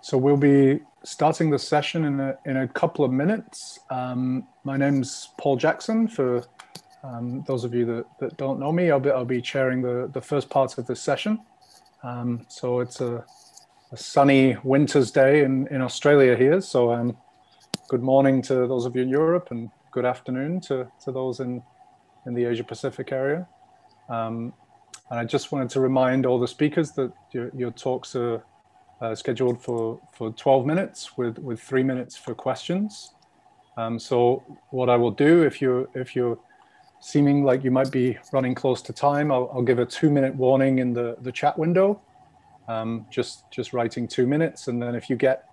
So we'll be starting the session in a couple of minutes. My name's Paul Jackson. For those of you that don't know me, I'll be chairing the first part of this session. So it's a sunny winter's day in Australia here. So good morning to those of you in Europe, and good afternoon to those in the Asia Pacific area. And I just wanted to remind all the speakers that your talks are scheduled for 12 minutes with 3 minutes for questions. So what I will do, if you're seeming like you might be running close to time, I'll give a 2-minute warning in the chat window, just writing 2 minutes. And then if you get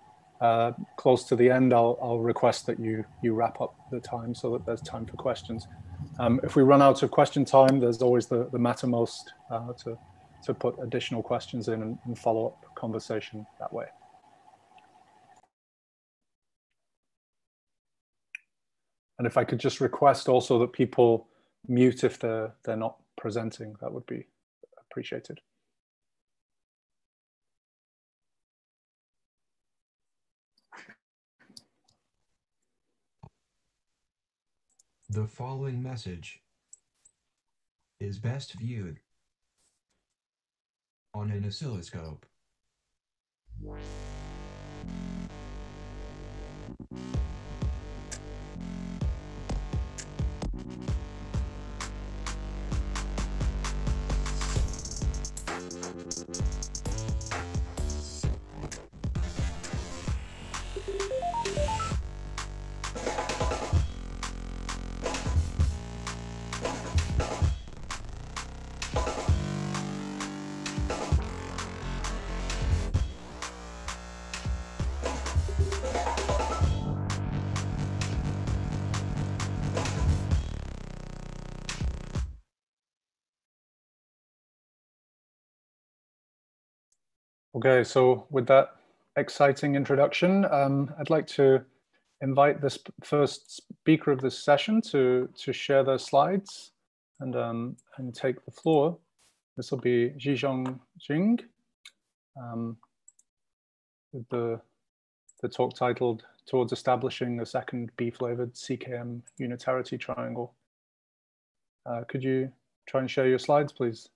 close to the end, I'll request that you wrap up the time so that there's time for questions. If we run out of question time, there's always the Mattermost to put additional questions in and follow up conversation that way. And if I could just request also that people mute if they're not presenting, that would be appreciated. The following message is best viewed on an oscilloscope. Okay, so with that exciting introduction, I'd like to invite this first speaker of this session to share their slides and take the floor. This will be Zhizhong Jing, with the talk titled "Towards Establishing a Second B-Flavored CKM Unitarity Triangle." Could you try and share your slides, please?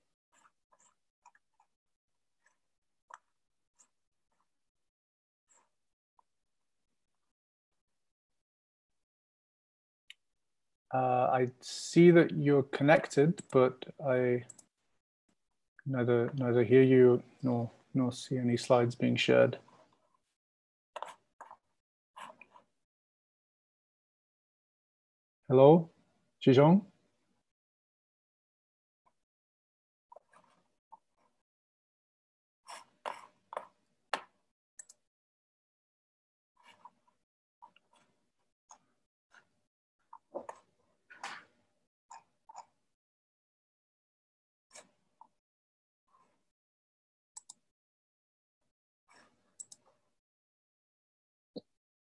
I see that you're connected, but I neither hear you nor see any slides being shared. Hello, Zhizhong?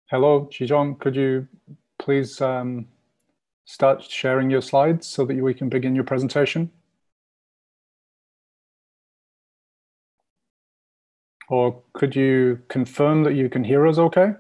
Hello, Zhizhong, could you please start sharing your slides so that we can begin your presentation? Or could you confirm that you can hear us okay?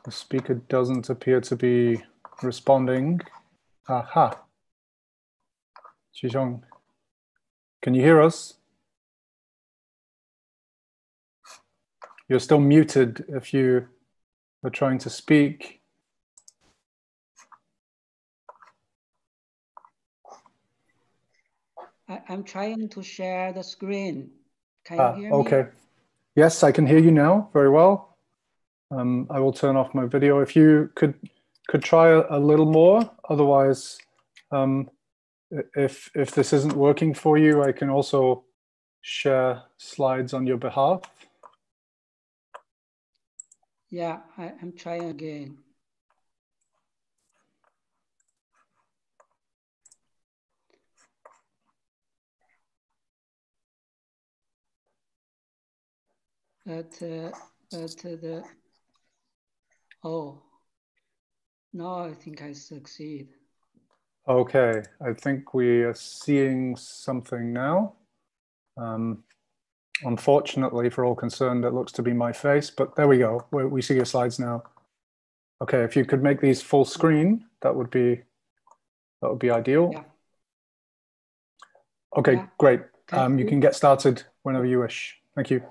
The speaker doesn't appear to be responding. Aha. Zhizhong, can you hear us? You're still muted if you are trying to speak. I'm trying to share the screen. Can you hear me? Okay. Yes, I can hear you now very well. I will turn off my video. If you could could try a little more. Otherwise, if this isn't working for you, I can also share slides on your behalf. Yeah, I'm trying again. But now I think I succeed. Okay, I think we are seeing something now. Unfortunately, for all concerned, it looks to be my face, but there we go. We see your slides now. Okay, if you could make these full screen, that would be ideal. Yeah. Okay, yeah. great. Okay. You can get started whenever you wish. Thank you.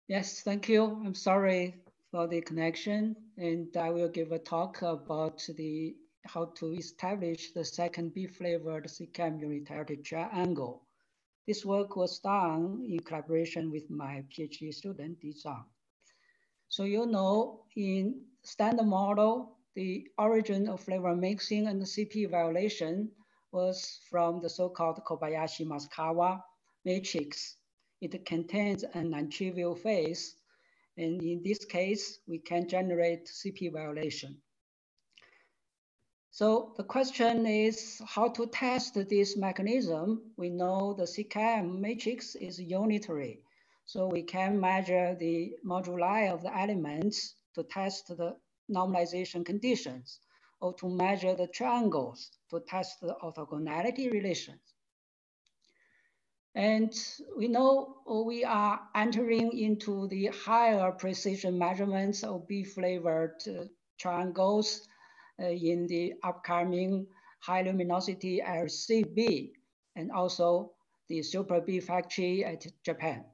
Yes, thank you. I'm sorry for the connection, and I will give a talk about how to establish the second B-flavored CCAM unitarity triangle. This work was done in collaboration with my PhD student, Di Zhang. So you know, in standard model, the origin of flavor mixing and CP violation was from the so-called Kobayashi-Maskawa matrix. It contains a non-trivial phase, and in this case, we can generate CP violation. So the question is how to test this mechanism. We know the CKM matrix is unitary, so we can measure the moduli of the elements to test the normalization conditions, or to measure the triangles to test the orthogonality relations. And we know we are entering into the higher precision measurements of B-flavored triangles in the upcoming high luminosity LCB, and also the Super B factory at Japan.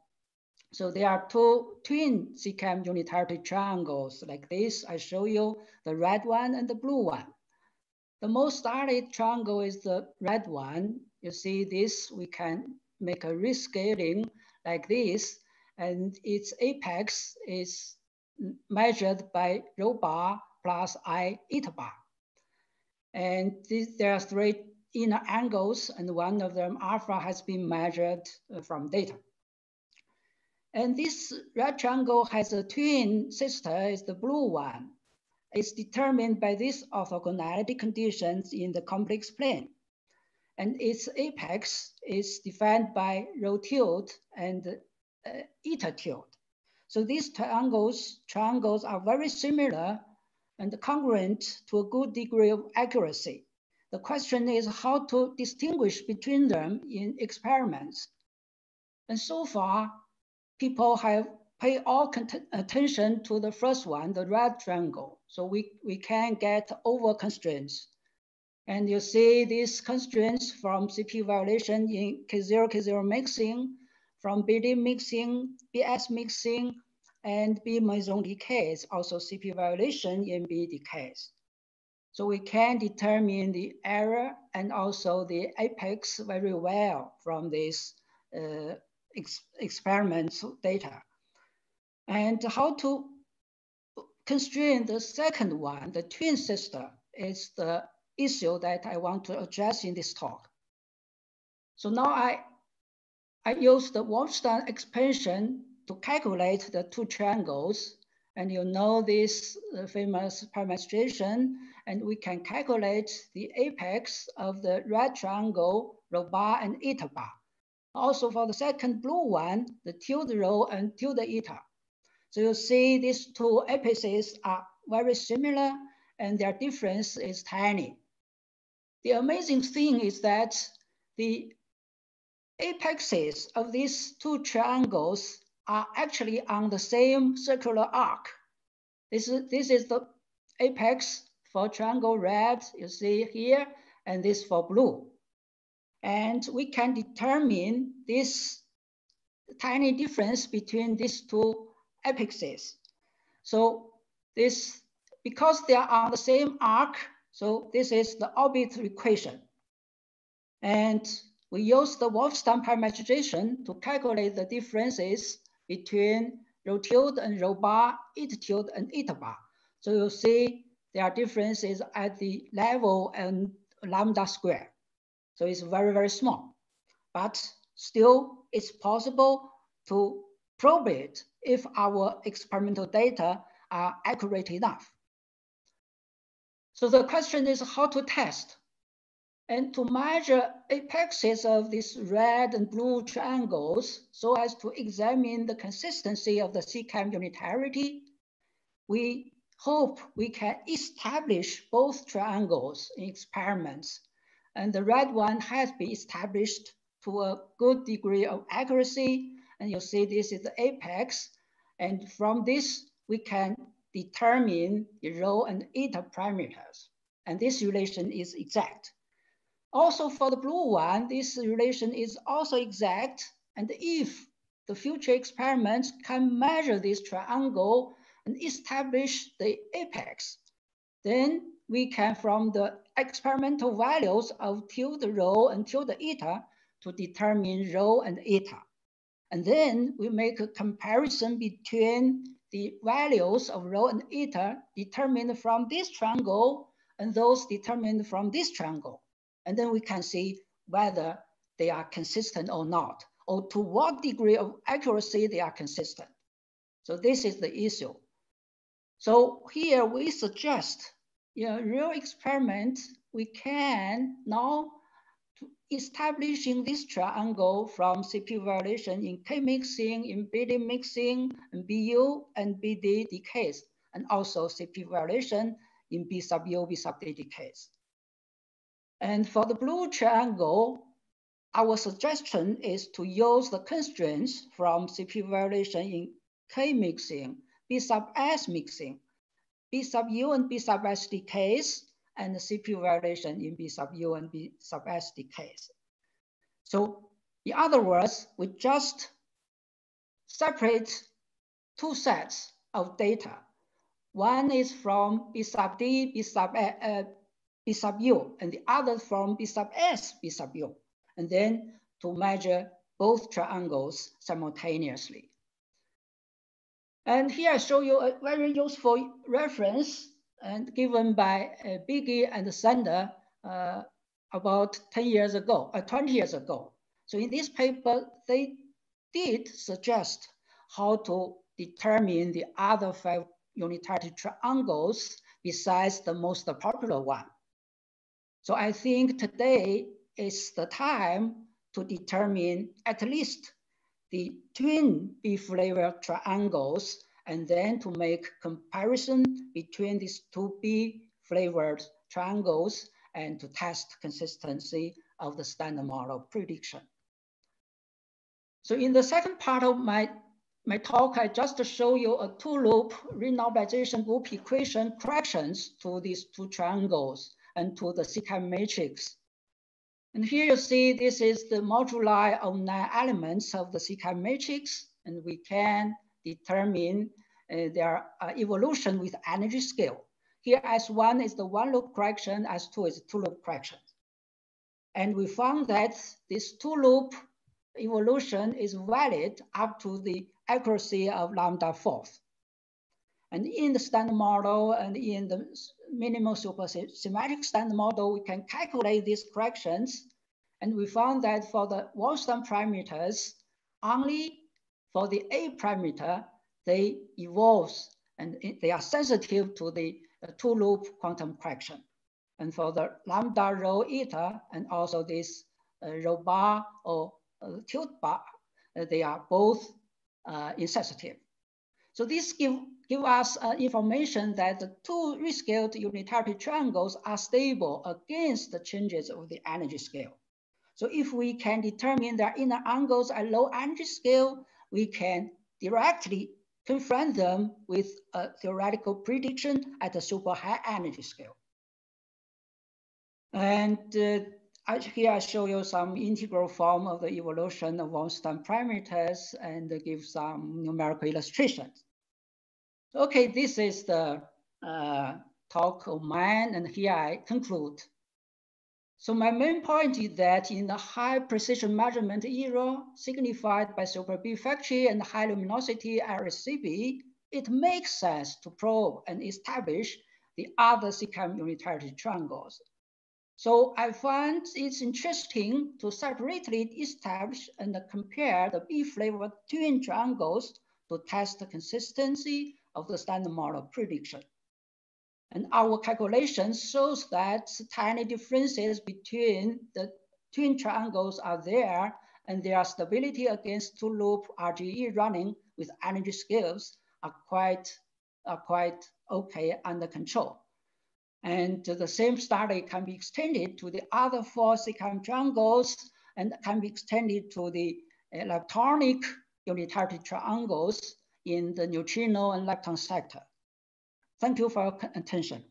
So there are two twin CCAM unitarity triangles like this. I show you the red one and the blue one. The most started triangle is the red one. You see this, we can make a rescaling like this, and its apex is measured by rho bar plus I eta bar. And there are three inner angles, and one of them, alpha, has been measured from data. And this red triangle has a twin sister, is the blue one. It's determined by these orthogonality conditions in the complex plane. And its apex is defined by rho tilde and eta tilde. So these triangles are very similar and congruent to a good degree of accuracy. The question is how to distinguish between them in experiments. And so far, people have paid all attention to the first one, the red triangle. So we can get over constraints. And you see these constraints from CP violation in K0, K0 mixing, from BD mixing, BS mixing, and B meson decays, also CP violation in B decays. So we can determine the error and also the apex very well from this experiment data. And how to constrain the second one, the twin sister, is the issue that I want to address in this talk. So now I use the Wolfstein expansion to calculate the two triangles, and you know this famous parametrization, and we can calculate the apex of the red triangle, rho bar and eta bar. Also for the second blue one, the tilde rho and tilde eta. So you see these two apices are very similar and their difference is tiny. The amazing thing is that the apexes of these two triangles are actually on the same circular arc. This is the apex for triangle red, you see here, and this for blue. And we can determine this tiny difference between these two apexes. So this, because they are on the same arc, so this is the orbital equation. And we use the Wolfstein parametrization to calculate the differences between rho tilde and rho bar, eta tilde and eta bar. So you see there are differences at the level and lambda square. So it's very, very small, but still it's possible to probe it if our experimental data are accurate enough. So the question is how to test. And to measure apexes of these red and blue triangles so as to examine the consistency of the CCAM unitarity, we hope we can establish both triangles in experiments. And the red one has been established to a good degree of accuracy. And you'll see this is the apex. And from this, we can determine the rho and eta parameters. And this relation is exact. Also for the blue one, this relation is also exact. And if the future experiments can measure this triangle and establish the apex, then we can, from the experimental values of tilde rho and tilde eta, to determine rho and eta. And then we make a comparison between the values of rho and eta determined from this triangle and those determined from this triangle. And then we can see whether they are consistent or not, or to what degree of accuracy they are consistent. So this is the issue. So here we suggest, in a real experiment, we can now establishing this triangle from CPU violation in K mixing, in BD mixing, and BU and BD decays, and also CPU violation in B sub U, B sub D decays. And for the blue triangle, our suggestion is to use the constraints from CPU violation in K mixing, B sub S mixing, B sub U and B sub S decays, and the CPU violation in B sub U and B sub S decays. So in other words, we just separate two sets of data. One is from B sub D, B sub U, and the other from B sub S, B sub U, and then to measure both triangles simultaneously. And here I show you a very useful reference and given by Biggie and Sander about 10 years ago, 20 years ago. So in this paper, they did suggest how to determine the other 5 unitarity triangles besides the most popular one. So I think today is the time to determine at least the twin B-flavor triangles and then to make comparison between these two B-flavored triangles and to test consistency of the standard model prediction. So in the second part of my talk, I just show you a two-loop renormalization group equation corrections to these two triangles and to the CCAM matrix. And here you see this is the moduli of 9 elements of the CCAM matrix, and we can determine their evolution with energy scale. Here S1 is the one-loop correction, S2 is two-loop correction. And we found that this two-loop evolution is valid up to the accuracy of lambda fourth. And in the standard model and in the minimal supersymmetric standard model, we can calculate these corrections. And we found that for the Wallston parameters, only for the A parameter, they evolve and they are sensitive to the two-loop quantum correction. And for the lambda rho eta and also this rho bar or tilde bar, they are both insensitive. So this give us information that the two rescaled unitarity triangles are stable against the changes of the energy scale. So if we can determine their inner angles at low energy scale, we can directly confront them with a theoretical prediction at a super high energy scale. And here I show you some integral form of the evolution of Wallston parameters and give some numerical illustrations. Okay, this is the talk of mine, and here I conclude. So my main point is that in the high precision measurement era, signified by super B factory and high luminosity RSCB, it makes sense to probe and establish the other CCAM unitarity triangles. So I find it's interesting to separately establish and compare the B-flavored twin triangles to test the consistency of the standard model prediction. And our calculation shows that tiny differences between the twin triangles are there, and their stability against two-loop RGE running with energy scales are quite okay under control. And the same study can be extended to the other 4 CCAM triangles and can be extended to the electronic unitarity triangles in the neutrino and lepton sector. Thank you for your attention.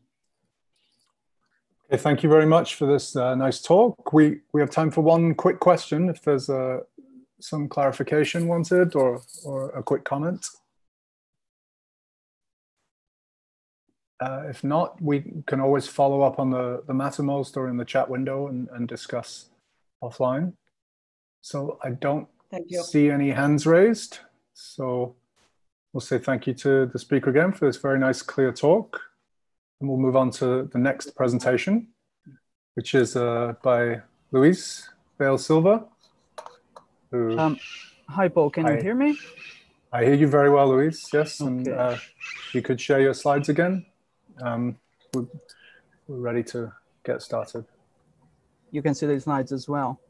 Okay, thank you very much for this nice talk. We have time for one quick question if there's some clarification wanted or a quick comment. If not, we can always follow up on the Mattermost or in the chat window and discuss offline. So I don't see any hands raised. So we'll say thank you to the speaker again for this very nice, clear talk. And we'll move on to the next presentation, which is by Luis Vale Silva. Hi, Paul, can you hear me? I hear you very well, Luis, yes. Okay. And you could share your slides again. We're ready to get started. You can see the slides as well.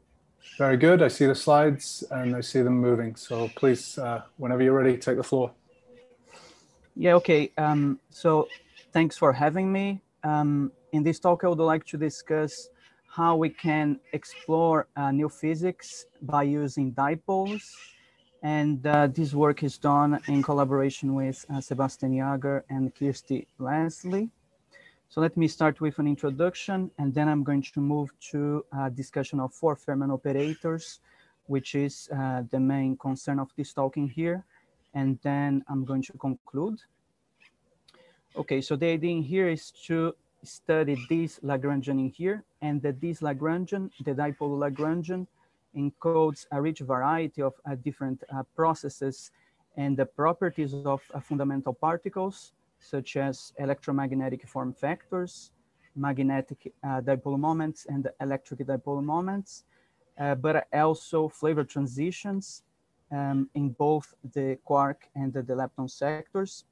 Very good. I see the slides and I see them moving. So please, whenever you're ready, take the floor. Yeah, okay. So thanks for having me. In this talk, I would like to discuss how we can explore new physics by using dipoles. And this work is done in collaboration with Sebastian Jager and Kirsty Leslie. So let me start with an introduction, and then I'm going to move to a discussion of 4 Fermat operators, which is the main concern of this talking here. And then I'm going to conclude. Okay, so the idea in here is to study this Lagrangian in here, and that this Lagrangian, the dipole Lagrangian, encodes a rich variety of different processes and the properties of fundamental particles, such as electromagnetic form factors, magnetic dipole moments, and electric dipole moments, but also flavor transitions in both the quark and the lepton sectors.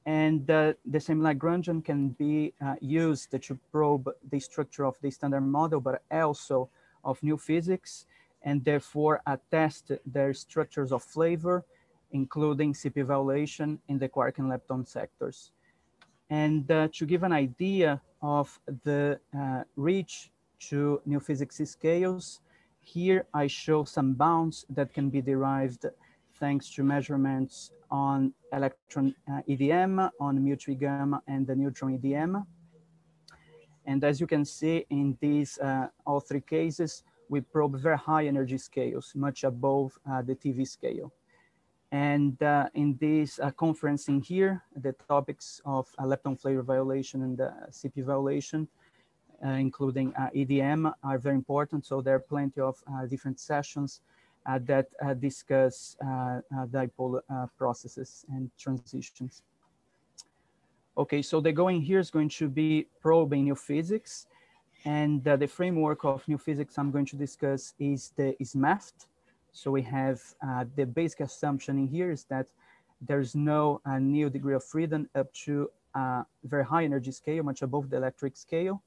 And the same Lagrangian can be used to probe the structure of the standard model, but also of new physics, and therefore attest their structures of flavor, including CP violation in the quark and lepton sectors. And to give an idea of the reach to new physics scales, here I show some bounds that can be derived thanks to measurements on electron EDM, on mu-3 gamma, and the neutron EDM. And as you can see in these all 3 cases, we probe very high energy scales, much above the TV scale. And in this conference in here, the topics of Lepton Flavour violation and CP violation, including EDM, are very important. So there are plenty of different sessions that discuss dipole processes and transitions. Okay, so the goal in here is going to be probing new physics. And the framework of new physics I'm going to discuss is the SMAFT. So we have the basic assumption in here is that there's no new degree of freedom up to a very high energy scale, much above the electric scale.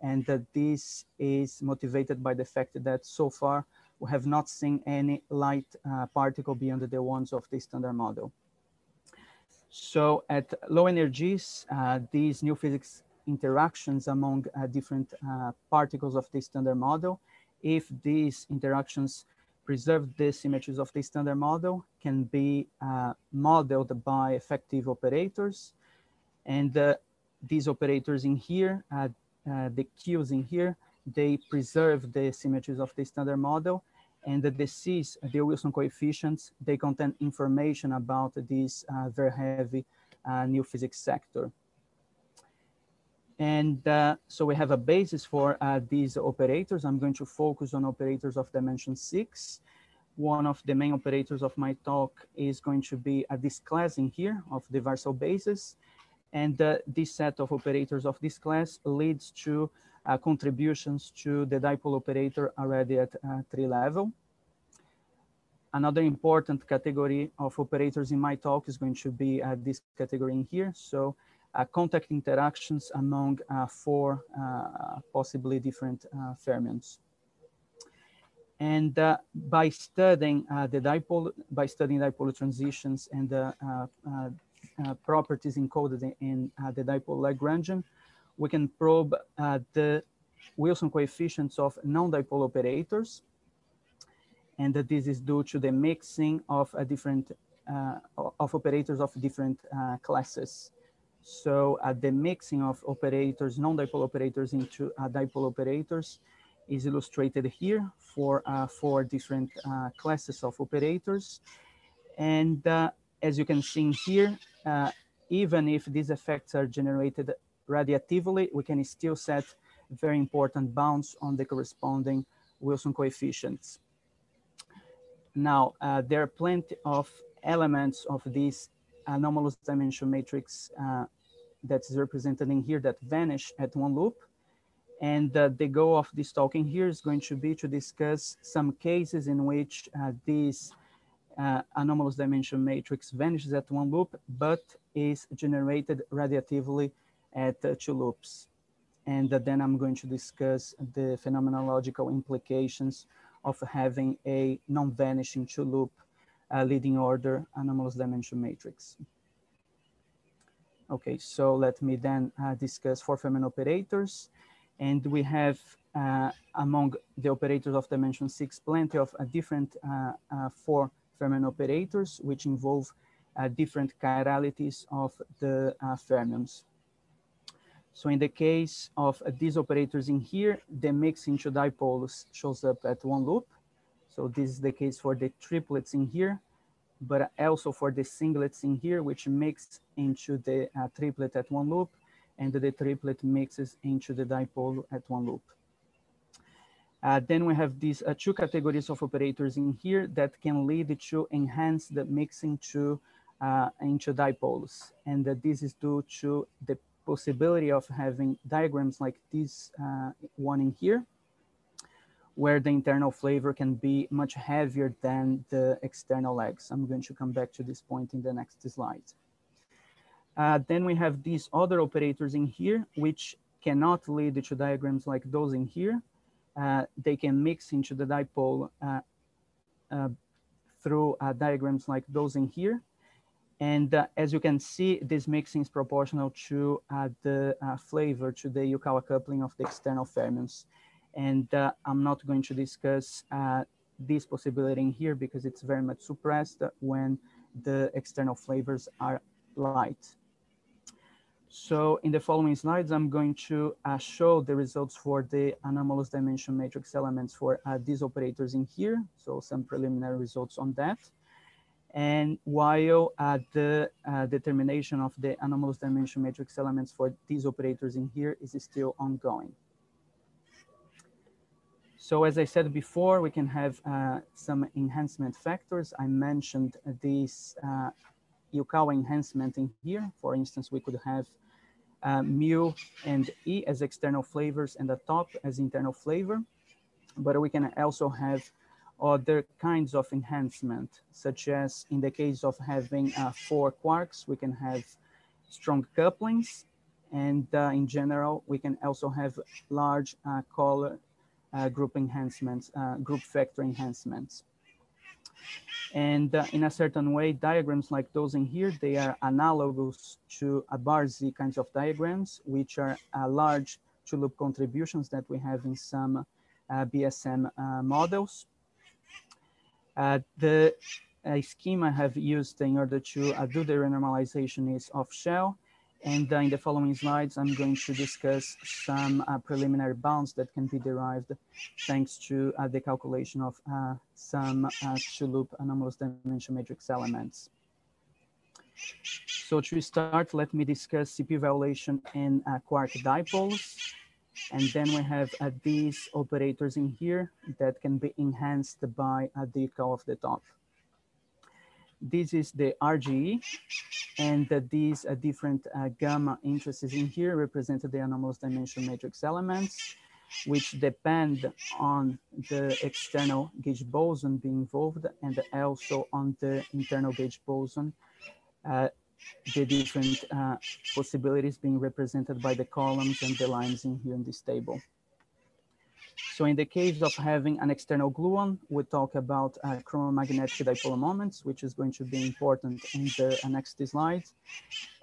And that this is motivated by the fact that so far we have not seen any light particle beyond the ones of the standard model. So at low energies, these new physics interactions among different particles of the standard model, if these interactions preserve the symmetries of the standard model, can be modeled by effective operators. And these operators in here, the Qs in here, they preserve the symmetries of the standard model. And the Cs, the Wilson coefficients, they contain information about this very heavy new physics sector. And so we have a basis for these operators. I'm going to focus on operators of dimension 6. One of the main operators of my talk is going to be this class in here of the Varsal basis. And this set of operators of this class leads to contributions to the dipole operator already at 3 level. Another important category of operators in my talk is going to be this category in here. So contact interactions among 4 possibly different fermions. And by studying dipole transitions and the properties encoded in the dipole Lagrangian, we can probe the Wilson coefficients of non-dipole operators. And this is due to the mixing of different operators of different classes. So the mixing of operators, non-dipole operators into dipole operators is illustrated here for 4 different classes of operators. And as you can see here, even if these effects are generated radiatively, we can still set very important bounds on the corresponding Wilson coefficients. Now, there are plenty of elements of this anomalous dimension matrix that is represented in here that vanish at 1 loop. And the goal of this talk in here is going to be to discuss some cases in which this anomalous dimension matrix vanishes at 1 loop, but is generated radiatively at 2 loops. And then I'm going to discuss the phenomenological implications of having a non-vanishing 2-loop leading order anomalous dimension matrix. Okay, so let me then discuss 4 fermion operators. And we have among the operators of dimension 6 plenty of different 4 fermion operators, which involve different chiralities of the fermions. So in the case of these operators in here, the mix into dipoles shows up at 1 loop. So this is the case for the triplets in here, but also for the singlets in here, which mix into the triplet at 1 loop, and the triplet mixes into the dipole at 1 loop. Then we have these 2 categories of operators in here that can lead to enhance the mixing into dipoles. And this is due to the possibility of having diagrams like this one in here, where the internal flavor can be much heavier than the external legs. I'm going to come back to this point in the next slide. Then we have these other operators in here, which cannot lead to diagrams like those in here. They can mix into the dipole through diagrams like those in here. And as you can see, this mixing is proportional to the flavor, to the Yukawa coupling of the external fermions. And I'm not going to discuss this possibility in here because it's very much suppressed when the external flavors are light. So in the following slides, I'm going to show the results for the anomalous dimension matrix elements for these operators in here. So some preliminary results on that. And while the determination of the anomalous dimension matrix elements for these operators in here is still ongoing. So as I said before, we can have some enhancement factors. I mentioned this Yukawa enhancement in here. For instance, we could have mu and E as external flavors and the top as internal flavor. But we can also have other kinds of enhancement, such as in the case of having 4 quarks, we can have strong couplings. And in general, we can also have large color group enhancements, group factor enhancements. And in a certain way, diagrams like those in here, they are analogous to Barzi kinds of diagrams, which are large 2-loop contributions that we have in some BSM models. The scheme I have used in order to do the renormalization is off-shell. And in the following slides, I'm going to discuss some preliminary bounds that can be derived thanks to the calculation of some 2-loop anomalous dimension matrix elements. So to start, let me discuss CP violation in quark dipoles. And then we have these operators in here that can be enhanced by the Yukawa of the top. This is the RGE, and these different gamma interests in here represent the anomalous dimension matrix elements, which depend on the external gauge boson being involved and also on the internal gauge boson, the different possibilities being represented by the columns and the lines in here in this table. So in the case of having an external gluon, we talk about chromomagnetic dipole moments, which is going to be important in the next slides.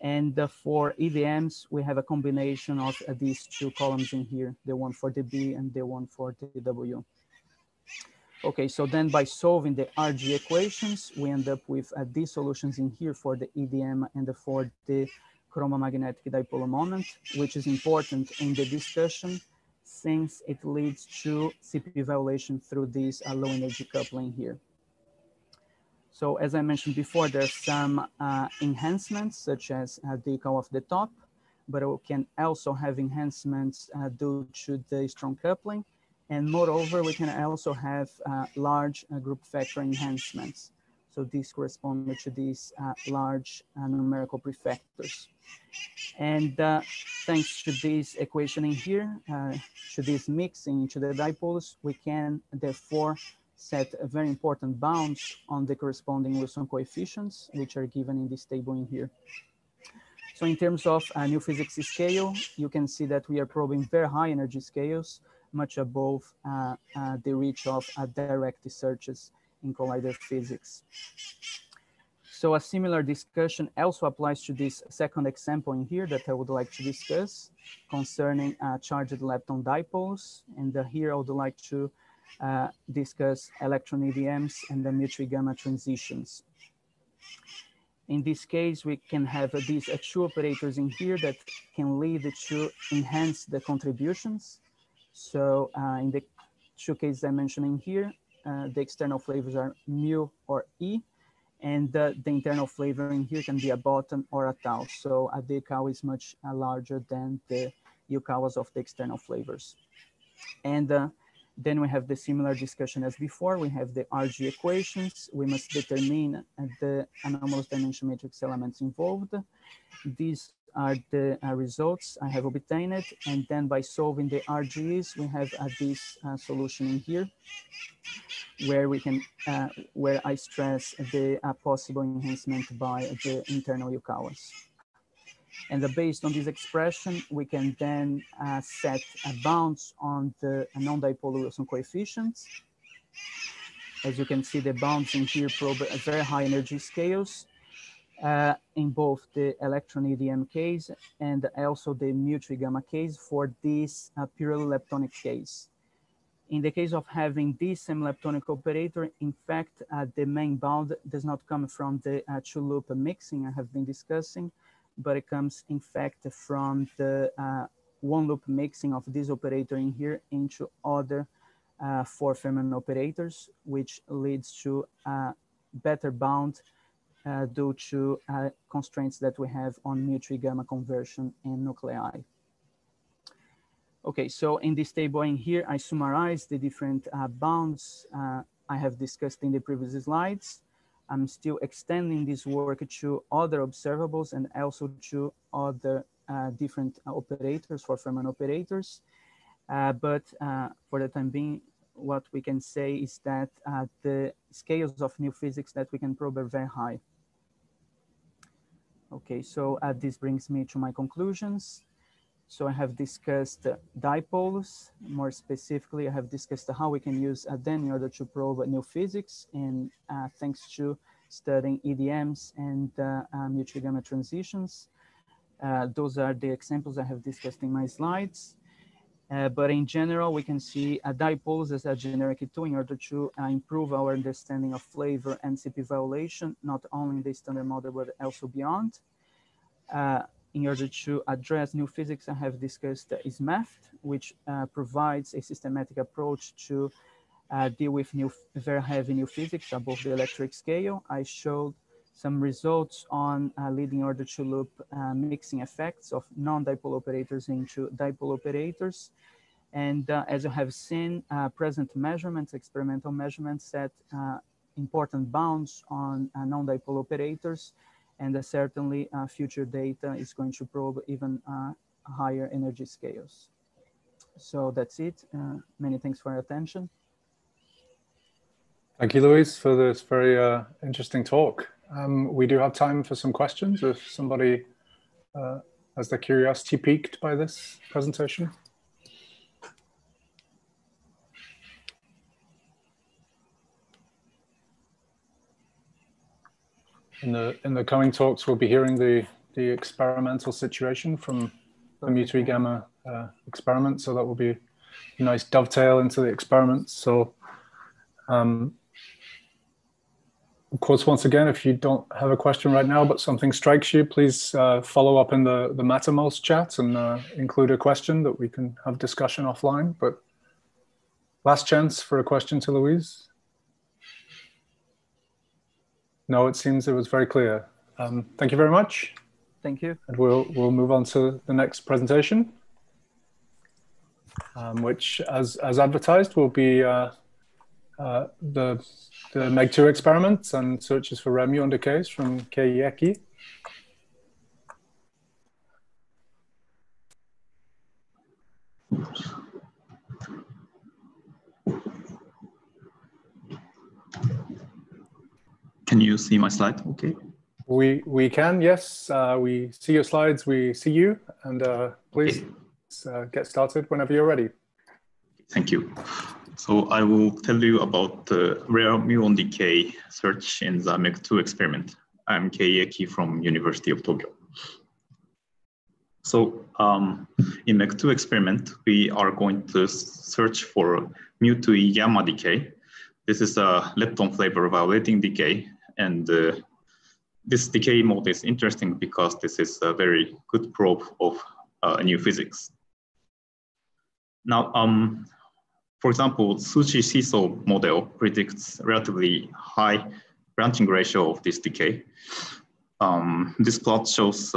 And for EDMs, we have a combination of these two columns in here, the one for the B and the one for the W. Okay, so then by solving the RG equations, we end up with these solutions in here for the EDM and for the chromomagnetic dipole moment, which is important in the discussion since it leads to CP violation through this low energy coupling here. So as I mentioned before, there's some enhancements such as the decal of the top, but we can also have enhancements due to the strong coupling. And moreover, we can also have large group factor enhancements. So these correspond to these large numerical prefactors. And thanks to this equation in here, to this mixing to the dipoles, we can therefore set a very important bounds on the corresponding Wilson coefficients, which are given in this table in here. So in terms of new physics scale, you can see that we are probing very high energy scales, much above the reach of direct searches in collider physics. So a similar discussion also applies to this second example in here that I would like to discuss concerning charged lepton dipoles. And here I would like to discuss electron EDMs and the mutual gamma transitions. In this case, we can have these two operators in here that can lead to enhance the contributions. So in the two cases I mentioned in here, the external flavors are mu or E, and the internal flavor in here can be a bottom or a tau. So a decal is much larger than the Yukawas of the external flavors. And then we have the similar discussion as before. We have the RG equations. We must determine the anomalous dimension matrix elements involved. These are the results I have obtained. And then by solving the RGs, we have this solution in here, where we can, where I stress the possible enhancement by the internal Yukawas. And based on this expression, we can then set bounds on the non-dipole Wilson coefficients. As you can see, the bounds in here probe very high energy scales in both the electron EDM case and also the mutual gamma case for this purely leptonic case. In the case of having this same leptonic operator, in fact, the main bound does not come from the two loop mixing I have been discussing, but it comes in fact from the one loop mixing of this operator in here into other four Fermat operators, which leads to better bound due to constraints that we have on mutual gamma conversion in nuclei. Okay, so in this table in here, I summarize the different bounds I have discussed in the previous slides. I'm still extending this work to other observables and also to other different operators for Fermat operators. But for the time being, what we can say is that the scales of new physics that we can probe are very high. Okay, so this brings me to my conclusions. So I have discussed dipoles. More specifically, I have discussed how we can use them in order to probe new physics, and thanks to studying EDMs and mutual gamma transitions. Those are the examples I have discussed in my slides. But in general, we can see dipoles as a generic tool in order to improve our understanding of flavor and CP violation, not only in the standard model, but also beyond. In order to address new physics, I have discussed ICHEP, which provides a systematic approach to deal with very heavy new physics above the electric scale. I showed some results on leading order to loop mixing effects of non-dipole operators into dipole operators. And as you have seen, present measurements, experimental measurements that important bounds on non-dipole operators, and certainly future data is going to probe even higher energy scales. So that's it. Many thanks for your attention. Thank you, Luis, for this very interesting talk. We do have time for some questions if somebody has their curiosity piqued by this presentation. In the coming talks, we'll be hearing the experimental situation from the mu2e gamma experiment, so that will be a nice dovetail into the experiments. So, of course, once again, if you don't have a question right now, but something strikes you, please follow up in the Mattermost chat and include a question that we can have discussion offline. But last chance for a question to Louise. No, it seems it was very clear. Thank you very much. Thank you. And we'll move on to the next presentation, which, as advertised, will be the MEG2 experiments and searches for red-muon decays from ICHEP. Can you see my slide? Okay. We can, yes. We see your slides, we see you, and please get started whenever you're ready. Thank you. So I will tell you about the rare muon decay search in the MEG2 experiment. I'm Keieki from University of Tokyo. So in MEG2 experiment, we are going to search for mu2e gamma decay. This is a Lepton Flavour violating decay, and this decay mode is interesting because this is a very good probe of new physics. Now, for example, Sushi seesaw model predicts relatively high branching ratio of this decay. This plot shows,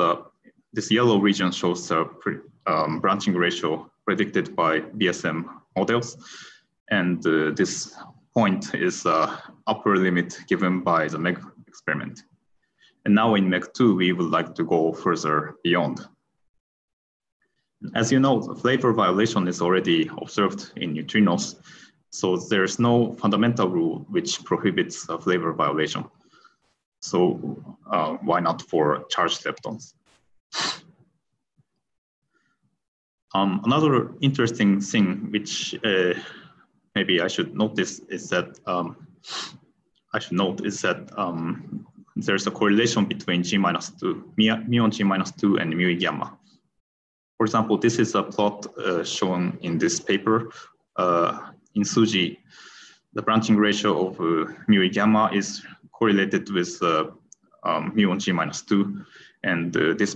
this yellow region shows branching ratio predicted by BSM models. And this point is upper limit given by the MEG experiment. And now in MEG2, we would like to go further beyond. As you know, the flavor violation is already observed in neutrinos, so there's no fundamental rule which prohibits a flavor violation. So why not for charged leptons? Another interesting thing which maybe I should notice is that there's a correlation between G-2, muon G-2 and mu gamma. For example, this is a plot shown in this paper. In Suji, the branching ratio of mu gamma is correlated with muon G-2, and this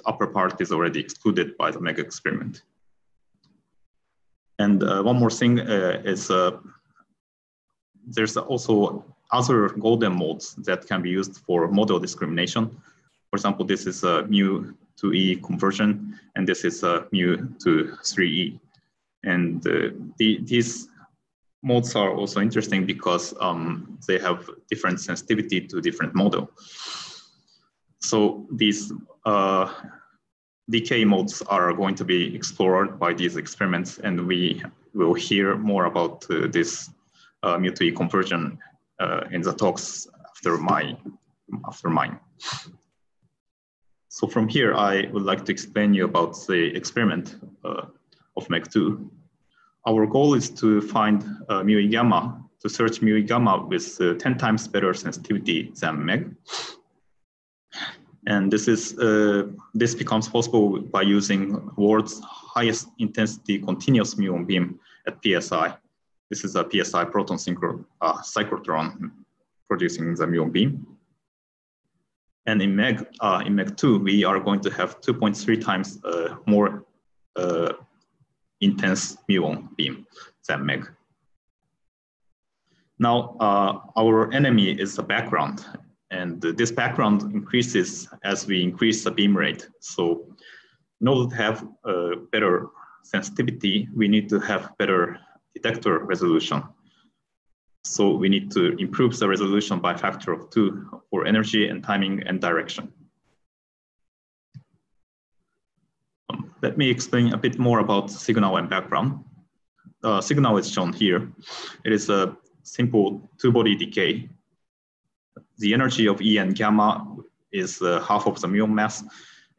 upper part is already excluded by the MEG experiment. And one more thing is there's also other golden modes that can be used for model discrimination. For example, this is a mu2e conversion, and this is a mu2 3e. And these modes are also interesting because they have different sensitivity to different model. So these decay modes are going to be explored by these experiments, and we will hear more about this mu2e conversion in the talks after mine. So from here, I would like to explain you about the experiment of MEG2. Our goal is to find mu gamma, to search mu gamma with 10 times better sensitivity than MEG. And this becomes possible by using world's highest intensity continuous muon beam at PSI. This is a PSI proton cyclotron producing the muon beam. And in MEG2, we are going to have 2.3 times more intense muon beam than MEG. Now, our enemy is the background, and this background increases as we increase the beam rate. So in order to have better sensitivity, we need to have better detector resolution. So we need to improve the resolution by a factor of 2 for energy and timing and direction. Let me explain a bit more about signal and background. Signal is shown here. It is a simple two-body decay. The energy of E and gamma is half of the muon mass,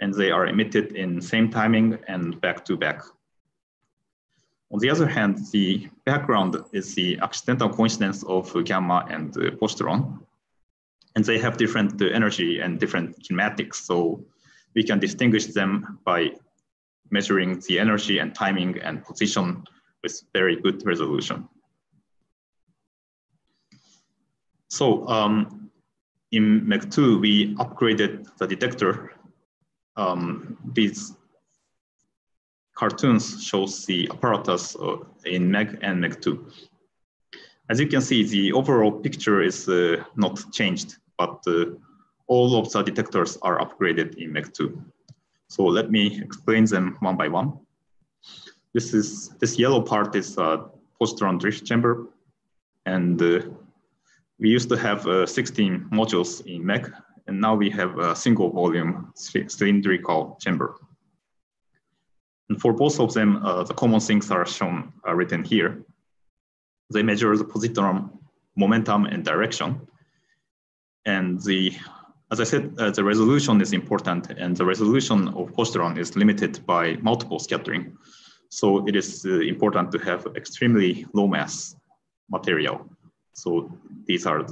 and they are emitted in same timing and back-to-back. On the other hand, the background is the accidental coincidence of gamma and positron, and they have different energy and different kinematics, so we can distinguish them by measuring the energy and timing and position with very good resolution. So in MEG2, we upgraded the detector. These cartoons shows the apparatus in MEG and MEG2. As you can see, the overall picture is not changed, but all of the detectors are upgraded in MEG2. So let me explain them one by one. This yellow part is a positron drift chamber, and we used to have 16 modules in MEG, and now we have a single volume cylindrical chamber. And for both of them, the common things are shown, written here. They measure the positron momentum and direction. And as I said, the resolution is important, and the resolution of positron is limited by multiple scattering. So it is important to have extremely low mass material. So these are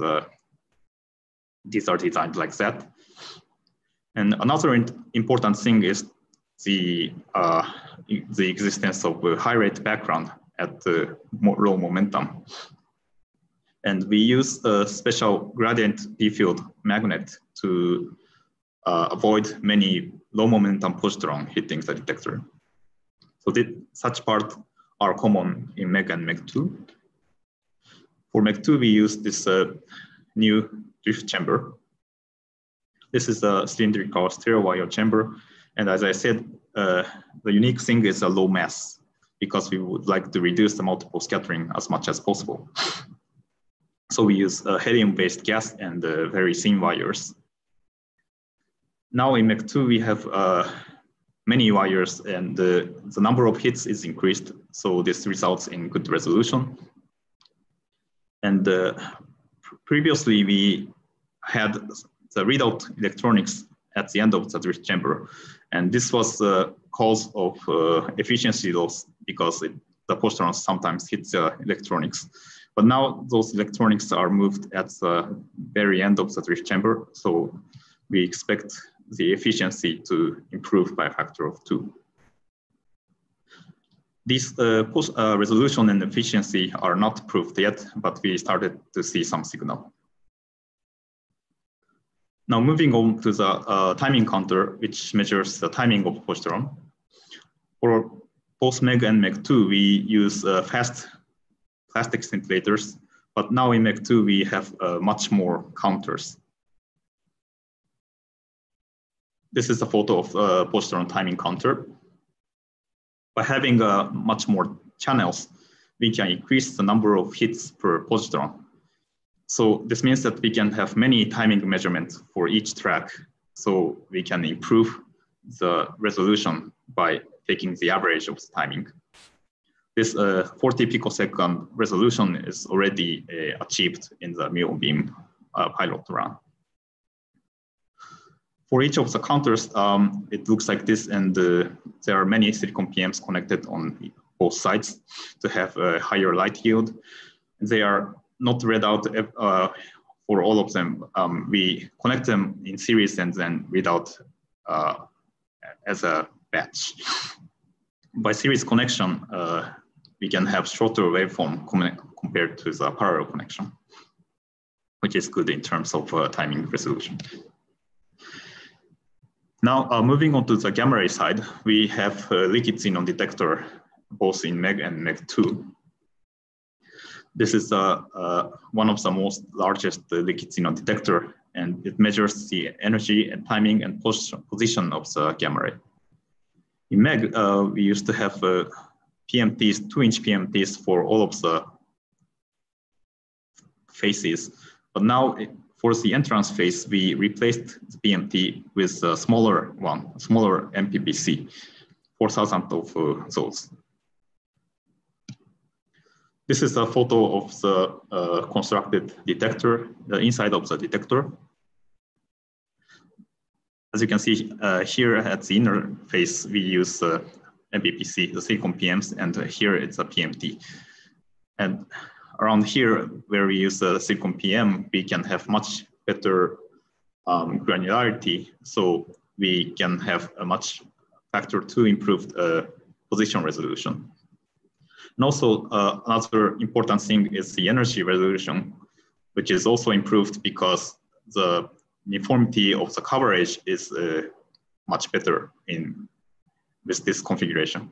designed like that. And another important thing is the existence of a high rate background at the low momentum. And we use a special gradient B field magnet to avoid many low momentum positron hitting the detector. So such parts are common in MEG and MEG2. For MEG2, we use this new drift chamber. This is a cylindrical stereo wire chamber. And as I said, the unique thing is a low mass, because we would like to reduce the multiple scattering as much as possible. So we use helium-based gas and very thin wires. Now in MEG2, we have many wires, and the number of hits is increased. So this results in good resolution. And previously, we had the readout electronics at the end of the drift chamber. And this was the cause of efficiency loss, because the positrons sometimes hit the electronics. But now those electronics are moved at the very end of the drift chamber. So we expect the efficiency to improve by a factor of 2. These resolution and efficiency are not proved yet, but we started to see some signal. Now moving on to the timing counter, which measures the timing of positron. For both MEG and MEG2, we use fast plastic scintillators, but now in MEG2, we have much more counters. This is a photo of positron timing counter. By having much more channels, we can increase the number of hits per positron. So this means that we can have many timing measurements for each track. So we can improve the resolution by taking the average of the timing. This 40 picosecond resolution is already achieved in the muon beam pilot run. For each of the counters, it looks like this, and there are many silicon PMs connected on both sides to have a higher light yield. They are not read out for all of them. We connect them in series and then read out as a batch. By series connection, we can have shorter waveform compared to the parallel connection, which is good in terms of timing resolution. Now, moving on to the gamma ray side, we have liquid xenon detector, both in MEG and MEG2. This is one of the most largest liquid xenon detector, and it measures the energy and timing and position of the gamma ray. In MEG, we used to have PMTs, 2-inch PMTs for all of the phases. But now for the entrance phase, we replaced the PMT with a smaller MPPC, 4,000 of those. This is a photo of the constructed detector, the inside of the detector. As you can see here at the inner face, we use MPPC, the silicon PMs, and here it's a PMT. And around here, where we use the silicon PM, we can have much better granularity, so we can have a much factor 2 improved position resolution. And also another important thing is the energy resolution, which is also improved because the uniformity of the coverage is much better with this configuration.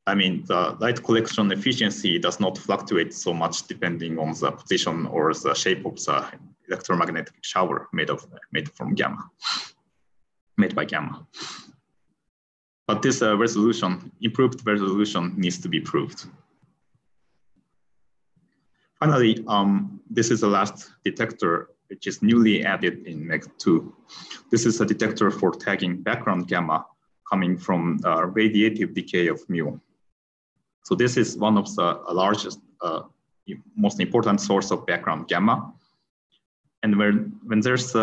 I mean, the light collection efficiency does not fluctuate so much depending on the position or the shape of the electromagnetic shower made by gamma. But this improved resolution needs to be proved. Finally, this is the last detector which is newly added in MEC2. This is a detector for tagging background gamma coming from radiative decay of muon. So this is one of the largest, most important source of background gamma. And when there's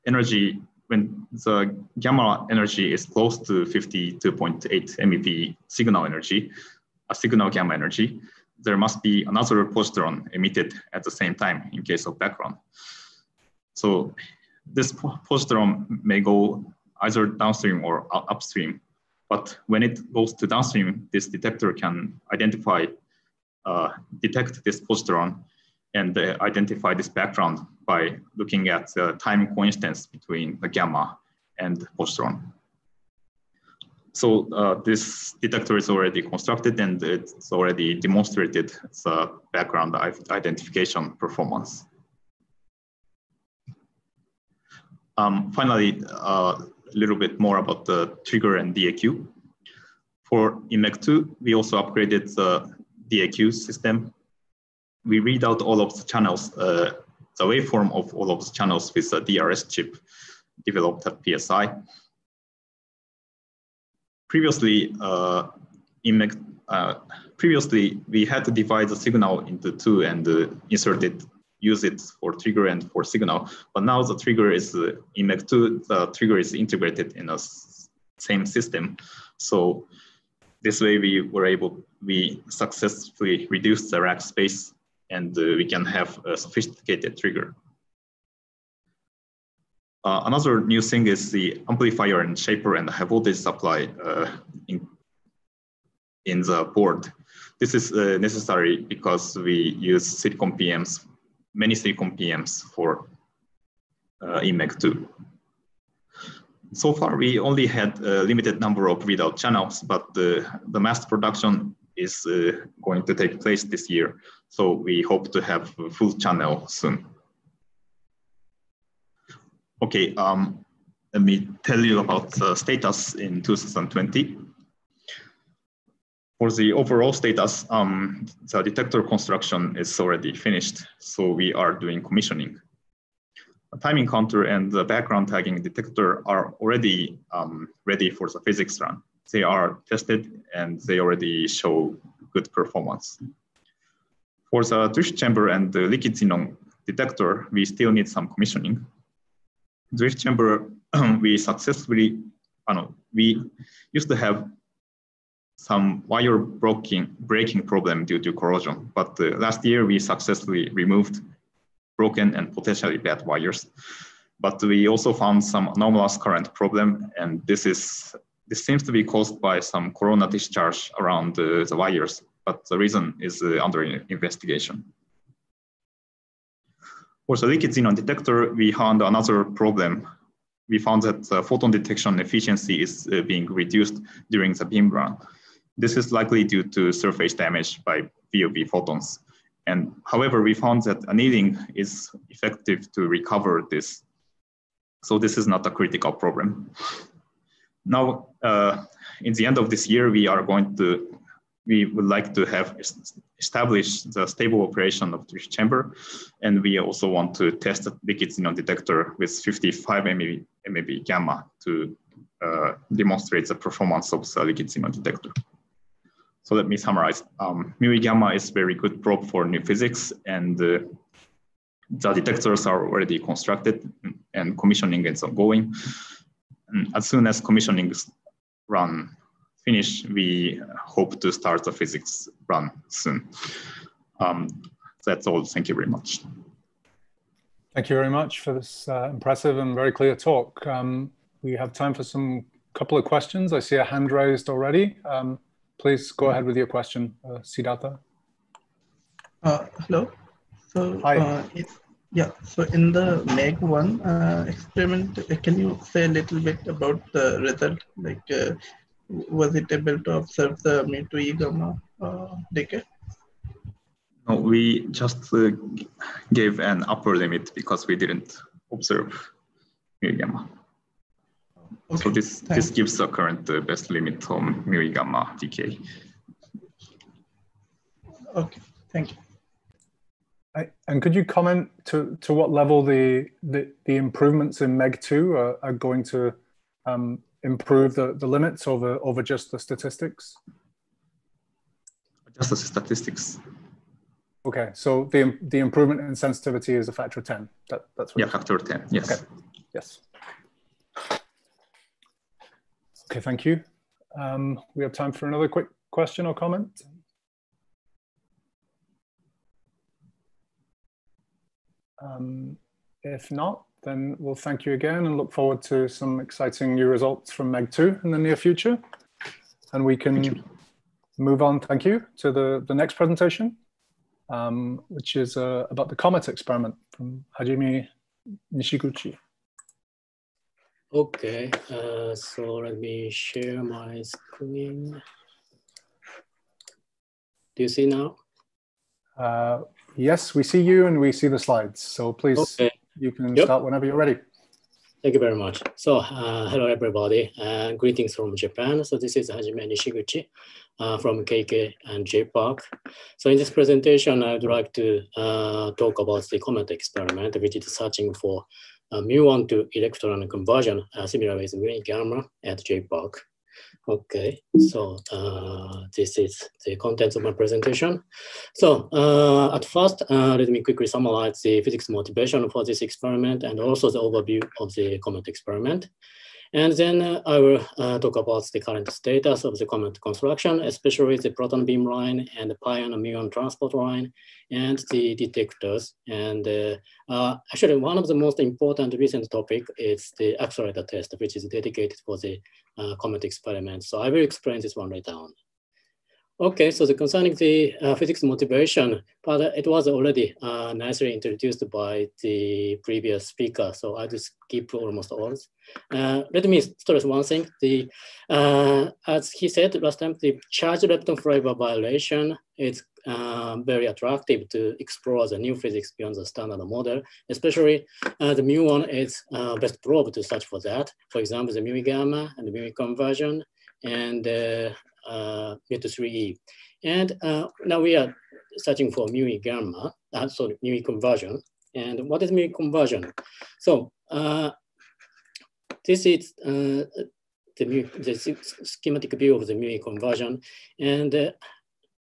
energy, when the gamma energy is close to 52.8 MeV signal energy, a signal gamma energy, there must be another positron emitted at the same time in case of background. So this positron may go either downstream or upstream, but when it goes to downstream, this detector can detect this positron and identify this background by looking at the time coincidence between the gamma and positron. So this detector is already constructed and it's already demonstrated the background identification performance. Finally, a little bit more about the trigger and DAQ. For MEC2, we also upgraded the DAQ system. We read out all of the channels, the waveform of all of the channels with a DRS chip developed at PSI. Previously, previously we had to divide the signal into two and use it for trigger and for signal. But now the trigger is in MEC2, the trigger is integrated in a same system. So this way we successfully reduced the rack space and we can have a sophisticated trigger. Another new thing is the amplifier and shaper and high voltage supply in the board. This is necessary because we use silicon PMs, many silicon PMs for MEC2. So far, we only had a limited number of readout channels, but the mass production is going to take place this year. So we hope to have a full channel soon. Okay, let me tell you about the status in 2020. For the overall status, the detector construction is already finished, so we are doing commissioning. A timing counter and the background tagging detector are already ready for the physics run. They are tested and they already show good performance. For the drift chamber and the liquid xenon detector, we still need some commissioning. Drift chamber, we used to have some wire breaking problem due to corrosion, but last year we successfully removed broken and potentially bad wires. But we also found some anomalous current problem, and this seems to be caused by some corona discharge around the wires, but the reason is under investigation. For the liquid xenon detector, we found another problem. We found that the photon detection efficiency is being reduced during the beam run. This is likely due to surface damage by VOV photons. And however, we found that annealing is effective to recover this. So this is not a critical problem. Now, in the end of this year, we are going to we would like to have established the stable operation of this chamber. And we also want to test the liquid xenon detector with 55 MeV gamma to demonstrate the performance of the liquid xenon detector. So let me summarize. MeV gamma is very good probe for new physics, and the detectors are already constructed and commissioning is ongoing. And as soon as commissioning run finish, we hope to start the physics run soon. That's all. Thank you very much. Thank you very much for this impressive and very clear talk. We have time for some couple of questions. I see a hand raised already. Please go ahead with your question, Siddhartha. Hello. So, hi. Yeah, so in the MEG1 experiment, can you say a little bit about the result? Like, was it able to observe the mu2e gamma decay? No, we just gave an upper limit because we didn't observe mu gamma. Okay, so this gives the current best limit on mu gamma decay. Okay, thank you. And could you comment to what level the improvements in MEG2 are going to improve the limits over just the statistics? Just the statistics. Okay, so the improvement in sensitivity is a factor of 10. That's what factor of 10. Yes. Okay. Yes. Okay, thank you. We have time for another quick question or comment. If not, then we'll thank you again and look forward to some exciting new results from MEG2 in the near future. And we can move on, thank you, to the next presentation, which is about the COMET experiment from Hajime Nishiguchi. Okay, so let me share my screen. Do you see now? Yes, we see you and we see the slides. So please, okay. You can start whenever you're ready. Thank you very much. So hello, everybody. Greetings from Japan. So this is Hajime Nishiguchi from KK and JPark. So in this presentation, I'd like to talk about the COMET experiment, which is searching for mu1 to electron conversion, similar with mu gamma at JPark. Okay, so this is the contents of my presentation. So at first, let me quickly summarize the physics motivation for this experiment and also the overview of the COMET experiment. And then I will talk about the current status of the COMET construction, especially the proton beam line and the pion muon transport line and the detectors. And actually, one of the most important recent topic is the accelerator test, which is dedicated for the COMET experiment. So I will explain this one later on. Okay, so concerning the physics motivation, but it was already nicely introduced by the previous speaker, so I just skip almost all. Let me stress one thing. As he said last time, the charged Lepton Flavour violation is very attractive to explore the new physics beyond the standard model, especially the mu1 is best probe to search for that. For example, the mu gamma and the mu conversion and mu3e. And now we are searching for mu gamma, sorry, mu conversion. And what is mu conversion? So this is the schematic view of the mu conversion. And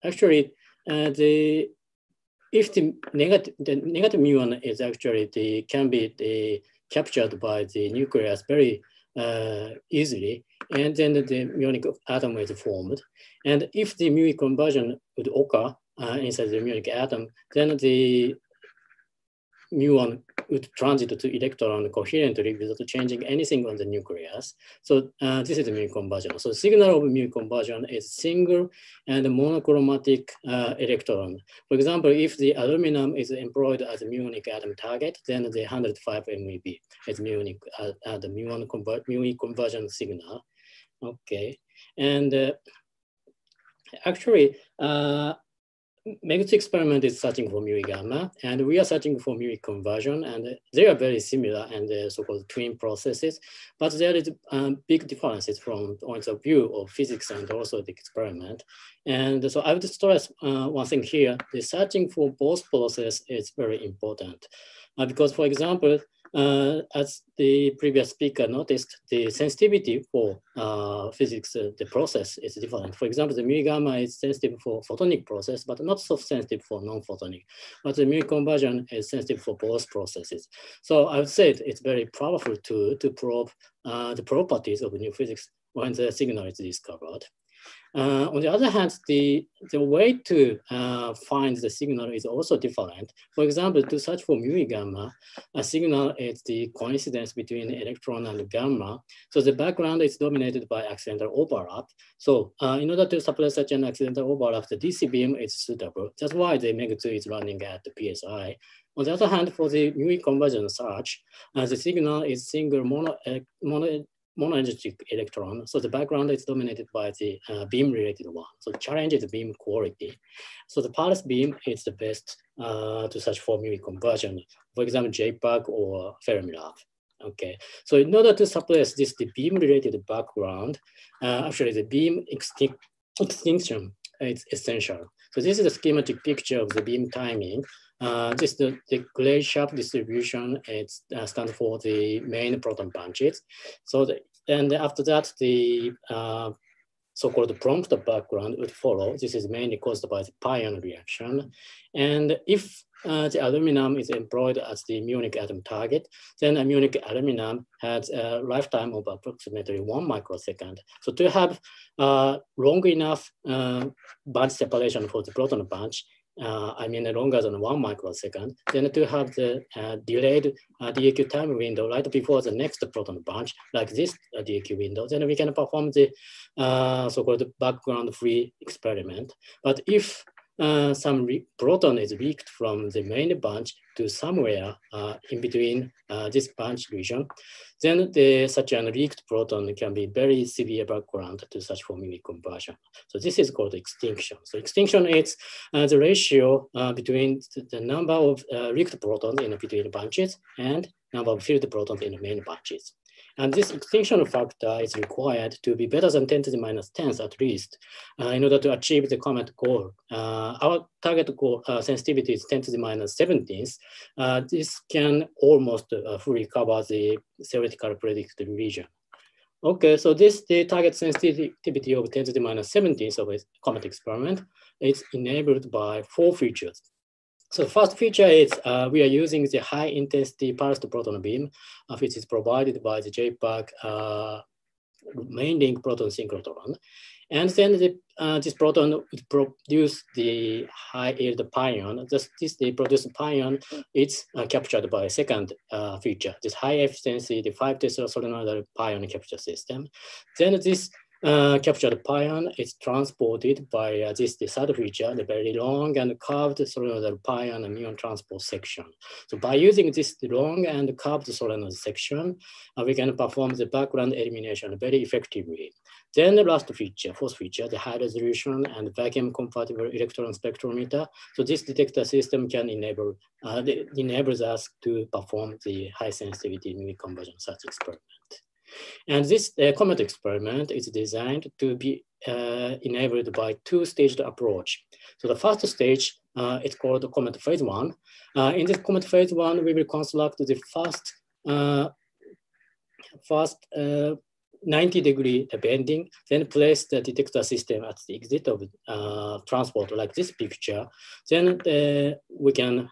actually, if the negative muon is actually can be captured by the nucleus very easily, and then the muonic atom is formed. And if the mu conversion would occur inside the muonic atom, then the muon would transit to electron coherently without changing anything on the nucleus. So this is the mu conversion. So signal of mu conversion is single and monochromatic electron. For example, if the aluminum is employed as a muonic atom target, then the 105 MeV is muonic, the muon conversion signal. Okay, and actually, MEG2 experiment is searching for mu gamma, and we are searching for mu conversion, and they are very similar and so-called twin processes, but there is big differences from points of view of physics and also the experiment. And so I would stress one thing here: the searching for both processes is very important, because, for example, as the previous speaker noticed, the sensitivity for physics, the process is different. For example, the mu gamma is sensitive for photonic process, but not so sensitive for non-photonic. But the mu conversion is sensitive for both processes. So I would say it's very powerful to probe the properties of new physics when the signal is discovered. On the other hand, the way to find the signal is also different. For example, to search for mu gamma, a signal is the coincidence between electron and gamma. So the background is dominated by accidental overlap. So in order to suppress such an accidental overlap, the DC beam is suitable. That's why the MEG2 is running at the PSI. On the other hand, for the mu conversion search, the signal is single monoenergetic electron. So the background is dominated by the beam-related one. So the challenge is beam quality. So the pulse beam is the best to search for mu conversion. For example, JPAC or Fermi-Lab. Okay, so in order to suppress the beam-related background, actually the beam extinction is essential. So this is a schematic picture of the beam timing. This the gray sharp distribution. It stands for the main proton bunches. So and after that, the so-called prompt background would follow. This is mainly caused by the pion reaction. And if the aluminum is employed as the muonic atom target, then a muonic aluminum has a lifetime of approximately 1 microsecond. So to have long enough bunch separation for the proton bunch, I mean longer than 1 microsecond, then to have the delayed DAQ time window right before the next proton bunch, like this DAQ window, then we can perform the so-called background-free experiment. But if some proton is leaked from the main bunch to somewhere in between this bunch region, then such a leaked proton can be very severe background to search for mu conversion. So this is called extinction. So extinction is the ratio between the number of leaked protons in between bunches and number of filled protons in the main bunches. And this extinction factor is required to be better than 10 to the minus 10th at least in order to achieve the common goal. Our target goal sensitivity is 10 to the minus 17th. This can almost fully cover the theoretical predicted region. Okay, so the target sensitivity of 10 to the minus 17th of a comet experiment is enabled by 4 features. So the first feature is we are using the high intensity pulsed proton beam, which is provided by the JPAC main link proton synchrotron. And then this proton would produce the high yield pion. The produced pion is captured by a second feature, this high efficiency, the 5 Tesla solenoidal pion capture system. Then this captured pion is transported by the third feature, the very long and curved solenoidal pion and muon transport section. So by using this long and curved solenoid section, we can perform the background elimination very effectively. Then the last feature, fourth feature, the high resolution and vacuum compatible electron spectrometer. So this detector system can enables us to perform the high sensitivity mu conversion search experiment. And this comet experiment is designed to be enabled by 2-staged approach. So the first stage, it's called comet phase 1. In this comet phase 1, we will construct the first 90-degree bending, then place the detector system at the exit of transport like this picture. Then we can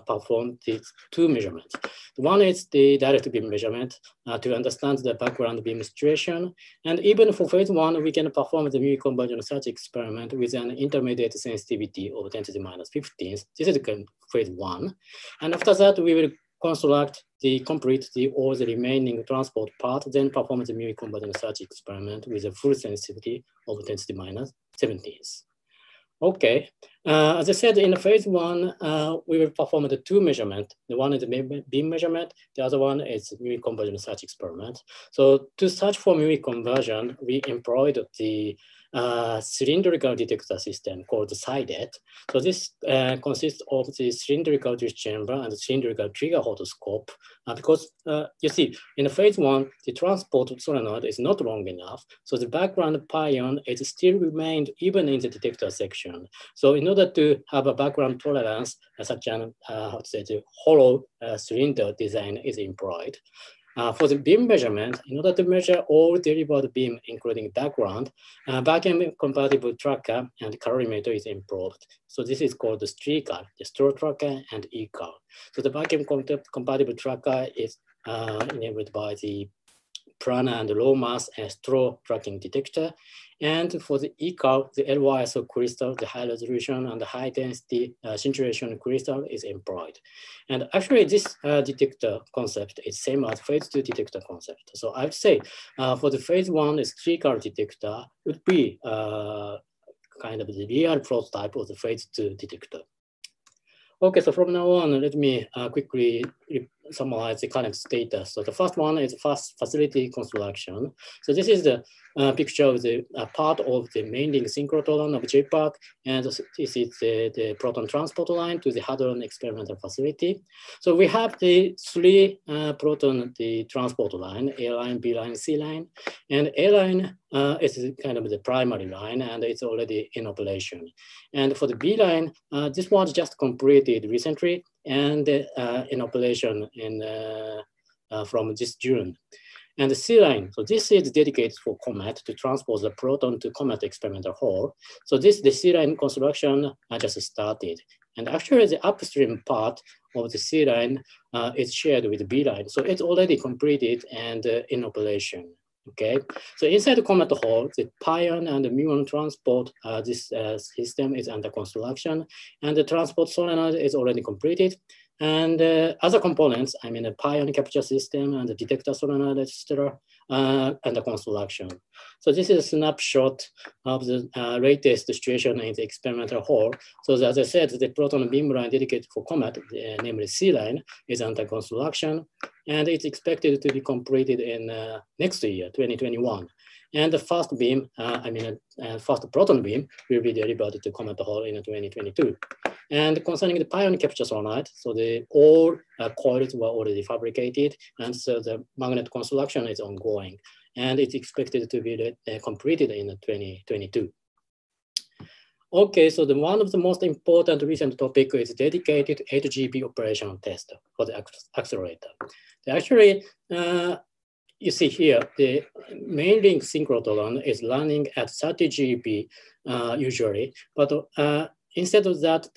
perform these 2 measurements. One is the direct beam measurement to understand the background beam situation. And even for phase 1, we can perform the mu conversion search experiment with an intermediate sensitivity of 10 to the minus 15th. This is phase 1. And after that, we will complete all the remaining transport part, then perform the mu conversion search experiment with a full sensitivity of 10 to the minus 17th. Okay, as I said, in phase 1, we will perform the 2 measurements. The one is the beam measurement, the other one is mu conversion search experiment. So to search for mu conversion, we employed the cylindrical detector system called SIDET. So this consists of the cylindrical disk chamber and the cylindrical trigger otoscope. Because you see, in the phase 1, the transport solenoid is not long enough. So the background pion is still remained even in the detector section. So in order to have a background tolerance, such an how to say, the hollow cylinder design is employed. For the beam measurement, in order to measure all delivered beam, including background, vacuum compatible tracker and calorimeter is improved. So this is called the STREACAR, the straw tracker and ECAR. So the vacuum compatible tracker is enabled by the planar and low mass and straw tracking detector. And for the ECAR, the LYSO crystal, the high resolution and the high density scintillation crystal is employed. And actually this detector concept is same as phase 2 detector concept. So I would say for the phase 1 STREACAR detector would be kind of the real prototype of the phase 2 detector. Okay, so from now on, let me quickly summarize the current status. So the first one is facility construction. So this is the picture of the part of the main link synchrotron of JPAC, and this is the proton transport line to the Hadron experimental facility. So we have the 3 proton transport line, A line, B line, C line, and A line is kind of the primary line, and it's already in operation. And for the B line, this was just completed recently and in operation from this June. And the C line, so this is dedicated for COMET to transport the proton to COMET experimental hall. So the C line construction just started. And actually the upstream part of the C line is shared with the B line. So it's already completed and in operation. Okay, so inside the COMET hall, the pion and the muon transport, this system is under construction, and the transport solenoid is already completed. And other components, I mean, the pion capture system and the detector solenoid, etc., under construction. So this is a snapshot of the latest situation in the experimental hall. So as I said, the proton beam line dedicated for COMET, namely C line, is under construction, and it's expected to be completed in next year, 2021. And the first beam, first proton beam will be delivered to COMET hall in 2022. And concerning the pion capture solenoid, so all coils were already fabricated, and so the magnet construction is ongoing, and it's expected to be completed in 2022. Okay, so one of the most important recent topic is dedicated HGB operation test for the accelerator. Actually, you see here, the main link synchrotron is running at 30 GeV usually, but instead of that,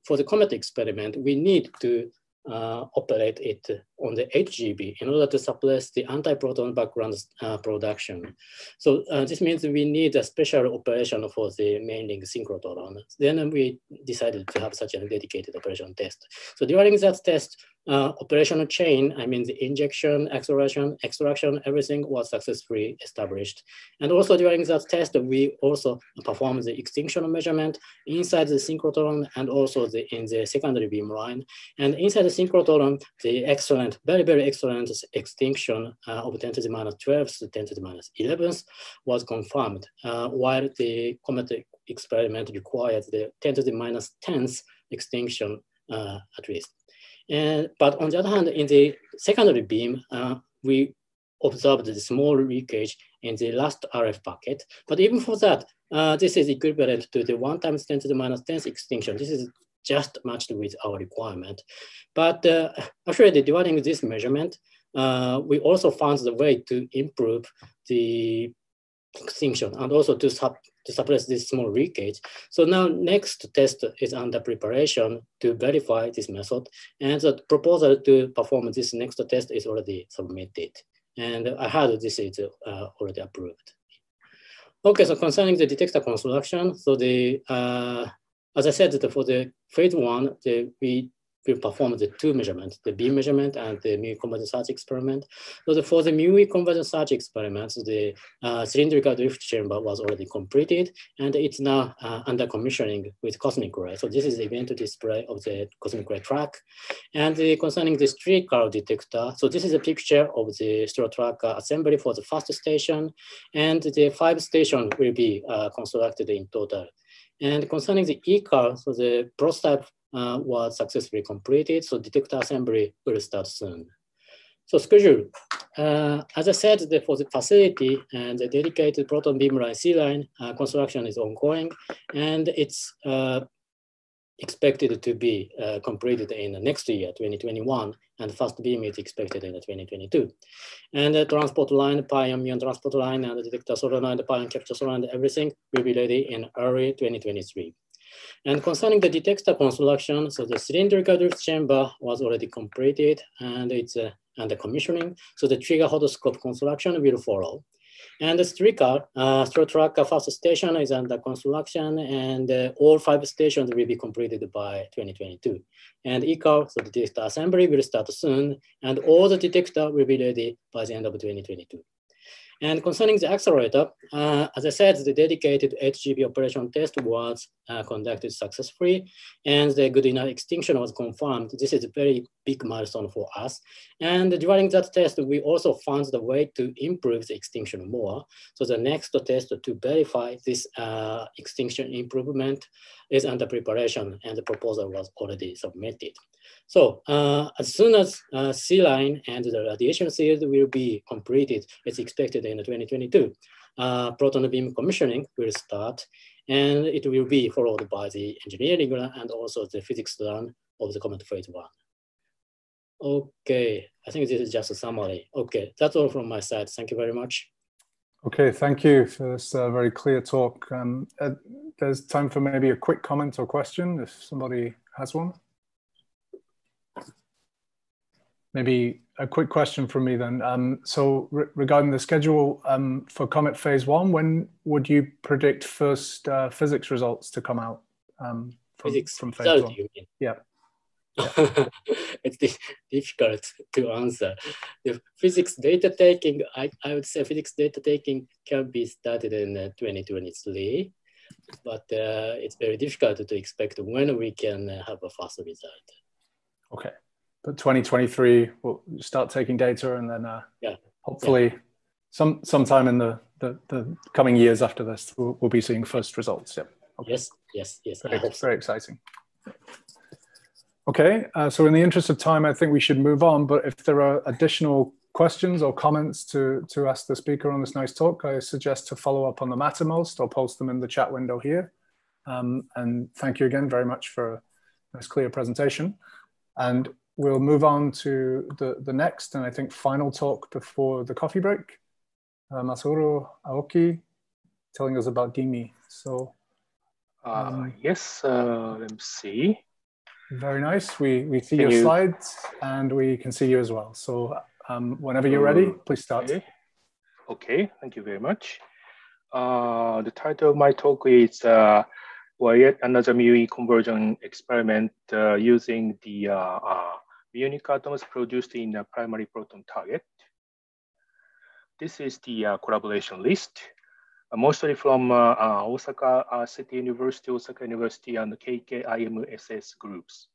for the COMET experiment, we need to operate it on the 8 GeV in order to suppress the anti-proton background production. So this means we need a special operation for the main link synchrotron. Then we decided to have such a dedicated operation test. So during that test, operational chain, I mean the injection, acceleration, extraction, everything was successfully established. And also during that test, we also performed the extinction measurement inside the synchrotron and also in the secondary beam line. And inside the synchrotron, the excellent, very, very excellent extinction of 10 to the minus 12 to 10 to the minus 11 was confirmed, while the COMET experiment required the 10 to the minus 10th extinction at least. But on the other hand, in the secondary beam, we observed the small leakage in the last RF packet. But even for that, this is equivalent to the 1 times 10 to the minus 10th extinction. This is just matched with our requirement. But actually, during this measurement, we also found the way to improve the extinction and also to suppress this small leakage. So now next test is under preparation to verify this method, and the proposal to perform this next test is already submitted. And I heard this is already approved. Okay, so concerning the detector construction, so as I said, for the phase 1, we will perform the two measurements, the beam measurement and the mu convergence search experiment. So for the mu convergence search experiments, the cylindrical drift chamber was already completed, and it's now under commissioning with cosmic ray. So this is the event display of the cosmic ray track. And concerning the streetcar detector, so this is a picture of the street track assembly for the first station, and the 5 stations will be constructed in total. And concerning the e-car, so the prototype was successfully completed, so detector assembly will start soon. So schedule, as I said, for the facility and the dedicated proton beam line C line construction is ongoing, and it's expected to be completed in the next year, 2021, and the first beam is expected in 2022. And the transport line, pion muon transport line, and the detector solenoid, the pion capture solenoid, everything will be ready in early 2023. And concerning the detector construction, so the cylindrical drift chamber was already completed, and it's under commissioning. So the trigger hodoscope construction will follow. And the streetcar, track first station is under construction, and all 5 stations will be completed by 2022. And e-car, so the detector assembly will start soon, and all the detector will be ready by the end of 2022. And concerning the accelerator, as I said, the dedicated HGB operation test was conducted successfully, and the good enough extinction was confirmed. This is a very big milestone for us. And during that test, we also found the way to improve the extinction more. So the next test to verify this extinction improvement is under preparation, and the proposal was already submitted. So as soon as C-line and the radiation shield will be completed, it's expected in 2022. Proton beam commissioning will start, and it will be followed by the engineering run and also the physics run of the comet phase 1. Okay, I think this is just a summary. Okay, that's all from my side. Thank you very much. Okay, thank you for this very clear talk. There's time for maybe a quick comment or question if somebody has one. Maybe a quick question from me then. So regarding the schedule for Comet Phase 1, when would you predict first physics results to come out from Phase 1? You mean? Yeah. It's difficult to answer. The physics data taking, I would say physics data taking can be started in 2023, but it's very difficult to expect when we can have a fast result. Okay. But 2023, we'll start taking data, and then hopefully sometime in the coming years after this, we'll be seeing first results. Yeah. Okay. Yes. Very exciting. Okay, so in the interest of time, I think we should move on. But if there are additional questions or comments to ask the speaker on this nice talk, I suggest to follow up on the Mattermost or post them in the chat window here. And thank you again very much for a nice clear presentation. And we'll move on to the next and I think final talk before the coffee break. Masaru Aoki telling us about DIMI. So yes, let me see. Very nice. We see your slides and we can see you as well. So whenever you're ready, please start. Okay, thank you very much. The title of my talk is yet another mu conversion experiment using the muonic atoms produced in a primary proton target. This is the collaboration list, mostly from Osaka City University, Osaka University, and the KKIMSS groups,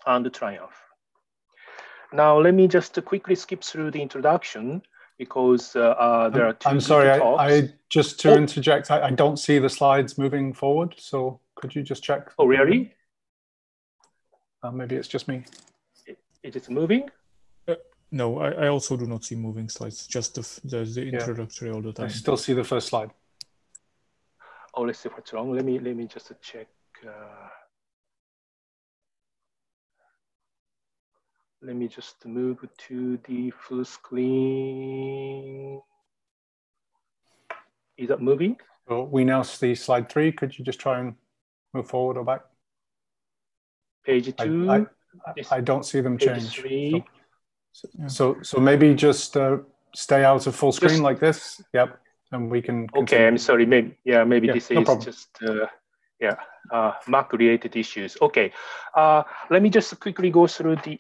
and the Triumph. Now, let me just quickly skip through the introduction because there are two I'm sorry, talks. I just to interject, I don't see the slides moving forward, so could you just check? Oh, really? Maybe it's just me. It is moving? No, I also do not see moving slides, just the introductory all the time. I still see the first slide. Oh, let's see what's wrong. Let me just check. Let me just move to the full screen. Is that moving? So we now see slide 3. Could you just try and move forward or back? Page 2. I don't see them change. 3. So maybe just stay out of full screen like this. Yep, and we can continue. Okay, I'm sorry. Maybe this is problem. just Yeah, Mac-related issues. Okay, let me just quickly go through the.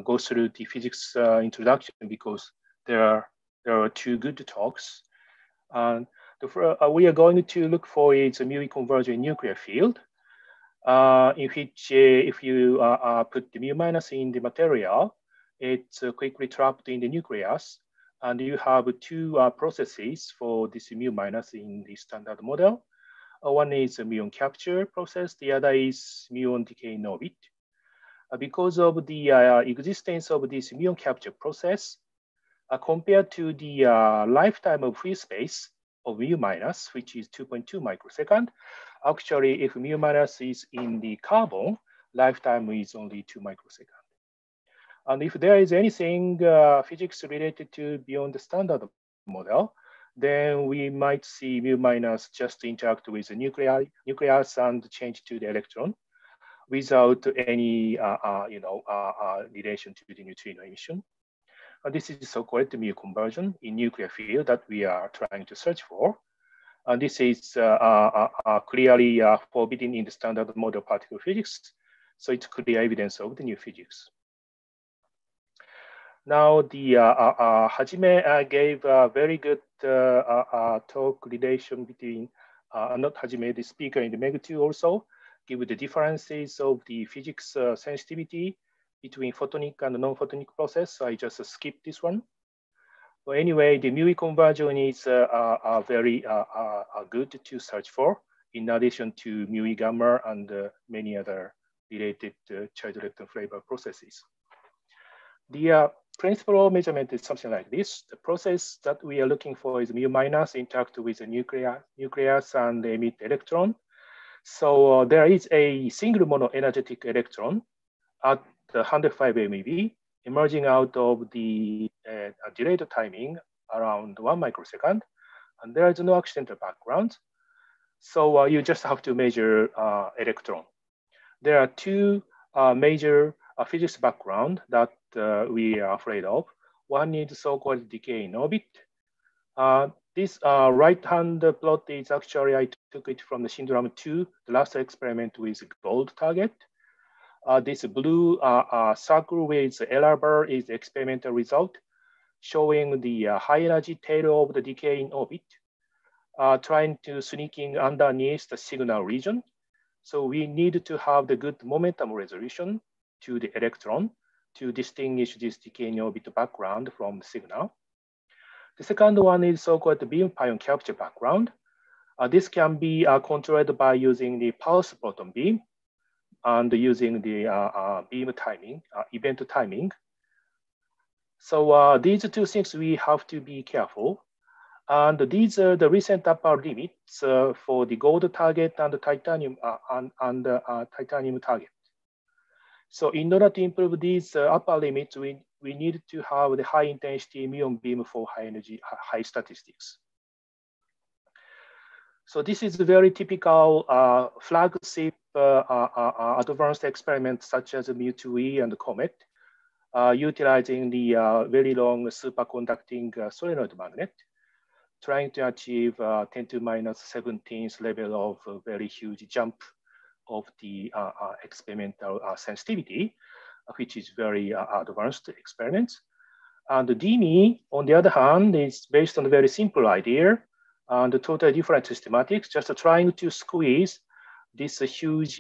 Go through the physics introduction because there are two good talks. We are going to look for is a mu convergent nuclear field, in which if you put the mu minus in the material, it's quickly trapped in the nucleus. And you have two processes for this mu minus in the standard model. One is a muon capture process, the other is muon decay in orbit. Because of the existence of this muon capture process, compared to the lifetime of free space of mu minus, which is 2.2 microsecond, actually, if mu minus is in the carbon, lifetime is only 2 microsecond. And if there is anything physics related to beyond the standard model, then we might see mu minus just interact with the nucleus and change to the electron without any relation to the neutrino emission. And this is so-called mu conversion in nuclear field that we are trying to search for. And this is clearly forbidden in the standard model particle physics. So it's clear evidence of the new physics. Now, the Hajime gave a very good talk relation between, not Hajime, the speaker in the MEG2 also, give the differences of the physics sensitivity between photonic and non-photonic process. So I just skipped this one. But anyway, the mu conversion is very good to search for, in addition to mu gamma and many other related Lepton Flavour processes. The principle of measurement is something like this. The process that we are looking for is mu minus interact with the nucleus and emit electron. So there is a single monoenergetic electron at 105 MeV emerging out of the delayed timing around 1 microsecond, and there is no accidental background. So you just have to measure electron. There are two major physics background that we are afraid of. One is so-called decay in orbit. This right-hand plot is actually, I took it from the syndrome 2, the last experiment with gold target. This blue circle with the error bar is the experimental result, showing the high energy tail of the decay in orbit, trying to sneaking underneath the signal region. So we need to have the good momentum resolution to the electron to distinguish this decay in orbit background from the signal. The second one is so-called beam pion capture background. This can be controlled by using the pulse proton beam and using the beam timing, event timing. So these two things we have to be careful. And these are the recent upper limits for the gold target and the titanium titanium target. So in order to improve these upper limits, we need to have the high intensity muon beam for high energy, high statistics. So this is a very typical flagship advanced experiments such as mu2E and COMET, utilizing the very long superconducting solenoid magnet, trying to achieve 10 to minus 17th level of very huge jump of the experimental sensitivity, which is very advanced experiments. And the DME, on the other hand, is based on a very simple idea and totally different systematics, just trying to squeeze this huge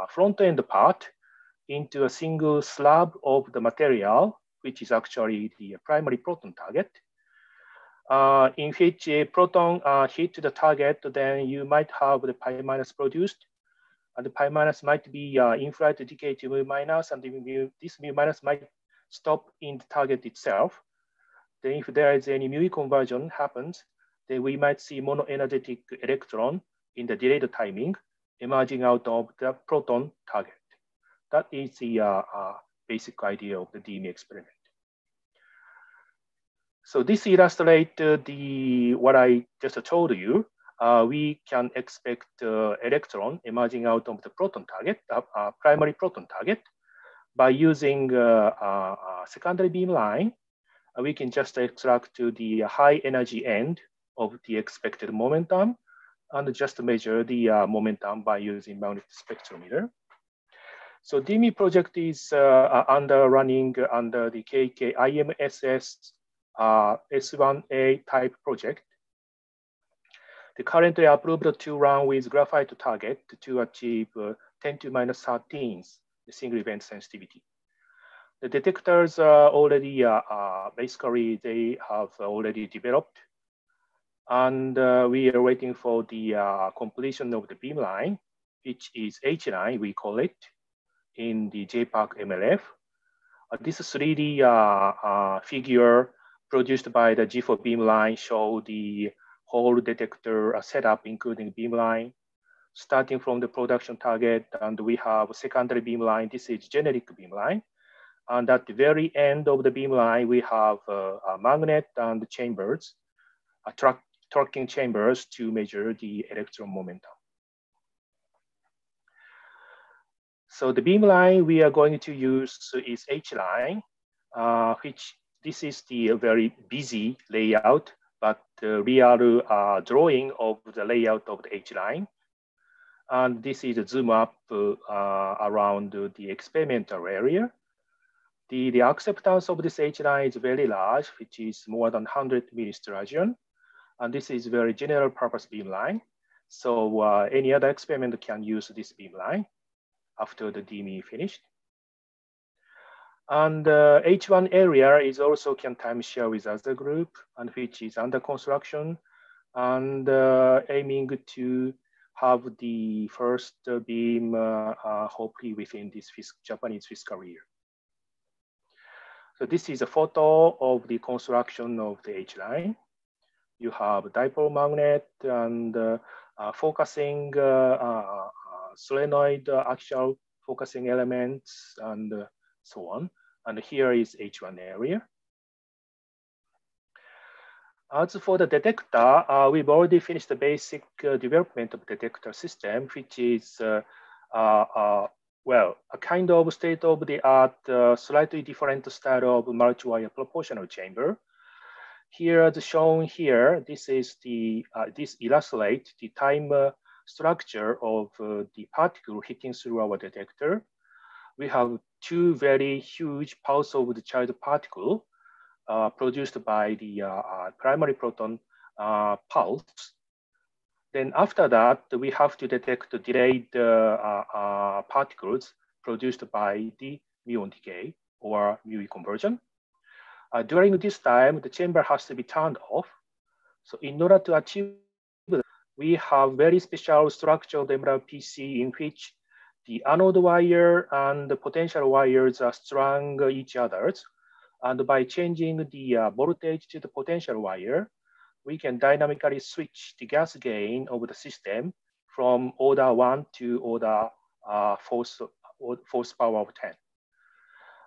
front end part into a single slab of the material, which is actually the primary proton target. In which a proton hit the target, then you might have the pi minus produced, and the pi minus might be in-flight decay to mu minus, and this mu minus might stop in the target itself. Then if there is any mu conversion happens, then we might see monoenergetic electron in the delayed timing emerging out of the proton target. That is the basic idea of the DME experiment. So this illustrates what I just told you. We can expect electron emerging out of the proton target, primary proton target, by using secondary beam line. We can just extract to the high energy end of the expected momentum and just measure the momentum by using magnetic spectrometer. So DME project is running under the KK IMSS S1A type project. The currently approved to run with graphite target to achieve 10 to minus 13 single event sensitivity. The detectors are already, basically they have already developed, and we are waiting for the completion of the beamline, which is H line, we call it, in the JPAC MLF. This 3D figure produced by the G4 beamline show the whole detector setup, including beamline, starting from the production target, and we have a secondary beamline. This is generic beamline. And at the very end of the beamline, we have a magnet and chambers, tracking chambers to measure the electron momentum. So the beamline we are going to use is H line, which this is the very busy layout, but the real drawing of the layout of the H line. And this is a zoom up around the experimental area. The acceptance of this H line is very large, which is more than 100 millisteradian. And this is very general purpose beamline. So any other experiment can use this beamline after the DME finished. And H1 area is also can time share with other group, and which is under construction, and aiming to have the first beam hopefully within this Japanese fiscal year. So this is a photo of the construction of the H line. You have a dipole magnet and focusing solenoid axial focusing elements and so on. And here is H1 area. As for the detector, we've already finished the basic development of detector system, which is well, a kind of state-of-the-art, slightly different style of multi-wire proportional chamber. Here, as shown here, this is the this illustrates the time structure of the particle hitting through our detector. We have two very huge pulse of the child particle produced by the primary proton pulse. Then after that, we have to detect the delayed particles produced by the muon decay or mu conversion. During this time, the chamber has to be turned off. So in order to achieve that, we have very special structure of the MLPC in which the anode wire and the potential wires are strung each other. And by changing the voltage to the potential wire, we can dynamically switch the gas gain of the system from order 1 to order fourth power of 10.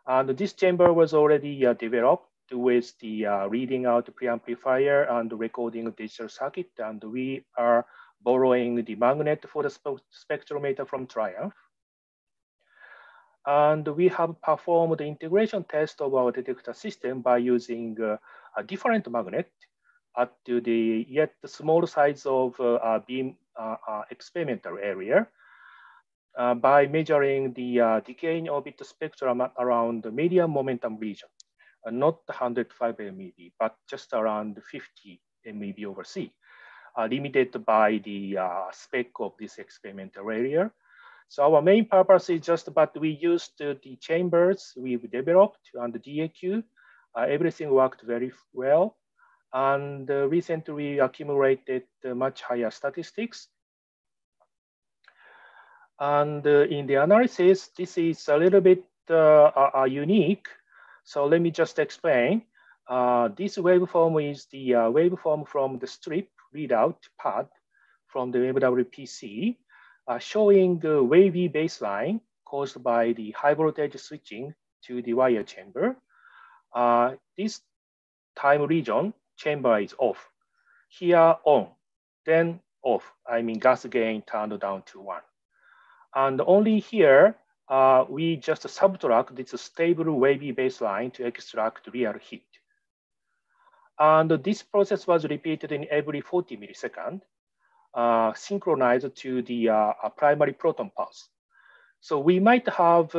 And this chamber was already developed with the reading out the preamplifier and recording digital circuit. And we are borrowing the magnet for the spectrometer from Triumph. And we have performed the integration test of our detector system by using a different magnet at the yet small size of beam experimental area by measuring the decaying orbit spectrum around the medium momentum region, not 105 MeV, but just around 50 MeV over C, limited by the spec of this experimental area. So our main purpose is just, but we used the chambers we've developed and the DAQ. Everything worked very well. And recently we accumulated much higher statistics. And in the analysis, this is a little bit unique. So let me just explain. This waveform is the waveform from the strip readout pad from the MWPC, showing the wavy baseline caused by the high voltage switching to the wire chamber. This time region, chamber is off. Here on, then off. I mean gas gain turned down to 1. And only here, we just subtract this stable wavy baseline to extract real heat. And this process was repeated in every 40 milliseconds, synchronized to the primary proton pulse. So we might have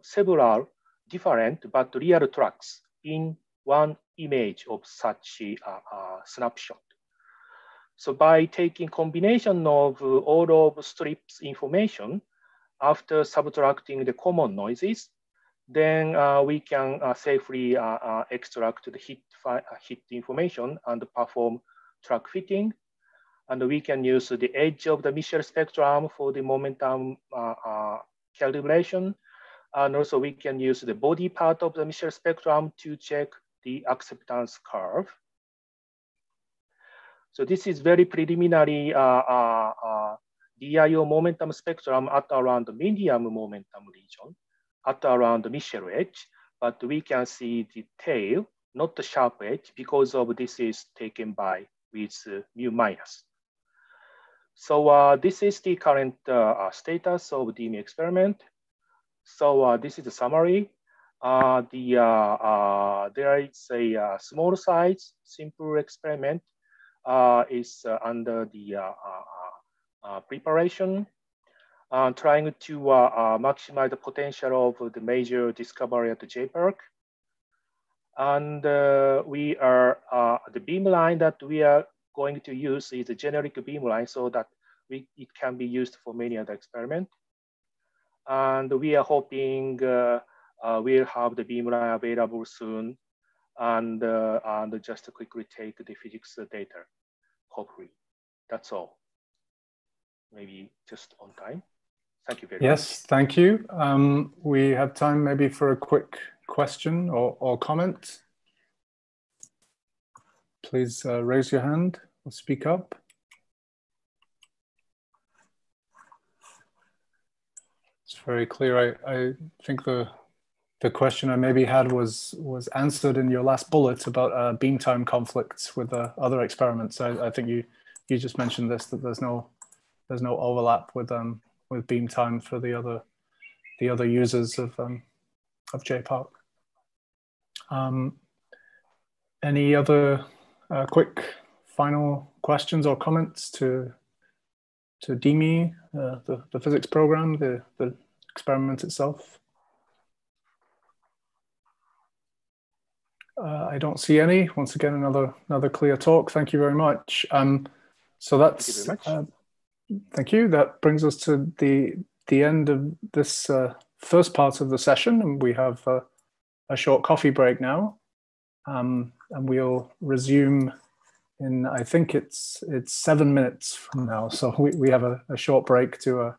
several different but real tracks in one image of such a snapshot. So by taking combination of all of strips information after subtracting the common noises, then we can safely extract the hit information and perform track fitting. And we can use the edge of the Michel spectrum for the momentum calibration. And also we can use the body part of the Michel spectrum to check the acceptance curve. So this is very preliminary DIO momentum spectrum at around the medium momentum region, at around the Michel edge, but we can see the tail, not the sharp edge, because of this is taken by with mu minus. So this is the current status of the DME experiment. So this is the summary. There is a small size, simple experiment is under the preparation, trying to maximize the potential of the major discovery at the JPERC. And we are, the beamline that we are going to use is a generic beamline so that it can be used for many other experiments. And we are hoping we'll have the beamline available soon and just to quickly take the physics data, hopefully. That's all. Maybe just on time. Thank you very much. Yes, thank you. We have time maybe for a quick question or comment. Please raise your hand or speak up. It's very clear. I think the question I maybe had was answered in your last bullet about beam time conflicts with other experiments. I think you just mentioned this, that there's no overlap with beam time for the other users of JPark. Any other quick final questions or comments to DME, the physics program, the experiment itself? I don't see any. Once again, another clear talk. Thank you very much. So that's Thank you very much. Thank you. That brings us to the end of this first part of the session, and we have a short coffee break now, and we'll resume in, I think it's 7 minutes from now. So we have a short break to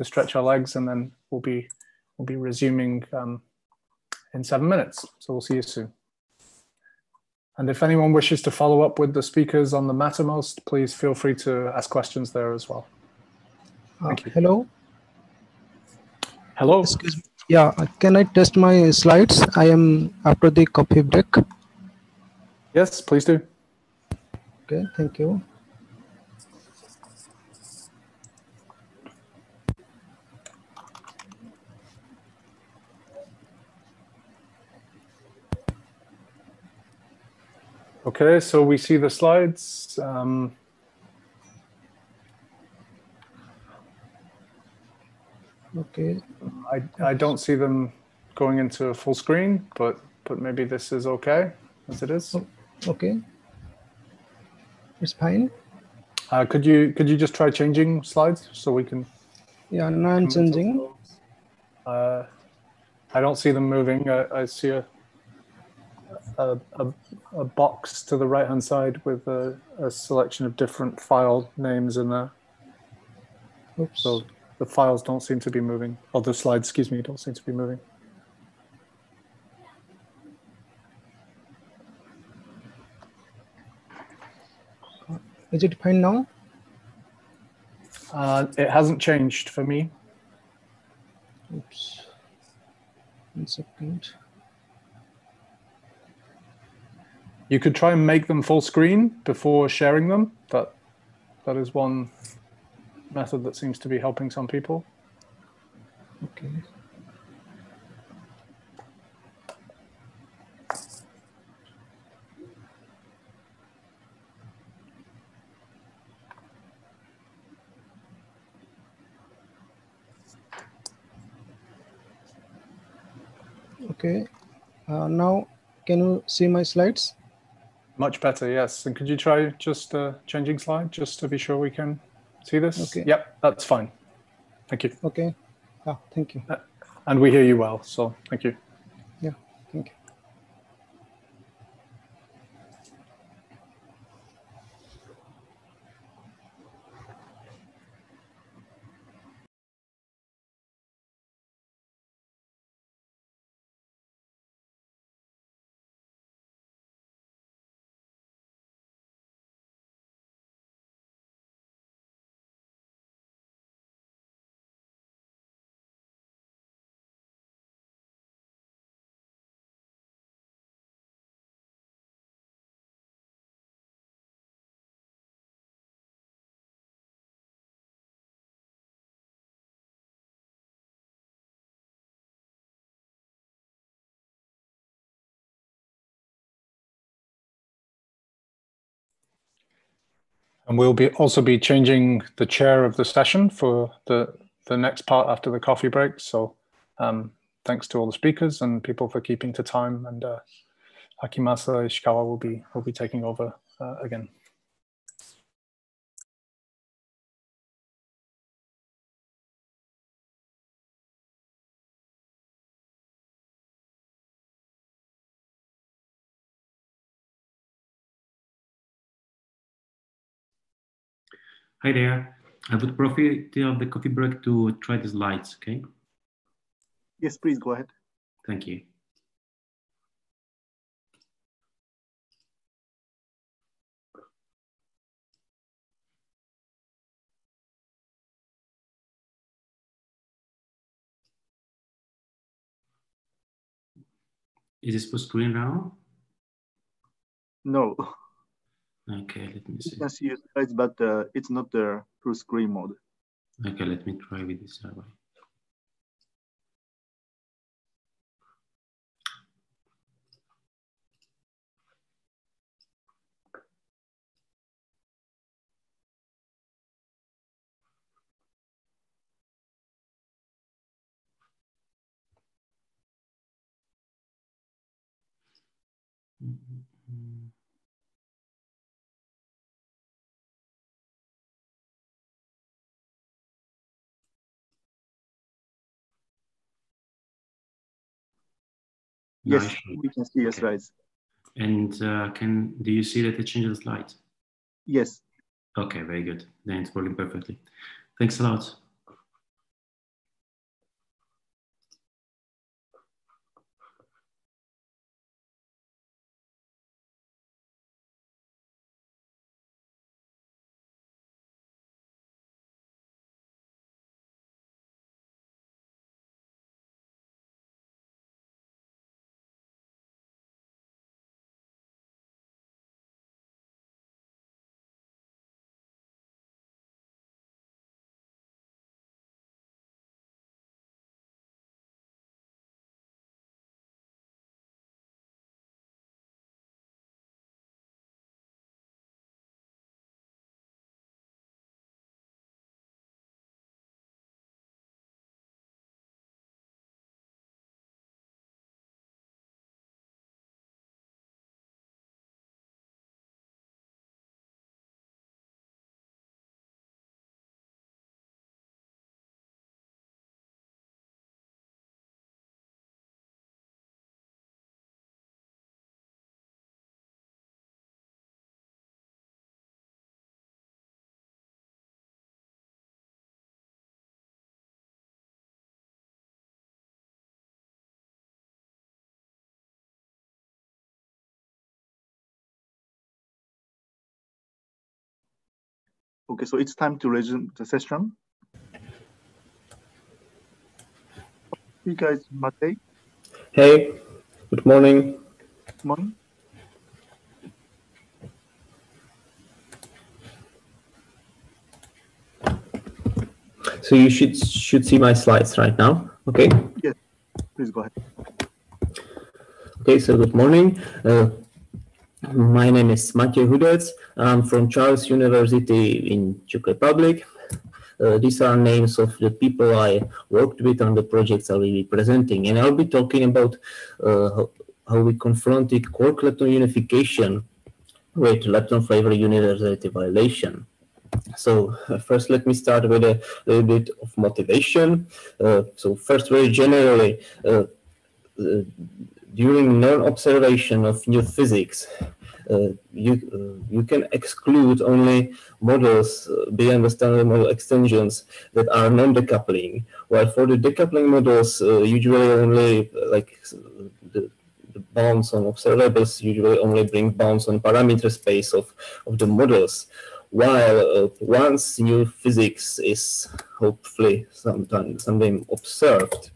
stretch our legs, and then we'll be resuming in 7 minutes. So we'll see you soon. And if anyone wishes to follow up with the speakers on the Mattermost, please feel free to ask questions there as well. Thank you. Hello. Hello. Excuse me. Yeah, can I test my slides? I am after the coffee break. Yes, please do. Okay, thank you. Okay, so we see the slides. Okay. I don't see them going into full screen, but maybe this is okay as it is. Okay. It's fine. Could you just try changing slides so we can? Yeah, now I'm changing. I don't see them moving. I see a box to the right-hand side with a selection of different file names in there. Oops. So the files don't seem to be moving, or the slides, excuse me, don't seem to be moving. Is it fine now? It hasn't changed for me. Oops. 1 second. You could try and make them full screen before sharing them. That is one method that seems to be helping some people. Okay. Okay. Now, can you see my slides? Much better, yes. And could you try just changing slide just to be sure we can see this? Okay. Yep, that's fine. Thank you. Okay. Thank you. And we hear you well, so thank you. Yeah, thank you. And we'll also be changing the chair of the session for the next part after the coffee break. So thanks to all the speakers and people for keeping to time. And Akimasa Ishikawa will be taking over again. Hi there. I would profit of the coffee break to try the slides, okay? Yes, please go ahead. Thank you. Is this full screen now? No. Okay, let me see. You can see your slides, but it's not the full screen mode. Okay, let me try with this way. Yes, Nice. we can see your slides. And do you see that it changes the slides? Yes. Okay, very good. Then it's working perfectly. Thanks a lot. Okay, so it's time to resume the session. Speaker is Matei. Hey, good morning. Good morning. So you should see my slides right now, okay? Yes, please go ahead. Okay, so good morning. My name is Maciej Hudec. I'm from Charles University in Czech Republic. These are names of the people I worked with on the projects I will be presenting. And I'll be talking about how we confronted Quark-Lepton unification with Lepton Flavour universality violation. So first, let me start with a little bit of motivation. So first, very generally, during non-observation of new physics, you can exclude only models beyond the standard model extensions that are non-decoupling, while for the decoupling models, usually only the bounds on observables usually only bring bounds on parameter space of the models. While once new physics is hopefully sometime observed,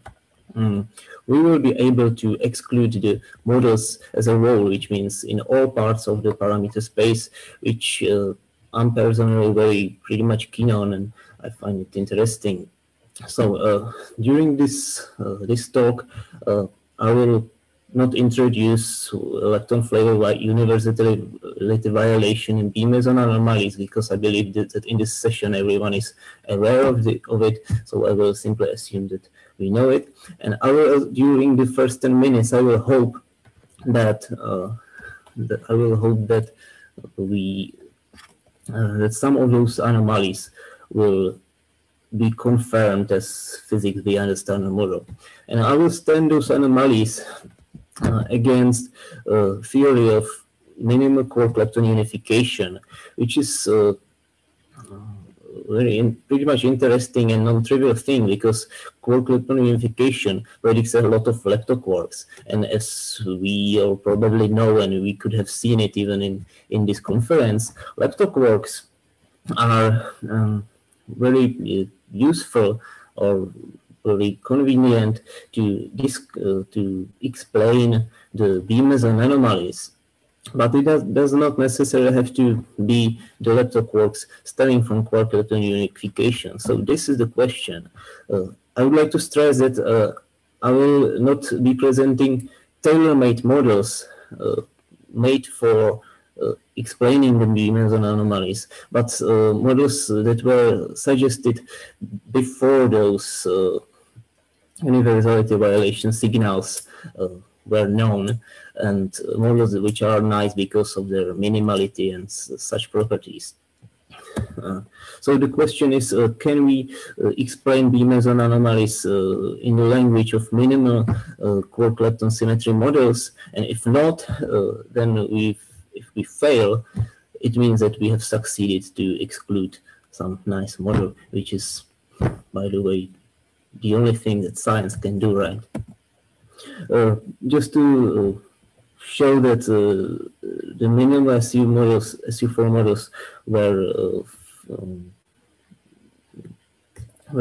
we will be able to exclude the models as a whole, which means in all parts of the parameter space, which I'm personally pretty much keen on, and I find it interesting. So during this talk, I will not introduce Lepton Flavour universality violation and B-meson anomalies, because I believe that in this session everyone is aware of it. So I will simply assume that we know it. And I will, during the first 10 minutes, I will hope that that some of those anomalies will be confirmed as physics beyond the standard model. And I will stand those anomalies against theory of minimal Quark-Lepton unification, which is pretty much interesting and non-trivial thing, because Quark-Lepton unification predicts a lot of leptoquarks, and as we all probably know, and we could have seen it even in this conference, leptoquarks are very useful or very convenient to explain the B-meson anomalies. But it does not necessarily have to be the leptoquarks stemming from Quark-Lepton unification. So this is the question. I would like to stress that I will not be presenting tailor-made models made for explaining the B-meson anomalies, but models that were suggested before those universality violation signals were known, and models which are nice because of their minimality and such properties. So the question is, can we explain B-meson anomalies in the language of minimal Quark-Lepton symmetry models? And if not, then if we fail, it means that we have succeeded to exclude some nice model, which is, by the way, the only thing that science can do, right? Just to show that the minimal SU4 models were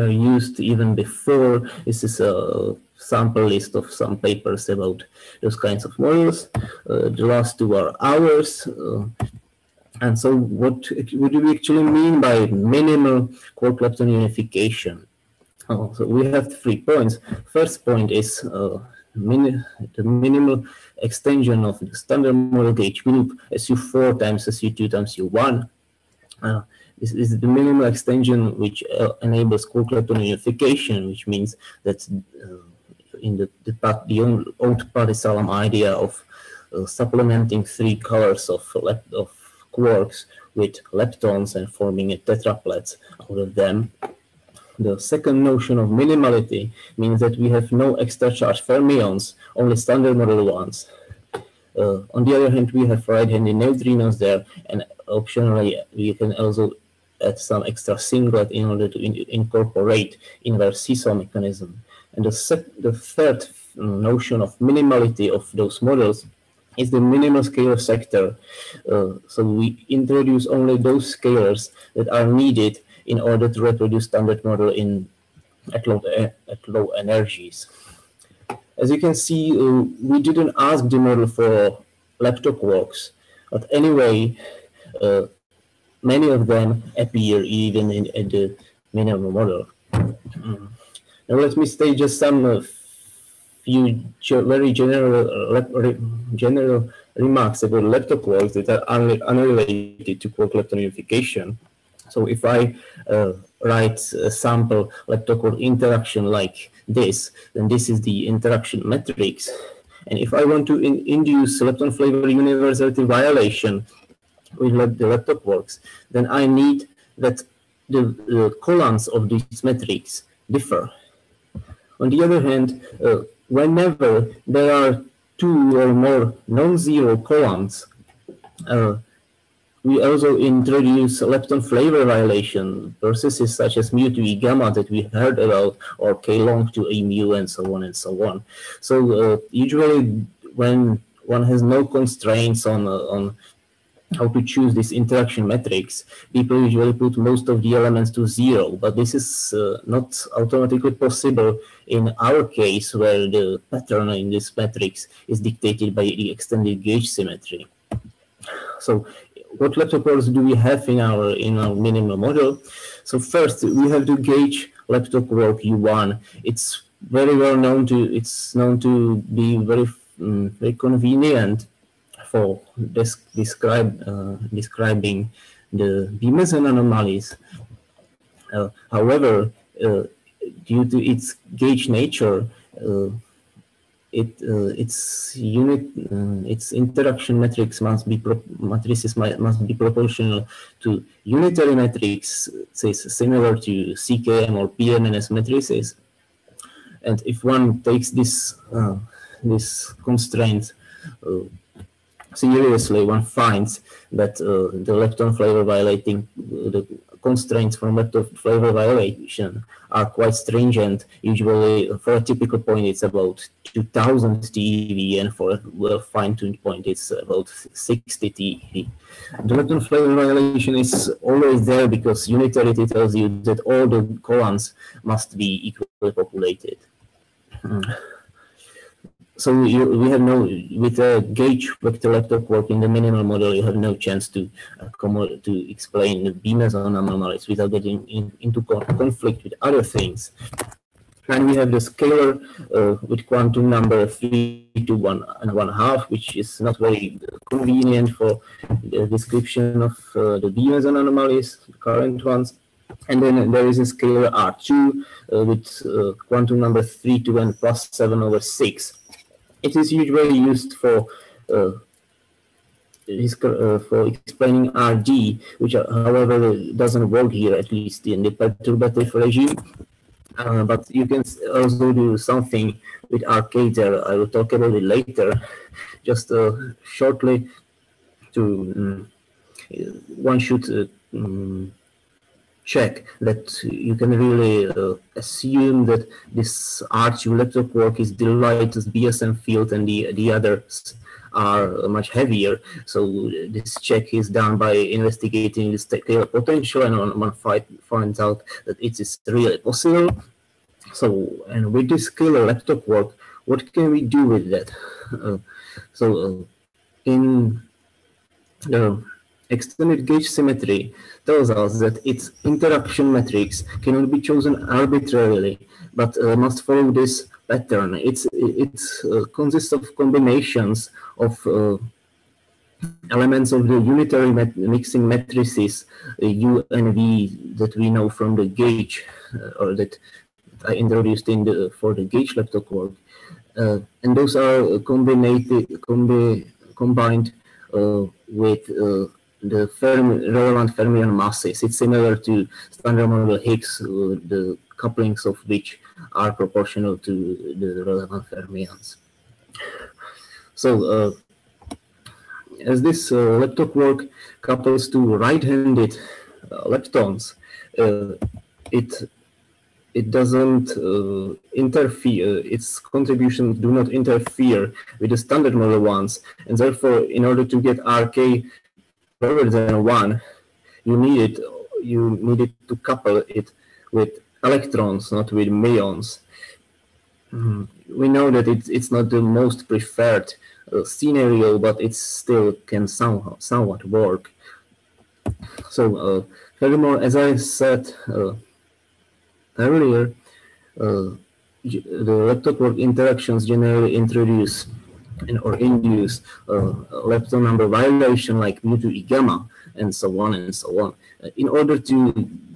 used even before. This is a sample list of some papers about those kinds of models. The last two are ours. And so what do we actually mean by minimal Quark-Lepton unification? So we have 3 points. First point is the minimal extension of the standard model gauge group SU4 times SU2 times U1. This is the minimal extension which enables Quark-Lepton unification, which means that in the old Partisalam idea of supplementing 3 colors of quarks with leptons and forming a tetraplet out of them. The second notion of minimality means that we have no extra charge fermions, only standard model ones. On the other hand, we have right-handed neutrinos there, and optionally we can also add some extra singlet in order to incorporate inverse seesaw mechanism. And the third notion of minimality of those models is the minimal scalar sector. So we introduce only those scalars that are needed in order to reproduce standard model at low energies. As you can see, we didn't ask the model for leptoquarks, but anyway, many of them appear even in the minimal model. Now let me state just some few very general remarks about leptoquarks that are unrelated to Quark-Lepton unification. So if I write a sample lepton interaction like this, then this is the interaction matrix. And if I want to induce Lepton Flavour universality violation with the lepton works, then I need that the columns of this matrix differ. On the other hand, whenever there are two or more non-zero columns, we also introduce Lepton Flavour violation processes such as mu to E gamma that we heard about, or K long to A mu, and so on and so on. So usually when one has no constraints on how to choose this interaction matrix, people usually put most of the elements to 0, but this is not automatically possible in our case, where the pattern in this matrix is dictated by the extended gauge symmetry. So what leptocores do we have in our minimal model? So first we have the gauge leptocore U1. It's very well known to be very convenient for describing the B-meson anomalies. However, due to its gauge nature, its interaction matrix matrices must be proportional to unitary matrices similar to CKM or PMNS matrices. And if one takes this constraint seriously, one finds that the Lepton Flavour violating the constraints from Lepton Flavour violation are quite stringent. Usually, for a typical point, it's about 2000 TeV, and for a well fine-tuned point, it's about 60 TeV. The Lepton Flavour violation is always there because unitarity tells you that all the columns must be equally populated. So we have with a gauge vector leptoquark in the minimal model, you have no chance to explain the B-meson anomalies without getting into conflict with other things. And we have the scalar with quantum number 3 to 1.5, which is not very convenient for the description of the B-meson anomalies, the current ones. And then there is a scalar R2 with quantum number 3 to n plus 7 over 6. It is usually used for explaining RD, which however doesn't work here, at least in the perturbative regime. But you can also do something with RK there. I will talk about it later. Just shortly, one should check that you can really assume that this R2 leptoquark is the lightest BSM field and the others are much heavier. So this check is done by investigating the scalar potential, and one finds out that it is really possible. So, and with this scalar leptoquark, what can we do with that? In the extended gauge symmetry tells us that its interaction matrix cannot be chosen arbitrarily, but must follow this pattern. It consists of combinations of elements of the unitary mixing matrices U and V that we know from the gauge, or that I introduced for the gauge leptoquark, and those are combined with the relevant fermion masses. It's similar to standard model Higgs, the couplings of which are proportional to the relevant fermions. So as this leptoquark couples to right-handed leptons, it doesn't interfere, its contributions do not interfere with the standard model ones, and therefore in order to get RK lower than 1, you need it to couple it with electrons, not with muons. We know that it's not the most preferred scenario, but it still can somewhat work. So furthermore, as I said earlier, the leptoquark interactions generally introduce or induce lepton number violation like mu to E gamma, and so on and so on. In order to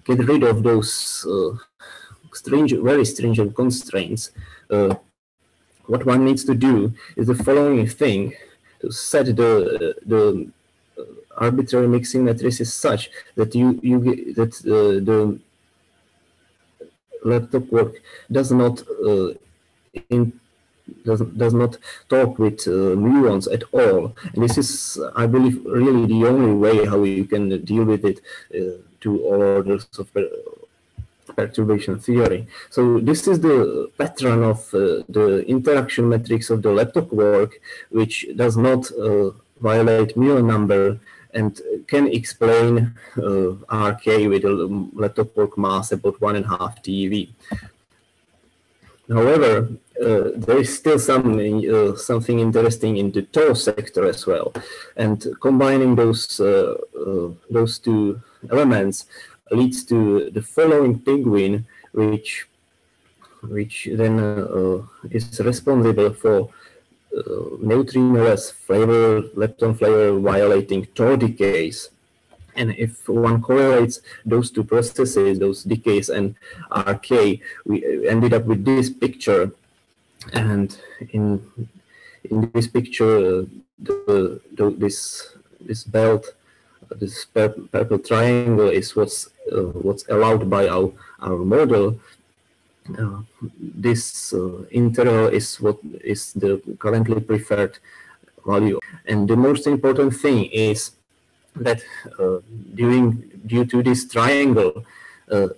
get rid of those very stringent constraints, what one needs to do is the following thing: to set the arbitrary mixing matrices such that the laptop Quark does not does not talk with muons at all. And this is, I believe, really the only way how you can deal with it to all orders of perturbation theory. So this is the pattern of the interaction matrix of the laptop Quark, which does not violate muon number and can explain RK with a laptop Quark mass about 1.5 TeV. However, there is still something interesting in the tau sector as well, and combining those two elements leads to the following penguin, which then is responsible for neutrino-less flavor, Lepton flavor violating tau decays. And if one correlates those two processes, those decays and RK, we ended up with this picture. And in this picture, this belt, this purple triangle is what's allowed by our model. This interval is what is the currently preferred value. And the most important thing is that due to this triangle,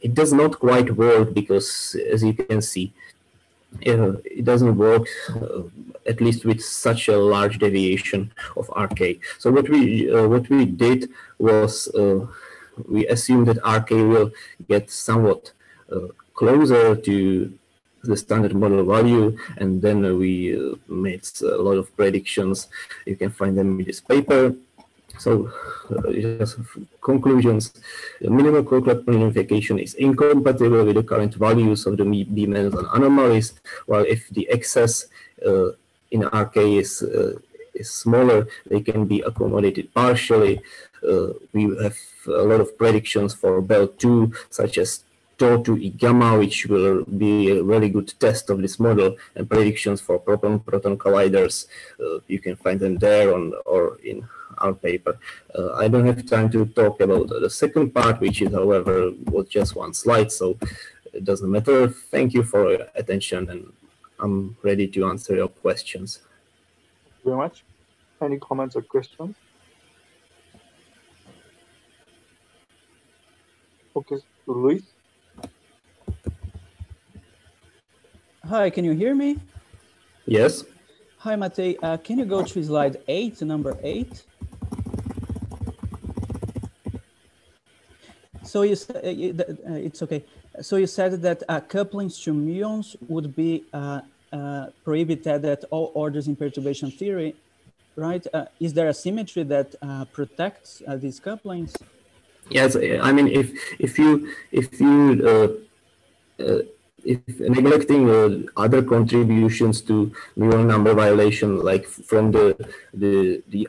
it does not quite work, because as you can see, it doesn't work at least with such a large deviation of RK. So what we did was we assumed that RK will get somewhat closer to the standard model value, and then we made a lot of predictions. You can find them in this paper. So, just conclusions: the minimal Quark-Lepton unification is incompatible with the current values of the B-Manson anomalies, while if the excess in RK is smaller, they can be accommodated partially. We have a lot of predictions for Bell 2, such as tau to E gamma, which will be a really good test of this model, and predictions for proton-proton colliders. You can find them there or in our paper. I don't have time to talk about the second part, which is, however, was just one slide, so it doesn't matter. Thank you for your attention, and I'm ready to answer your questions. Thank you very much. Any comments or questions? Okay, Luis. Hi, can you hear me? Yes. Hi, Matej. Can you go to slide 8, number 8? So you said, it's okay. So you said that couplings to muons would be prohibited at all orders in perturbation theory, right? Is there a symmetry that protects these couplings? Yes, I mean, if neglecting other contributions to muon number violation, like from the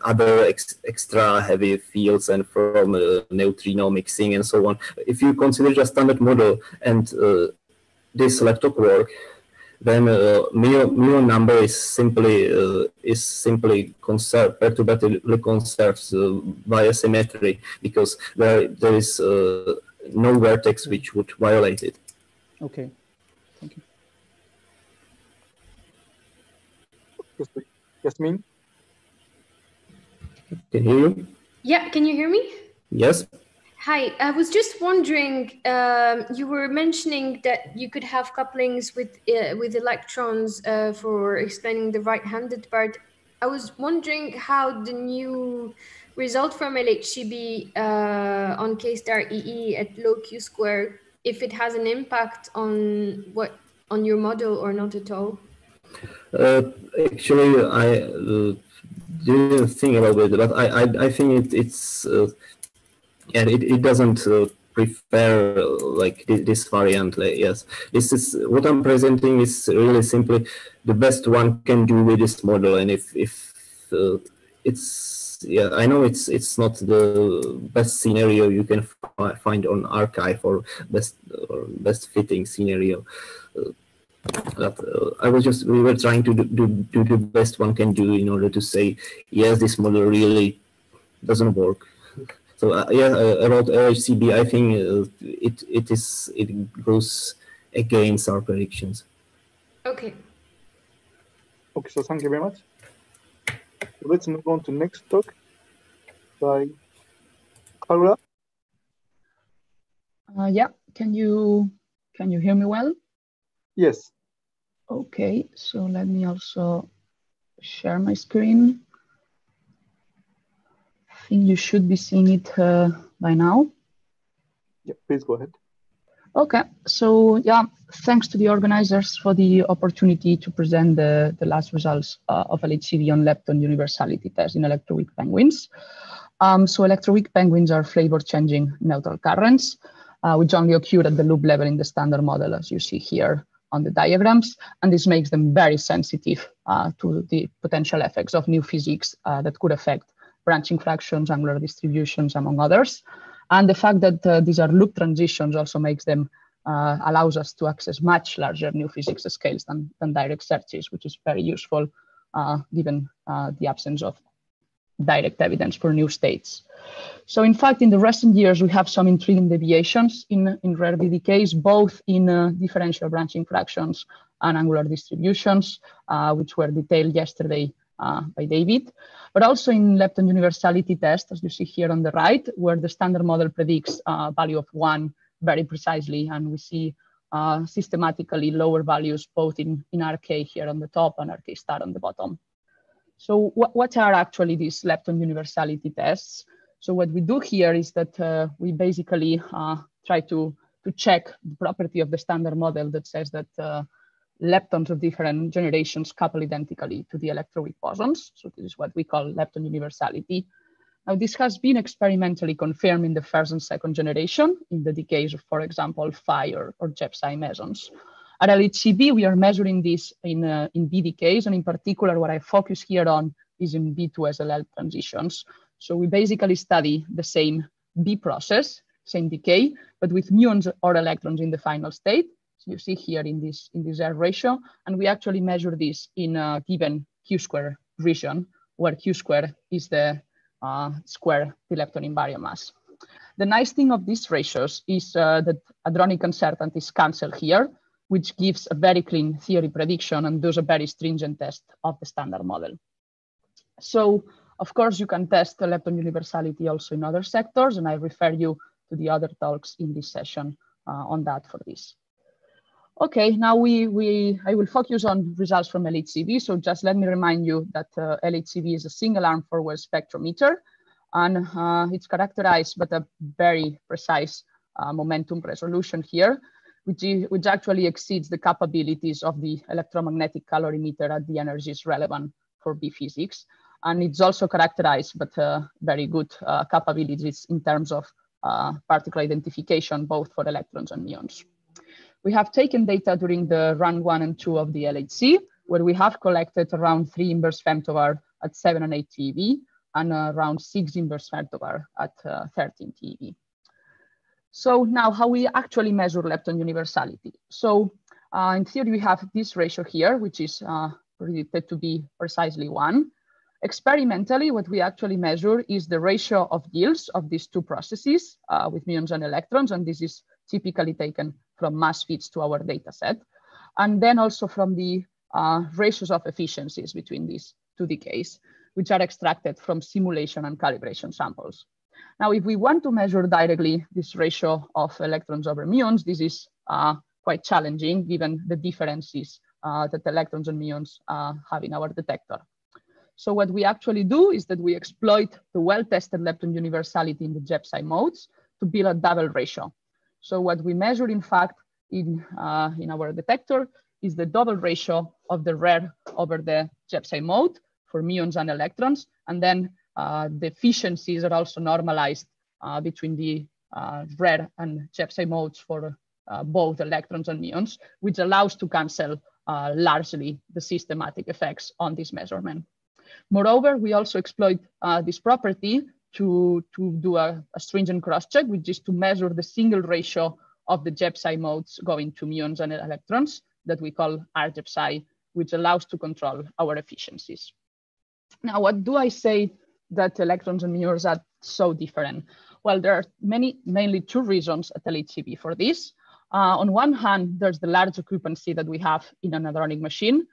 other extra heavy fields and from neutrino mixing and so on, if you consider just standard model and this laptop Quark, then muon number is simply conserved, perturbatively conserved via symmetry, because there is no vertex which would violate it. Okay. Thank you. Yasmin? Can you hear you? Yeah, can you hear me? Yes. Hi, I was just wondering, you were mentioning that you could have couplings with electrons for explaining the right-handed part. I was wondering how the new result from LHCb on K-star EE at low Q square, if it has an impact on your model or not at all? Actually, I didn't think about it, but I think it's and it doesn't prefer like this variant. Yes, this is what I'm presenting is really simply the best one can do with this model, and if it's yeah, I know it's not the best scenario you can find on archive or best fitting scenario. But we were trying to do the best one can do in order to say, yes, this model really doesn't work. So yeah, about LHCb, I think it goes against our predictions. Okay. Okay, so thank you very much. Let's move on to next talk by Carla. Yeah, can you hear me well? Yes. Okay, so let me also share my screen. I think you should be seeing it by now. Yeah, please go ahead. Okay, so yeah, thanks to the organizers for the opportunity to present the last results of LHCb on lepton universality test in electroweak penguins. So electroweak penguins are flavor-changing neutral currents, which only occur at the loop level in the standard model, as you see here on the diagrams, and this makes them very sensitive to the potential effects of new physics that could affect branching fractions, angular distributions, among others. And the fact that these are loop transitions also makes them, allows us to access much larger new physics scales than direct searches, which is very useful given the absence of direct evidence for new states. So in fact, in the recent years, we have some intriguing deviations in rare BDKs, both in differential branching fractions and angular distributions, which were detailed yesterday by David, but also in lepton universality test, as you see here on the right, where the standard model predicts a value of 1 very precisely, and we see systematically lower values both in RK here on the top and RK star on the bottom. So what are actually these lepton universality tests? So what we do here is that we basically try to check the property of the standard model that says that leptons of different generations couple identically to the electroweak bosons. So this is what we call lepton universality. Now this has been experimentally confirmed in the first and second generation in the decays of, for example, Phi or JEP-Psi mesons. At LHCb, we are measuring this in B decays, and in particular, what I focus here on is in B2SLL transitions. So we basically study the same B process, same decay, but with muons or electrons in the final state. So you see here in this R ratio, and we actually measure this in a given Q² region, where Q² is the square the lepton invariant mass. The nice thing of these ratios is that hadronic uncertainties cancel here, which gives a very clean theory prediction and does a very stringent test of the standard model. So, of course, you can test the lepton universality also in other sectors, and I refer you to the other talks in this session on that for this. Okay, now I will focus on results from LHCb. So just let me remind you that LHCb is a single arm forward spectrometer, and it's characterized by a very precise momentum resolution here, which actually exceeds the capabilities of the electromagnetic calorimeter at the energies relevant for B physics. And it's also characterized by very good capabilities in terms of particle identification, both for electrons and muons. We have taken data during the run 1 and 2 of the LHC, where we have collected around 3 inverse femtovar at 7 and 8 TeV, and around 6 inverse femtovar at 13 TeV. So now how we actually measure lepton universality. So in theory, we have this ratio here, which is predicted to be precisely 1. Experimentally, what we actually measure is the ratio of yields of these two processes with muons and electrons, and this is typically taken from mass feeds to our data set, and then also from the ratios of efficiencies between these two decays, which are extracted from simulation and calibration samples. Now, if we want to measure directly this ratio of electrons over muons, this is quite challenging given the differences that electrons and muons have in our detector. So what we actually do is that we exploit the well-tested lepton universality in the JEP-Psi modes to build a double ratio. So what we measure, in fact, in our detector is the double ratio of the rare over the JEP-Psi mode for muons and electrons. And then the efficiencies are also normalized between the rare and JEP-Psi modes for both electrons and muons, which allows to cancel largely the systematic effects on this measurement. Moreover, we also exploit this property to do a stringent cross-check, which is to measure the single ratio of the JEP-psi modes going to muons and electrons that we call RJEP-psi, which allows to control our efficiencies. Now, what do I say that electrons and muons are so different? Well, there are mainly two reasons at LHCb for this. On one hand, there's the large occupancy that we have in an hadronic machine,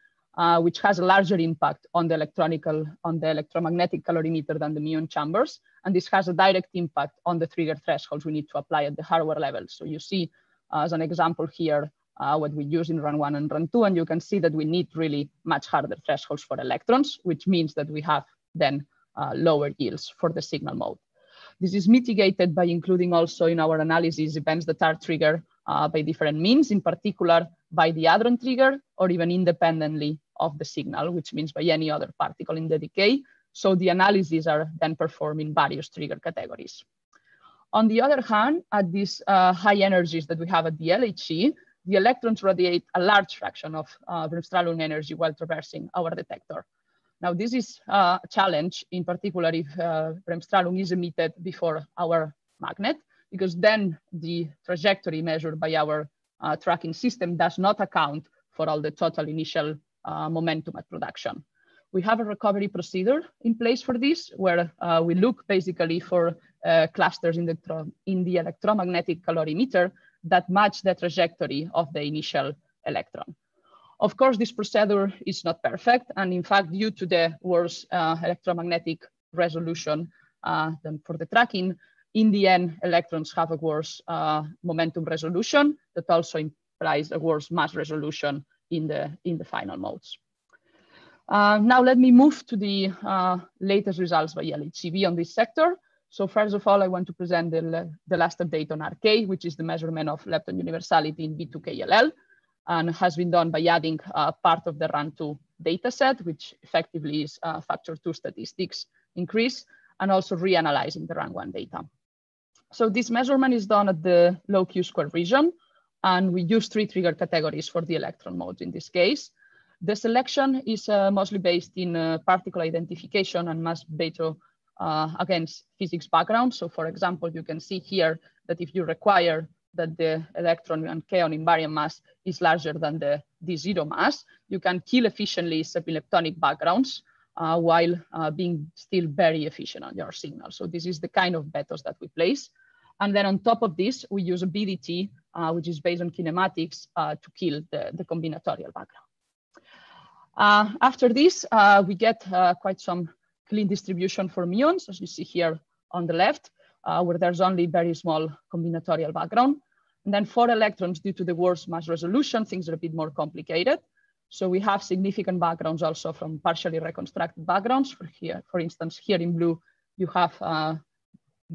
which has a larger impact on the electromagnetic calorimeter than the muon chambers. And this has a direct impact on the trigger thresholds we need to apply at the hardware level. So you see, as an example here, what we use in run 1 and run 2, and you can see that we need really much harder thresholds for electrons, which means that we have then lower yields for the signal mode. This is mitigated by including also in our analysis events that are triggered by different means, in particular by the hadron trigger or even independently of the signal, which means by any other particle in the decay. So the analyses are then performed in various trigger categories. On the other hand, at these high energies that we have at the LHC, the electrons radiate a large fraction of Bremsstrahlung energy while traversing our detector. Now, this is a challenge, in particular if Bremsstrahlung is emitted before our magnet, because then the trajectory measured by our tracking system does not account for all the total initial momentum at production. We have a recovery procedure in place for this, where we look basically for clusters in the electromagnetic calorimeter that match the trajectory of the initial electron. Of course, this procedure is not perfect, and in fact, due to the worse electromagnetic resolution than for the tracking, in the end, electrons have a worse momentum resolution that also implies a worse mass resolution in the final modes. Now let me move to the latest results by LHCb on this sector. So first of all, I want to present the last update on RK, which is the measurement of lepton universality in B2KLL, and has been done by adding part of the run 2 data set, which effectively is factor 2 statistics increase, and also reanalyzing the run 1 data. So this measurement is done at the low Q-square region, and we use 3 trigger categories for the electron modes in this case. The selection is mostly based in particle identification and mass beta against physics background. So for example, you can see here that if you require that the electron and kaon invariant mass is larger than the D0 mass, you can kill efficiently semi-leptonic backgrounds while being still very efficient on your signal. So this is the kind of betas that we place. And then on top of this, we use a BDT, which is based on kinematics to kill the combinatorial background. After this, we get quite some clean distribution for muons, as you see here on the left, where there's only very small combinatorial background. And then for electrons, due to the worse mass resolution, things are a bit more complicated. So we have significant backgrounds also from partially reconstructed backgrounds. For instance, here in blue, you have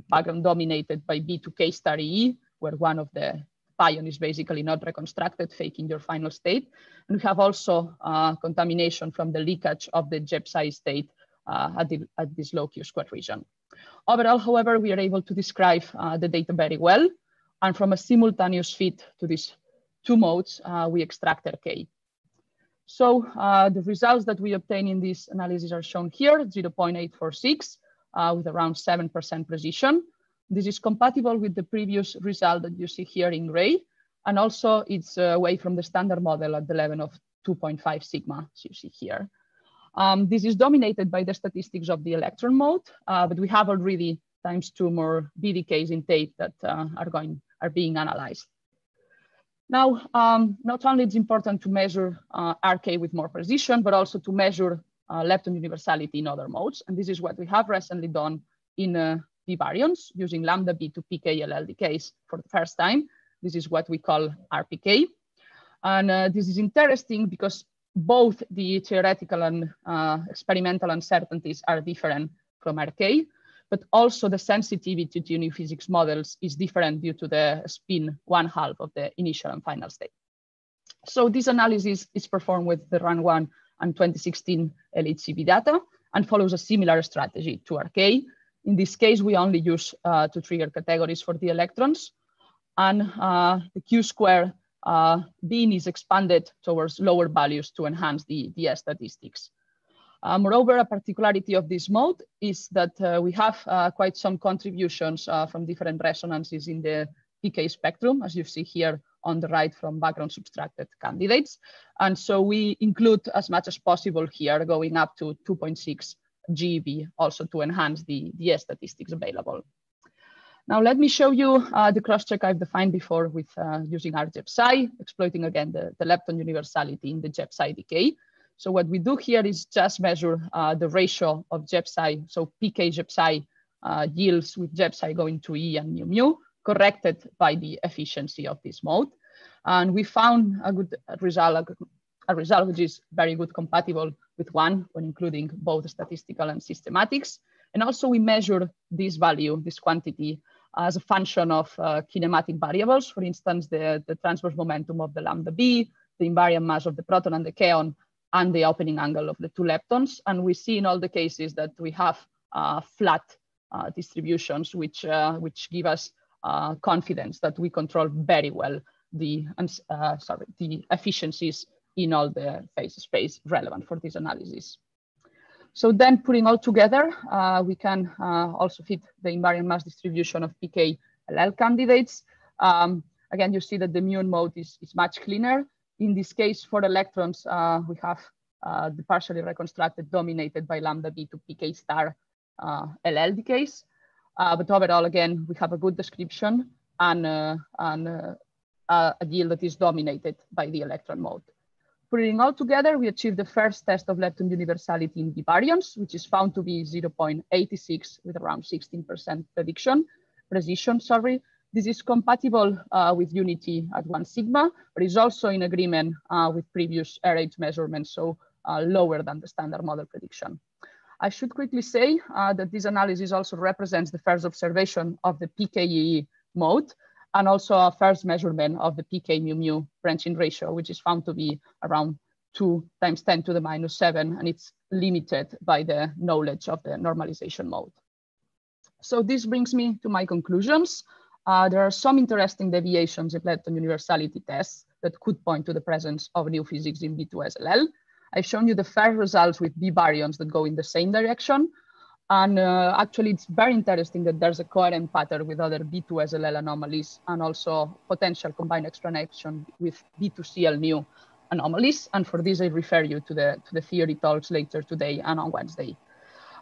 background dominated by B2K star E, where one of the pion is basically not reconstructed, faking your final state. And we have also contamination from the leakage of the JEP-psi state at this low Q-square region. Overall, however, we are able to describe the data very well. And from a simultaneous fit to these 2 modes, we extract RK. So the results that we obtain in this analysis are shown here, 0.846 with around 7% precision. This is compatible with the previous result that you see here in gray. And also it's away from the standard model at the level of 2.5 sigma, as you see here. This is dominated by the statistics of the electron mode, but we have already ×2 more BDKs in tape that are being analyzed. Now, not only it's important to measure RK with more precision, but also to measure lepton universality in other modes. And this is what we have recently done in B baryons using lambda B to PKLL decays for the first time. This is what we call RPK. And this is interesting because both the theoretical and experimental uncertainties are different from RK, but also the sensitivity to new physics models is different due to the spin 1/2 of the initial and final state. So this analysis is performed with the run 1 and 2016 LHCb data and follows a similar strategy to RK. In this case, we only use 2 trigger categories for the electrons, and the Q-square bin is expanded towards lower values to enhance the S statistics. Moreover, a particularity of this mode is that we have quite some contributions from different resonances in the PK spectrum, as you see here on the right from background subtracted candidates. And so we include as much as possible here, going up to 2.6 GeV, also to enhance the statistics available. Now let me show you the cross-check I've defined before with using RJEP-Psi, exploiting again the Lepton universality in the JEP-Psi decay. So what we do here is just measure the ratio of JEP-Psi, so PK JEP-Psi yields with JEP-Psi going to E and mu mu, corrected by the efficiency of this mode. And we found a good result, a result which is very good compatible with 1 when including both statistical and systematics. And also we measure this value, this quantity, as a function of kinematic variables. For instance, the transverse momentum of the lambda B, the invariant mass of the proton and the kaon, and the opening angle of the 2 leptons. And we see in all the cases that we have flat distributions, which give us confidence that we control very well the efficiencies in all the phase space relevant for this analysis. So then putting all together, we can also fit the invariant mass distribution of PK LL candidates. Again, you see that the muon mode is much cleaner. In this case, for electrons, we have the partially reconstructed dominated by lambda B to PK star LL decays. But overall, again, we have a good description and a yield that is dominated by the electron mode. Putting all together, we achieved the first test of lepton universality in the baryons, which is found to be 0.86 with around 16% precision. This is compatible with unity at 1 sigma, but is also in agreement with previous RH measurements, so lower than the standard model prediction. I should quickly say that this analysis also represents the first observation of the PKE mode, and also a first measurement of the PK mu mu branching ratio, which is found to be around 2 × 10⁻⁷, and it's limited by the knowledge of the normalization mode. So this brings me to my conclusions. There are some interesting deviations in Lepton universality tests that could point to the presence of new physics in B2SLL. I've shown you the first results with B baryons that go in the same direction. And actually, it's very interesting that there's a coherent pattern with other B2SLL anomalies and also potential combined explanation with B2CL new anomalies. And for this, I refer you to the theory talks later today and on Wednesday.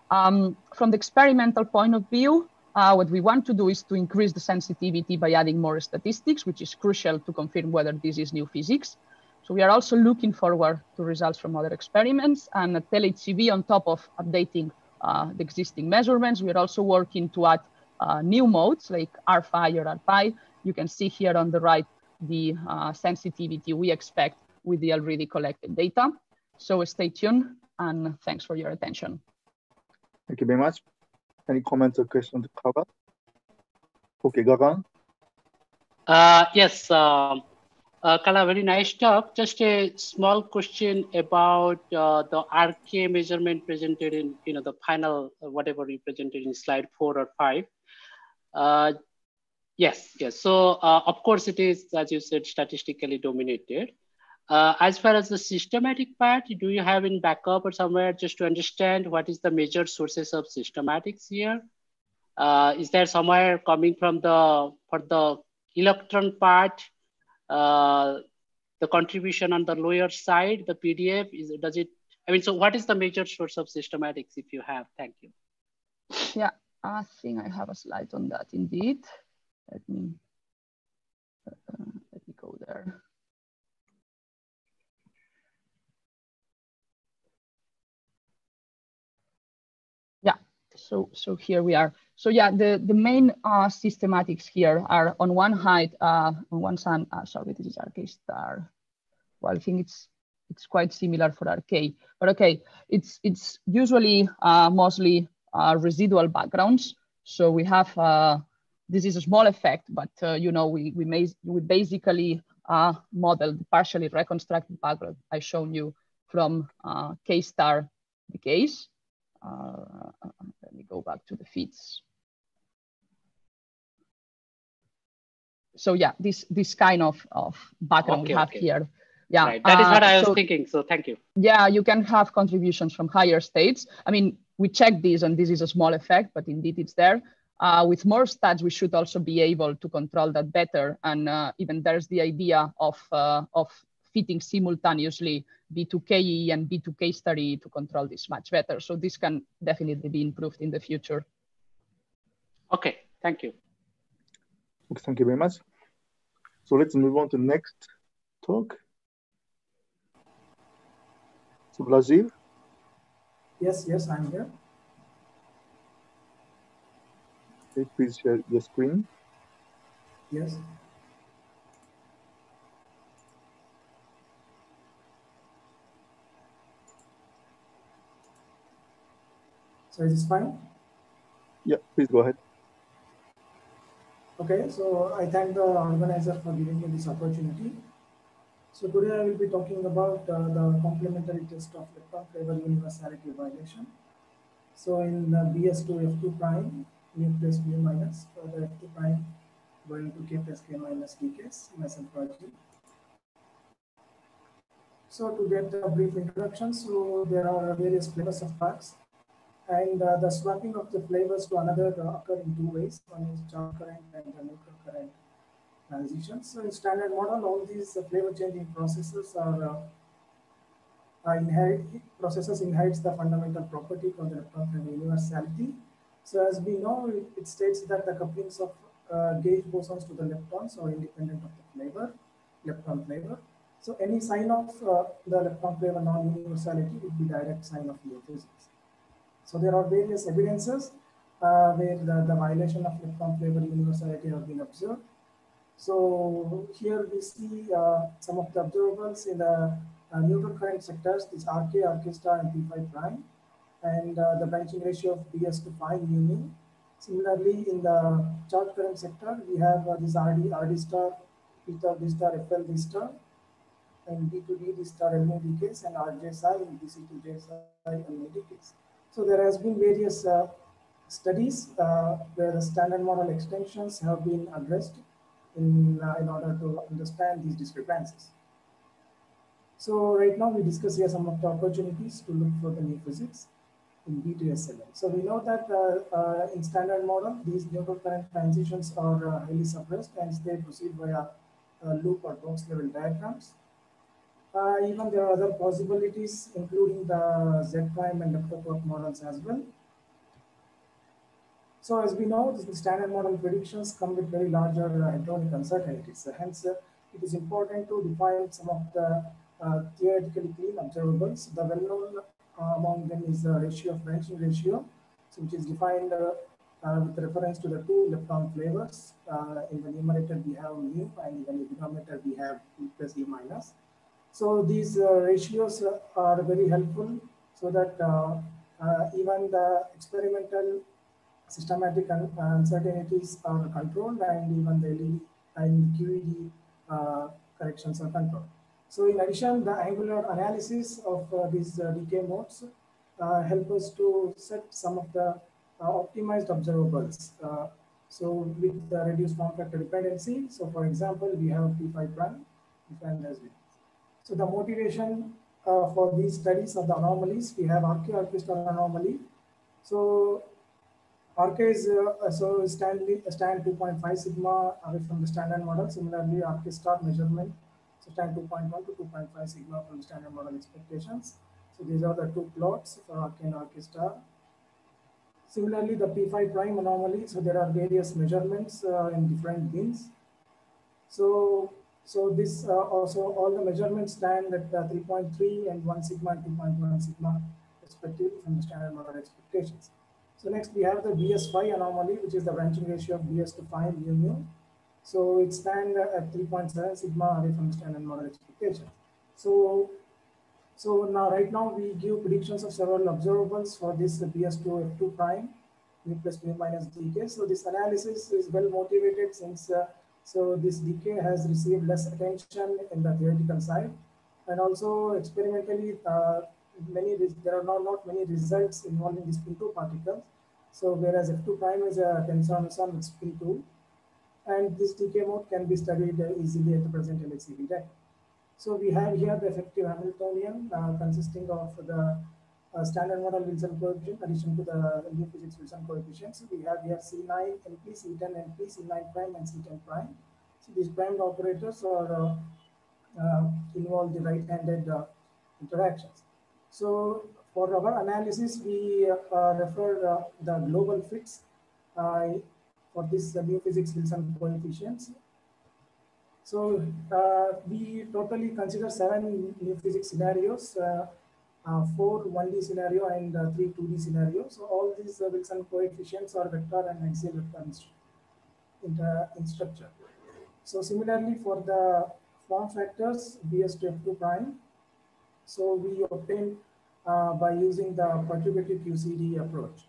From the experimental point of view, what we want to do is to increase the sensitivity by adding more statistics, which is crucial to confirm whether this is new physics. So we are also looking forward to results from other experiments and at LHCb on top of updating the existing measurements. We are also working to add new modes like R-Phi or R-Pi. You can see here on the right the sensitivity we expect with the already collected data. So stay tuned and thanks for your attention. Thank you very much. Any comments or questions to cover? Okay, Gagan. Yes, Kala, very nice talk. Just a small question about the RK measurement presented in the final, whatever we presented in slide 4 or 5. Yes. So of course it is, as you said, statistically dominated. As far as the systematic part, do you have in backup or somewhere just to understand what is the major sources of systematics here? Is there somewhere coming from for the electron part, the contribution on the lower side, the PDF, so what is the major source of systematics if you have? Thank you. Yeah, I think I have a slide on that indeed. Let me go there. Yeah, so here we are. So yeah, the main systematics here are on one side, sorry, this is RK star. Well, I think it's quite similar for RK, but okay, it's usually mostly residual backgrounds. So we have this is a small effect, but we basically model the partially reconstructed background I shown you from K star decays. Let me go back to the feeds. So yeah, this kind of background we have here Yeah, right. That is what I was thinking. So thank you. Yeah, you can have contributions from higher states. I mean, we checked this and this is a small effect, but indeed it's there. With more stats, we should also be able to control that better. And even there's the idea of fitting simultaneously B2KE and B2K study to control this much better. So this can definitely be improved in the future. Okay, thank you. Okay, thank you very much. So let's move on to the next talk. So Brazil. Yes, I'm here. Okay, please share your screen. Yes. So is this fine? Yeah, please go ahead. Okay, so I thank the organizer for giving me this opportunity. So today I will be talking about the complementary test of Lepton Flavour universality violation. So in the BS2 F2 mu plus mu minus, for the F2 going to K plus K minus D case, Mason project. So to get a brief introduction, so there are various flavors of parts, and the swapping of the flavors to another occur in two ways. One is charge current and the neutral current transitions. So in standard model, all these flavor changing processes are inherits the fundamental property called the Lepton Flavour universality. So as we know, it states that the couplings of gauge bosons to the leptons are independent of the flavor, Lepton flavor. So any sign of the Lepton Flavour non-universality would be direct sign of physics. So there are various evidences where the violation of Lepton Flavour universality have been observed. So here we see some of the observables in the neutral current sectors, this RK, RK star, and P5 prime, and the branching ratio of BS to 5 mu. Similarly, in the charge current sector, we have this RD star, P D star, FL D star, and B2D D star LMD case, and RJ psi in BC2J psi LMD case. So there has been various studies where the standard model extensions have been addressed in order to understand these discrepancies. So right now we discuss here some of the opportunities to look for the new physics in B2SLM. So we know that in standard model, these neutral current transitions are highly suppressed and they proceed via loop or box level diagrams. Even there are other possibilities, including the Z prime and Lepton models as well. So as we know, the standard model predictions come with very larger hadronic uncertainties. Hence, it is important to define some of the theoretically clean observables. The well-known among them is the ratio of branching ratio, so which is defined with reference to the two Lepton flavors. In the numerator, we have mu, and in the denominator, we have E plus E minus. So these ratios are very helpful so that even the experimental systematic uncertainties are controlled, and even the LED and QED corrections are controlled. So in addition, the angular analysis of these decay modes help us to set some of the optimized observables. So with the reduced form factor dependency, so for example, we have P5 prime, defined as well. So the motivation for these studies of the anomalies, we have RK star anomaly. So RK is stand 2.5 sigma away from the standard model. Similarly, RK star measurement, so stand 2.1 to 2.5 sigma from the standard model expectations. So these are the two plots for RK and RK star. Similarly, the P5 prime anomaly, so there are various measurements in different bins. So this also all the measurements stand at 3.3 and 1 sigma and 2.1 sigma respectively from the standard model expectations. So next we have the BS5 anomaly, which is the branching ratio of BS to 5 mu. So it stands at 3.7 sigma away from the standard model expectation. So now right now we give predictions of several observables for this BS2 F2 prime mu plus mu minus decay. So this analysis is well motivated since so this decay has received less attention in the theoretical side, and also experimentally there are not many results involving the spin 2 particles. So whereas F2 prime is a tensor with spin 2, and this decay mode can be studied easily at the present LHCb data. So we have here the effective Hamiltonian consisting of the standard model Wilson coefficient in addition to the new physics Wilson coefficients. We have here C9 NP, C10 NP, C9 prime, and C10 prime. So these primed operators are involve the right-handed interactions. So for our analysis, we refer the global fits for this new physics Wilson coefficients. So we totally consider 7 new physics scenarios, 4 1D scenario and 3 2D scenarios. So all these Wilson coefficients are vector and axial vector in structure. So similarly for the form factors BS to F2 prime, so we obtain by using the perturbative QCD approach.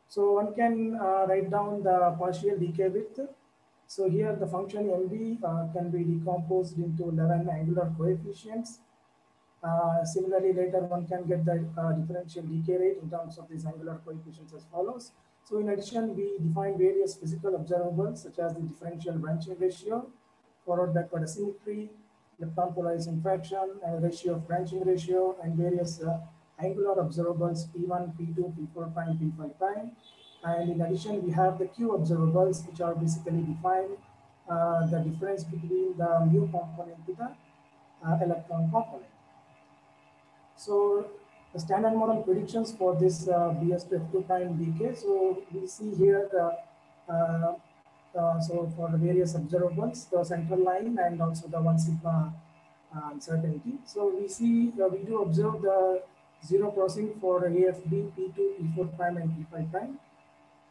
So one can write down the partial decay width. So here the function MB can be decomposed into 11 angular coefficients. Similarly, later one can get the differential decay rate in terms of these angular coefficients as follows. So in addition, we define various physical observables such as the differential branching ratio, forward-backward asymmetry, lepton polarizing fraction, and ratio of branching ratio, and various angular observables P1, P2, P4 prime, P5 prime. And in addition, we have the Q observables, which are basically define the difference between the mu component to the electron component. So the standard model predictions for this BS to F2 prime decay. So we see here so for the various observables, the central line and also the 1 sigma uncertainty. So we see we do observe the zero crossing for AFB, P2, P4 prime, and P5 prime.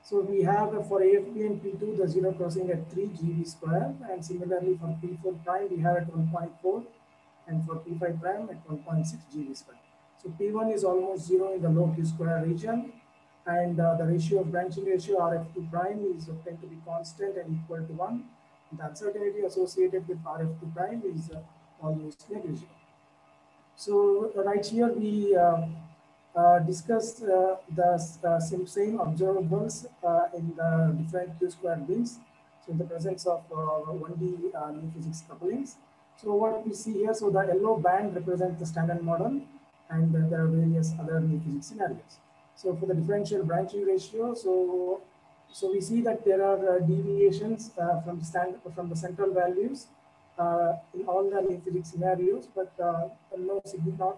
So we have for AFB and P2 the zero crossing at 3 GeV square, and similarly for P4 prime we have at 1.4, and for P5 prime at 1.6 GeV square. So P1 is almost 0 in the low Q square region, and the ratio of branching ratio RF2 prime is obtained to be constant and equal to 1. The uncertainty associated with RF2 prime is almost negligible. So right here we discuss the same observables in the different Q square bins. So in the presence of 1D new physics couplings. So what we see here, so the yellow band represents the standard model, and there are various other new physics scenarios. So for the differential branching ratio, so we see that there are deviations from the central values in all the new physics scenarios, but not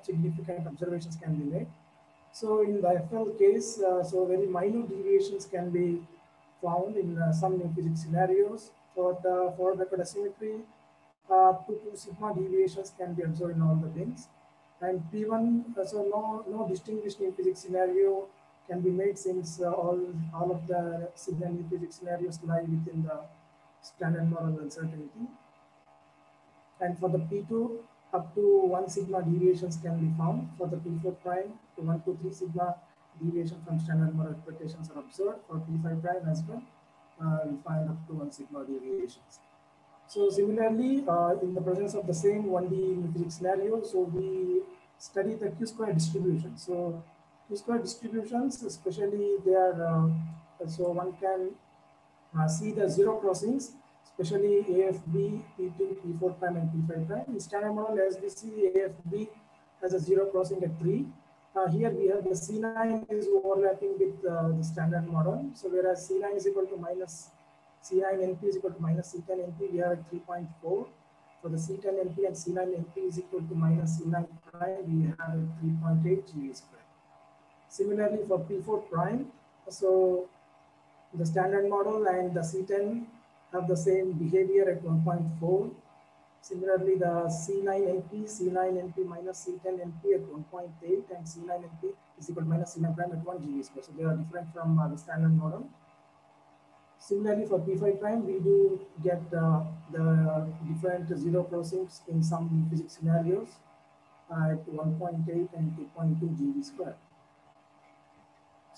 significant observations can be made. So in the FL case, so very minute deviations can be found in some new physics scenarios. For the forward backward asymmetry, up to 2 sigma deviations can be observed in all the bins. And P1, so no distinguished new physics scenario can be made, since all of the new physics scenarios lie within the standard model uncertainty. And for the P2, up to 1 sigma deviations can be found. For the P4 prime, to 1 to 3 sigma deviation from standard model expectations are observed. For P5 prime as well, we find up to 1 sigma deviations. So similarly, in the presence of the same 1D physics scenario, so we study the Q square distribution. So Q square distributions, especially they are, so one can see the zero crossings, especially AFB, P2, P4 prime, and P5 prime. In standard model, as we see, AFB has a zero crossing at 3. Here we have the C9 is overlapping with the standard model. So whereas C9 is equal to minus C9 NP is equal to minus C10 NP, we have at 3.4. For the C10 NP and C9 NP is equal to minus C9 prime, we have at 3.8 GeV square. Similarly for P4 prime, so the standard model and the C10 have the same behavior at 1.4. Similarly, the C9 NP minus C10 NP at 1.8, and C9 NP is equal to minus C9 prime at 1 GeV square. So they are different from the standard model. Similarly, for P5 prime, we do get the different zero crossings in some physics scenarios at 1.8 and 2.2 GeV square.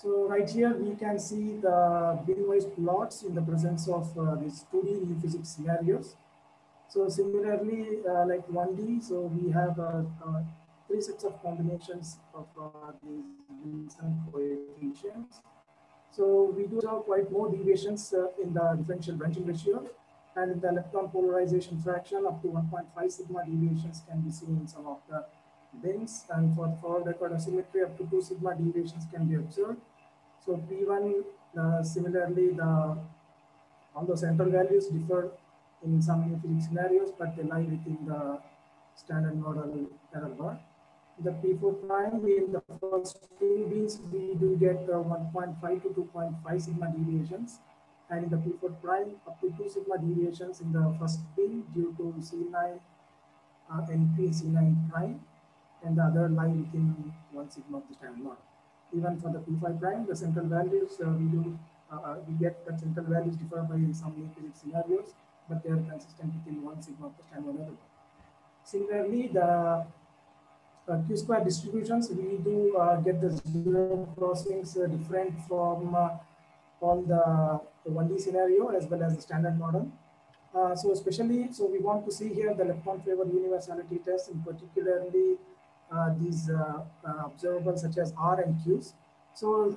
So right here, we can see the bin-wise plots in the presence of these 2D new physics scenarios. So similarly, like 1D, so we have 3 sets of combinations of these Wilson coefficients. So we do have quite more deviations in the differential branching ratio. And in the lepton polarization fraction, up to 1.5 sigma deviations can be seen in some of the bins. And for the forward record asymmetry, up to 2 sigma deviations can be observed. So P1, similarly, all the central values differ in some new physics scenarios, but they lie within the standard model error bar. The P4 prime, in the first two bins, we do get 1.5 to 2.5 sigma deviations. And in the P4 prime, up to 2 sigma deviations in the first bin due to C9 NP C9 prime, and the other lie within 1 sigma of the standard model. Even for the P5 prime, the central values we get that central values differ by some new physics scenarios, but they are consistent within 1 sigma of the standard model. Similarly, the Q-square distributions, we do get the zero crossings different from all the 1D scenario as well as the standard model. So we want to see here the Lepton Flavour universality test, and particularly these observables such as R and Qs. So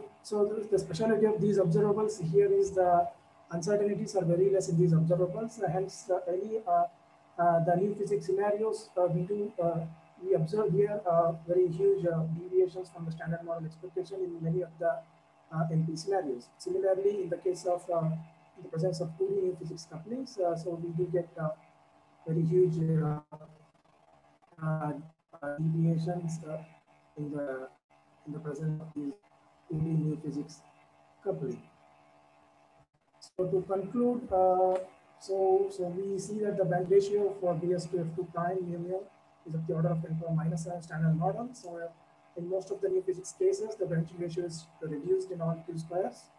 the specialty of these observables here is the uncertainties are very less in these observables. Hence, the new physics scenarios we observe here very huge deviations from the standard model expectation in many of the NP scenarios. Similarly, in the case of in the presence of 2D new physics couplings, so we do get very huge deviations in the presence of these 2D new physics coupling. So to conclude, so we see that the band ratio for BS to F2 prime mu is of the order of 10 to the minus 7 standard model. So in most of the new physics cases, the branching ratio is reduced in all Q squares.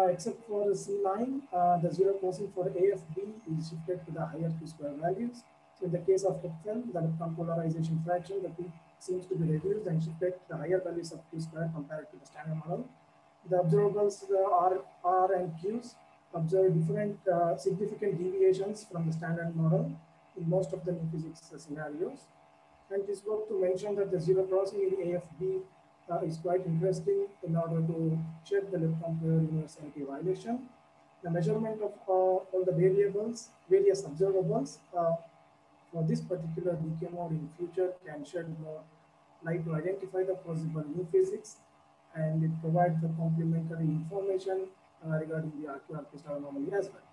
Except for the C line, the zero crossing for AFB is shifted to the higher Q square values. So in the case of Lepton, the lepton polarization fraction, the P seems to be reduced and shifted to the higher values of Q square compared to the standard model. The observables R and Qs observe different significant deviations from the standard model in most of the new physics scenarios. And it is worth to mention that the zero crossing in AFB is quite interesting in order to check the Lepton Flavour universality violation. The measurement of all the variables, various observables for this particular decay mode in future can shed more light to identify the possible new physics, and it provides the complementary information regarding the RQ-RQ star anomaly as well.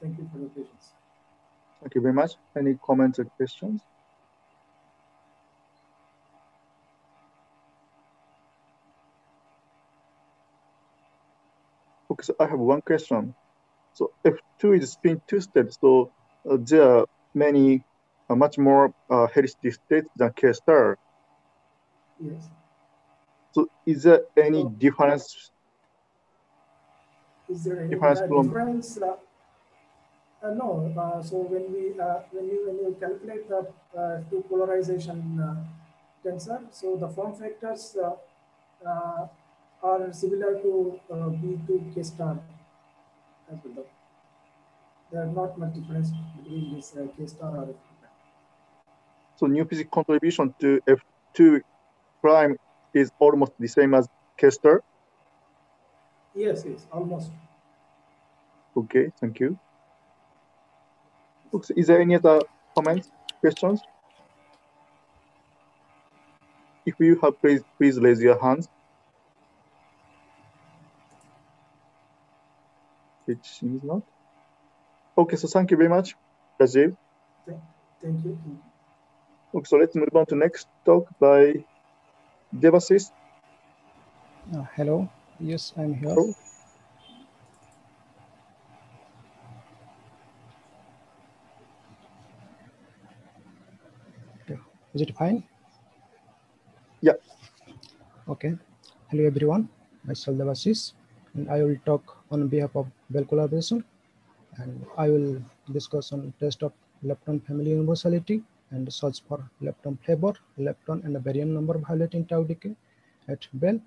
Thank you for your patience. Thank you very much. Any comments or questions? Okay, so I have one question. So F2 is spin two-state, so there are many, much more helicity states than K star. Yes. So is there any difference? Is there any difference difference? No. So when you calculate the two polarization tensor, so the form factors are similar to B2 K star as well. There are not much difference between this K star or F2. So new physics contribution to F2 prime is almost the same as K star? Yes, almost. Okay, thank you. Okay, is there any other comments, questions? If you have, please raise your hands. It seems not. Okay, so thank you very much, Rajiv. Thank you. Okay, so let's move on to next talk by Devasis. Hello. Yes, I'm here. Hello. Okay. Is it fine? Yeah. Okay. Hello, everyone. Myself, Devasis, and I will talk on behalf of Bell Collaboration, and I will discuss on test of lepton family universality and search for lepton flavor, lepton, and a baryon number violating tau decay at Bell.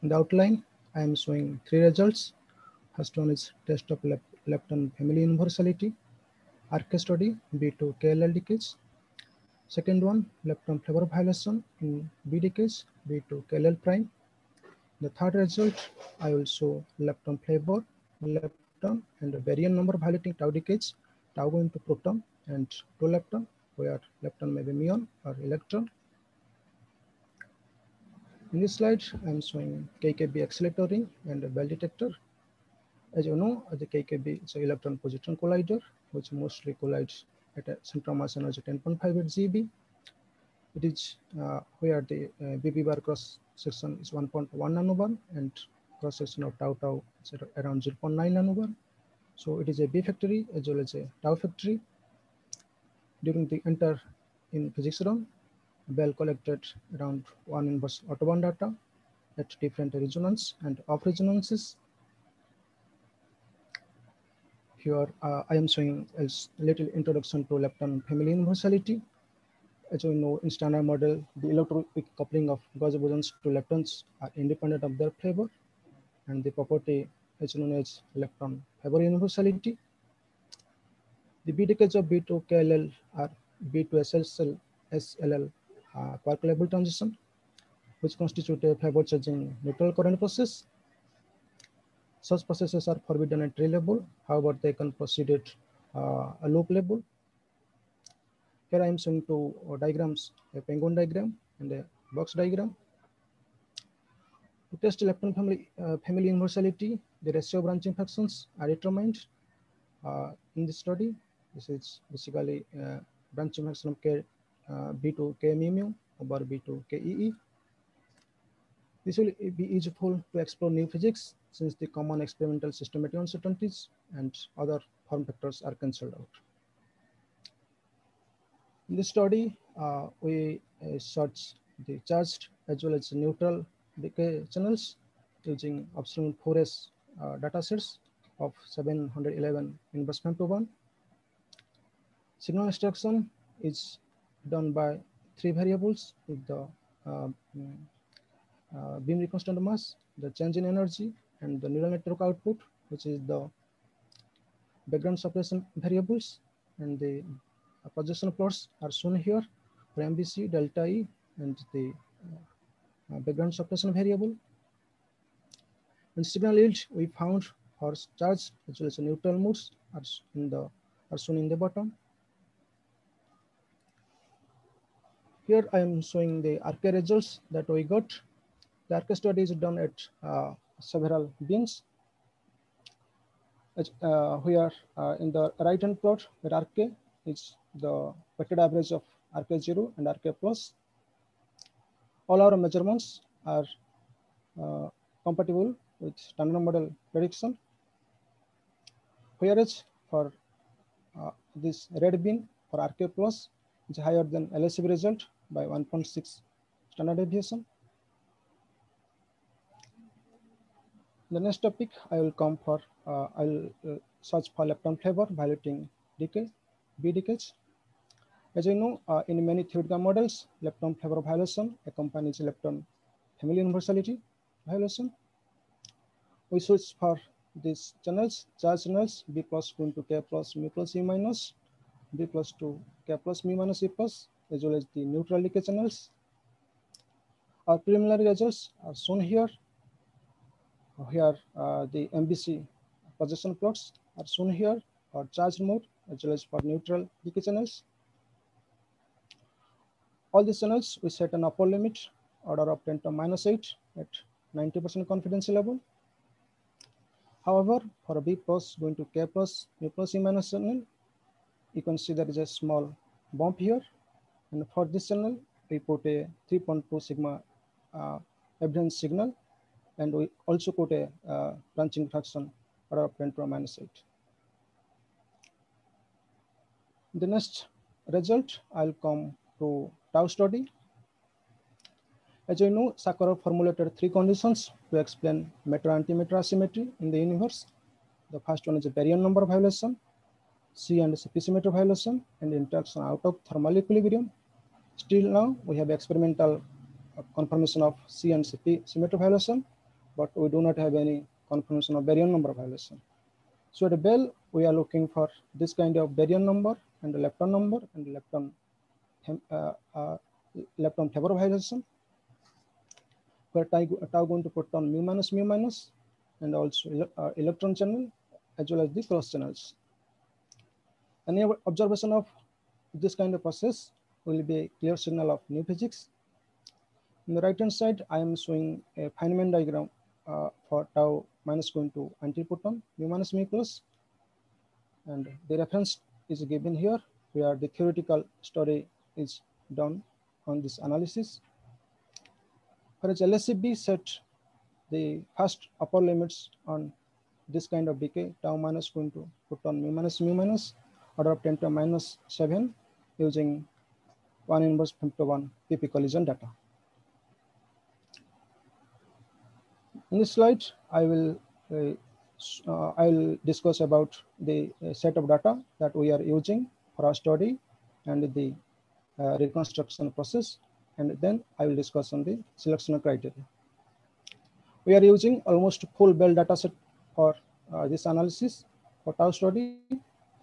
In the outline, I am showing three results. First one is test of lepton family universality, ARC study B2 KLL decays. Second one, lepton flavor violation in B decays B2 KLL prime. The third result, I will show lepton flavor, lepton lepton, and a baryon number violating tau decays, tau going to proton, and to lepton, where lepton may be muon or electron. In this slide, I'm showing KKB accelerator ring and a bell detector. As you know, the KKB is an electron-positron collider, which mostly collides at a central mass energy 10.5 at GeV. It is where the BB bar cross section is 1.1 nanobar and cross section of tau tau is around 0.9 nanobar. So it is a B factory as well as a tau factory. During the enter in physics run, Bell collected around 1 inverse autobahn data at different resonance and off resonances. Here I am showing a little introduction to lepton family universality. As we know, in standard model, the electroweak coupling of gauge bosons to leptons are independent of their flavor, and the property is known as lepton Flavour universality. The B decays of B2KLL are B2SLL Quark label transition, which constitute a Flavour charging neutral current process. Such processes are forbidden at tree level. However, they can proceed at a loop level. Here I am showing two diagrams, a penguin diagram and a box diagram. To test lepton family universality, the ratio of branching fractions are determined in this study. This is basically branching fraction of K, B to K mu mu over B to K E E. This will be useful to explore new physics since the common experimental systematic uncertainties and other form factors are cancelled out. In this study, we search the charged as well as neutral decay channels using Epsilon 4S datasets of 711 inverse femto1. Signal extraction is done by 3 variables with the beam constant mass, the change in energy, and the neural network output, which is the background suppression variables. And the projection plots are shown here for MBC, delta E, and the background suppression variable. And signal yield we found for charge as well as neutral modes are shown in the bottom. Here I am showing the RK results that we got. The RK study is done at several beams. Here in the right hand plot, where RK is the weighted average of RK0 and RK plus. All our measurements are compatible with standard model prediction. Whereas for this red beam for RK plus is higher than LSB result by 1.6 standard deviation. The next topic I will come for, I will search for lepton flavor violating decay, B decays. As we know, in many theoretical models, lepton flavor violation accompanies lepton family universality violation. We switch for these channels, charge channels, B plus going to K plus mu plus E minus, B plus to K plus mu minus E plus, as well as the neutral decay channels. Our preliminary results are shown here. Here, the MBC projection plots are shown here for charged mode as well as for neutral decay channels. All these channels we set an upper limit order of 10 to minus 8 at 90% confidence level. However, for B plus going to K plus mu plus E minus channel, you can see there is a small bump here. And for this channel, we put a 3.2 sigma evidence signal. And we also put a branching fraction order of 10 to minus 8. The next result, I'll come to tau study. As you know, Sakharov formulated 3 conditions to explain matter-antimatter asymmetry in the universe. The first one is a baryon number violation, C and CP symmetry violation, and interaction out of thermal equilibrium. Still now, we have experimental confirmation of C and CP symmetry violation, but we do not have any confirmation of baryon number violation. So at Bell, we are looking for this kind of baryon number and the lepton number and lepton Flavour violation, where tau going to proton mu minus and also electron channel as well as the cross channels. Any observation of this kind of process will be a clear signal of new physics. On the right hand side, I am showing a Feynman diagram for tau minus going to antiphoton mu minus mu plus, and the reference is given here where the theoretical study is done on this analysis. For LSCB set the first upper limits on this kind of decay, tau minus going to photon mu minus order of 10 to minus 7 using 1 inverse 51 PP collision data. In this slide, I'll discuss about the set of data that we are using for our study and the reconstruction process, and then I will discuss on the selection criteria. We are using almost full Bell data set for this analysis. For tau study,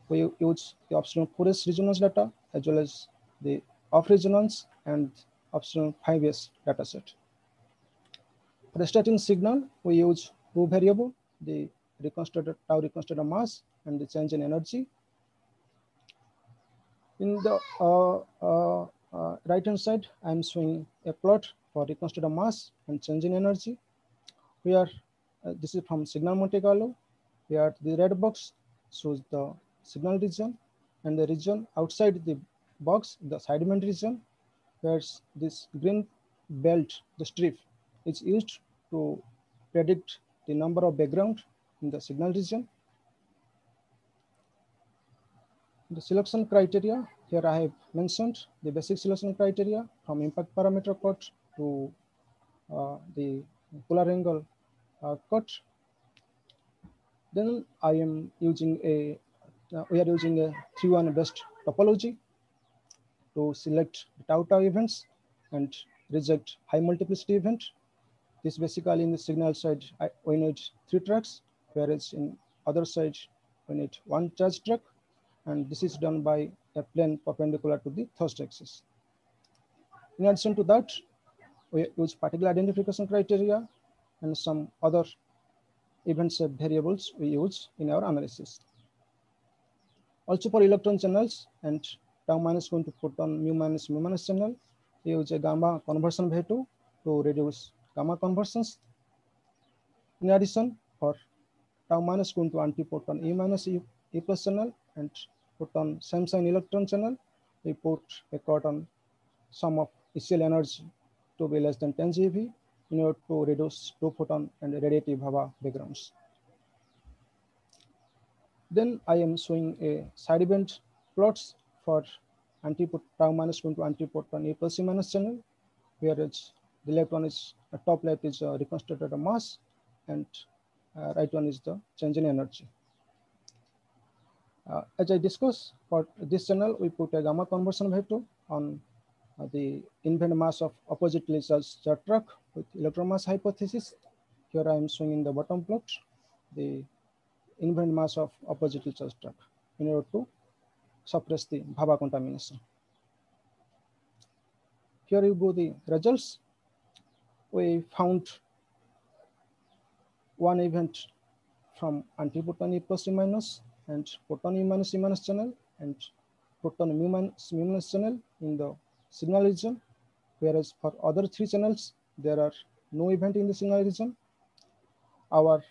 we use the optional 4S resonance data as well as the off resonance and optional 5S data set. For the starting signal, we use two variables, the reconstructed tau reconstructed mass and the change in energy. In the right hand side, I am showing a plot for reconstructed mass and change in energy. Where this is from signal Monte Carlo, where the red box shows the signal region and the region outside the box, the sideband region, where this green belt, the strip, is used to predict the number of background in the signal region. The selection criteria, here I have mentioned the basic selection criteria from impact parameter cut to the polar angle cut. Then I am using we are using a 3-1 best topology to select tau events and reject high multiplicity event. This basically in the signal side, we need 3 tracks, whereas in other side, we need 1 charge track. And this is done by a plane perpendicular to the thrust axis. In addition to that, we use particle identification criteria and some other event set variables we use in our analysis. Also for electron channels and tau minus going to photon mu minus channel, we use a gamma conversion value to reduce gamma conversions. In addition, for tau minus going to antiphoton E minus E plus channel and photon same sign electron channel, we put a cut on sum of initial energy to be less than 10 GeV in order to reduce 2 photon and radiative HAVA backgrounds. Then I am showing a sideband plots for tau minus going to antiphoton E plus E minus channel, whereas the left one is top left is reconstructed mass and right one is the change in energy. As I discussed, for this channel, we put a gamma conversion vector on the invariant mass of oppositely charged track with electron mass hypothesis. Here I am showing in the bottom plot the invariant mass of oppositely charged track in order to suppress the HAVA contamination. Here you go the results. We found one event from antiphoton E plus E minus and photon E minus channel and photon mu minus channel in the signal region, whereas for other 3 channels, there are no event in the signal region. Our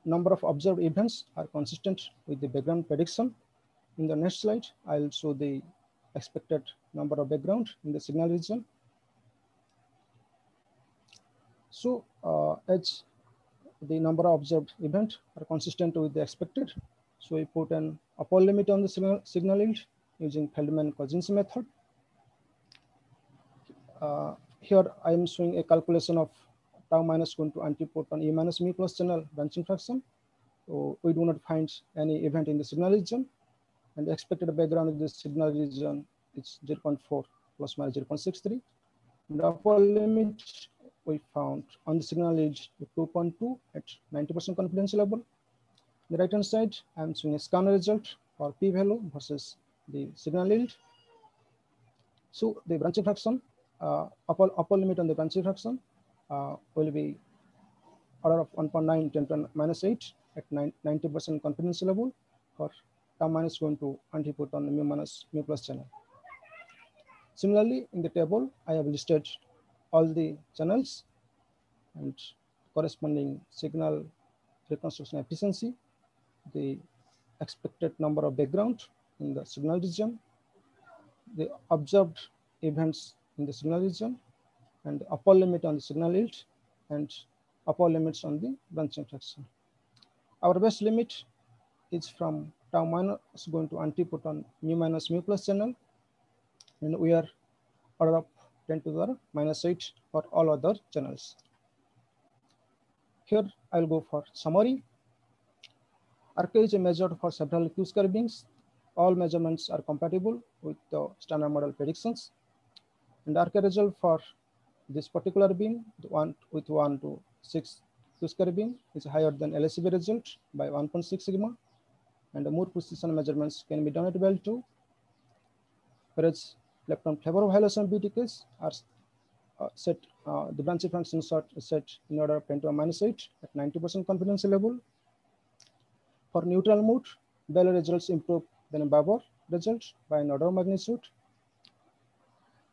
number of observed events are consistent with the background prediction. In the next slide, I'll show the expected number of background in the signal region. So as the number of observed events are consistent with the expected, so we put an upper limit on the signal yield using Feldman-Kosinski method. Here I am showing a calculation of tau minus going to antiphoton E minus mu plus channel branching fraction. So we do not find any event in the signal region, and the expected background in the signal region is 0.4 plus minus 0.63. The upper limit we found on the signal yield 2.2 at 90% confidence level. The right hand side, I am showing a scanner result for p value versus the signal yield. So the branching fraction, upper limit on the branching fraction will be order of 1.9 10 to minus 8 at 90% confidence level for tau minus going to antiput on the mu minus mu plus channel. Similarly, in the table, I have listed all the channels and corresponding signal reconstruction efficiency, the expected number of background in the signal region, the observed events in the signal region, and the upper limit on the signal yield, and upper limits on the branching fraction. Our best limit is from tau minus going to antiput on mu minus mu plus channel, and we are order of 10 to the minus 8 for all other channels. Here I'll go for summary. RK is measured for several Q-square beams. All measurements are compatible with the standard model predictions. And RK result for this particular beam, the one with 1 to 6 Q-square beam, is higher than LSCB result by 1.6 sigma. And the more precision measurements can be done at L2. Whereas Lepton Flavour violation BTKs are set, the branching functions are set in order of 10 to the minus 8 at 90% confidence level. For neutral mode, Bell results improve than Babor result by an order of magnitude.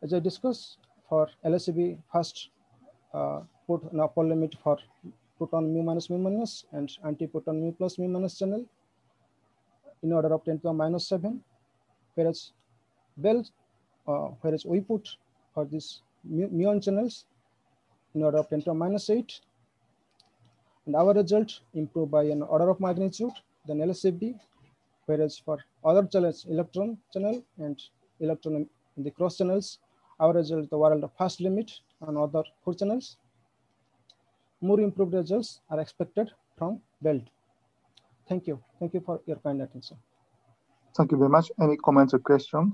As I discussed, for LSCB, first put an upper limit for put on mu minus and anti-put on mu plus mu minus channel in order of 10 to the minus 7, whereas Bell, whereas we put for this muon channels in order of 10 to the minus 8, and our result improved by an order of magnitude than LSCB, whereas for other channels, electron channel and electron in the cross channels, our result were the first limit on other 4 channels. More improved results are expected from Belt. Thank you. Thank you for your kind attention. Thank you very much. Any comments or questions?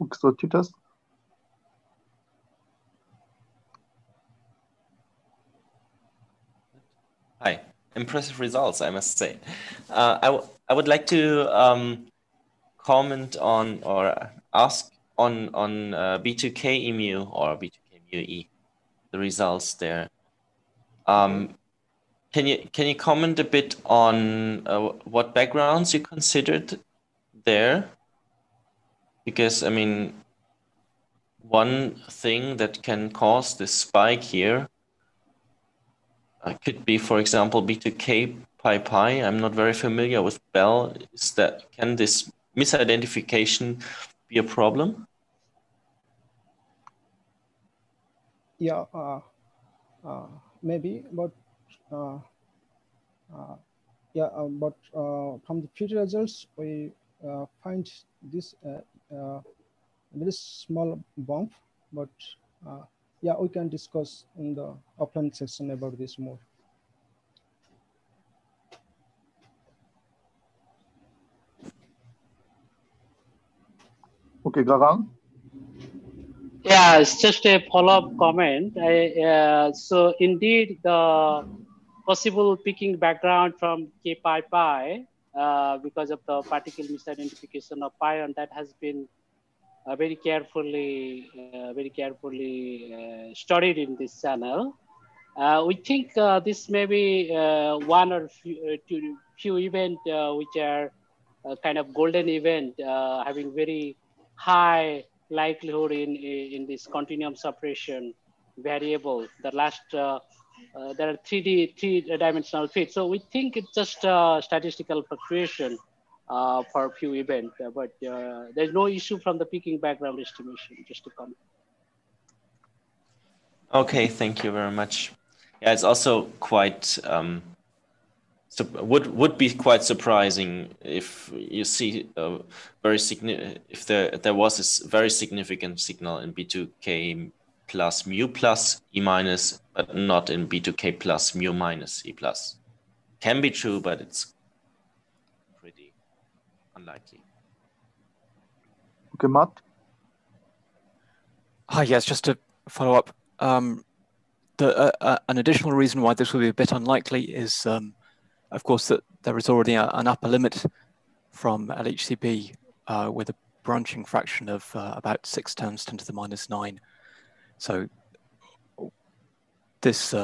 Okay, so tutors. Hi, impressive results, I must say. I would like to comment on or ask on B2K EMU or B2K MUE, the results there. Can you comment a bit on what backgrounds you considered there? Because I mean, one thing that can cause this spike here could be, for example, B2K pi. I'm not very familiar with Bell. Can this misidentification be a problem? Yeah, maybe, but yeah, but from the future results, we find this very small bump, but yeah, we can discuss in the offline session about this more. Okay, Gagan. Yeah, it's just a follow-up comment. So indeed, the possible peaking background from K pi because of the particle misidentification of pion that has been very carefully studied in this channel. We think this may be one or few events which are kind of golden event having very high likelihood in this continuum suppression variable. The last there are three-dimensional fit. So we think it's just statistical fluctuation for a few events, but there's no issue from the peaking background estimation, just to comment. Okay, thank you very much. Yeah, it's also quite would be quite surprising if you see a very if there was this very significant signal in B2K plus mu plus E minus, but not in B2K plus mu minus E plus. Can be true, but it's pretty unlikely. Okay, Matt. Hi, yes, just to follow up. An additional reason why this would be a bit unlikely is, of course, that there is already an upper limit from LHCb with a branching fraction of about 6 times 10 to the minus 9. So this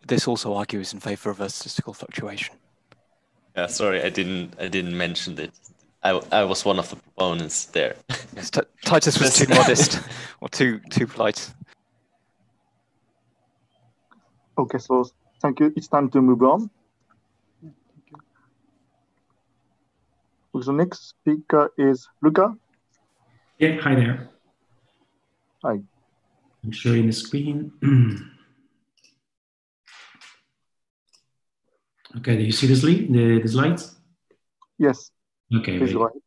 this also argues in favor of a statistical fluctuation. Yeah, sorry, I didn't mention it. I was one of the proponents there. Yes, Titus was too modest or too polite. Okay, so thank you. It's time to move on. So the next speaker is Luca. Yeah, hi there. Hi. I'm sharing the screen. Okay, do you see the slides? Yes. Okay, please go ahead.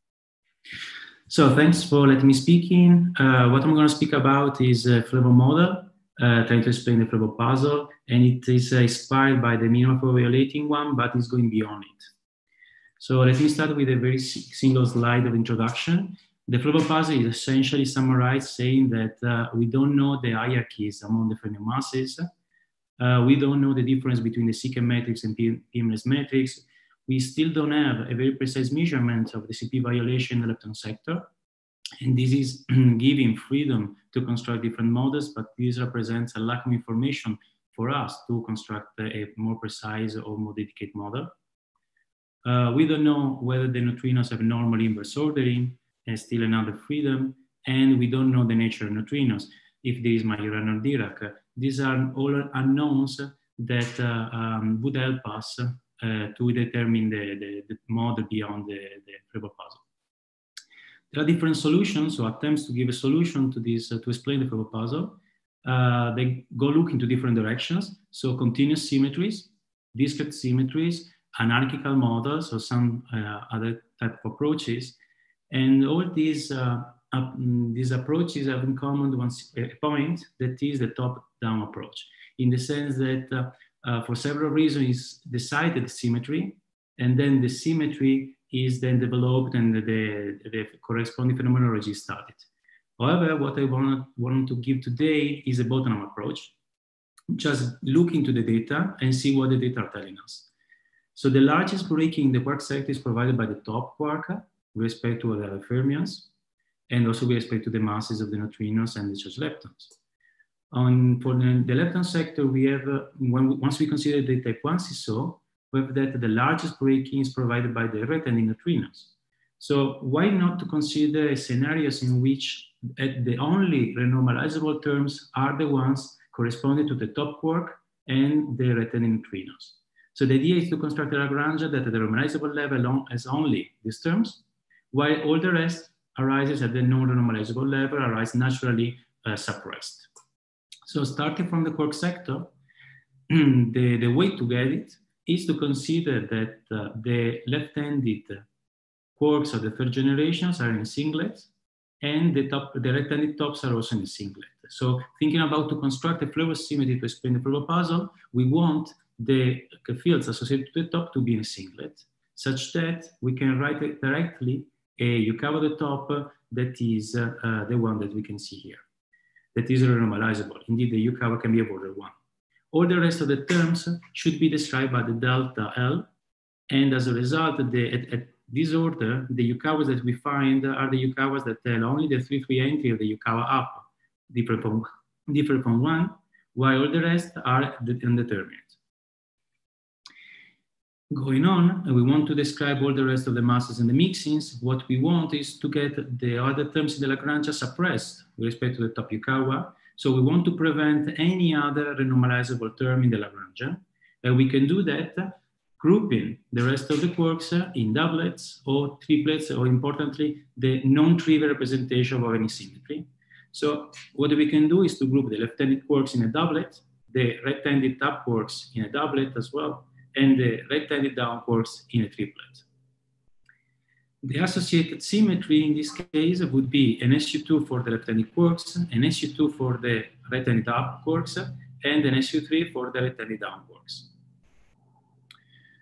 So thanks for letting me speak in. What I'm going to speak about is a Flavor model, trying to explain the Flavor puzzle, and it is inspired by the minimal Flavor violating one, but it's going beyond it. So let me start with a very single slide of introduction. The Flavor puzzle is essentially summarized saying that we don't know the hierarchies among the Fermi masses. We don't know the difference between the CK matrix and PMS matrix. We still don't have a very precise measurement of the CP violation in the lepton sector. And this is giving freedom to construct different models, but this represents a lack of information for us to construct a more precise or more dedicated model. We don't know whether the neutrinos have normal inverse ordering, and still another freedom, and we don't know the nature of neutrinos, if there is Majorana or Dirac. These are all unknowns that would help us to determine the model beyond the Flavor puzzle. There are different solutions, so attempts to give a solution to this, to explain the Flavor puzzle. They go look into different directions, so continuous symmetries, discrete symmetries, anarchical models, or some other type of approaches. And all these approaches have in common a point that is the top-down approach, in the sense that for several reasons, decided symmetry, and then the symmetry is then developed and the corresponding phenomenology is studied. However, what I want to give today is a bottom-up approach. Just look into the data and see what the data are telling us. So the largest breaking in the quark sector is provided by the top quark with respect to the other fermions, and also with respect to the masses of the neutrinos and the charged leptons. For the lepton sector, we have, once we consider the type 1 seesaw, we have that the largest breaking is provided by the red-handed neutrinos. So why not to consider scenarios in which the only renormalizable terms are the ones corresponding to the top quark and the red-handed neutrinos. So the idea is to construct a Lagrange that at the renormalizable level has only these terms, while all the rest arises at the non-renormalizable level, arise naturally suppressed. So starting from the quark sector, the way to get it is to consider that the left-handed quarks of the third generations are in singlets, and the right-handed tops are also in a singlet. So thinking about to construct a Flavor symmetry to explain the Flavor puzzle, we want the fields associated to the top to be in a singlet, such that we can write it directly a Yukawa at the top that is the one that we can see here. That is renormalizable. Indeed, the Yukawa can be of order 1. All the rest of the terms should be described by the delta L, and as a result, at this order, the Yukawas that we find are the Yukawas that tell only the 3-3 entry of the Yukawa up, different from 1, while all the rest are indeterminate. Going on, we want to describe all the rest of the masses and the mixins. What we want is to get the other terms in the Lagrange suppressed with respect to the top Yukawa. So we want to prevent any other renormalizable term in the Lagrange. And we can do that grouping the rest of the quarks in doublets or triplets, or importantly, the non-trivial representation of any symmetry. So what we can do is to group the left-handed quarks in a doublet, the right-handed top quarks in a doublet as well, and the right-handed down quarks in a triplet. The associated symmetry in this case would be an SU2 for the left-handed quarks, an SU2 for the right-handed up quarks, and an SU3 for the right-handed down quarks.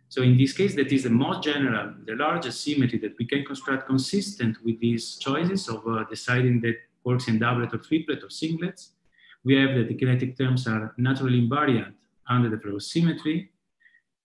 So in this case, that is the most general, the largest symmetry that we can construct consistent with these choices of deciding that quarks in doublet or triplet or singlets. We have that the kinetic terms are naturally invariant under the Flavor symmetry.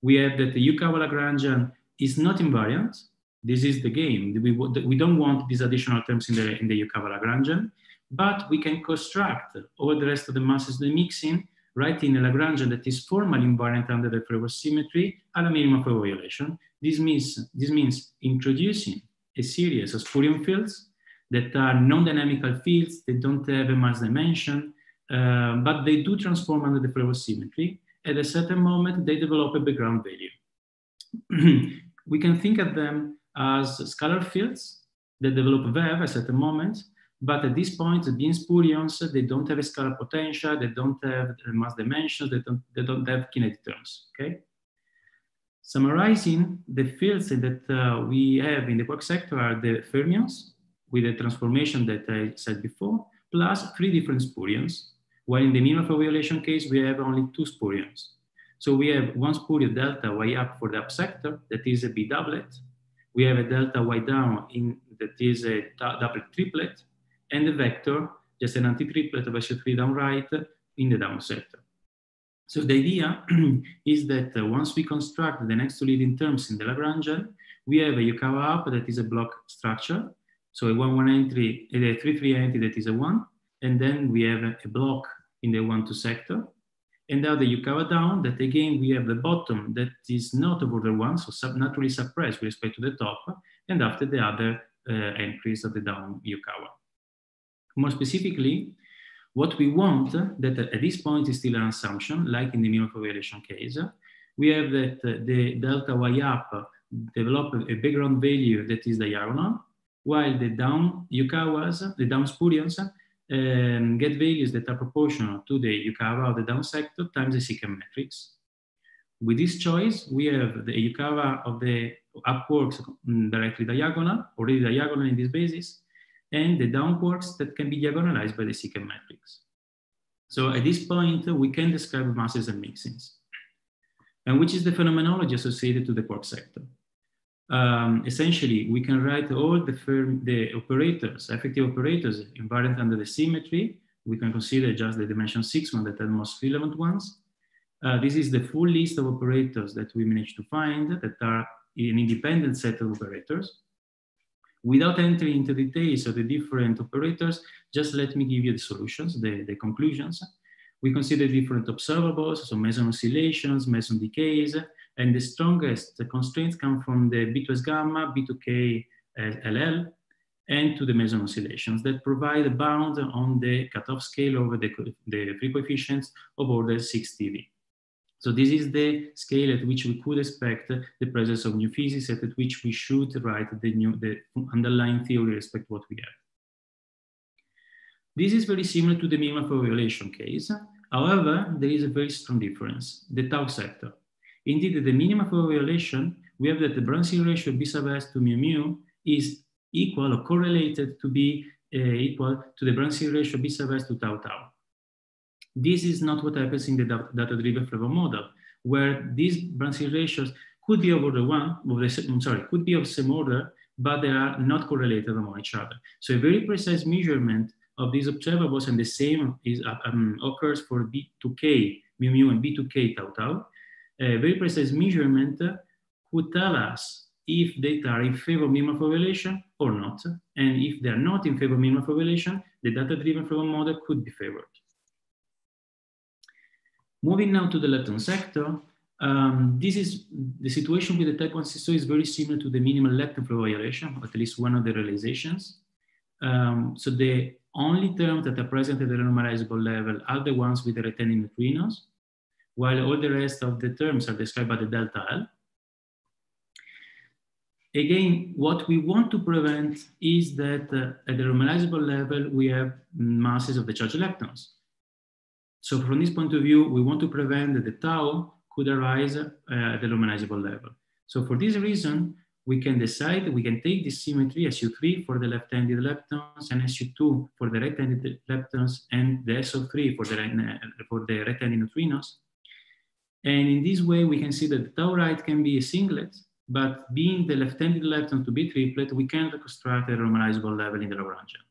We have that the Yukawa Lagrangian is not invariant. This is the game. We don't want these additional terms in the Yukawa Lagrangian, but we can construct all the rest of the masses of the mixing writing a Lagrangian that is formally invariant under the Flavor symmetry at a minimum Flavor violation. This means introducing a series of spurion fields that are non-dynamical fields. They don't have a mass dimension, but they do transform under the Flavor symmetry. At a certain moment, they develop a background value. We can think of them as scalar fields that develop VEV at a certain moment, but at this point, being spurions, they don't have a scalar potential, they don't have mass dimensions, they don't have kinetic terms, okay? Summarizing, the fields that we have in the quark sector are the fermions, with the transformation that I said before, plus 3 different spurions, while in the minimal Flavor violation case, we have only 2 spurions. So we have one spurion delta y up for the up sector, that is a B doublet. We have a delta y down that is a doublet triplet, and the vector, just an anti-triplet of SU3 down right in the down sector. So the idea is that once we construct the next 2 leading terms in the Lagrangian, we have a Yukawa up that is a block structure. So a 1-1 entry, a 3-3 entry that is a 1, and then we have a block in the 1-2 sector. And now the Yukawa down, that again, we have the bottom that is not of order 1, so naturally suppressed with respect to the top, and after the other entries of the down Yukawa. More specifically, what we want, that at this point is still an assumption, like in the minimal Flavor violation case, we have that the delta y up develop a background value that is diagonal, while the down Yukawas, the down spurions, get values that are proportional to the Yukawa of the down sector times the secant matrix. With this choice, we have the Yukawa of the up quarks directly diagonal, already diagonal in this basis, and the down quarks that can be diagonalized by the secant matrix. So at this point, we can describe masses and mixins, and which is the phenomenology associated to the quark sector. Essentially, we can write all the operators, effective operators invariant under the symmetry. We can consider just the dimension 6 one that are the most relevant ones. This is the full list of operators that we managed to find that are an independent set of operators. Without entering into details of the different operators, just let me give you the solutions, the conclusions. We consider different observables, so meson oscillations, meson decays, and the strongest constraints come from the B2S gamma, B2K LL, and to the meson oscillations that provide a bound on the cutoff scale over the free coefficients of order 6 TeV. So this is the scale at which we could expect the presence of new physics, at which we should write the underlying theory with respect to what we have. This is very similar to the minimal Flavor violation case. However, there is a very strong difference, the tau sector. Indeed, at the minimal Flavor violation, we have that the Brownian ratio B sub s to mu mu is equal or correlated to be equal to the Brownian ratio B sub s to tau tau. This is not what happens in the data-driven Flavor model, where these Brownian ratios could be of order 1, could be of same order, but they are not correlated among each other. So a very precise measurement of these observables, and the same is, occurs for B2K mu mu and B2K tau tau. A very precise measurement could tell us if data are in favor of minimal Flavor violation or not. And if they are not in favor of minimal Flavor violation, the data-driven Flavor model could be favored. Moving now to the Lepton sector, this is the situation with the type 1 system is very similar to the minimal Lepton Flavor violation, at least one of the realizations. So the only terms that are present at the normalizable level are the ones with the retaining neutrinos, while all the rest of the terms are described by the delta L. Again, what we want to prevent is that at the normalizable level, we have masses of the charged leptons. So from this point of view, we want to prevent that the tau could arise at the normalizable level. So for this reason, we can decide, we can take this symmetry SU3 for the left-handed leptons and SU2 for the right-handed leptons and the SO3 for the right-handed neutrinos. And in this way, we can see that the tau right can be a singlet, but being the left-handed lepton to be triplet, we can reconstruct a normalizable level in the Lagrangian.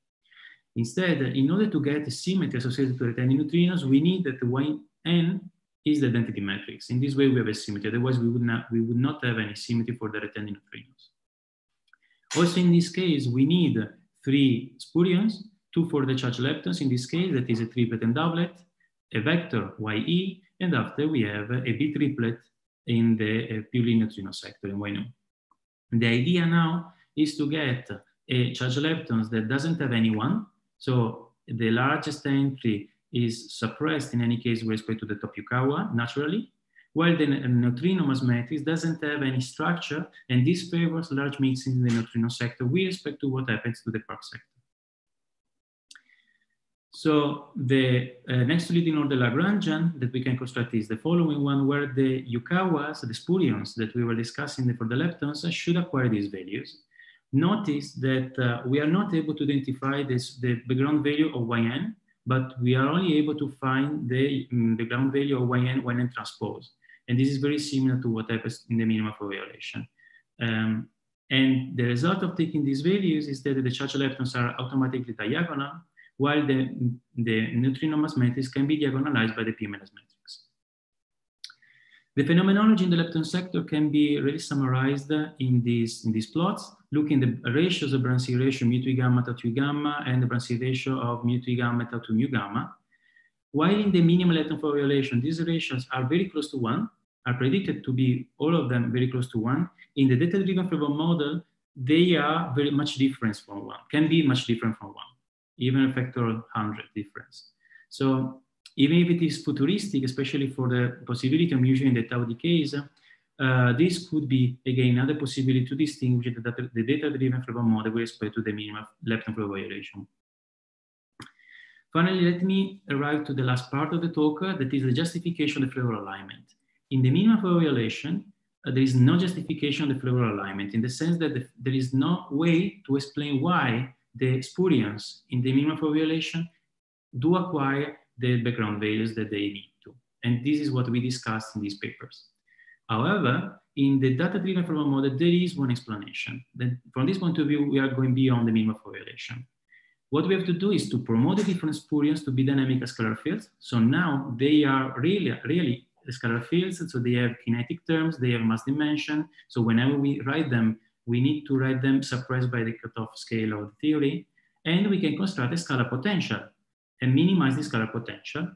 Instead, in order to get a symmetry associated to retaining neutrinos, we need that the Yn is the density matrix. In this way, we have a symmetry. Otherwise, we would not have any symmetry for the retaining neutrinos. Also, in this case, we need 3 spurions, 2 for the charged leptons. In this case, that is a triplet and doublet, a vector YE, and after we have a B triplet in the purely neutrino sector in Y nu. The idea now is to get a charged leptons that doesn't have any one. So the largest entry is suppressed in any case with respect to the top Yukawa naturally, while the neutrino mass matrix doesn't have any structure, and this favors large mixing in the neutrino sector with respect to what happens to the quark sector. So the next to leading order Lagrangian that we can construct is the following one, where the Yukawas, the spurions that we were discussing for the leptons, should acquire these values. Notice that we are not able to identify the background value of Yn, but we are only able to find the ground value of Yn transpose. And this is very similar to what happens in the minimum for violation. And the result of taking these values is that the charged leptons are automatically diagonal, while the neutrino mass matrix can be diagonalized by the P-mass matrix. The phenomenology in the lepton sector can be really summarized in these plots, looking at the ratios of Bruncy ratio mu to gamma tau to gamma and the Bruncy ratio of mu to gamma tau to mu gamma. While in the minimal lepton for violation, these ratios are very close to 1, are predicted to be all of them very close to 1. In the data-driven Flavor model, they are very much different from 1, can be much different from 1. Even a factor of 100 difference. So even if it is futuristic, especially for the possibility of measuring the tau decays, this could be, again, another possibility to distinguish the data-driven Flavor model with respect to the minimum lepton Flavor violation. Finally, let me arrive to the last part of the talk, that is the justification of the Flavor alignment. In the minimum Flavor violation, there is no justification of the Flavor alignment in the sense that there is no way to explain why the spurions in the minimum for violation do acquire the background values that they need to. And this is what we discussed in these papers. However, in the data-driven Flavor model, there is one explanation. That from this point of view, we are going beyond the minimum for violation. What we have to do is to promote the different spurions to be dynamic as scalar fields. So now they are really scalar fields. So they have kinetic terms, they have mass dimension. So whenever we write them, we need to write them suppressed by the cutoff scale of the theory, and we can construct a scalar potential and minimize the scalar potential.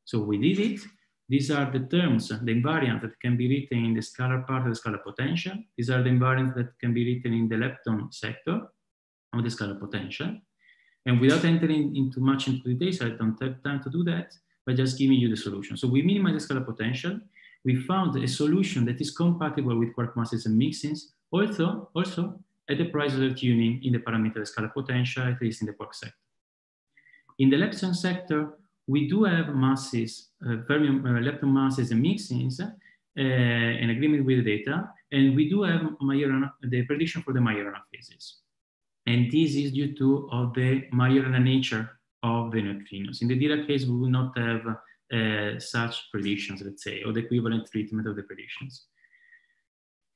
So we did it. These are the terms, the invariants that can be written in the scalar part of the scalar potential. These are the invariants that can be written in the lepton sector of the scalar potential. And without entering into much into details, I don't have time to do that, but just giving you the solution. So we minimize the scalar potential. We found a solution that is compatible with quark masses and mixins, also at the price of the tuning in the parameter scalar potential, at least in the quark sector. In the lepton sector, we do have masses, lepton masses and mixins, in agreement with the data, and we do have the prediction for the Majorana phases. And this is due to the Majorana nature of the neutrinos. In the Dirac case, we will not have such predictions, let's say, or the equivalent treatment of the predictions.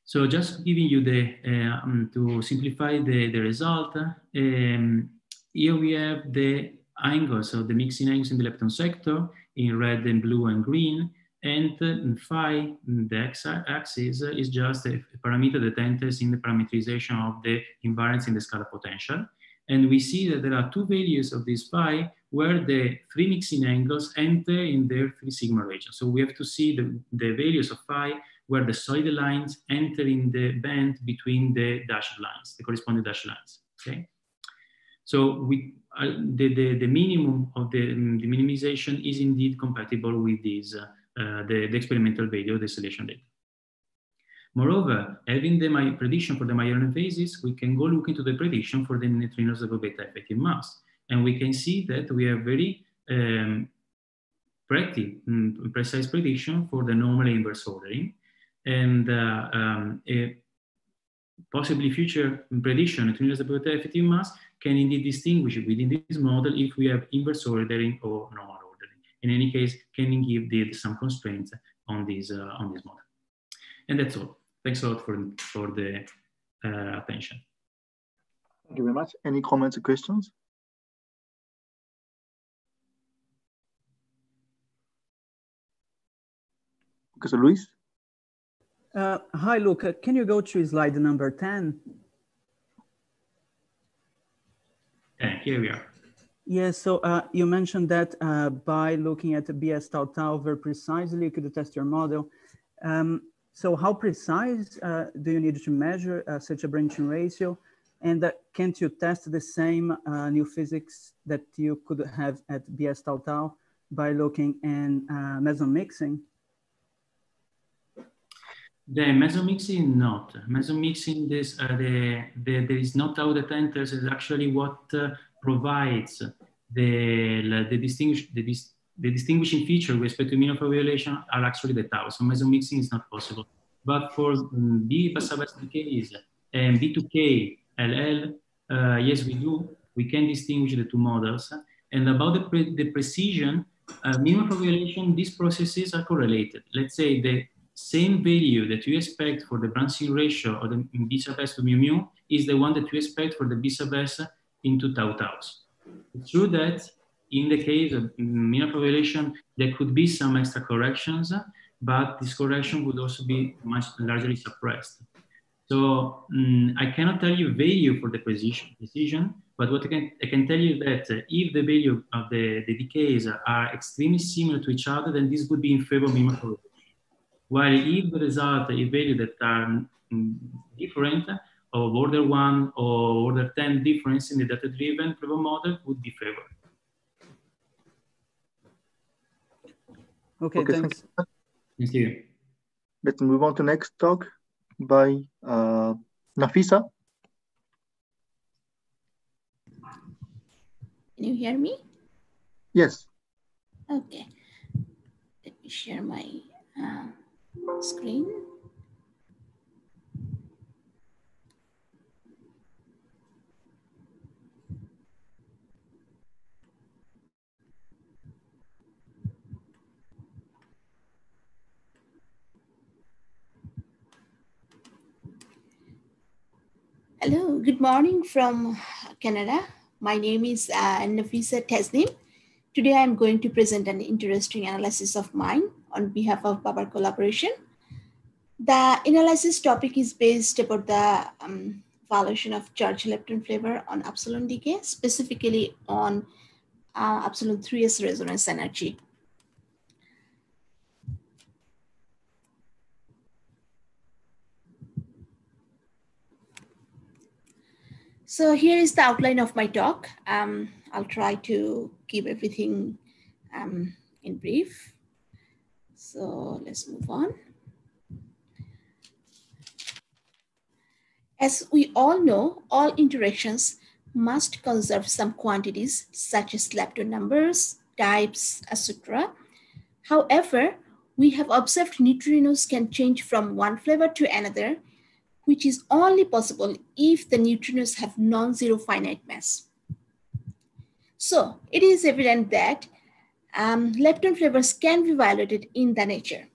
So just giving you to simplify the result, here we have the angles, so the mixing angles in the lepton sector in red and blue and green, and phi, the x-axis, is just a parameter that enters in the parameterization of the invariance in the scalar potential. And we see that there are two values of this phi where the three mixing angles enter in their 3 sigma region. So we have to see the values of phi where the solid lines enter in the band between the dashed lines, the corresponding dashed lines, okay? So the minimum of the minimization is indeed compatible with these, the experimental value of the selection data. Moreover, having the prediction for the Majorana phases, we can go look into the prediction for the neutrinos of beta effective mass. And we can see that we have very precise prediction for the normal inverse ordering. And a possibly future prediction of neutrinos of beta effective mass can indeed distinguish within this model if we have inverse ordering or normal ordering. In any case, can give some constraints on this model. And that's all. Thanks a lot for the attention. Thank you very much. Any comments or questions? Okay, so Luis? Hi, Luca. Can you go to slide number 10? Yeah, here we are. Yes, so you mentioned that by looking at the BS tau tau very precisely, you could test your model. So how precise do you need to measure such a branching ratio? And can't you test the same new physics that you could have at BS tau tau by looking in mesomixing? The mesomixing, not. Mesomixing, there is no tau that enters, is actually what provides the distinguishing feature with respect to mean of violation are actually the tau. So mesomixing is not possible. But for B base decays and B2K LL, yes, we do. We can distinguish the two models. And about the precision, minimum of violation, these processes are correlated. Let's say the same value that you expect for the branching ratio of the B sub S to mu mu is the one that you expect for the B sub S into tau taus. It's true that in the case of mean of violation, there could be some extra corrections, but this correction would also be much largely suppressed. So I cannot tell you value for the precision, but what I can tell you that if the value of the decays are extremely similar to each other, then this would be in favor of minimum of violation. While if the result is values that are different, of order 1 or order 10 difference in the data-driven Flavour model would be favored. Okay, thanks. Thank you. Let's move on to next talk by Nafisa. Can you hear me? Yes. Okay. Let me share my screen. Hello, good morning from Canada. My name is Nafisa Tasnim. Today I'm going to present an interesting analysis of mine on behalf of Babar collaboration. The analysis topic is based about the valuation of charge lepton flavor on epsilon decay, specifically on epsilon 3s resonance energy. So here is the outline of my talk. I'll try to keep everything in brief. So let's move on. As we all know, all interactions must conserve some quantities such as lepton numbers, types, etc. However, we have observed neutrinos can change from one flavor to another, which is only possible if the neutrinos have non-zero finite mass. So it is evident that lepton flavors can be violated in the nature.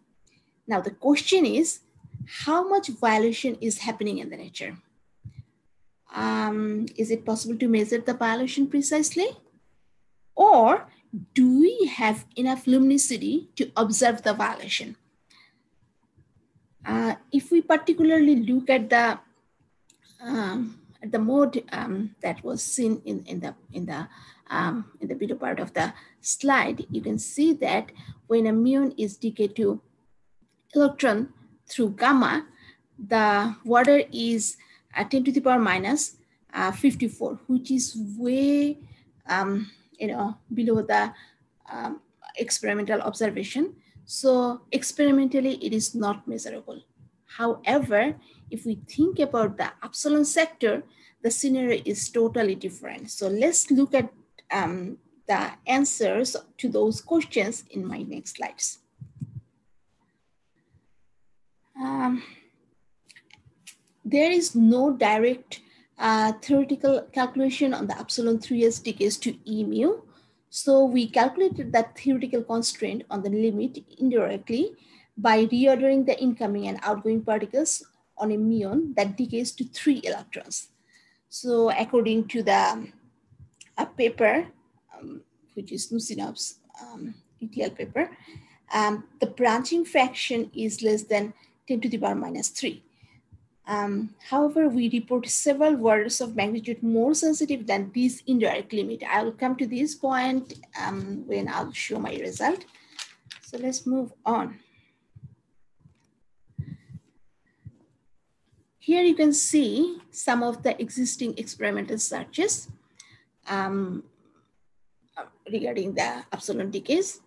Now the question is, how much violation is happening in the nature? Is it possible to measure the violation precisely? Or do we have enough luminosity to observe the violation? If we particularly look at the mode that was seen in the below part of the slide, you can see that when a muon is decayed to electron through gamma, the water is 10 to the power minus 54, which is way below the experimental observation. So experimentally, it is not measurable. However, if we think about the epsilon sector, the scenario is totally different. So let's look at the answers to those questions in my next slides. There is no direct theoretical calculation on the epsilon 3s decays to E mu. So we calculated that theoretical constraint on the limit indirectly by reordering the incoming and outgoing particles on a muon that decays to 3 electrons. So according to the paper, which is Nusinov's ETL paper, the branching fraction is less than 10 to the power minus 3. However, we report several orders of magnitude more sensitive than this indirect limit. I will come to this point when I'll show my result. So let's move on. Here you can see some of the existing experimental searches regarding the epsilon decays.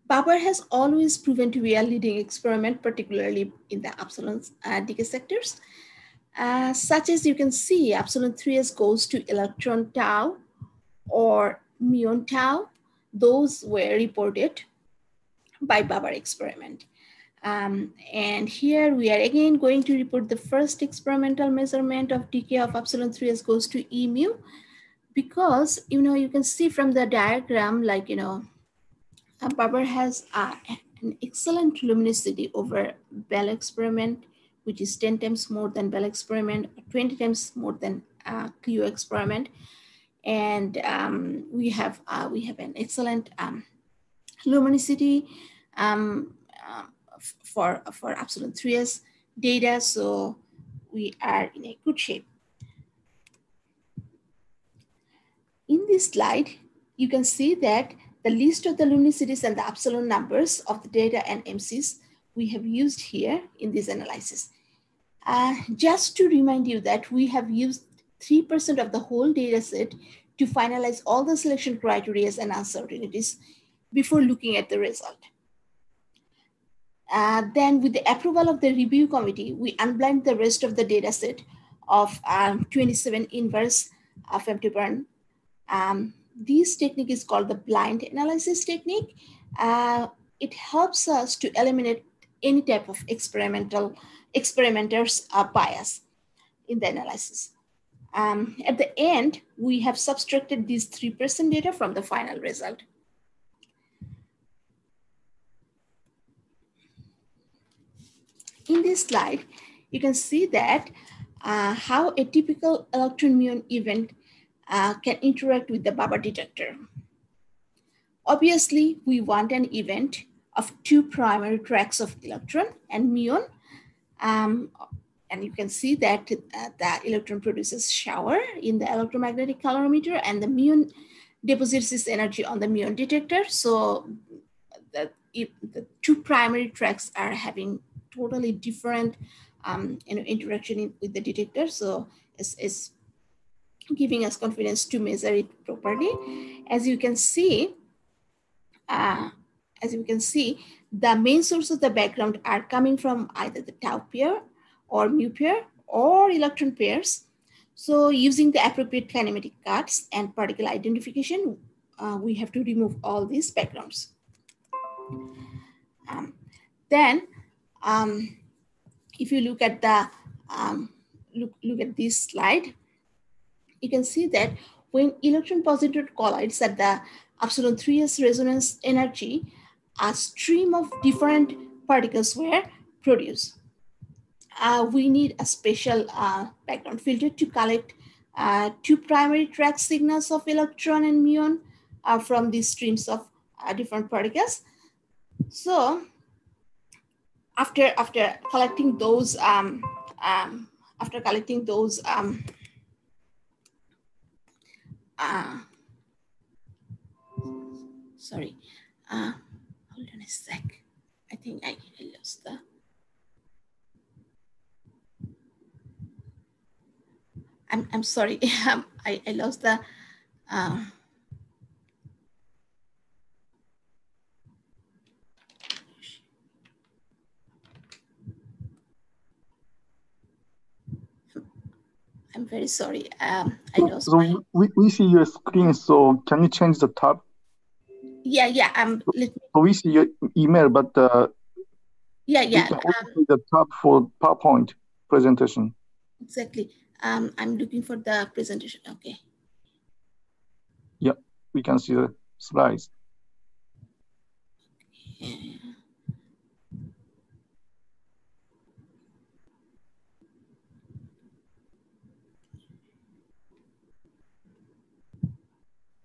Babar has always proven to be a leading experiment, particularly in the epsilon decay sectors. Such as you can see, epsilon 3s goes to electron tau or muon tau. Those were reported by Babar experiment. And here we are again going to report the first experimental measurement of decay of epsilon 3s goes to E mu, because you can see from the diagram, like Babar has an excellent luminosity over Bell experiment, which is 10 times more than Bell experiment, 20 times more than Clio experiment, and we have an excellent luminosity for epsilon 3s data, so we are in a good shape. In this slide, you can see that the list of the luminosities and the epsilon numbers of the data and MCs we have used here in this analysis. Just to remind you that we have used 3% of the whole data set to finalize all the selection criteria and uncertainties before looking at the result. Then with the approval of the review committee, we unblind the rest of the data set of 27 inverse femtoburn. This technique is called the blind analysis technique. It helps us to eliminate any type of experimenter's bias in the analysis. At the end, we have subtracted these 3% data from the final result. In this slide, you can see that how a typical electron-muon event can interact with the Babar detector. Obviously, we want an event of 2 primary tracks of electron and muon. And you can see that the electron produces shower in the electromagnetic calorimeter, and the muon deposits its energy on the muon detector. So the 2 primary tracks are having totally different interaction with the detector. So it's giving us confidence to measure it properly. As you can see, the main source of the background are coming from either the tau pair or mu pair or electron pairs. So using the appropriate kinematic cuts and particle identification, we have to remove all these backgrounds. Then, if you look at the look at this slide, you can see that when electron positrons collides at the epsilon 3s resonance energy, a stream of different particles were produced. We need a special background filter to collect 2 primary track signals of electron and muon from these streams of different particles. So after collecting those sorry, hold on a sec. I think I lost the. I'm sorry. I lost the. I'm very sorry. I lost. So we see your screen. So can you change the tab? Yeah. So we see your email, but yeah. We can also see the tab for PowerPoint presentation. Exactly. I'm looking for the presentation. Okay. Yeah, we can see the slides. Yeah.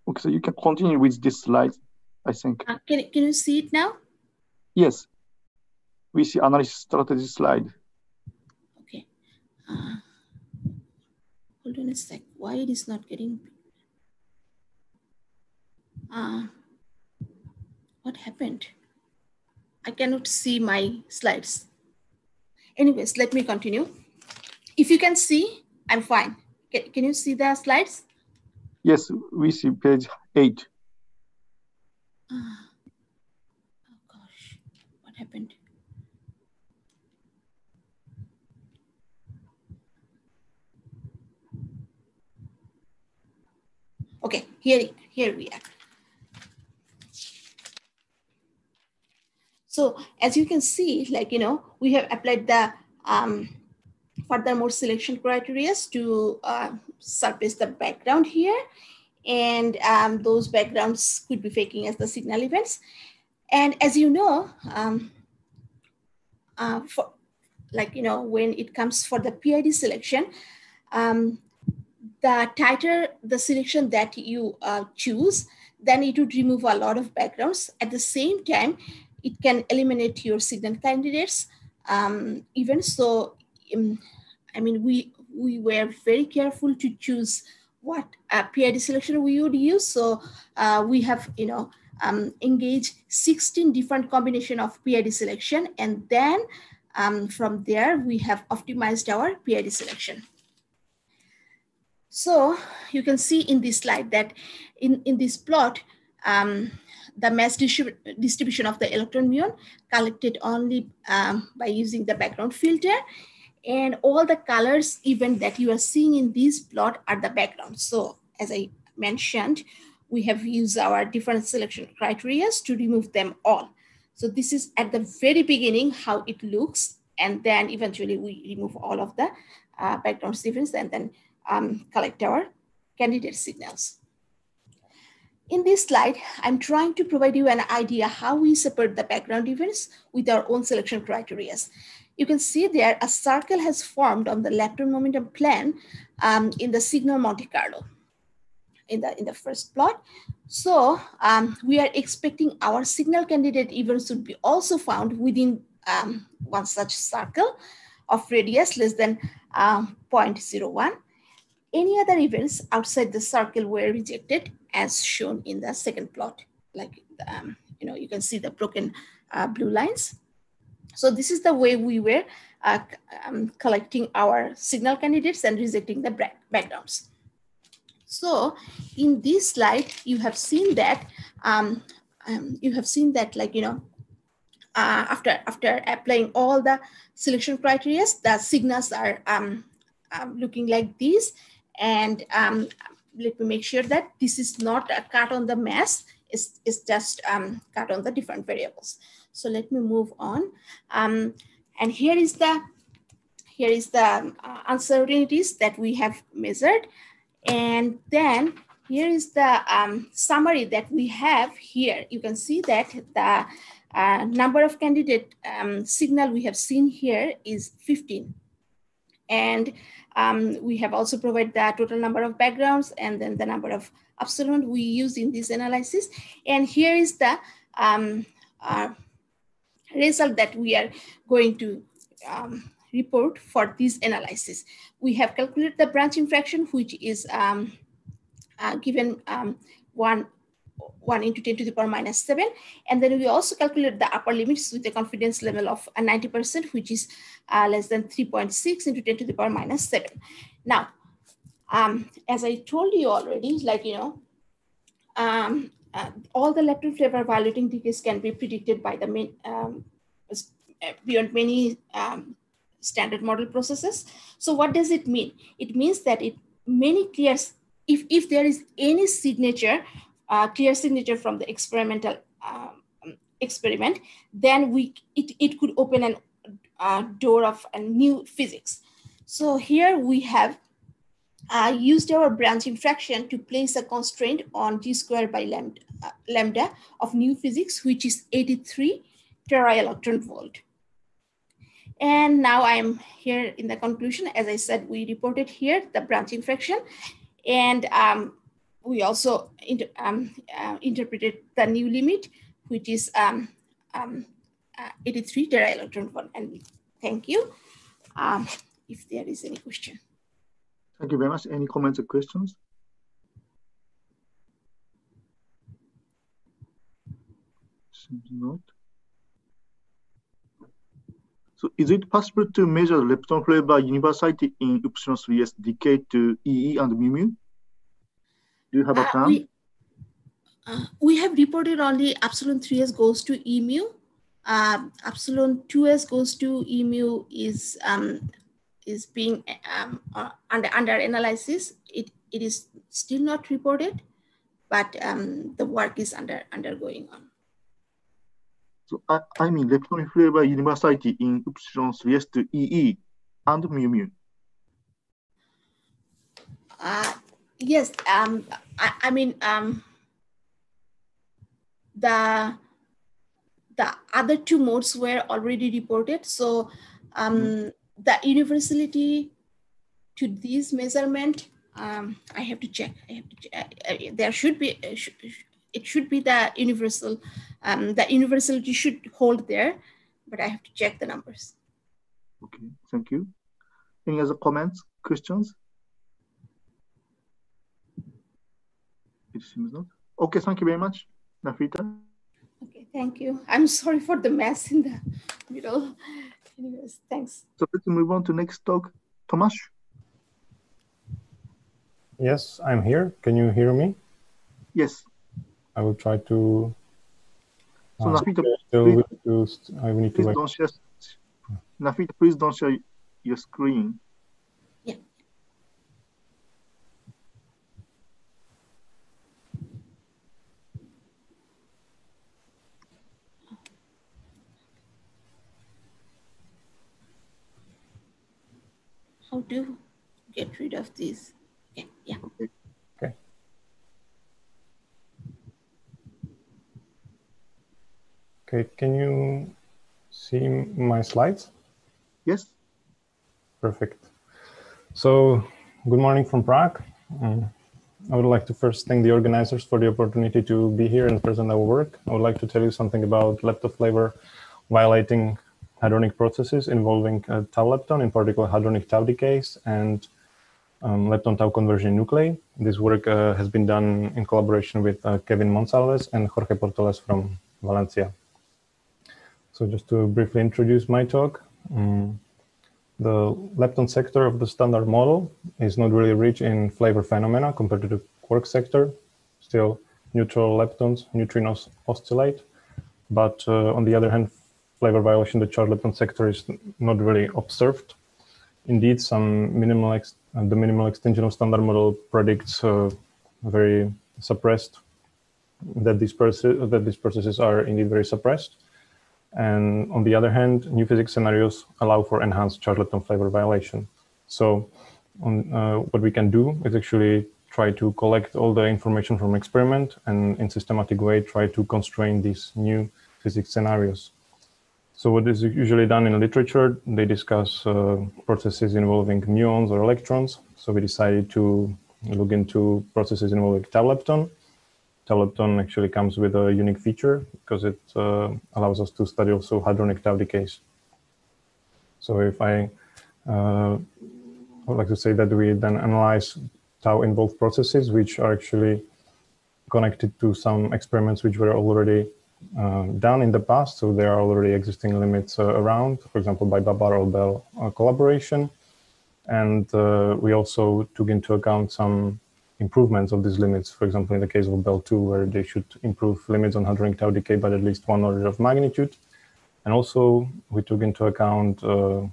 Okay, so you can continue with this slide, I think. Can you see it now? Yes. We see analysis strategy slide. Okay. a sec. Why it is not getting? What happened? I cannot see my slides. Anyways, let me continue. If you can see, I'm fine. Can you see the slides? Yes, we see page 8. Oh gosh, what happened? Okay, here we are. So as you can see, like, we have applied the furthermore selection criteria to surface the background here. And those backgrounds could be faking as the signal events. And as you know, when it comes for the PID selection, the tighter the selection that you choose, then it would remove a lot of backgrounds. At the same time, it can eliminate your signal candidates. Even so, I mean, we were very careful to choose what PID selection we would use. So we have, engaged 16 different combination of PID selection, and then from there we have optimized our PID selection. So you can see in this slide that in this plot, the mass distribution of the electron muon collected only by using the background filter, and all the colors even that you are seeing in this plot are the background. So as I mentioned, we have used our different selection criteria to remove them all. So this is at the very beginning how it looks, and then eventually we remove all of the background events and then collect our candidate signals. In this slide, I'm trying to provide you an idea how we separate the background events with our own selection criteria. You can see there a circle has formed on the Lepton momentum plane in the signal Monte Carlo in the first plot. So we are expecting our signal candidate events should be also found within one such circle of radius less than 0.01. Any other events outside the circle were rejected, as shown in the second plot. Like, you can see the broken blue lines. So this is the way we were collecting our signal candidates and rejecting the backgrounds. So in this slide, you have seen that after applying all the selection criteria, the signals are looking like this. And let me make sure that this is not a cut on the mass, it's just cut on the different variables. So let me move on. And here is the uncertainties that we have measured. And then here is the summary that we have here. You can see that the number of candidate signal we have seen here is 15. And we have also provided the total number of backgrounds and then the number of epsilon we use in this analysis. And here is the result that we are going to report for this analysis. We have calculated the branching fraction, which is given 1 into 10 to the power minus 7. And then we also calculate the upper limits with a confidence level of 90%, which is less than 3.6 into 10 to the power minus 7. Now, as I told you already, all the Lepton flavor violating decays can be predicted by the beyond many standard model processes. So what does it mean? It means that if there is any signature, clear signature from the experimental experiment, then it could open a door of a new physics. So here we have used our branching fraction to place a constraint on G squared by lambda of new physics, which is 83 tera-electron volt. And now I'm here in the conclusion. As I said, we reported here the branching fraction, and we also interpreted the new limit, which is 83 tera-electron volt. And thank you. If there is any question. Thank you very much. Any comments or questions? Seems not. So is it possible to measure lepton flavor universality in epsilon 3s decay to EE and mu mu? Do you have a plan? We have reported only epsilon 3s goes to E mu. Epsilon 2s goes to E mu is being under analysis. It is still not reported, but the work is undergoing on. So I mean lepton flavor universality in epsilon 3s to EE and mu mu. Yes, I mean the other two modes were already reported. So the universality to this measurement, I have to check. There should be, it should be the universal, the universality should hold there, but I have to check the numbers. Okay, thank you. Any other comments, questions? It seems not. Okay, thank you very much, Nafita. Okay, thank you. I'm sorry for the mess in the middle. Anyways, thanks. So let's move on to next talk. Tomasz? Yes, I'm here. Can you hear me? Yes. I will try to. So Nafita, please don't share. Nafita, please don't share your screen. Yeah. How to get rid of this? Okay. Yeah. Okay. Okay, can you see my slides? Yes. Perfect. So, good morning from Prague. I would like to first thank the organizers for the opportunity to be here and present our work. I would like to tell you something about Lepton Flavour violating hadronic processes involving tau lepton, in particular hadronic tau decays and lepton tau conversion nuclei. This work has been done in collaboration with Kevin Monsalves and Jorge Portoles from Valencia. So just to briefly introduce my talk, the lepton sector of the standard model is not really rich in flavor phenomena compared to the quark sector. Still, neutral leptons, neutrinos oscillate, but on the other hand, flavor violation in the charged lepton sector is not really observed. Indeed, the minimal extension of standard model predicts very suppressed, that these processes are indeed very suppressed. And on the other hand, new physics scenarios allow for enhanced charged lepton flavor violation. So what we can do is actually try to collect all the information from experiment and in systematic way try to constrain these new physics scenarios. So what is usually done in literature, they discuss processes involving muons or electrons. So we decided to look into processes involving tau lepton. Tau lepton actually comes with a unique feature because it allows us to study also hadronic tau decays. So if I would like to say that we then analyze tau in both processes, which are actually connected to some experiments which were already done in the past. So there are already existing limits around, for example, by Babar or Bell collaboration. And we also took into account some improvements of these limits. For example, in the case of Bell 2, where they should improve limits on hadronic tau decay by at least 1 order of magnitude. And also we took into account the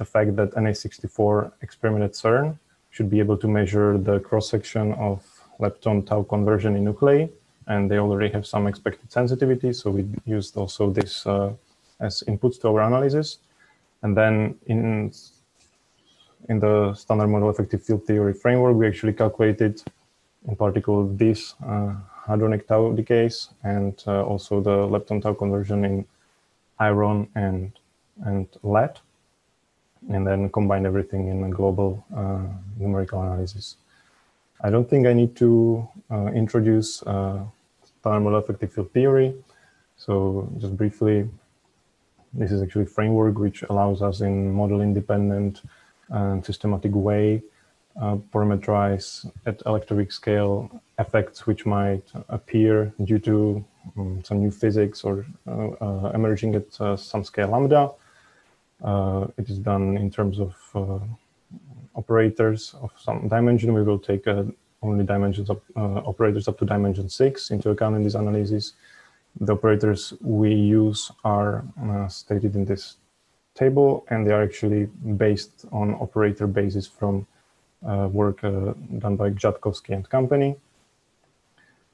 fact that Na64 experiment at CERN should be able to measure the cross-section of lepton tau conversion in nuclei, and they already have some expected sensitivity. So we used also this as inputs to our analysis. And then in the standard model effective field theory framework, we actually calculated in particular this hadronic tau decays and also the lepton tau conversion in iron and lead, and then combined everything in a global numerical analysis. I don't think I need to introduce standard model effective field theory. So just briefly, this is actually a framework which allows us in model independent and systematic way parameterize at electroweak scale effects which might appear due to some new physics or emerging at some scale lambda. It is done in terms of operators of some dimension. We will take only dimensions of operators up to dimension 6 into account in this analysis. The operators we use are stated in this table, and they are actually based on operator basis from work done by Grzadkowski and company.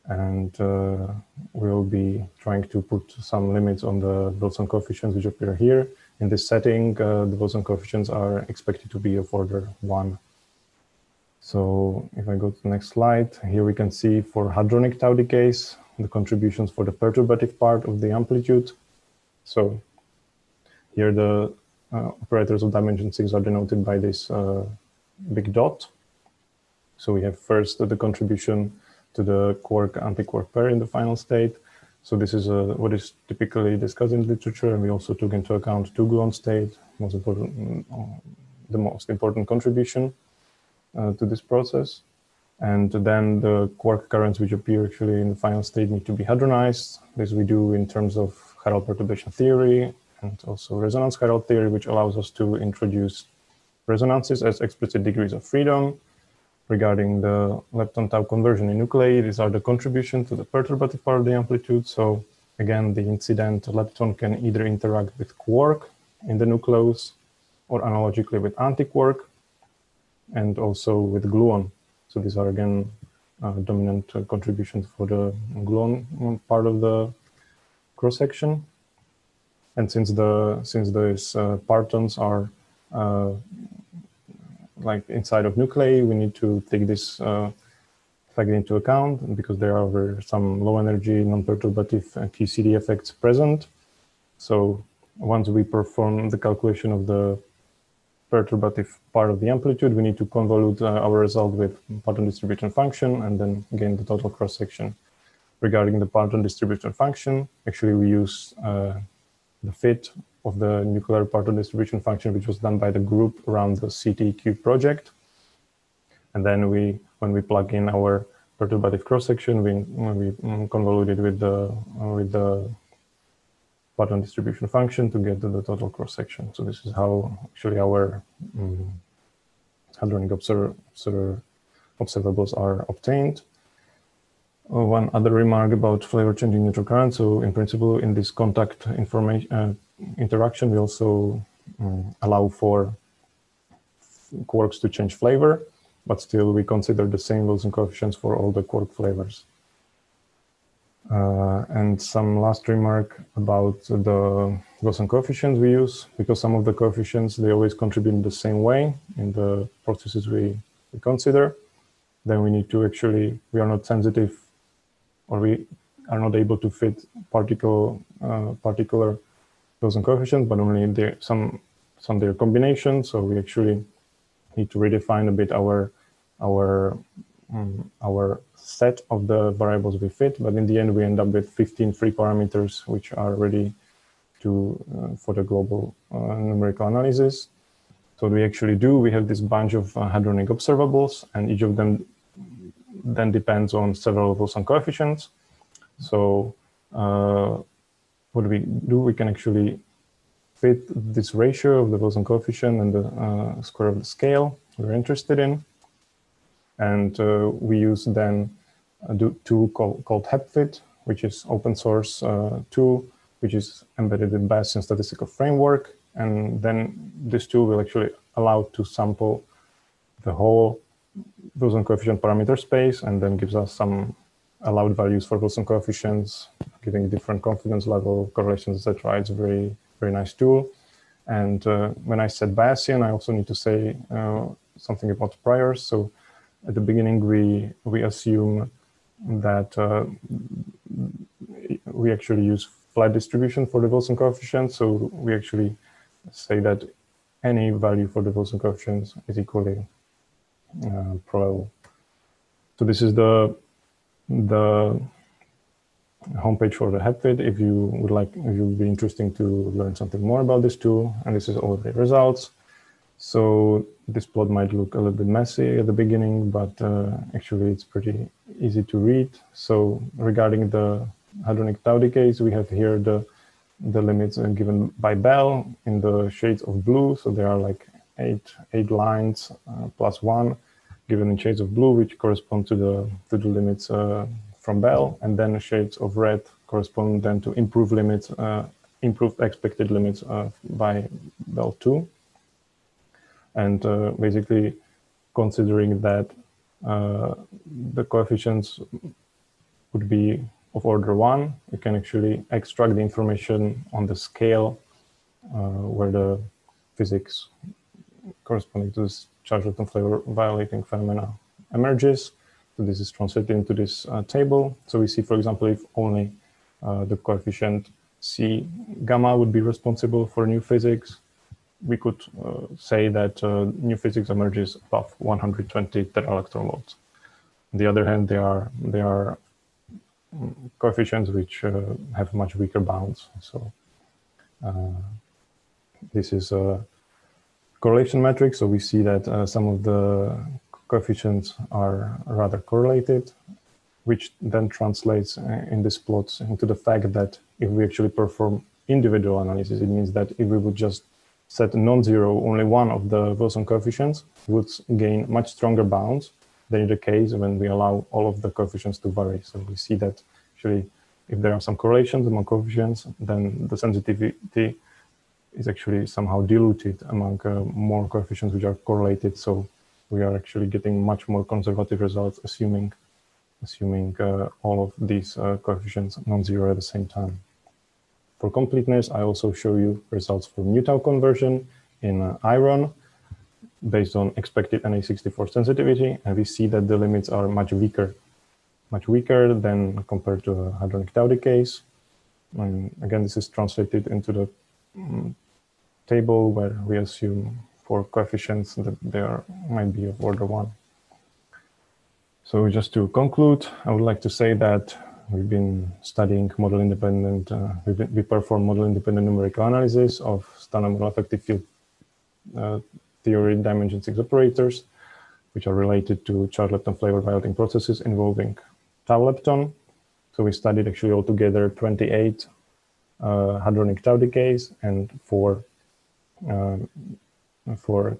And we'll be trying to put some limits on the Wilson coefficients which appear here. In this setting, the Wilson coefficients are expected to be of order 1. So if I go to the next slide, here we can see for hadronic tau decays, the contributions for the perturbative part of the amplitude. So here the operators of dimension 6 are denoted by this big dot. So we have first the contribution to the quark-antiquark pair in the final state. So this is what is typically discussed in literature, and we also took into account 2-gluon state, the most important contribution to this process. And then the quark currents which appear actually in the final state need to be hadronized. This we do in terms of chiral perturbation theory and also resonance chiral theory, which allows us to introduce resonances as explicit degrees of freedom. Regarding the lepton tau conversion in nuclei, these are the contribution to the perturbative part of the amplitude. So again, the incident lepton can either interact with quark in the nucleus or analogically with antiquark and also with gluon. So these are again dominant contributions for the gluon part of the cross section. And since these partons are like inside of nuclei, we need to take this fact into account because there are some low energy non-perturbative QCD effects present. So once we perform the calculation of the perturbative part of the amplitude, we need to convolute our result with parton distribution function and then gain the total cross section. Regarding the parton distribution function, actually we use the fit of the nuclear parton distribution function, which was done by the group around the CTQ project. And then when we plug in our perturbative cross-section, we convolute it with the parton distribution function to get to the total cross-section. So this is how actually our hadronic observables are obtained. One other remark about flavor changing neutral current. So in principle, in this contact information interaction, we also allow for quarks to change flavor, but still we consider the same Wilson coefficients for all the quark flavors. And some last remark about the Wilson coefficients we use, because some of the coefficients, they always contribute in the same way in the processes we consider. Then we need to actually, we are not sensitive, or we are not able to fit particular Wilson coefficients, but only some their combinations. So we actually need to redefine a bit our set of the variables we fit. But in the end, we end up with 15 free parameters, which are ready for the global numerical analysis. So what we actually do, we have this bunch of hadronic observables, and each of them then depends on several Wilson coefficients. So what we do, we can actually fit this ratio of the Wilson coefficient and the square of the scale we're interested in. And we use then a tool called HEPFIT, which is open source tool, which is embedded in Bayesian statistical framework. And then this tool will actually allow to sample the whole Wilson coefficient parameter space, and then gives us some allowed values for Wilson coefficients, giving different confidence level, correlations, etc. It's a very, very nice tool. And when I said Bayesian, I also need to say something about priors. So at the beginning, we assume that we actually use flat distribution for the Wilson coefficient. So we actually say that any value for the Wilson coefficients is equally probable. So this is the homepage for the HEPFIT. If you would be interesting to learn something more about this tool, and this is all the results. So this plot might look a little bit messy at the beginning, but actually it's pretty easy to read. So regarding the hadronic tau decays, we have here the limits given by Bell in the shades of blue. So there are like eight lines plus one given in shades of blue, which correspond to the limits from Bell, and then the shades of red correspond then to improved limits, improved expected limits by Bell 2. And basically, considering that the coefficients would be of order 1, you can actually extract the information on the scale where the physics corresponding to this Lepton Flavour violating phenomena emerges. So this is translated into this table. So we see, for example, if only the coefficient C gamma would be responsible for new physics, we could say that new physics emerges above 120 tera-electron volts. On the other hand, there are coefficients which have much weaker bounds. So this is a correlation metric. So we see that some of the coefficients are rather correlated, which then translates in these plots into the fact that if we actually perform individual analysis, it means that if we would just set non-zero only one of the Wilson coefficients, we would gain much stronger bounds than in the case when we allow all of the coefficients to vary. So we see that actually if there are some correlations among coefficients, then the sensitivity is actually somehow diluted among more coefficients which are correlated. So we are actually getting much more conservative results, assuming all of these coefficients non-zero at the same time. For completeness, I also show you results for mu-tau conversion in iron based on expected Na64 sensitivity, and we see that the limits are much weaker than compared to hadronic tau decays. And again, this is translated into the table where we assume for coefficients that they might be of order 1. So just to conclude, I would like to say that we've been studying model-independent, we perform model-independent numerical analysis of standard model effective field theory dimension 6 operators, which are related to Lepton Flavour violating processes involving tau lepton. So we studied actually altogether 28 hadronic tau decays, and for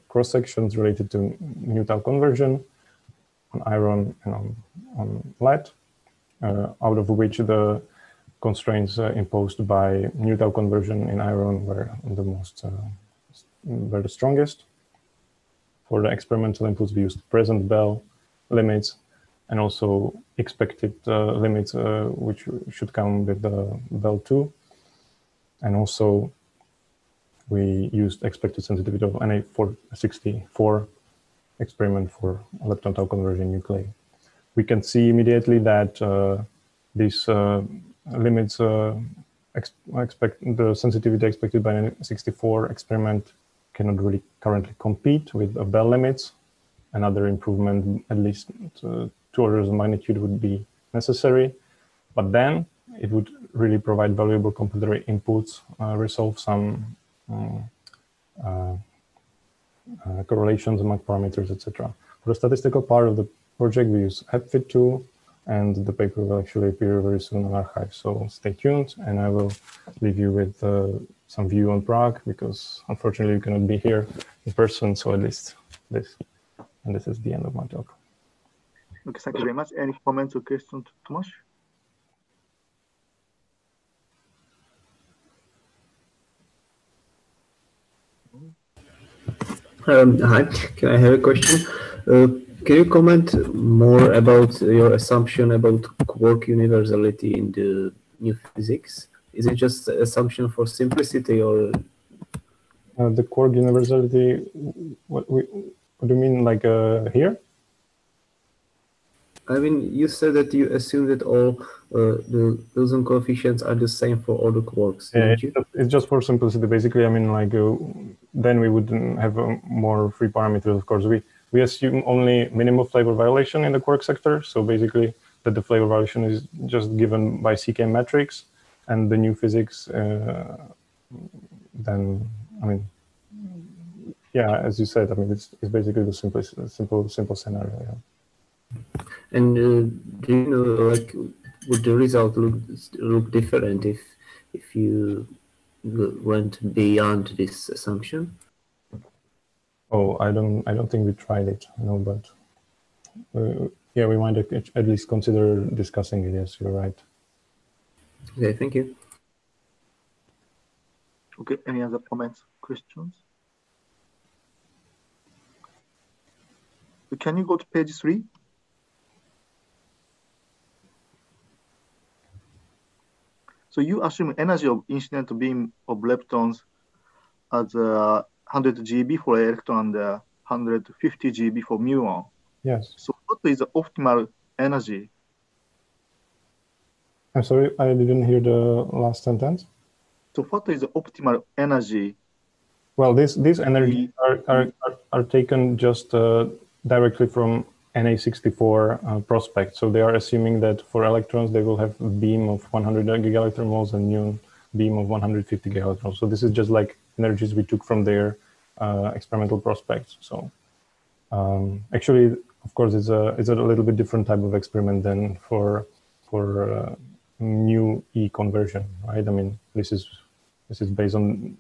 cross-sections related to mu-tau conversion on iron and on lead, out of which the constraints imposed by mu-tau conversion in iron were the strongest. For the experimental inputs, we used present Bell limits and also expected limits which should come with the Bell 2. And also we used expected sensitivity of Na464 experiment for lepton tau conversion nuclei. We can see immediately that these limits the sensitivity expected by Na64 experiment cannot really currently compete with the Bell limits. Another improvement, at least 2 orders of magnitude, would be necessary, but then it would really provide valuable complementary inputs, resolve some correlations among parameters, etc. For the statistical part of the project, we use HEPFIT tool, and the paper will actually appear very soon on arXiv. So stay tuned, and I will leave you with some view on Prague, because unfortunately you cannot be here in person, so at least this. And this is the end of my talk. Okay, thank you very much. Any comments or questions, Tomasz? Hi, can I have a question? Can you comment more about your assumption about quark universality in the new physics? Is it just an assumption for simplicity, or the quark universality? What do you mean, like here? I mean, you said that you assume that all the Wilson coefficients are the same for all the quarks. Yeah, it's just for simplicity. Basically, I mean, like then we wouldn't have more free parameters. Of course, we assume only minimal flavor violation in the quark sector. So basically, that the flavor violation is just given by CK metrics, and the new physics. Then, I mean, yeah, as you said, I mean, it's basically the simple scenario. Yeah. And do you know, like, would the result look different if you went beyond this assumption? Oh, I don't think we tried it, but yeah, we might at least consider discussing it. Yes, you're right. Okay, thank you. Okay, any other comments, questions? Can you go to page 3? So you assume energy of incident beam of leptons as 100 GeV for electron and 150 GeV for muon. Yes. So what is the optimal energy? I'm sorry, I didn't hear the last sentence. So what is the optimal energy? Well, these energies are taken just directly from Na64 prospect. So they are assuming that for electrons, they will have a beam of 100 gigaelectron moles and muon beam of 150 gigaelectrons. So this is just like energies we took from their experimental prospects. So actually, of course, it's a little bit different type of experiment than for mu E conversion, right? I mean, this is based on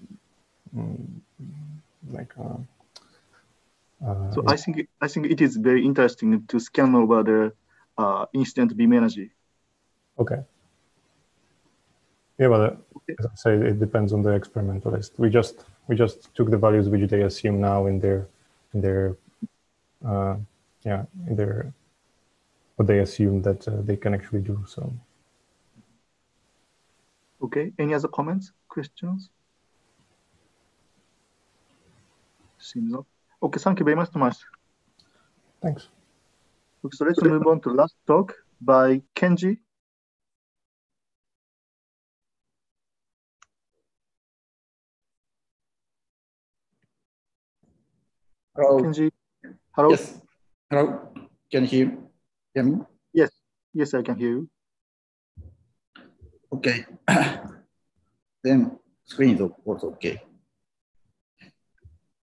so I think it is very interesting to scan over the incident beam energy. Okay. Yeah, but as I say, it depends on the experimentalist. We just took the values which they assume now in their what they assume that they can actually do. So. Okay. Any other comments, questions? Seems not. Okay. Thank you very much, Thomas. Thanks. Okay, so let's move on to last talk by Kenji. Hello. Kenji. Hello. Yes. Hello. Can you hear me? Yes. Yes, I can hear you. Okay. Then screen is also okay.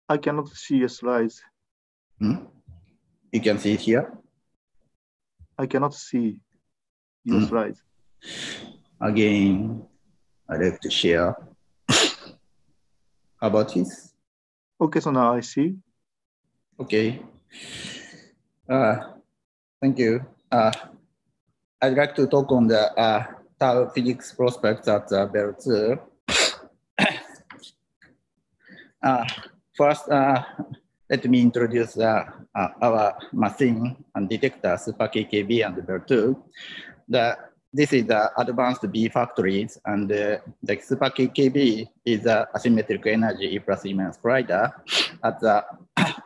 I cannot see your slides. You can see it here. I cannot see your slides. Again, I'd like to share. How about this? Okay, so now I see. Okay. Thank you. I'd like to talk on the tau physics prospects at Bell 2. First, let me introduce our machine and detector, Super KKB and Bell 2. This is the advanced B factories, and the Super KKB is the asymmetric energy E plus E minus collider at the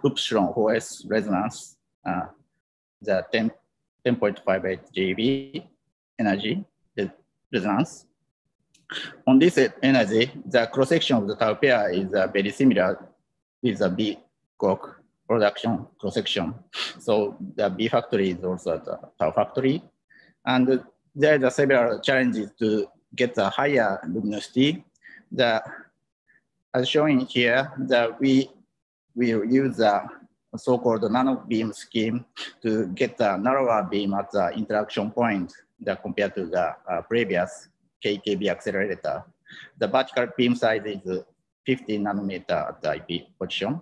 Upsilon 4S resonance, the 10.58 GeV energy resonance. On this energy, the cross-section of the tau pair is very similar with the B Quark production cross-section. So the B factory is also the tau factory. And there are several challenges to get a higher luminosity. As shown here, we will use a so-called nano beam scheme to get a narrower beam at the interaction point compared to the previous KKB accelerator. The vertical beam size is 50 nanometer at the IP position.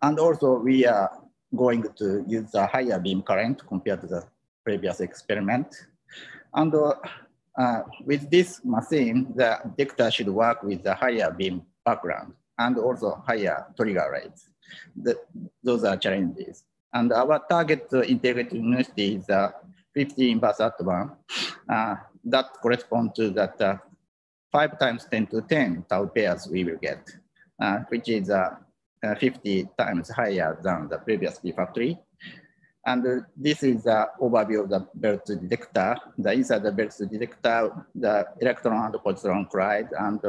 And also we are going to use a higher beam current compared to the previous experiment. And with this machine, the detector should work with the higher beam background and also higher trigger rates. Those are challenges. And our target integrated luminosity is 50 inverse at 1. That corresponds to that 5 times 10 to 10 tau pairs we will get, which is 50 times higher than the previous B factory. And this is the overview of the Bell 2 detector. Inside the Bell 2 detector, the electron and positron collide, and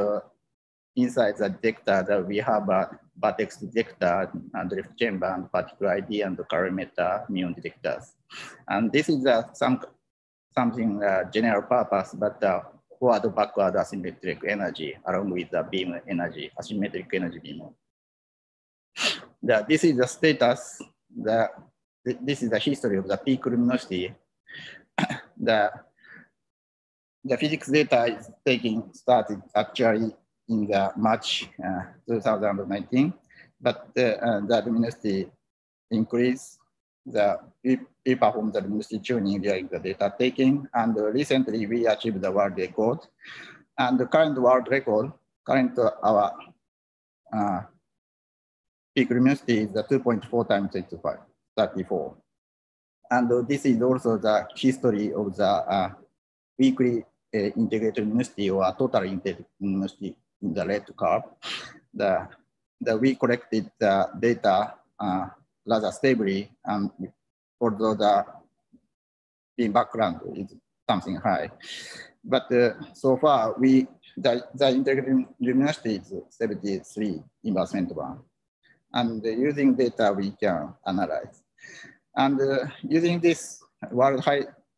inside the detector, we have a vertex detector, and drift chamber, and particle ID, and calorimeter muon detectors. And this is something general purpose, but forward-backward asymmetric energy along with the beam energy, asymmetric energy beam. this is the status, this is the history of the peak luminosity. The physics data is started actually in the March 2019, but the luminosity increase. We performed the luminosity tuning during the data taking, and recently we achieved the world record. And the current world record, our peak luminosity is the 2.4 times 34. And this is also the history of the weakly integrated luminosity or total integrated luminosity in the red curve. We collected the data rather stably, although the beam background is something high. But so far, the integrated luminosity is 73 inverse femtobarn. And using data, we can analyze. And using this world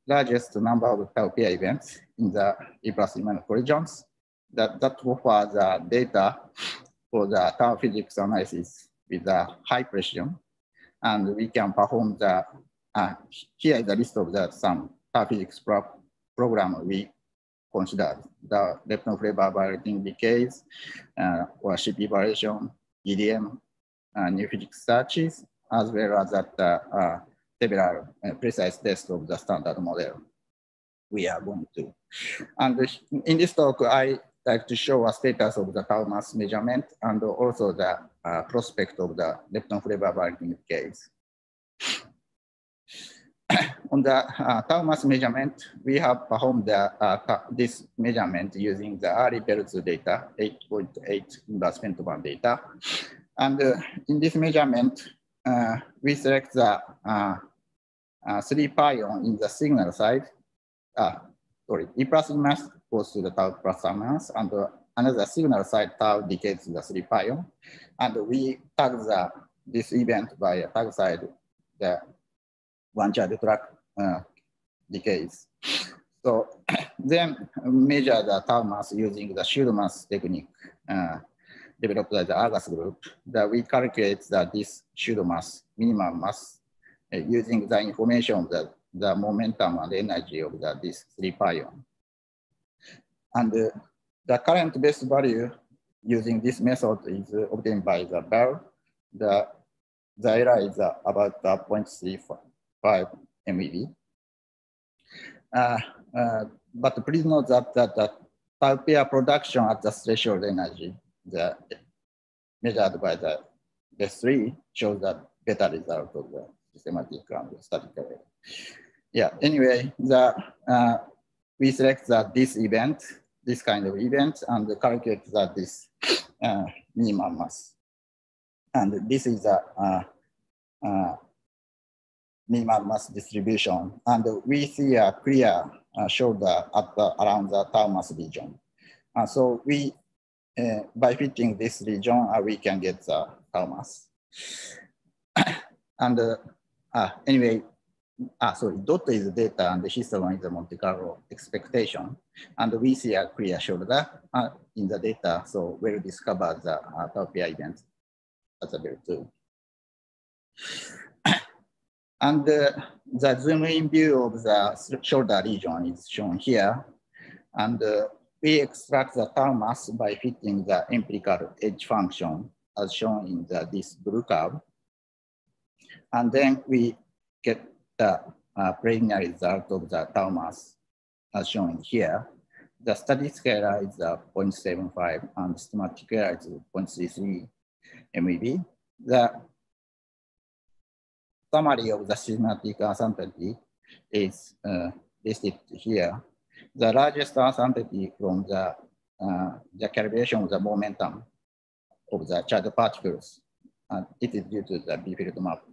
largest number of tau pair events in the E plus E minus collisions, that offers the data for the tau physics analysis with a high precision. And we can perform here is the list of some tau physics program we considered: the Lepton Flavour violating decays, or CP variation, EDM, new physics searches, as well as several precise tests of the standard model we are going to. And in this talk, I like to show a status of the tau mass measurement and also the prospect of the Lepton Flavour violating decays. On the tau mass measurement, we have performed this measurement using the early Peltz data, 8.8 inverse femtobarn data. And in this measurement, we select the 3 pion in the signal side. E plus E minus goes to the tau plus R minus, and another signal side tau decays to the 3 pion. And we tag this event by a tag side, the one-child track decays. So then measure the tau mass using the shield mass technique developed by the Argus group, that we calculate this shield mass, minimum mass, using the information of the momentum and energy of this 3 pion. And the current best value using this method is obtained by the Bell. The error is about 0.35 MeV. But please note that the tau pair production at the threshold energy, measured by the S3, shows that better result of the systematic and statistical error. Yeah, anyway, we select this event, this kind of event, and calculate this minimum mass. And this is a minimum mass distribution. And we see a clear shoulder around the tau mass region. So we, by fitting this region, we can get the tau mass. And anyway, sorry, dot is data and the histogram is the Monte Carlo expectation. And we see a clear shoulder in the data, so we'll discover the tau pair events as a too. And the zoom in view of the shoulder region is shown here. And we extract the tau mass by fitting the empirical edge function as shown in this blue curve. And then we get the preliminary result of the tau mass as shown here. The statistical error is 0.75 and systematic error is 0.33 MeV. The summary of the systematic uncertainty is listed here. The largest uncertainty from the calibration of the momentum of the charged particles, and it is due to the B-field map.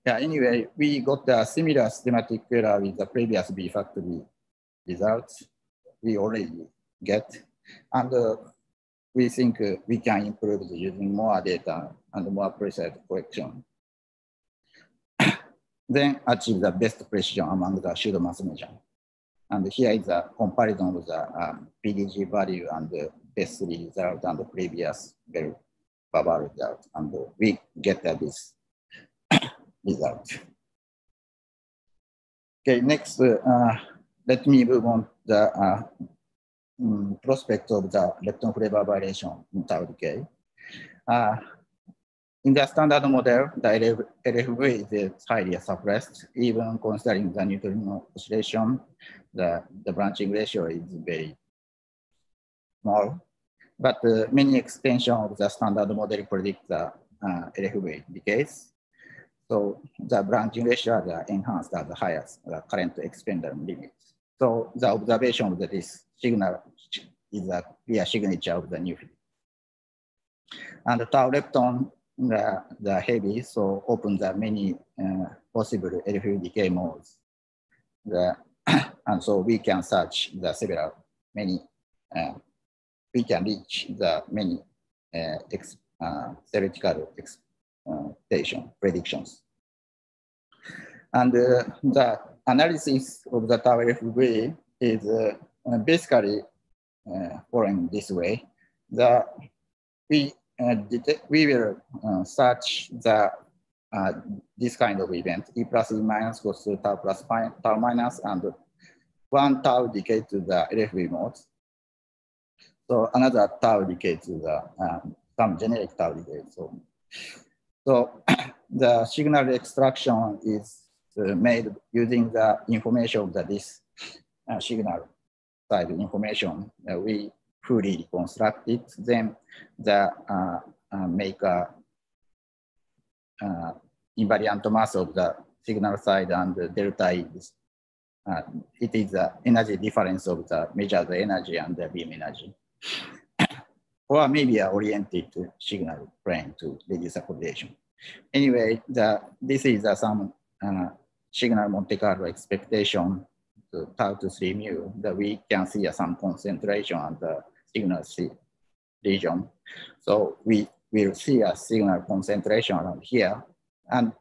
Yeah, anyway, we got a similar systematic error with the previous B-factory results we already get. And we think we can improve using more data and more precise correction. Then achieve the best precision among the shield mass measure. And here is a comparison of the PDG value and the best result and the previous Baba result, and we get this result. Okay, next, let me move on the prospect of the Lepton flavor variation in tau decay. In the standard model, the LFV is highly suppressed, even considering the neutrino oscillation, the branching ratio is very small. But many extensions of the standard model predict the LFV decays. So the branching ratio are enhanced at the highest current expander limit. So the observation of this signal is a clear signature of the new field. And the tau lepton, the heavy, so open the many possible LFV decay modes. And so we can search the several, many, we can reach the many theoretical predictions. And the analysis of the tau LFV is basically following this way. We will search the this kind of event, E plus E minus goes to tau plus tau minus, and one tau decay to the LFV mode. So another tau decay to the some generic tau decay. So the signal extraction is made using the information of this signal side information. We fully reconstruct it, then make a invariant mass of the signal side, and the delta is it is the energy difference of the measured energy and the beam energy, or maybe a oriented signal plane to reduce accommodation. Anyway, this is some signal Monte Carlo expectation to tau to 3 mu that we can see some concentration on the signal C region. So we will see a signal concentration around here. And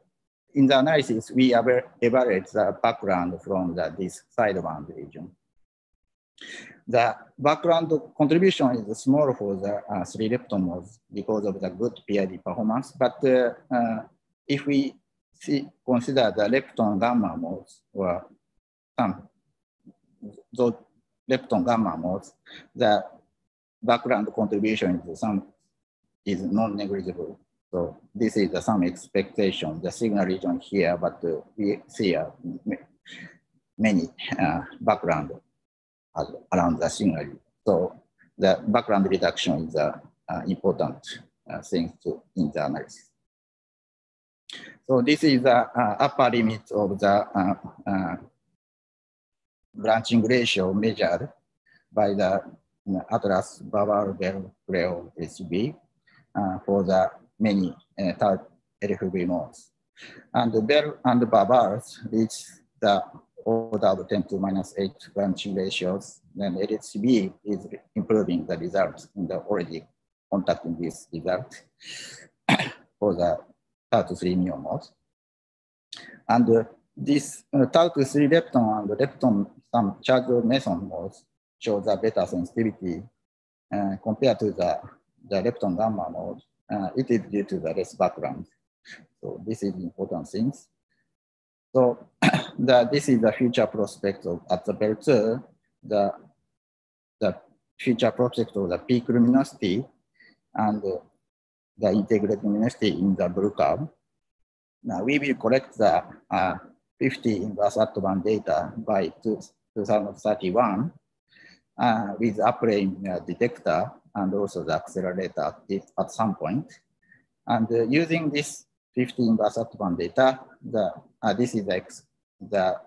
in the analysis, we evaluate the background from this sideband region. The background contribution is small for the 3 lepton modes because of the good PID performance. But if we consider the lepton gamma modes, or those lepton gamma modes, the background contribution is non-negligible. So this is some expectation, the signal region here, but we see many background around the signal. So the background reduction is an important thing in the analysis. So this is the upper limit of the branching ratio measured by the Atlas Babar-Bell HB for the many LFV modes. And the Bell and the Babars reach the order of 10 to minus 8 branching ratios. Then LHB is improving the results in the already contacting this result for the tau to 3 mu modes. And this tau to 3 lepton and lepton some charged meson modes show the better sensitivity compared to the lepton gamma mode. It is due to the less background. So this is important things. So this is the future prospect of at the Bell 2, the future prospect of the peak luminosity and the integrated luminosity in the blue curve. Now we will collect the 50 inverse Attoban data by 2031 with upplane detector and also the accelerator at some point. And using this 50 inverse Attoban data, this is the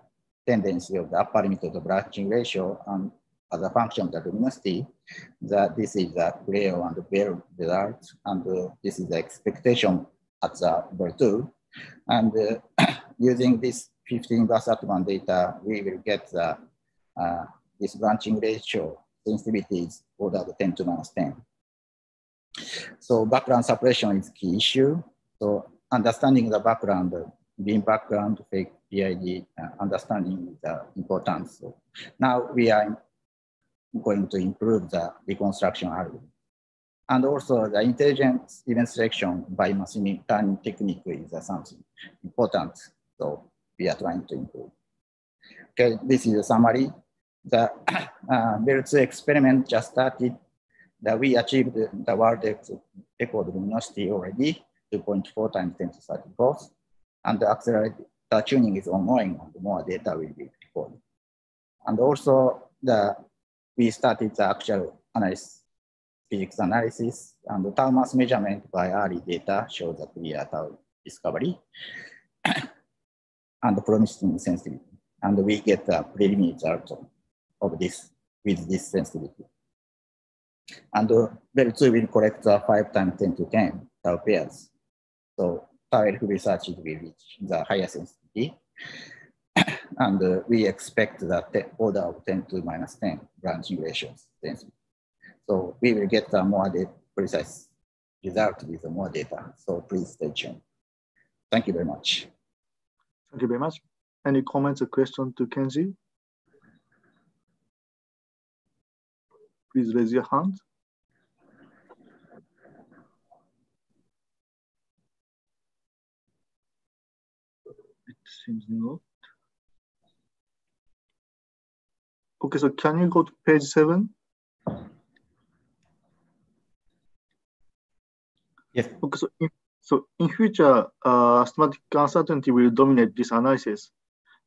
tendency of the upper limit of the branching ratio, and as a function of the luminosity, this is the Leo and the Bell result, and this is the expectation at the Bell 2. And using this 50 inverse Attoban data, we will get this branching ratio sensitivity is order of 10 to minus 10. So background suppression is key issue. So understanding the background, beam background, fake PID, understanding the importance. So now we are going to improve the reconstruction algorithm. And also the intelligent event selection by machine learning technique is something important. So we are trying to improve. Okay, this is a summary. The BEL2 experiment just started. That we achieved the world record luminosity already, 2.4 times 10 to 34th. And the accelerator tuning is ongoing and more data will be recorded. And also we started the actual analysis, physics analysis, and the tau mass measurement by early data shows a clear tau discovery and the promising sensitivity. And we get a preliminary result of this with this sensitivity. And BEL2 will collect 5 times 10 to 10 tau pairs. So tau elf research will reach the higher sensitivity. And we expect that order of 10 to minus 10 branching ratios density. So we will get a more precise result with more data. So please stay tuned. Thank you very much. Thank you very much. Any comments or questions to Kenji? Please raise your hand. It seems not. Okay, so can you go to page 7? Yes. Okay, so in future, systematic uncertainty will dominate this analysis.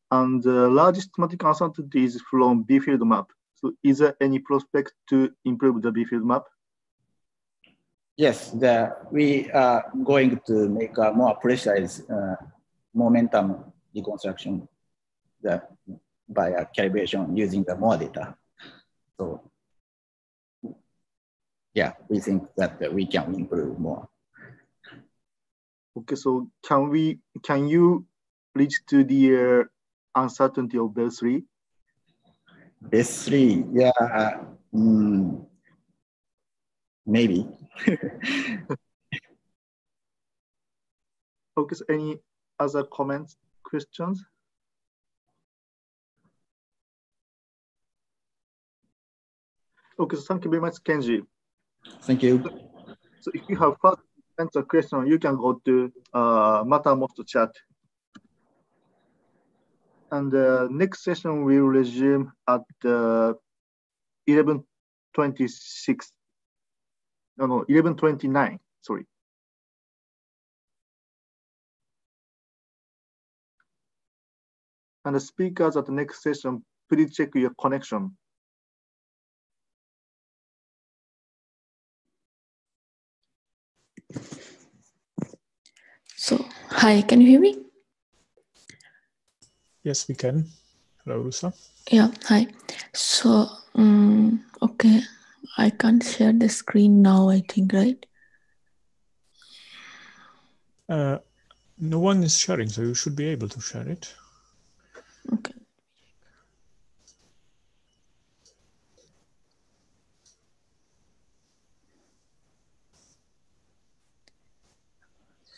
And the largest systematic uncertainty is from B-field map. So is there any prospect to improve the B-field map? Yes, we are going to make a more precise momentum reconstruction by a calibration using the more data. So yeah, we think that we can improve more. Okay, so can you reach to the uncertainty of BEL3? BEL3, yeah, maybe. Okay, so any other comments, questions? Okay, so thank you very much, Kenji. Thank you. So if you have further answer question, you can go to Mattermost chat. And the next session will resume at 11:26. No, 11:29. Sorry. And the speakers at the next session, please check your connection. So, hi, can you hear me? Yes, we can. Hello, Rusa. Yeah, hi. So, okay, I can't share the screen now, I think, right? No one is sharing, so you should be able to share it. Okay.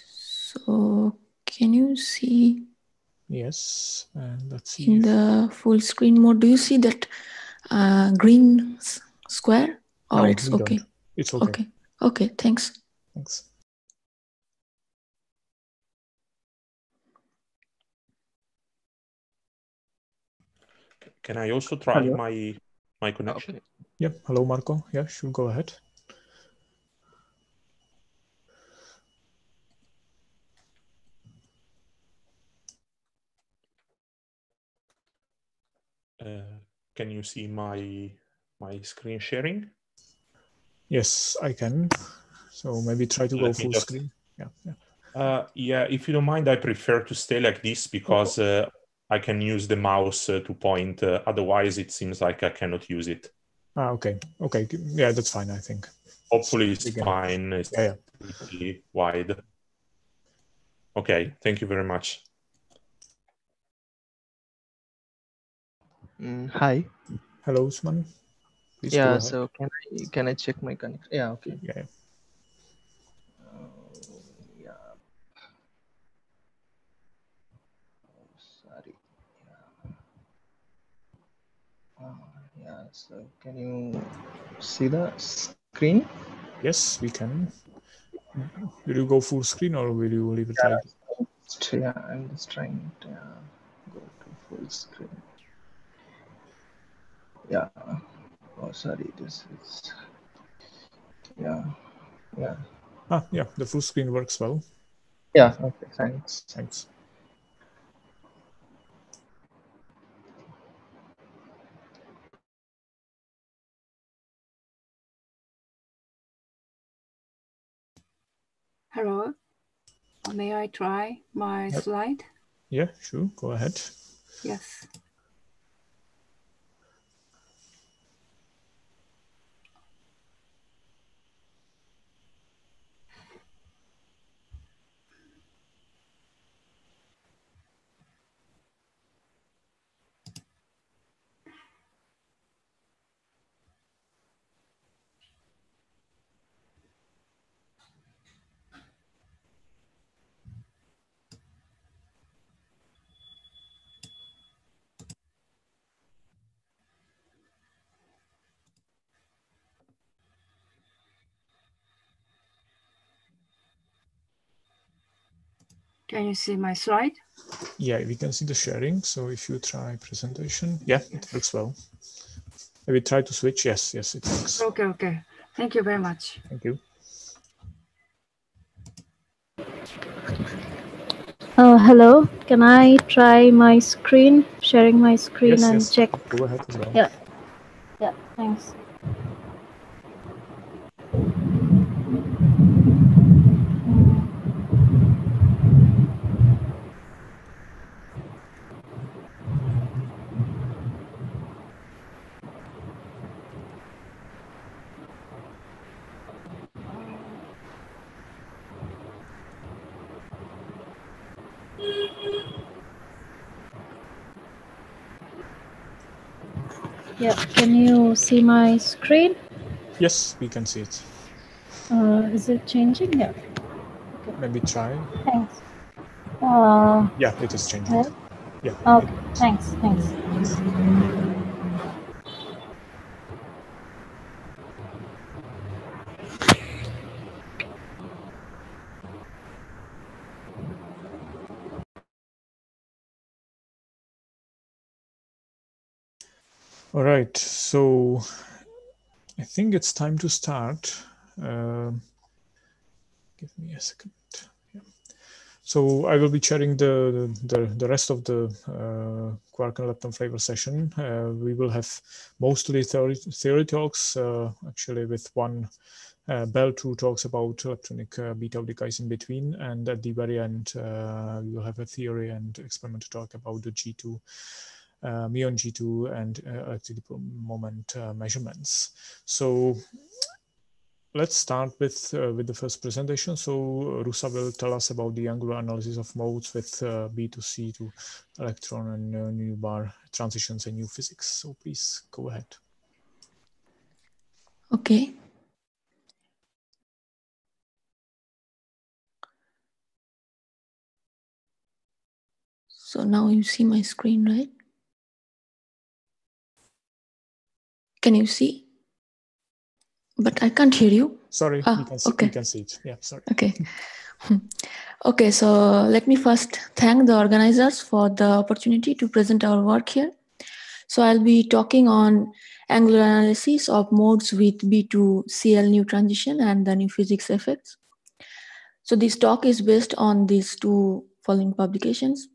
So, can you see? Yes, and let's see. In the full screen mode, do you see that green square? Or no, it's okay? Don't. It's okay. Okay. Okay, thanks. Thanks. Can I also try my connection? Okay. Yep. Hello, Marco. Yeah, sure. Go ahead. Can you see my screen sharing? Yes, I can. So maybe try to go full screen. Yeah. Yeah, if you don't mind, I prefer to stay like this because I can use the mouse to point. Otherwise, it seems like I cannot use it. Okay. Okay. Yeah, that's fine, I think. Hopefully it's fine. It's pretty wide. Okay, thank you very much. Hi. Hello, Usman. Please yeah, so can I check my connection? Yeah, okay. Yeah. Sorry. Yeah, so can you see the screen? Yes, we can. Will you go full screen or will you leave it like? Yeah, I'm just trying to go to full screen. Yeah. Oh, sorry. This is. Yeah. Yeah. Ah, yeah. The full screen works well. Yeah. Okay. Thanks. Thanks. Hello. May I try my slide? Yeah, sure. Go ahead. Yes. Can you see my slide? Yeah, we can see the sharing. So if you try presentation, yeah, it works well. Maybe try to switch. Yes, yes, it works. Okay, okay. Thank you very much. Thank you. Hello, can I try my screen, sharing my screen Yes, and yes. check? Go ahead as well. Yeah, yeah, thanks. Yeah, can you see my screen? Yes, we can see it. Is it changing? Yeah. Okay. Maybe try. Thanks. Yeah, it is changing. Yeah. Yeah. Okay, thanks, thanks. All right, so I think it's time to start. Give me a second. Yeah. So I will be chairing the rest of the Quark and Lepton Flavour session. We will have mostly theory talks, actually with one Bell 2 talks about electronic beta decays in between, and at the very end we will have a theory and experimental talk about the G2 muon G2 and electric moment measurements. So let's start with the first presentation. So Rusa will tell us about the angular analysis of modes with B to C to electron and nu bar transitions and new physics. So please go ahead. Okay. So now you see my screen, right? Can you see? But I can't hear you. Sorry, ah, we can see, okay. we can see it. Yeah, sorry. Okay. Okay, so let me first thank the organizers for the opportunity to present our work here. So I'll be talking on angular analysis of modes with B to Cl new transition and the new physics effects. So this talk is based on these two following publications.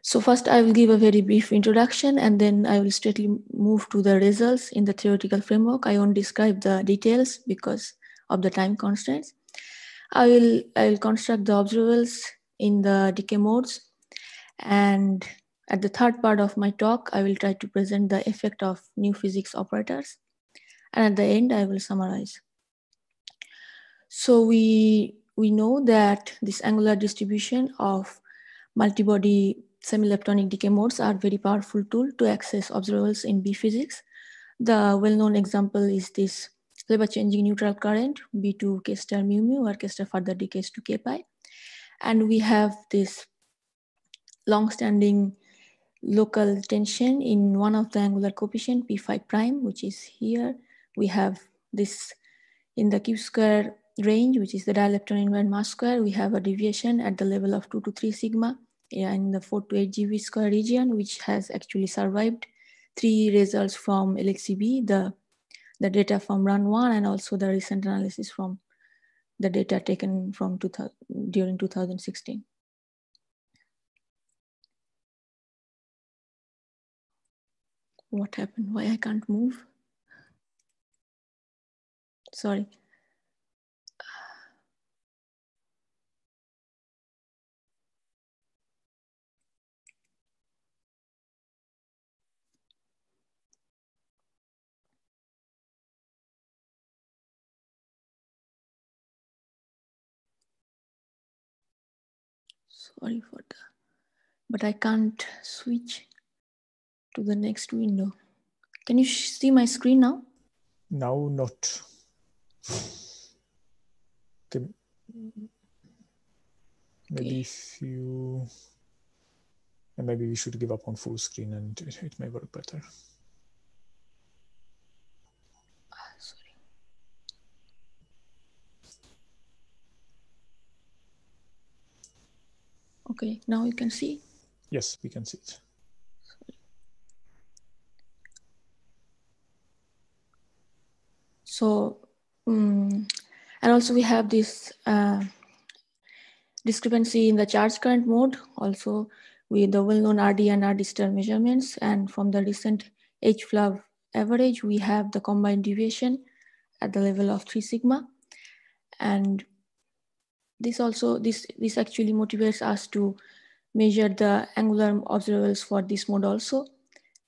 So first I will give a very brief introduction and then I will straightly move to the results in the theoretical framework. I won't describe the details because of the time constraints. I will construct the observables in the decay modes, and at the third part of my talk, I will try to present the effect of new physics operators. And at the end, I will summarize. So we know that this angular distribution of multibody semi-leptonic decay modes are very powerful tool to access observables in B physics. The well-known example is this Weber-changing neutral current, B2 K star mu mu, or K star further decays to K pi. And we have this long-standing local tension in one of the angular coefficient P5 prime, which is here. We have this in the Q square range, which is the dilepton invariant mass square, we have a deviation at the level of 2 to 3 sigma in the 4 to 8 GeV square region, which has actually survived 3 results from LHCb, the data from run 1, and also the recent analysis from the data taken from during 2016. What happened? Why I can't move? Sorry. Sorry for that, but I can't switch to the next window. Can you see my screen now? Now not. Okay. Maybe if you, and maybe we should give up on full screen and it may work better. Sorry. Okay, now you can see. Yes, we can see it. So, and also we have this discrepancy in the charge current mode, also with the well-known RD and RD star measurements. And from the recent HFLAV average, we have the combined deviation at the level of 3 sigma. And this also, this actually motivates us to measure the angular observables for this mode also.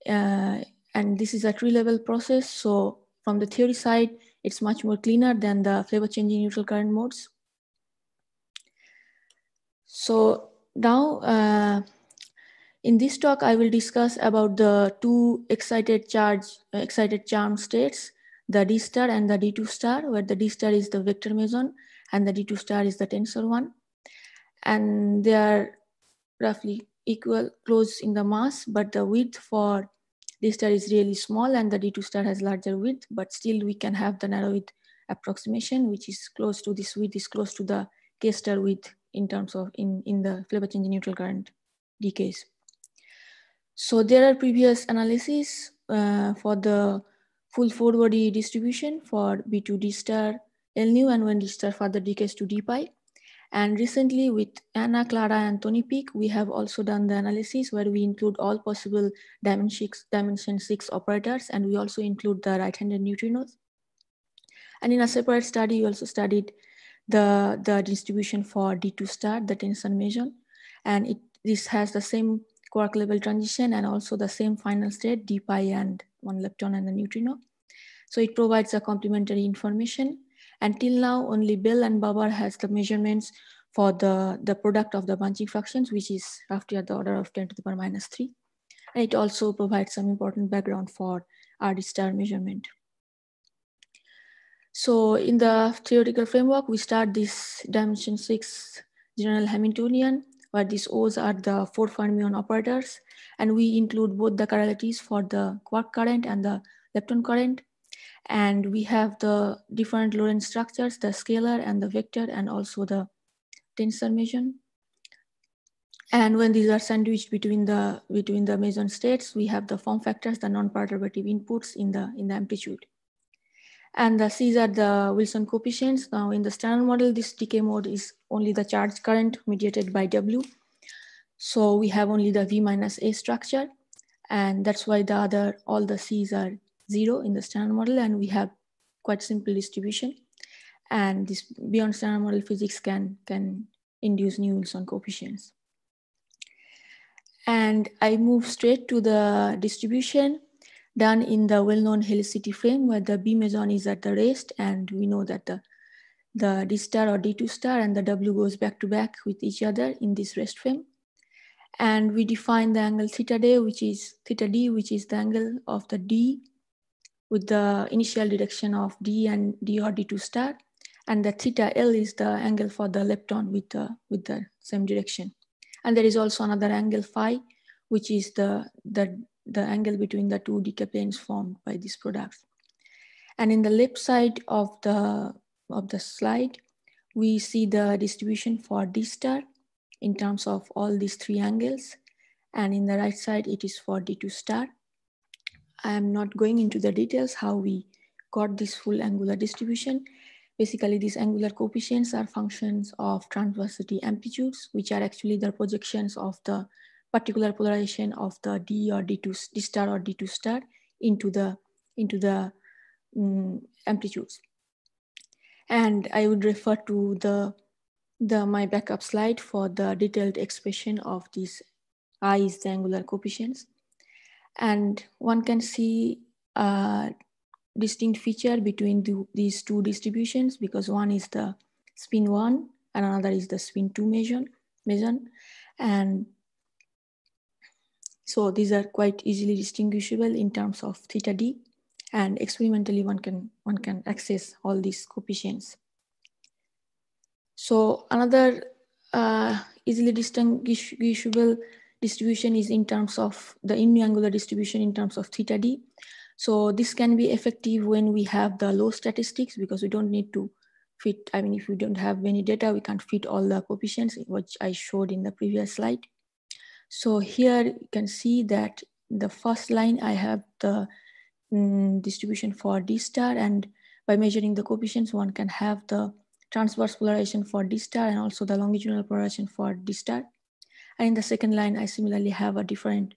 And this is a tree-level process. So from the theory side, it's much more cleaner than the flavor changing neutral current modes. So now in this talk, I will discuss about the 2 excited charm states, the D star and the D2 star, where the D star is the vector meson and the D2 star is the tensor one. And they are roughly equal, close in the mass, but the width for D star is really small and the D2 star has larger width, but still we can have the narrow width approximation, which is close to this width is close to the K star width in terms of in the flavor changing neutral current decays. So there are previous analyses for the full 4-body distribution for B2 D star L nu and when D star further decays to D pi. And recently with Anna, Clara, and Tony Peak, we have also done the analysis where we include all possible dimension 6 operators, and we also include the right-handed neutrinos. And in a separate study, we also studied the distribution for D2 star, the tensor meson, and this has the same quark level transition and also the same final state, D pi and 1 lepton and the neutrino. So it provides a complementary information. Until now, only Bell and Babar has the measurements for the product of the bunching fractions, which is roughly at the order of 10 to the power minus 3. And it also provides some important background for RD star measurement. So in the theoretical framework, we start this dimension 6 general Hamiltonian, where these O's are the 4 fermion operators. And we include both the chiralities for the quark current and the lepton current. And we have the different Lorentz structures, the scalar and the vector, and also the tensor meson. And when these are sandwiched between the meson states, we have the form factors, the non-perturbative inputs in the amplitude. And these are the Wilson coefficients. Now in the standard model, this decay mode is only the charge current mediated by W. So we have only the V minus A structure. And that's why all the C's are 0 in the standard model, and we have quite simple distribution. And this beyond standard model physics can induce new Wilson coefficients. And I move straight to the distribution done in the well-known helicity frame, where the B meson is at the rest, and we know that the D star or D2 star and the W goes back to back with each other in this rest frame. And we define the angle theta D, which is the angle of the D with the initial direction of D and D or D2 star. And the theta L is the angle for the lepton with the same direction. And there is also another angle phi, which is the angle between the 2 decay planes formed by these products. And in the left side of the slide, we see the distribution for D star in terms of all these three angles. And in the right side, it is for D2 star. I am not going into the details how we got this full angular distribution. Basically, these angular coefficients are functions of transversity amplitudes, which are actually the projections of the particular polarization of the D or D star or D2 star into the amplitudes. And I would refer to my backup slide for the detailed expression of these I is the angular coefficients. And one can see a distinct feature between these two distributions, because one is the spin 1 and another is the spin 2 meson. And so these are quite easily distinguishable in terms of theta d, and experimentally one can access all these coefficients. So another easily distinguishable distribution is in terms of the in-angular distribution in terms of theta d. So this can be effective when we have the low statistics, because we don't need to fit, I mean, if we don't have many data, we can't fit all the coefficients, which I showed in the previous slide. So here you can see that the first line, I have the distribution for D star, and by measuring the coefficients, one can have the transverse polarization for D star and also the longitudinal polarization for D star. And in the second line, I similarly have a different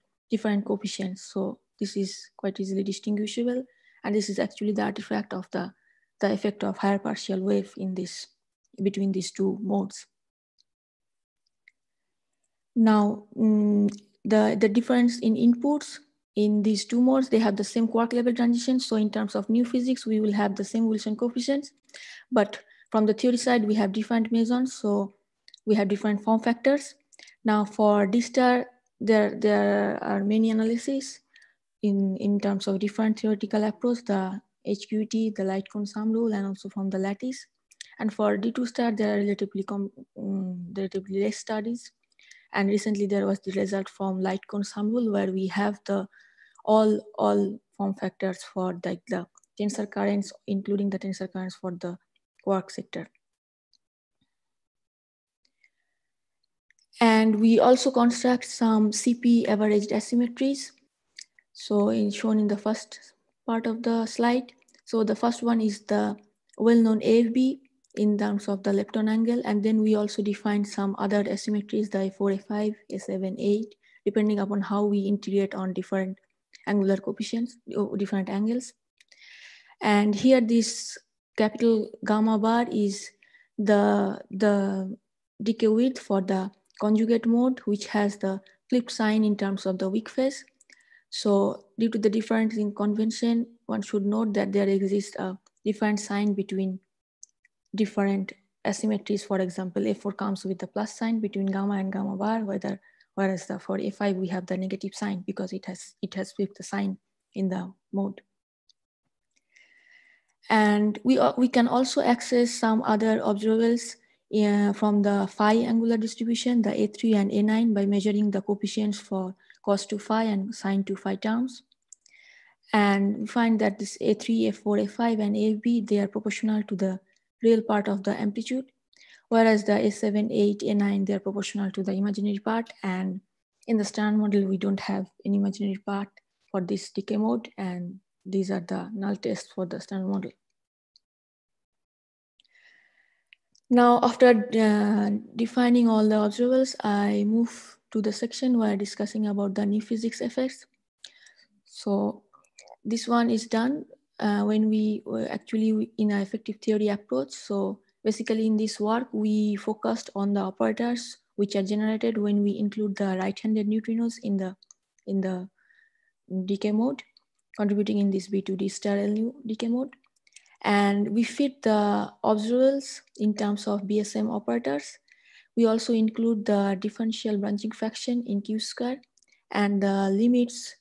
coefficients. So this is quite easily distinguishable. And this is actually the artifact of the effect of higher partial wave in this, between these two modes. Now, the difference in inputs in these two modes, they have the same quark level transition. So in terms of new physics, we will have the same Wilson coefficients, but from the theory side, we have different mesons. So we have different form factors. Now for D star, there are many analyses in terms of different theoretical approach, the HQT, the light cone sum rule, and also from the lattice. And for D2 star, there are relatively less studies. And recently there was the result from light cone sum rule, where we have the all form factors for the tensor currents, including the tensor currents for the quark sector. And we also construct some CP averaged asymmetries. So shown in the first part of the slide. So the first one is the well-known AFB in terms of the lepton angle. And then we also define some other asymmetries, the A4, A5, A7, A8, depending upon how we integrate on different angular coefficients, different angles. And here this capital gamma bar is the decay width for the conjugate mode, which has the flipped sign in terms of the weak phase. So due to the difference in convention, one should note that there exists a different sign between different asymmetries. For example, A4 comes with the plus sign between gamma and gamma bar, whereas for A5 we have the negative sign because it has flipped the sign in the mode. And we can also access some other observables from the phi angular distribution, the A3 and A9, by measuring the coefficients for cos 2 phi and sin 2 phi terms. And we find that this A3, A4, A5, and AFB, they are proportional to the real part of the amplitude, whereas the A7, A8, A9, they are proportional to the imaginary part. And in the standard model, we don't have an imaginary part for this decay mode, and these are the null tests for the standard model. Now, after defining all the observables, I move to the section where discussing about the new physics effects. So this one is done when we were actually in an effective theory approach. So basically in this work, we focused on the operators which are generated when we include the right-handed neutrinos in the decay mode, contributing in this B2D star LU decay mode. And we fit the observables in terms of BSM operators. We also include the differential branching fraction in Q square and the limits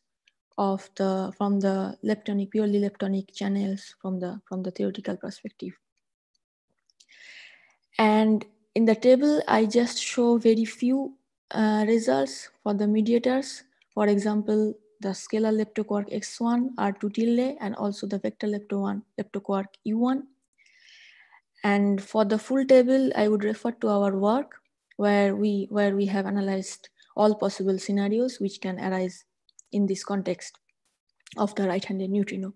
of from the leptonic, purely leptonic channels from the theoretical perspective. And in the table, I just show very few results for the mediators. For example, the scalar leptoquark x1, R2 tilde, and also the vector leptoquark U1. And for the full table, I would refer to our work where we have analyzed all possible scenarios which can arise in this context of the right-handed neutrino.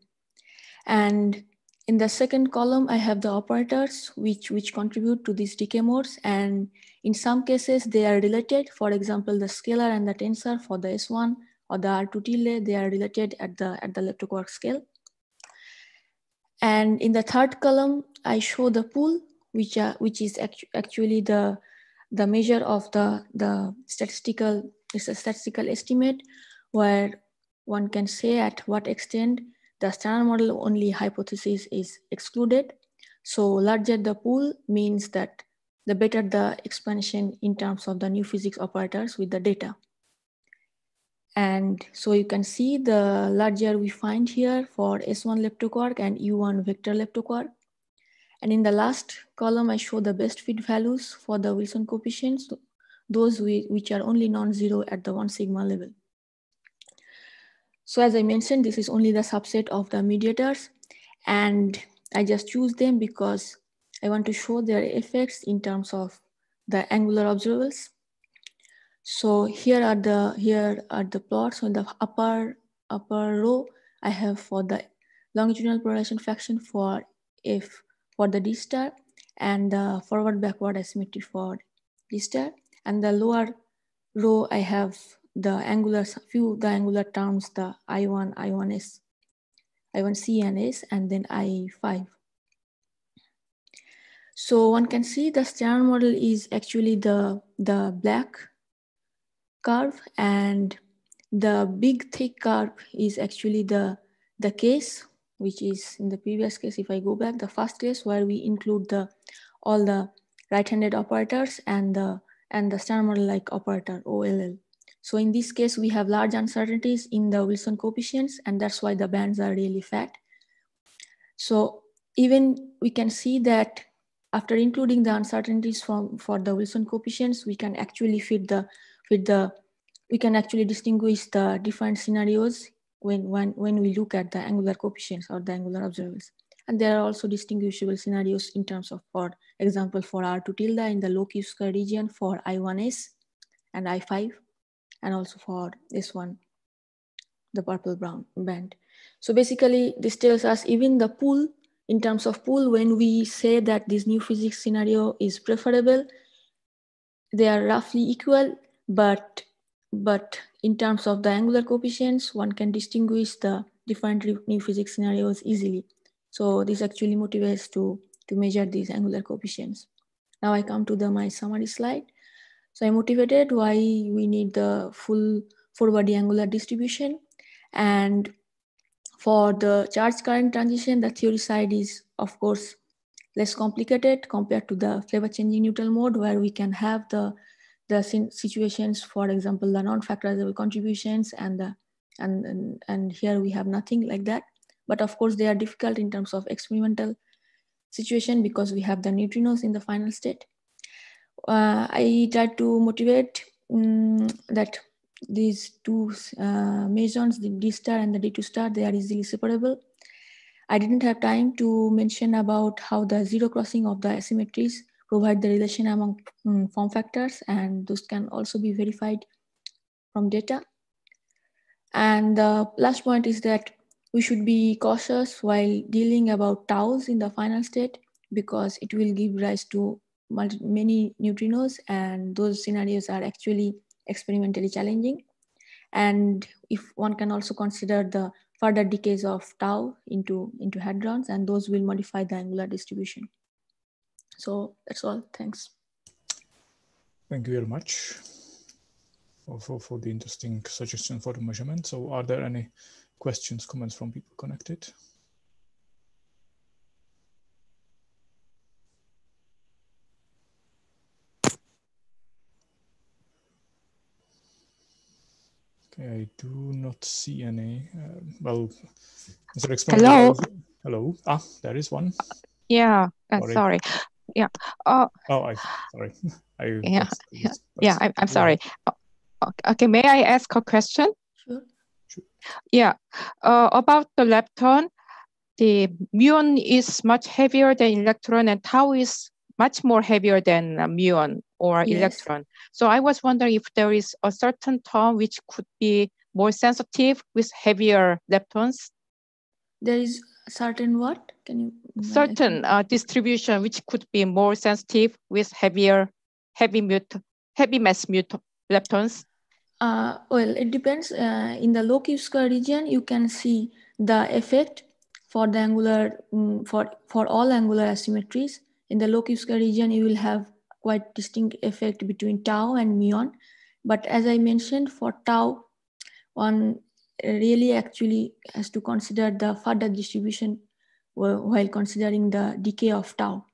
And in the second column, I have the operators which contribute to these decay modes. And in some cases, they are related. For example, the scalar and the tensor for the S1 or the R2 tilde, they are related at the leptoquark scale. And in the third column, I show the pool, which is actually the measure of the statistical, it's a statistical estimate where one can say at what extent the standard model only hypothesis is excluded. So larger the pool means that the better the explanation in terms of the new physics operators with the data. And so you can see the larger we find here for S1 leptoquark and U1 vector leptoquark. And in the last column, I show the best fit values for the Wilson coefficients, those which are only non-zero at the 1 sigma level. So as I mentioned, this is only the subset of the mediators, and I just choose them because I want to show their effects in terms of the angular observables. So here are the plots. On the upper row, I have for the longitudinal polarization fraction for F for the D star and the forward backward asymmetry for D star. And the lower row, I have the angular terms, the I1, I1S, I1C and S, and then I5. So one can see the standard model is actually the black curve, and the big thick curve is actually the case, which is in the previous case, if I go back, the first case where we include all the right-handed operators and the standard model like operator OLL. So in this case, we have large uncertainties in the Wilson coefficients, and that's why the bands are really fat. So even we can see that after including the uncertainties for the Wilson coefficients, we can actually we can actually distinguish the different scenarios when we look at the angular coefficients or the angular observables. And there are also distinguishable scenarios in terms of, for example, for R2 tilde in the low Q-square region, for I1S and I5, and also for S1, the purple brown band. So basically this tells us even the pool, in terms of pool, when we say that this new physics scenario is preferable, they are roughly equal, but in terms of the angular coefficients, one can distinguish the different new physics scenarios easily. So this actually motivates to measure these angular coefficients. Now I come to my summary slide. So I motivated why we need the full four-body angular distribution. And for the charge current transition, the theory side is, of course, less complicated compared to the flavor changing neutral mode, where we can have the situations, for example, the non-factorizable contributions, and here we have nothing like that. But of course, they are difficult in terms of experimental situation because we have the neutrinos in the final state. I tried to motivate that these two mesons, the D star and the D2 star, they are easily separable. I didn't have time to mention about how the zero crossing of the asymmetries provide the relation among form factors, and those can also be verified from data. And the last point is that we should be cautious while dealing about taus in the final state, because it will give rise to many neutrinos, and those scenarios are actually experimentally challenging. And if one can also consider the further decays of tau into hadrons, and those will modify the angular distribution. So that's all. Thanks. Thank you very much for the interesting suggestion for the measurement. So are there any questions, comments from people connected? Okay, I do not see any. Well, Mr. Explainer, hello. Hello. Ah, there is one. Yeah, sorry. Yeah. Sorry. I'm sorry. Okay, may I ask a question? Sure. Yeah, about the lepton, the muon is much heavier than electron and tau is much more heavier than muon or electron. So I was wondering if there is a certain term which could be more sensitive with heavier leptons. There is certain what? Can you? Certain distribution which could be more sensitive with heavy mass leptons. Well, it depends. In the low Q-square region, you can see the effect for the angular for all angular asymmetries. In the low Q-square region, you will have quite distinct effect between tau and muon. But as I mentioned, for tau, one really actually has to consider the further distribution while considering the decay of tau.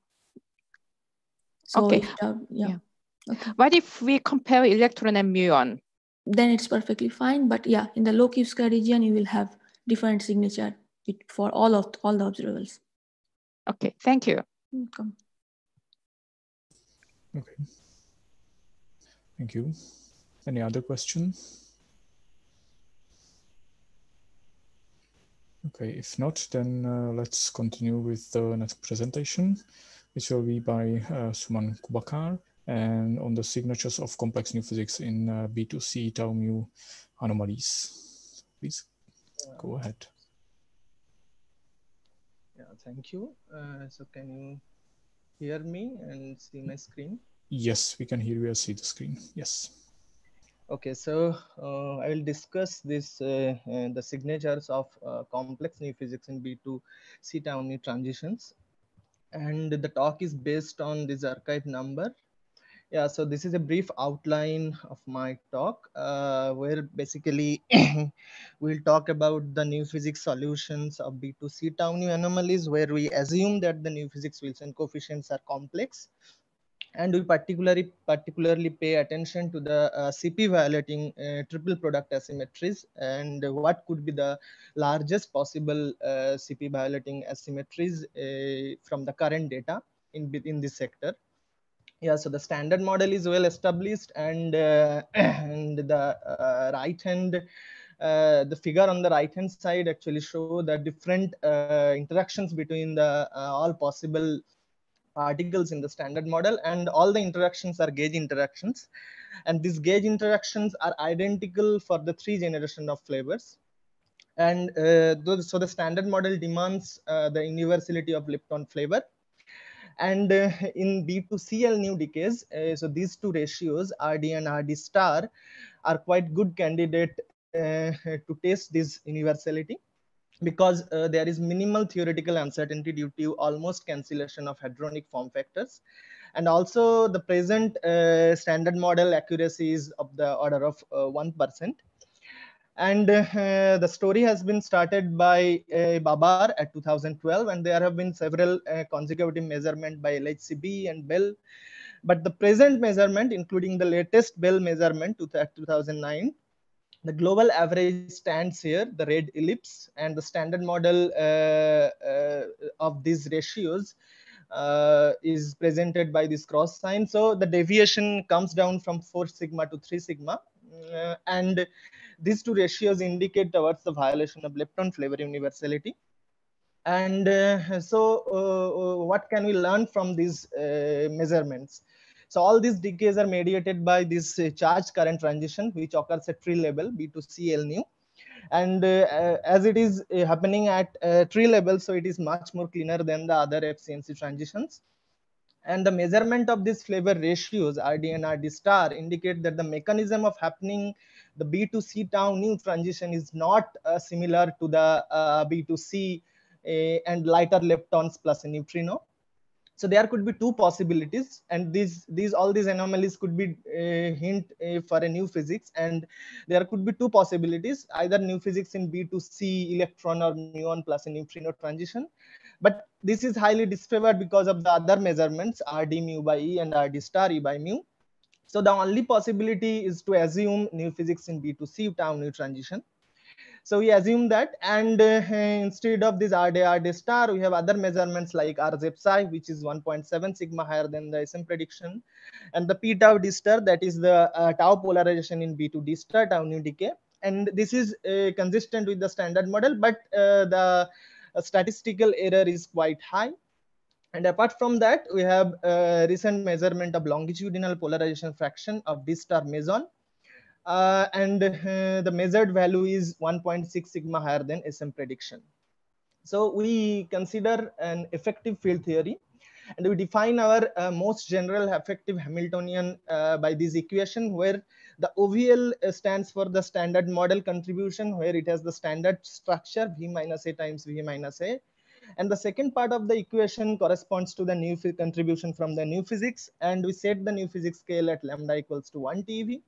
So okay. Yeah. Okay. What if we compare electron and muon? Then it's perfectly fine. But yeah, in the low Q-square region, you will have different signature for all the observables. Okay, thank you. Welcome. Okay. Thank you. Any other question? Okay, if not, then let's continue with the next presentation, which will be by Suman Kubakar, and on the signatures of complex new physics in B2C tau mu anomalies. Please go ahead. Yeah, thank you. So can you hear me and see my screen? Yes, we can hear you and see the screen. Yes. Okay, so I will discuss this the signatures of complex new physics in B2C tau mu transitions, and the talk is based on this archive number. Yeah, so this is a brief outline of my talk, where basically we'll talk about the new physics solutions of B2C tau mu anomalies, where we assume that the new physics Wilson coefficients are complex. And we particularly pay attention to the CP violating triple product asymmetries and what could be the largest possible CP violating asymmetries from the current data in this sector. Yeah, so the standard model is well established, and the right hand, the figure on the right hand side actually show the different interactions between the all possible particles in the standard model, and all the interactions are gauge interactions, and these gauge interactions are identical for the 3 generation of flavors. And so the standard model demands the universality of Lepton flavor. And in B2CL new decays, so these 2 ratios, RD and RD star, are quite good candidate to test this universality, because there is minimal theoretical uncertainty due to almost cancellation of hadronic form factors. And also the present standard model accuracy is of the order of 1%. And the story has been started by Babar at 2012, and there have been several consecutive measurements by LHCb and Bell. But the present measurement, including the latest Bell measurement to 2009, the global average stands here, the red ellipse, and the standard model of these ratios is presented by this cross sign. So the deviation comes down from 4 sigma to 3 sigma. And these 2 ratios indicate towards the violation of Lepton flavor universality. And what can we learn from these measurements? So all these decays are mediated by this charge current transition, which occurs at tree level, B2CL nu. And as it is happening at tree level, so it is much more cleaner than the other FCMC transitions. And the measurement of these flavor ratios, RD and RD star, indicate that the mechanism of happening the B2C tau nu transition is not similar to the B2C and lighter leptons plus a neutrino. So there could be 2 possibilities, and all these anomalies could be hint for a new physics, and there could be 2 possibilities, either new physics in B2C electron or muon plus a neutrino transition. But this is highly disfavored because of the other measurements, RD mu by E and RD star E by mu. So the only possibility is to assume new physics in B2C tau nu transition. So we assume that, and instead of this RD star, we have other measurements like RZ psi, which is 1.7 sigma higher than the SM prediction, and the P tau D star, that is the tau polarization in B2D star tau nu decay, and this is consistent with the standard model, but the statistical error is quite high. And apart from that, we have recent measurement of longitudinal polarization fraction of D star meson. And the measured value is 1.6 sigma higher than SM prediction. So we consider an effective field theory, and we define our most general effective Hamiltonian by this equation, where the OVL stands for the standard model contribution, where it has the standard structure V minus A times V minus A. And the second part of the equation corresponds to the new contribution from the new physics, and we set the new physics scale at lambda equals to 1 TeV.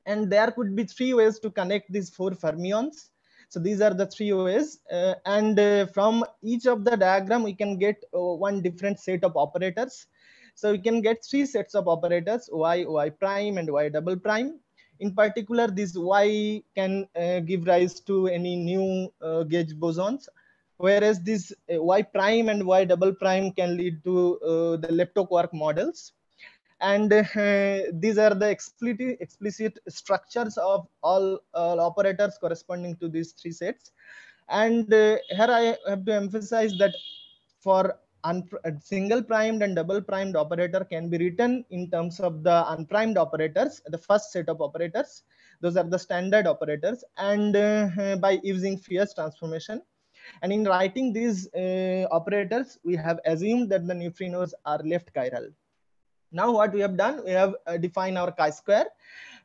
And there could be 3 ways to connect these 4 fermions. So these are the 3 ways, and from each of the diagram we can get one different set of operators. So we can get 3 sets of operators, y, y prime, and y double prime. In particular, this y can give rise to any new gauge bosons, whereas this y prime and y double prime can lead to the lepto-quark models. And these are the explicit structures of all operators corresponding to these 3 sets. And here I have to emphasize that for single primed and double primed operator can be written in terms of the unprimed operators, the first set of operators. Those are the standard operators, and by using Fierce transformation. And in writing these operators, we have assumed that the neutrinos are left chiral. Now what we have done, we have defined our chi-square,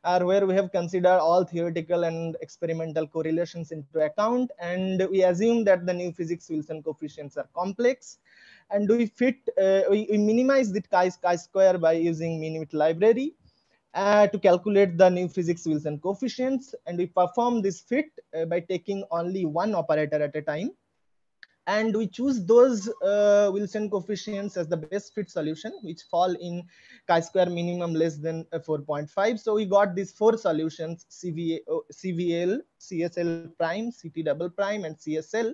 where we have considered all theoretical and experimental correlations into account, and we assume that the new physics Wilson coefficients are complex, and we minimize the chi-square by using min-width library to calculate the new physics Wilson coefficients, and we perform this fit by taking only one operator at a time. And we choose those Wilson coefficients as the best fit solution, which fall in chi-square minimum less than 4.5. So we got these 4 solutions: CVL, CSL prime, CT double prime, and CSL,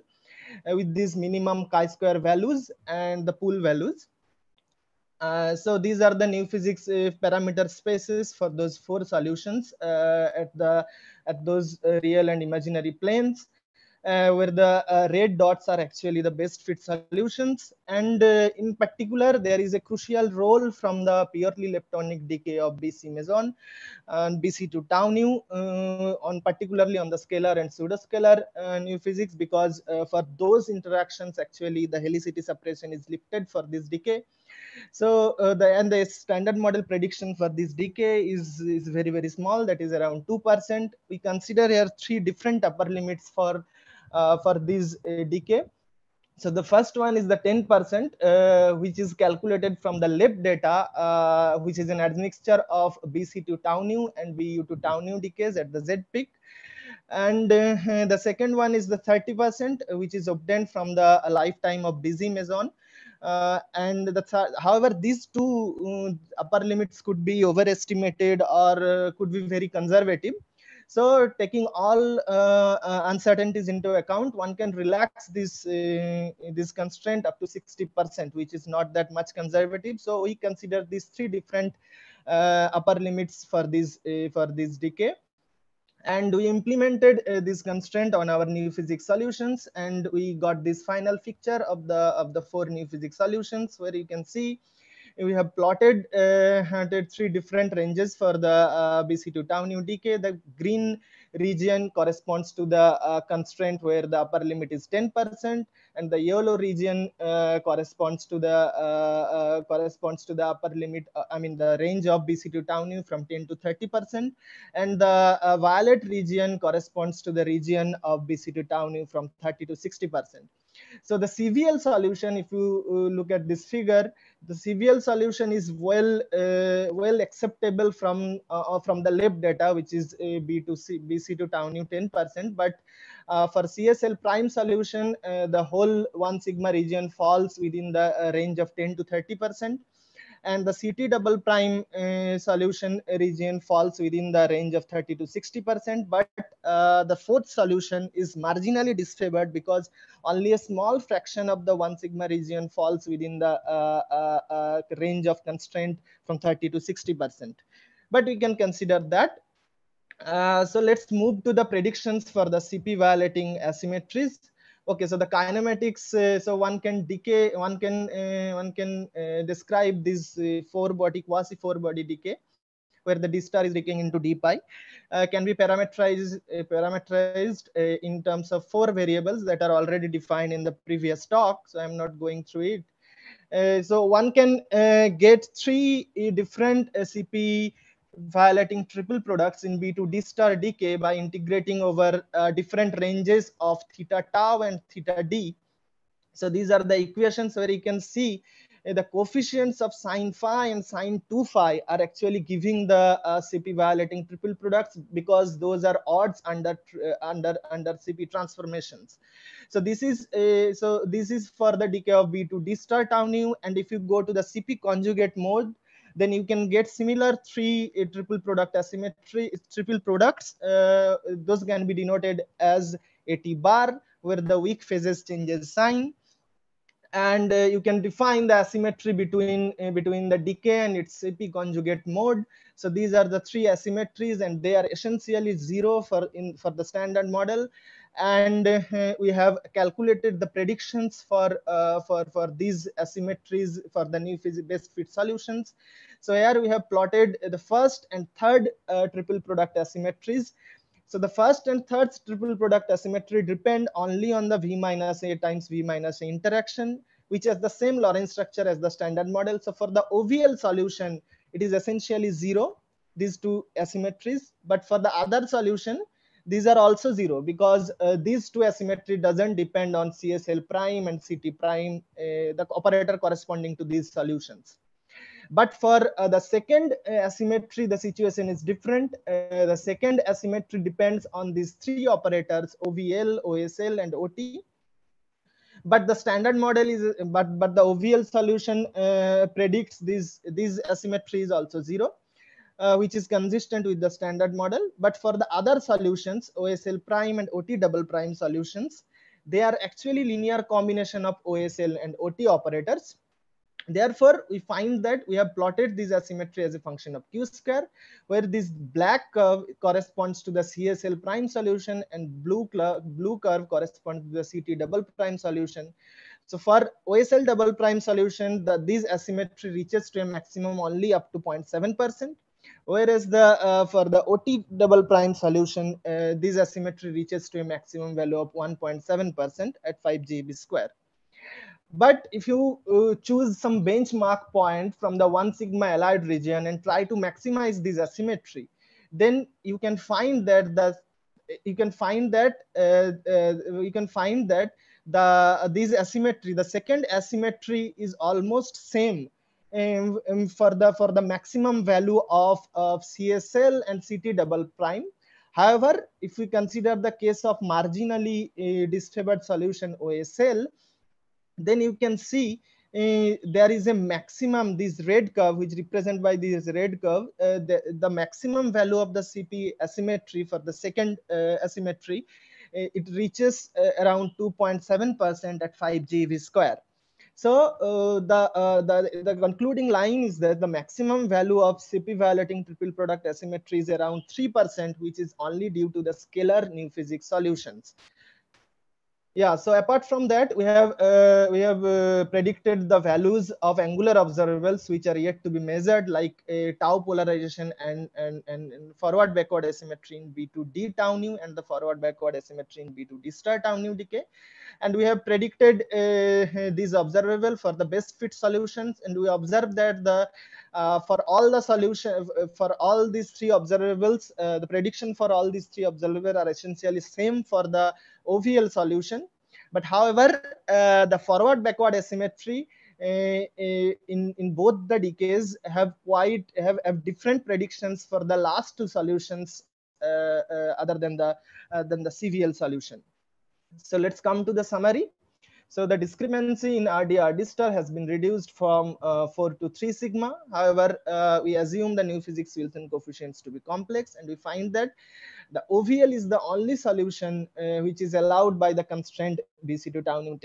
with these minimum chi-square values and the pool values. So these are the new physics parameter spaces for those 4 solutions at those real and imaginary planes. Where the red dots are actually the best fit solutions. And in particular, there is a crucial role from the purely leptonic decay of BC meson and BC to tau nu, particularly on the scalar and pseudoscalar new physics, because for those interactions, actually the helicity suppression is lifted for this decay. So the standard model prediction for this decay is very, very small, that is around 2%. We consider here 3 different upper limits for this decay. So the first one is the 10%, which is calculated from the lab data, which is an admixture of BC to tau nu and BU to tau nu decays at the Z peak. And the second one is the 30%, which is obtained from the lifetime of busy meson. And however, these 2 upper limits could be overestimated or could be very conservative. So taking all uncertainties into account, one can relax this constraint up to 60%, which is not that much conservative. So we consider these 3 different upper limits for this decay. And we implemented this constraint on our new physics solutions, and we got this final picture of the 4 new physics solutions, where you can see we have plotted 3 different ranges for the BC to tau nu decay. The green region corresponds to the constraint where the upper limit is 10%, and the yellow region corresponds to the upper limit. The range of BC to tau nu from 10 to 30%, and the violet region corresponds to the region of BC to tau nu from 30 to 60%. So the CVL solution, if you look at this figure, the CVL solution is well acceptable from the lab data, which is BC to tau nu 10%. But for CSL prime solution, the whole 1 sigma region falls within the range of 10 to 30%. And the CT double prime solution region falls within the range of 30 to 60%. But the 4th solution is marginally disfavored because only a small fraction of the 1 sigma region falls within the range of constraint from 30 to 60%. But we can consider that. So let's move to the predictions for the CP violating asymmetries. Okay, so the kinematics. So one can decay. One can describe this quasi four body decay, where the D star is decaying into D pi, can be parameterized in terms of four variables that are already defined in the previous talk. So I'm not going through it. So one can get three different CP violating triple products in B2 D star decay by integrating over different ranges of theta tau and theta d. So these are the equations where you can see the coefficients of sine phi and sine 2 phi are actually giving the CP violating triple products, because those are odds under CP transformations. So this is for the decay of B2 D star tau nu, and if you go to the CP conjugate mode, then you can get similar three triple product asymmetry triple products. Those can be denoted as AT bar, where the weak phases changes sign, and you can define the asymmetry between the decay and its CP conjugate mode. So these are the three asymmetries, and they are essentially zero for the standard model. And we have calculated the predictions for these asymmetries for the new best fit solutions. So here we have plotted the first and third triple product asymmetries. So the first and third triple product asymmetry depend only on the V minus A times V minus A interaction, which has the same Lorentz structure as the standard model. So for the OVL solution, it is essentially zero, these two asymmetries. But for the other solution, these are also zero, because these two asymmetry doesn't depend on CSL prime and CT prime, the operator corresponding to these solutions. But for the second asymmetry, the situation is different. The second asymmetry depends on these three operators, OVL, OSL, and OT. But the standard model is, but the OVL solution predicts these asymmetries also zero, which is consistent with the standard model. But for the other solutions, OSL prime and OT double prime solutions, they are actually linear combination of OSL and OT operators. Therefore, we find that we have plotted this asymmetry as a function of Q square, where this black curve corresponds to the CSL prime solution and blue curve corresponds to the CT double prime solution. So for OSL double prime solution, this asymmetry reaches to a maximum only up to 0.7%, whereas for the OT double prime solution, this asymmetry reaches to a maximum value of 1.7% at 5 GeV square. But if you choose some benchmark point from the 1 sigma allied region and try to maximize this asymmetry, then you can find that this asymmetry, the second asymmetry, is almost same for the maximum value of CSL and CT double prime. However, if we consider the case of marginally disfavored solution OSL, then you can see there is a maximum, this red curve, which represented by this red curve, the maximum value of the CP asymmetry for the second asymmetry, it reaches around 2.7% at 5 GeV square. So the concluding line is that the maximum value of CP violating triple product asymmetry is around 3%, which is only due to the scalar new physics solutions. Yeah, so apart from that, we have predicted the values of angular observables which are yet to be measured, like tau polarization and forward backward asymmetry in B2D tau nu and the forward backward asymmetry in B2D star tau nu decay. And we have predicted these observable for the best fit solutions, and we observed that for all the solution for all these three observables, the prediction for all these three observables are essentially same for the OVL solution. But however, the forward backward asymmetry in both the decays have different predictions for the last two solutions other than the CVL solution. So let's come to the summary. So the discrepancy in RD star has been reduced from 4 to 3 sigma. However, we assume the new physics Wilson coefficients to be complex, and we find that the OVL is the only solution which is allowed by the constraint BC2 tau nu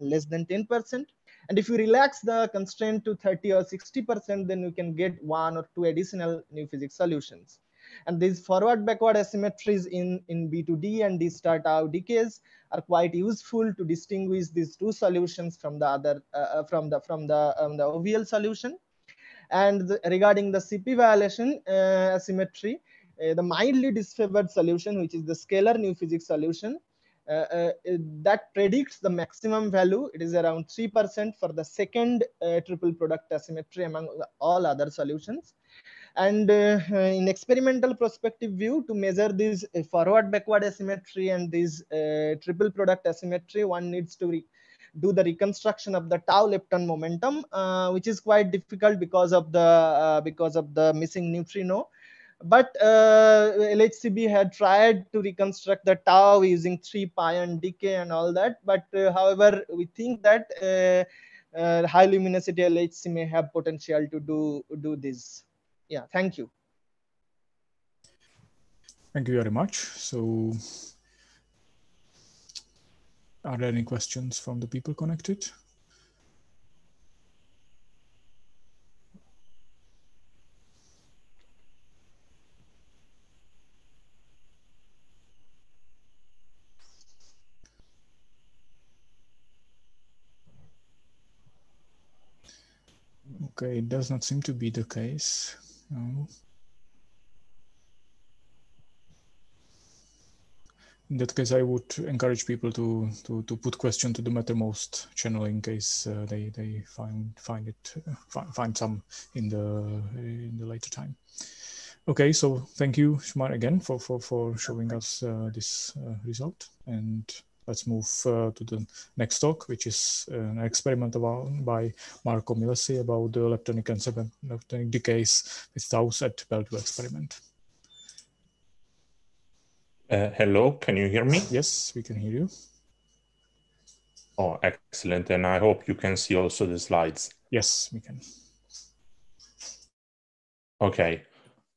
less than 10%. And if you relax the constraint to 30 or 60%, then you can get 1 or 2 additional new physics solutions. And these forward-backward asymmetries in B2D and D star tau decays are quite useful to distinguish these two solutions from the other from the OVL solution. And regarding the CP violation asymmetry, the mildly disfavored solution, which is the scalar new physics solution, that predicts the maximum value. It is around 3% for the second triple product asymmetry among all other solutions. And in experimental prospective view, to measure this forward-backward asymmetry and this triple product asymmetry, one needs to do the reconstruction of the tau lepton momentum, which is quite difficult because of the missing neutrino. But LHCb had tried to reconstruct the tau using 3 pion decay and all that. But however, we think that high luminosity LHC may have potential to do this. Yeah, thank you. Thank you very much. So, are there any questions from the people connected? Okay, it does not seem to be the case. No. In that case, I would encourage people to put question to the Mattermost channel in case they find some in the later time. Okay, so thank you, Shmar, again for showing us this result, and let's move to the next talk, which is an experiment by Marco Milesi about the leptonic and subleptonic decays with taus at Bell2 experiment. Hello, can you hear me? Yes, we can hear you. Oh, excellent. And I hope you can see also the slides. Yes, we can. Okay.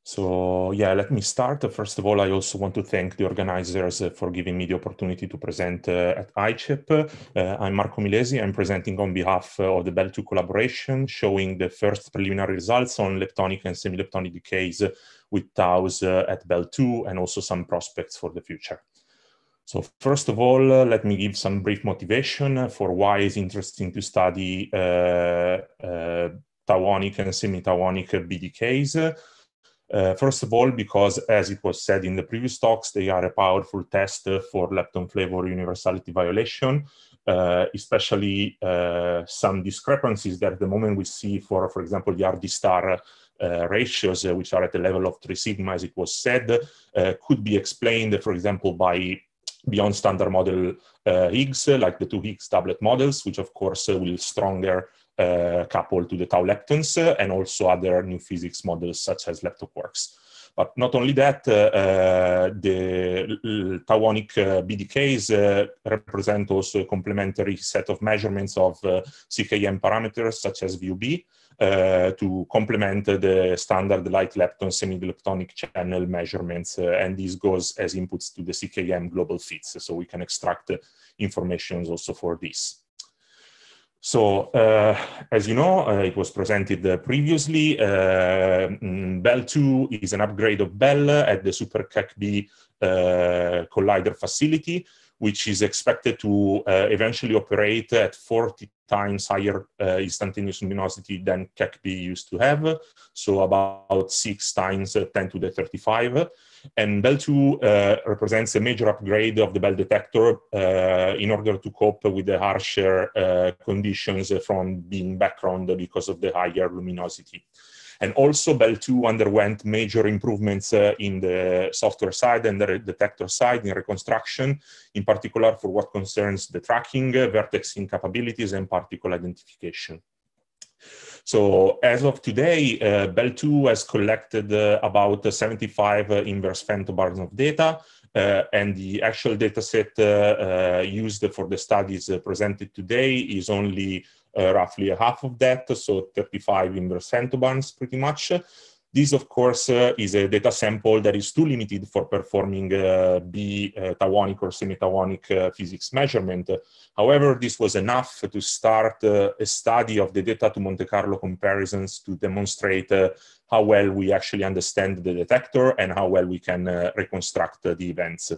So yeah, let me start. First of all, I also want to thank the organizers for giving me the opportunity to present at ICHEP. I'm Marco Milesi. I'm presenting on behalf of the Bell2 collaboration, showing the first preliminary results on leptonic and semi-leptonic decays with taus at Bell2, and also some prospects for the future. So first of all, let me give some brief motivation for why it's interesting to study tauonic and semi-tauonic BDKs. First of all, because as it was said in the previous talks, they are a powerful test for Lepton Flavour universality violation, especially some discrepancies that at the moment we see for example, the RD star ratios, which are at the level of 3 sigma, as it was said, could be explained, for example, by beyond standard model Higgs, like the 2 Higgs doublet models, which of course will stronger couple to the tau leptons, and also other new physics models such as leptoquarks. But not only that, the tauonic BDKs represent also a complementary set of measurements of CKM parameters such as VUB to complement the standard light lepton semi-leptonic channel measurements, and this goes as inputs to the CKM global fits, so we can extract information also for this. So, as you know, it was presented previously, Bell2 is an upgrade of Bell at the Super KEK-B collider facility, which is expected to eventually operate at 40 times higher instantaneous luminosity than KEK-B used to have, so about 6 times 10 to the 35. And Bell2 represents a major upgrade of the Bell detector in order to cope with the harsher conditions from being background because of the higher luminosity. And also Bell2 underwent major improvements in the software side and the detector side in reconstruction, in particular for what concerns the tracking, vertexing capabilities, and particle identification. So as of today, Bell2 has collected about 75 inverse femtobars of data, and the actual data set used for the studies presented today is only roughly half of that, so 35 inverse femtobars pretty much. This, of course, is a data sample that is too limited for performing B-tawonic or semi-tawonic physics measurement. However, this was enough to start a study of the data to Monte Carlo comparisons to demonstrate how well we actually understand the detector and how well we can reconstruct the events.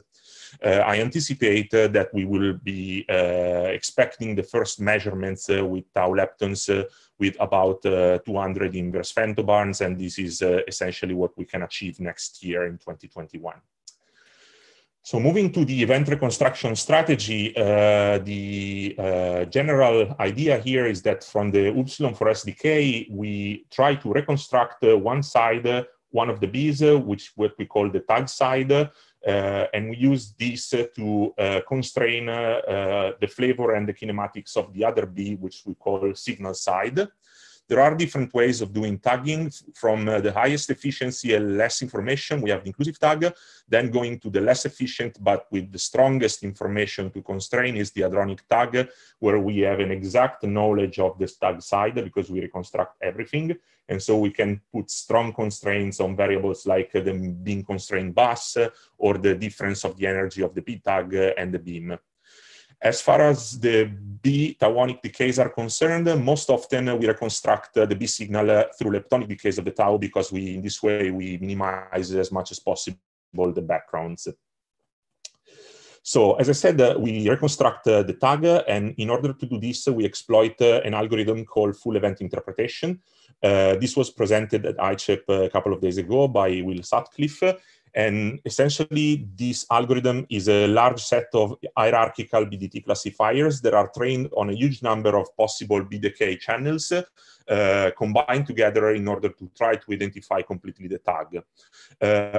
I anticipate that we will be expecting the first measurements with tau leptons with about 200 inverse femtobarns, and this is essentially what we can achieve next year in 2021. So moving to the event reconstruction strategy, the general idea here is that from the upsilon for SDK, we try to reconstruct one side, one of the Bs, which what we call the tag side, and we use this to constrain the flavor and the kinematics of the other B, which we call signal side. There are different ways of doing tagging. From the highest efficiency and less information, we have the inclusive tag. Then going to the less efficient, but with the strongest information to constrain is the hadronic tag, where we have an exact knowledge of the tag side because we reconstruct everything. And so we can put strong constraints on variables like the beam constrained bus or the difference of the energy of the B tag and the beam. As far as the B-tawonic decays are concerned, most often we reconstruct the B signal through leptonic decays of the tau because in this way we minimize as much as possible the backgrounds. So as I said, we reconstruct the tag, and in order to do this, we exploit an algorithm called full event interpretation. This was presented at ICHEP a couple of days ago by Will Sutcliffe. And essentially, this algorithm is a large set of hierarchical BDT classifiers that are trained on a huge number of possible BDK channels combined together in order to try to identify completely the tag.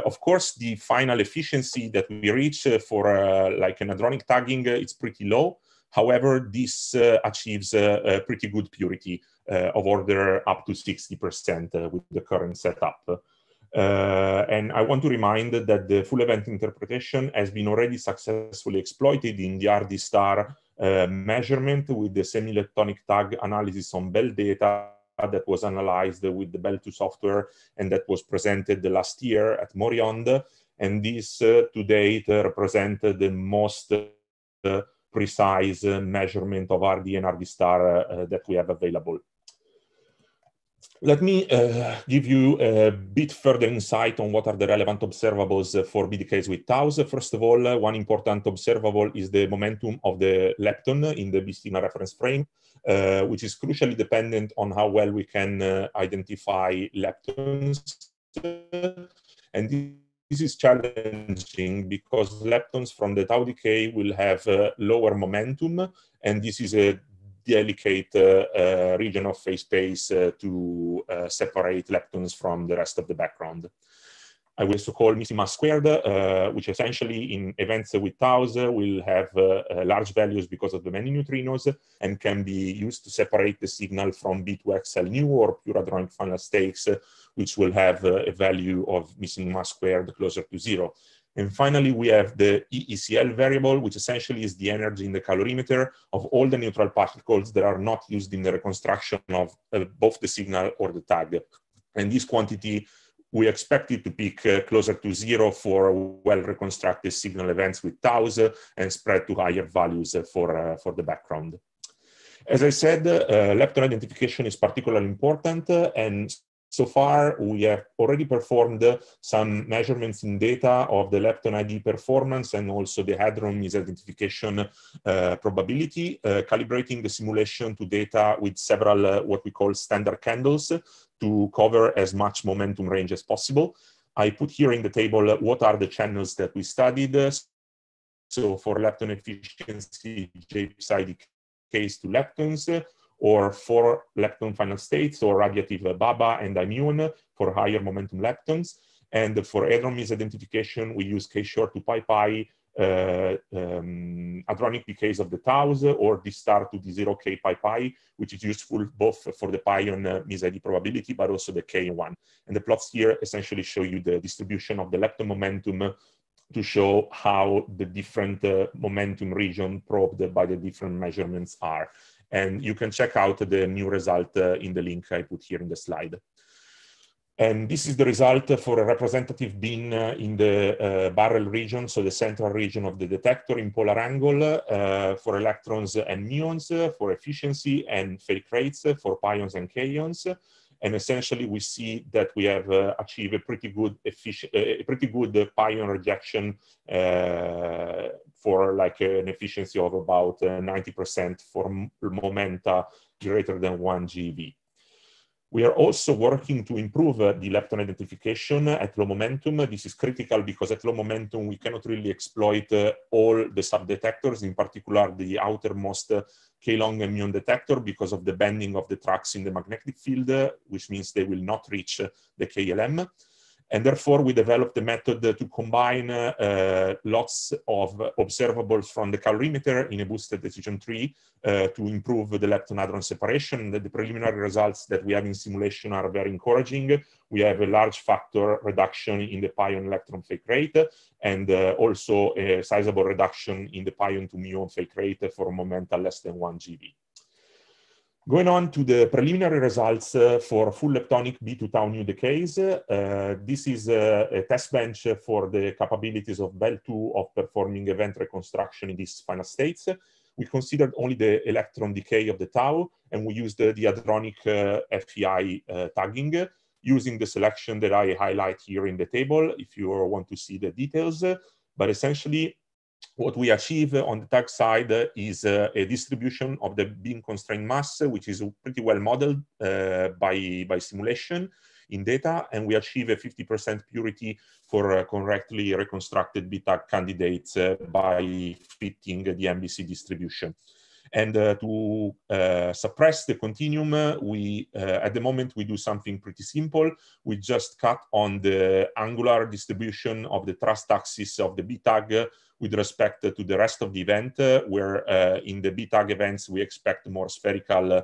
Of course, the final efficiency that we reach for like an hadronic tagging, it's pretty low. However, this achieves a pretty good purity of order up to 60% with the current setup. And I want to remind that the full event interpretation has been already successfully exploited in the RD star measurement with the semi-leptonic tag analysis on Bell data that was analyzed with the Bell 2 software and that was presented last year at Morionde. And this to date represents the most precise measurement of RD and RD star that we have available. Let me give you a bit further insight on what are the relevant observables for BDKs with taus. First of all, one important observable is the momentum of the lepton in the B signal reference frame, which is crucially dependent on how well we can identify leptons. And this is challenging because leptons from the tau decay will have lower momentum, and this is a delicate region of phase space to separate leptons from the rest of the background. I will also call missing mass squared, which essentially in events with taus will have large values because of the many neutrinos and can be used to separate the signal from B2XL new or pure hadronic final states, which will have a value of missing mass squared closer to 0. And finally, we have the EECL variable, which essentially is the energy in the calorimeter of all the neutral particles that are not used in the reconstruction of both the signal or the tag. And this quantity, we expect it to peak closer to 0 for well-reconstructed signal events with taus and spread to higher values for the background. As I said, lepton identification is particularly important, and so far, we have already performed some measurements in data of the lepton ID performance and also the hadron misidentification probability, calibrating the simulation to data with several what we call standard candles to cover as much momentum range as possible. I put here in the table what are the channels that we studied. So for lepton efficiency, J-psi decays to leptons, or for lepton final states, or radiative BABA and immune for higher momentum leptons. And for hadron misidentification, we use K-short to pi-pi hadronic decays of the taus, or D star to D0 K pi-pi, which is useful both for the pion mis-ID probability, but also the K1. And the plots here essentially show you the distribution of the lepton momentum to show how the different momentum region probed by the different measurements are. And you can check out the new result in the link I put here in the slide. And this is the result for a representative bin in the barrel region, so the central region of the detector in polar angle for electrons and muons, for efficiency, and fake rates for pions and kaons. And essentially, we see that we have achieved a pretty good pion rejection for like an efficiency of about 90% for momenta greater than 1 GeV. We are also working to improve the lepton identification at low momentum. This is critical because at low momentum, we cannot really exploit all the subdetectors, in particular the outermost K-long and muon detector, because of the bending of the tracks in the magnetic field, which means they will not reach the KLM. And therefore, we developed a method to combine lots of observables from the calorimeter in a boosted decision tree to improve the lepton-hadron separation. The preliminary results that we have in simulation are very encouraging. We have a large factor reduction in the pion-electron fake rate, and also a sizable reduction in the pion-to-muon fake rate for momenta less than 1 GeV. Going on to the preliminary results for full leptonic B2 tau nu decays. This is a test bench for the capabilities of Bell 2 of performing event reconstruction in these final states. We considered only the electron decay of the tau, and we used the hadronic FEI tagging using the selection that I highlight here in the table if you want to see the details. But essentially, what we achieve on the tag side is a distribution of the beam constrained mass, which is pretty well modeled by simulation in data, and we achieve a 50% purity for correctly reconstructed B-tag candidates by fitting the MBC distribution. And to suppress the continuum, at the moment, we do something pretty simple. We just cut on the angular distribution of the thrust axis of the B-tag with respect to the rest of the event, where in the B-tag events, we expect more spherical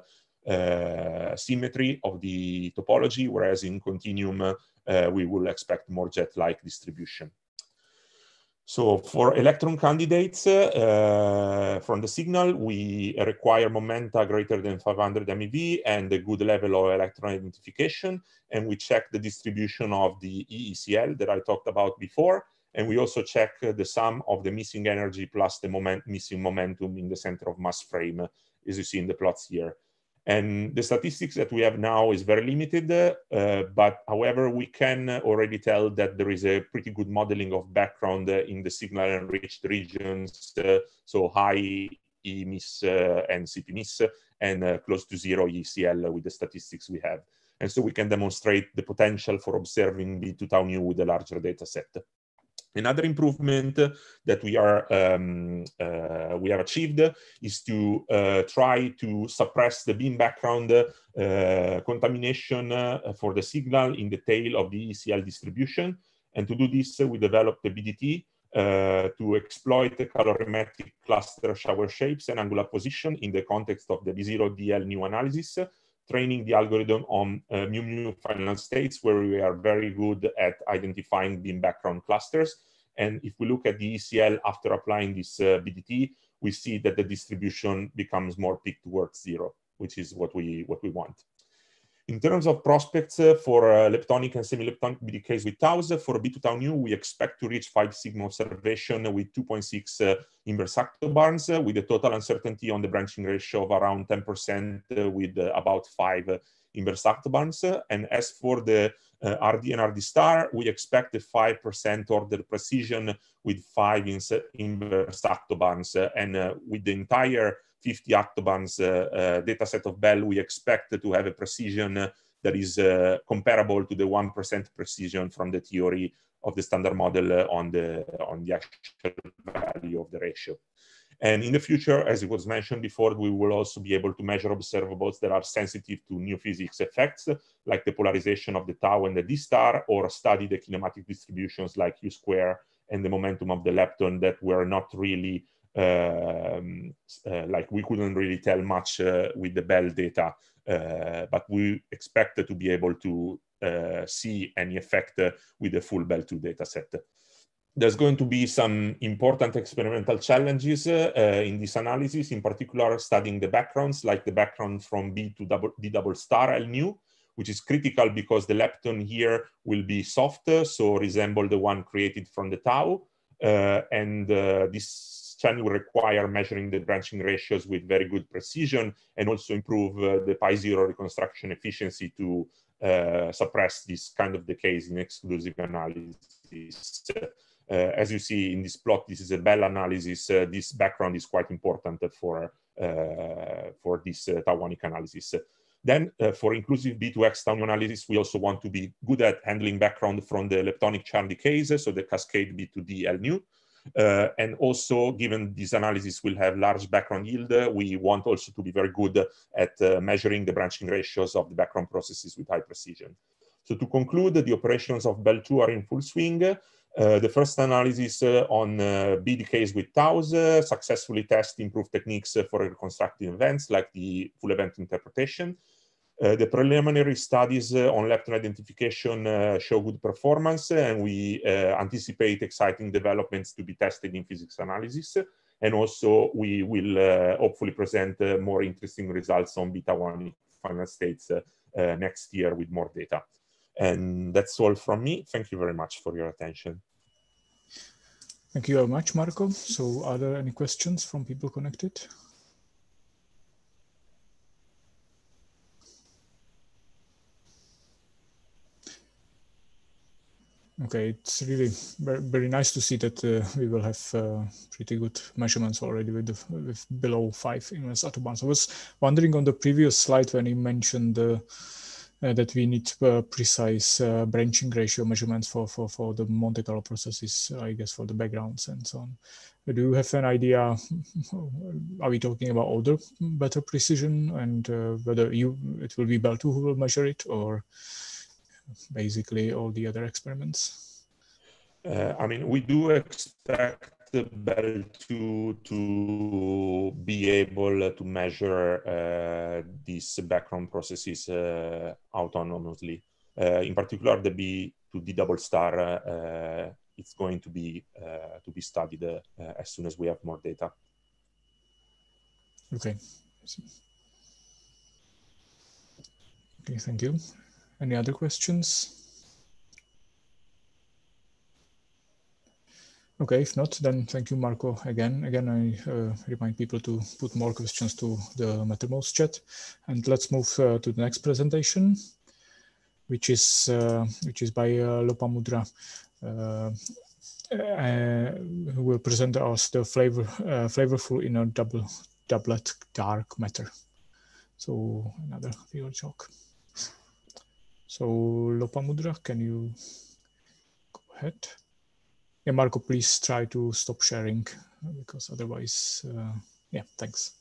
symmetry of the topology, whereas in continuum, we will expect more jet-like distribution. So for electron candidates from the signal, we require momenta greater than 500 MeV and a good level of electron identification. And we check the distribution of the EECL that I talked about before. And we also check the sum of the missing energy plus the missing momentum in the center of mass frame, as you see in the plots here. And the statistics that we have now is very limited, but however, we can already tell that there is a pretty good modeling of background in the signal-enriched regions, so high E-miss and CP-miss, and close to zero ECL with the statistics we have. And so we can demonstrate the potential for observing B2 tau nu with a larger data set. Another improvement that we have achieved is to try to suppress the beam background contamination for the signal in the tail of the ECL distribution. And to do this, we developed the BDT to exploit the calorimetric cluster shower shapes and angular position in the context of the B0 DL new analysis, training the algorithm on mu final states, where we are very good at identifying beam background clusters. And if we look at the ECL after applying this BDT, we see that the distribution becomes more peaked towards zero, which is what we want. In terms of prospects for leptonic and semi-leptonic BDKs with taus, for B2 tau nu, we expect to reach 5 sigma observation with 2.6 inverse octobarns, with a total uncertainty on the branching ratio of around 10% with about 5 inverse octobarns. And as for the RD and RD star, we expect a 5% order precision with 5 inverse octobarns. And with the entire 50 octobarns data set of Bell, we expect to have a precision that is comparable to the 1% precision from the theory of the standard model on the actual value of the ratio. And in the future, as it was mentioned before, we will also be able to measure observables that are sensitive to new physics effects, like the polarization of the tau and the D star, or study the kinematic distributions like U square and the momentum of the lepton that were not really like we couldn't really tell much with the Bell data, but we expect to be able to see any effect with the full Bell 2 data set. There's going to be some important experimental challenges in this analysis, in particular studying the backgrounds, like the background from B to D double star L nu, which is critical because the lepton here will be soft, so resemble the one created from the tau. And this channel will require measuring the branching ratios with very good precision and also improve the pi0 reconstruction efficiency to suppress this kind of decays in exclusive analysis. As you see in this plot, this is a Bell analysis. This background is quite important for this tau-unique analysis. Then for inclusive B2X tau analysis, we also want to be good at handling background from the leptonic charm decays, so the cascade B2D L nu. And also, given this analysis will have large background yield, we want also to be very good at measuring the branching ratios of the background processes with high precision. So to conclude, the operations of Bell2 are in full swing. The first analysis on B decays with taus successfully test improved techniques for reconstructing events like the full event interpretation. The preliminary studies on lepton identification show good performance, and we anticipate exciting developments to be tested in physics analysis. And also, we will hopefully present more interesting results on beta-1 final states next year with more data. And that's all from me. Thank you very much for your attention. Thank you very much, Marco. So are there any questions from people connected? Okay, it's really very nice to see that we will have pretty good measurements already with below 5 inverse autobahns. I was wondering on the previous slide when you mentioned that we need precise branching ratio measurements for the Monte Carlo processes, I guess, for the backgrounds and so on. Do you have an idea? Are we talking about older, better precision, and whether it will be Bell2 who will measure it, or basically all the other experiments? I mean, we do expect the Bell2 to be able to measure these background processes autonomously. In particular, the B2D double star, it's going to be studied as soon as we have more data. Okay. Okay, thank you. Any other questions? Okay, if not, then thank you, Marco, again. Again, I remind people to put more questions to the Mattermost chat. And let's move to the next presentation, which is by Lopamudra, who will present us the flavorful inner doublet dark matter. So another theory talk. So Lopamudra, can you go ahead? Yeah, Marco, please try to stop sharing because otherwise, yeah, thanks.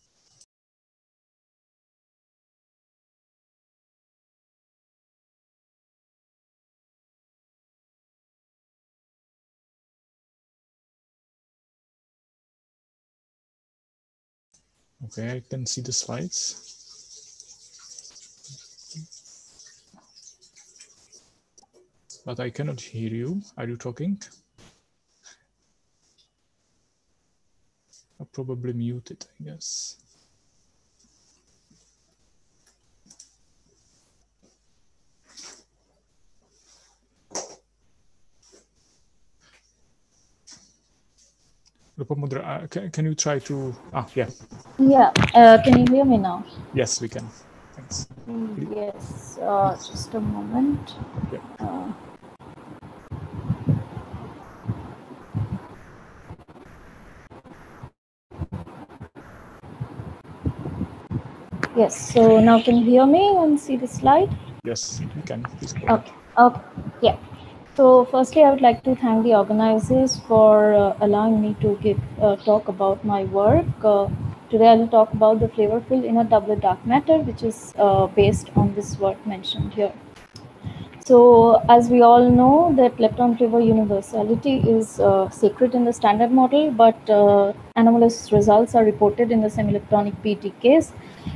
Okay, I can see the slides. But I cannot hear you. Are you talking? I'm probably muted, I guess. Lopamudra, can you try to? Yeah. Yeah. Can you hear me now? Yes, we can. Thanks. Yes. Just a moment. Yeah. Yes. So now can you hear me and see the slide? Yes, we can. Please go ahead. Okay. Yeah. So firstly, I would like to thank the organizers for allowing me to give talk about my work. Today I will talk about the flavorful inner doublet dark matter, which is based on this work mentioned here. So as we all know that Lepton Flavour universality is sacred in the standard model, but anomalous results are reported in the semi-electronic PTKs,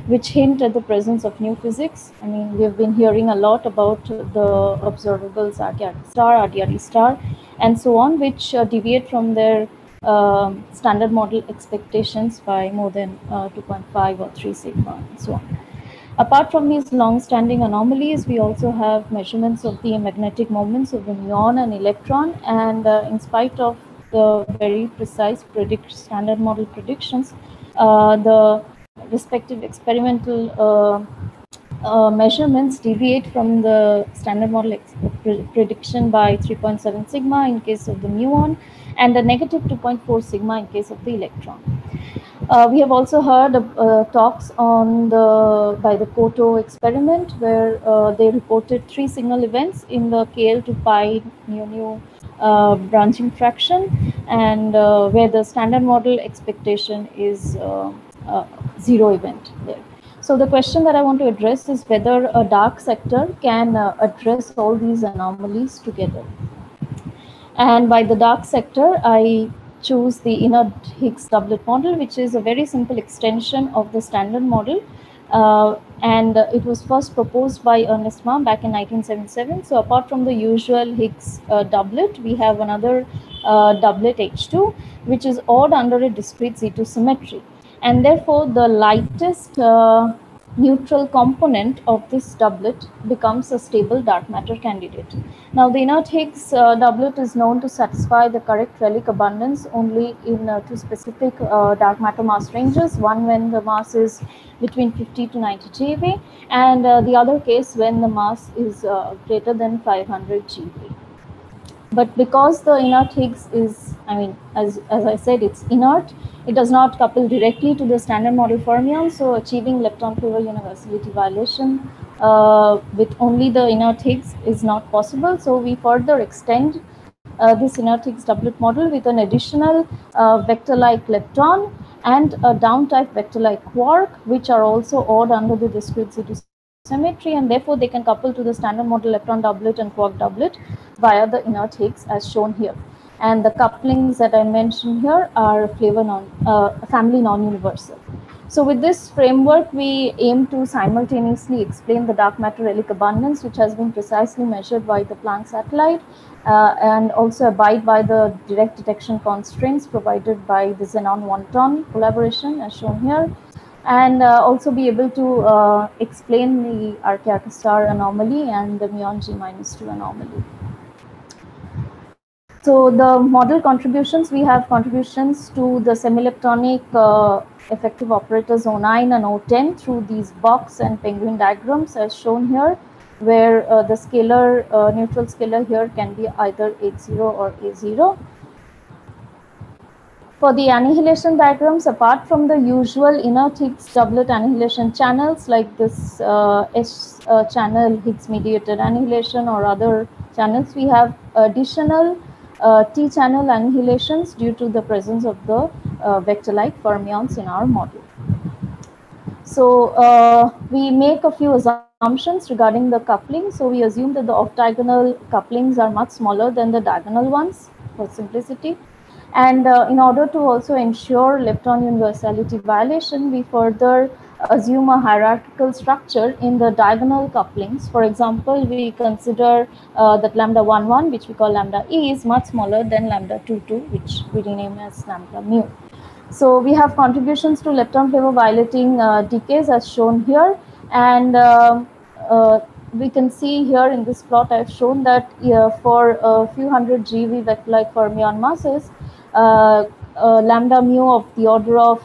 which hint at the presence of new physics. I mean, we've been hearing a lot about the observables RDRD star, RDRD star, and so on, which deviate from their standard model expectations by more than 2.5 or 3 sigma and so on. Apart from these long-standing anomalies, we also have measurements of the magnetic moments of the muon and electron, and in spite of the very precise standard model predictions, the respective experimental measurements deviate from the standard model prediction by 3.7 sigma in case of the muon and a negative 2.4 sigma in case of the electron. We have also heard talks on by the Koto experiment, where they reported 3 signal events in the KL to pi mu branching fraction, and where the standard model expectation is 0 event there. So the question that I want to address is whether a dark sector can address all these anomalies together. And by the dark sector, I choose the inner Higgs doublet model, which is a very simple extension of the standard model. And it was first proposed by Ernest Marr back in 1977. So apart from the usual Higgs doublet, we have another doublet H2, which is odd under a discrete Z2 symmetry. And therefore, the lightest neutral component of this doublet becomes a stable dark matter candidate. Now, the inert Higgs doublet is known to satisfy the correct relic abundance only in 2 specific dark matter mass ranges, one when the mass is between 50 to 90 GeV, and the other case when the mass is greater than 500 GeV. But because the inert Higgs is, as I said, it's inert, it does not couple directly to the standard model fermion, so achieving Lepton Flavour universality violation with only the inert Higgs is not possible. So we further extend this inert Higgs doublet model with an additional vector-like lepton and a down-type vector-like quark, which are also odd under the discrete Z2 symmetry, and therefore they can couple to the standard model lepton doublet and quark doublet via the inert Higgs as shown here. And the couplings that I mentioned here are family non-universal. So with this framework, we aim to simultaneously explain the dark matter relic abundance, which has been precisely measured by the Planck satellite, and also abide by the direct detection constraints provided by the xenon-wonton collaboration as shown here, and also be able to explain the Archeaka star anomaly and the muon G-2 anomaly. So the model contributions, we have contributions to the semi-leptonic effective operators O9 and O10 through these box and penguin diagrams as shown here, where the scalar, neutral scalar here can be either H0 or A0. For the annihilation diagrams, apart from the usual inert Higgs doublet annihilation channels like this S channel Higgs mediated annihilation or other channels, we have additional T-channel annihilations due to the presence of the vector-like fermions in our model. So we make a few assumptions regarding the coupling. So we assume that the off-diagonal couplings are much smaller than the diagonal ones for simplicity. And in order to also ensure lepton universality violation, we further assume a hierarchical structure in the diagonal couplings. For example, we consider that lambda 1,1, which we call lambda E, is much smaller than lambda 2,2, which we rename as lambda mu. So we have contributions to lepton flavor violating decays as shown here, and we can see here in this plot I've shown that for a few hundred GeV vector-like fermion masses, lambda mu of the order of,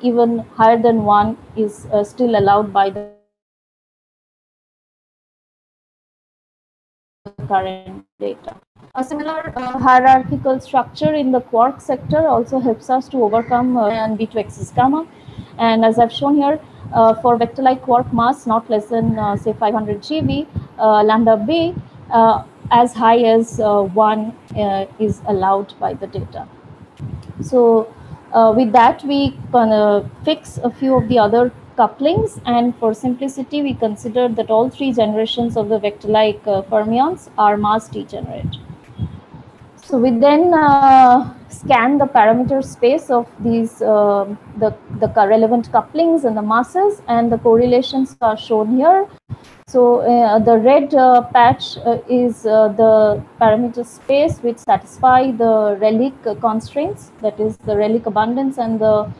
even higher than 1 is still allowed by the current data. A similar hierarchical structure in the quark sector also helps us to overcome and B to X's gamma. And as I've shown here, for vector-like quark mass not less than say 500 GeV, lambda B as high as 1 is allowed by the data. So with that, we can fix a few of the other couplings, and for simplicity, we consider that all 3 generations of the vector-like fermions are mass degenerate. So we then scan the parameter space of these the relevant couplings and the masses, and the correlations are shown here. So the red patch is the parameter space which satisfy the relic constraints, that is the relic abundance and the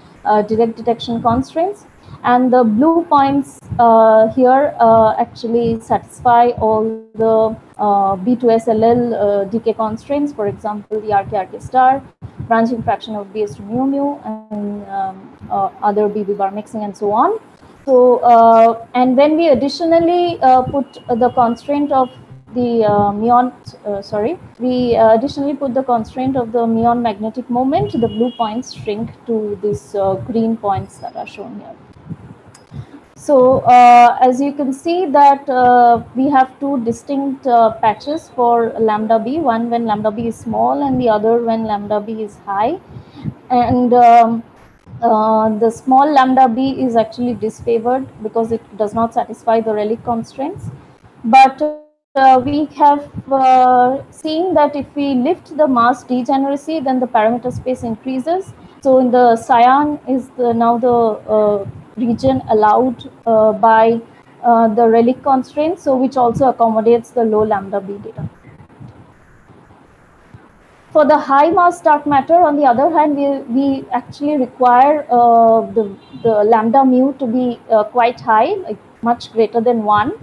direct detection constraints. And the blue points here actually satisfy all the B2SLL decay constraints, for example, the RK star, branching fraction of BS to mu mu, and other BB bar mixing, and so on. So, and when we additionally put the constraint of the muon, we additionally put the constraint of the muon magnetic moment, the blue points shrink to these green points that are shown here. So as you can see that we have two distinct patches for lambda b, one when lambda b is small and the other when lambda b is high. And the small lambda b is actually disfavored because it does not satisfy the relic constraints. But we have seen that if we lift the mass degeneracy, then the parameter space increases. So in the cyan is now the region allowed by the relic constraint, so which also accommodates the low lambda b data. For the high mass dark matter, on the other hand, we actually require the lambda mu to be quite high, like much greater than 1,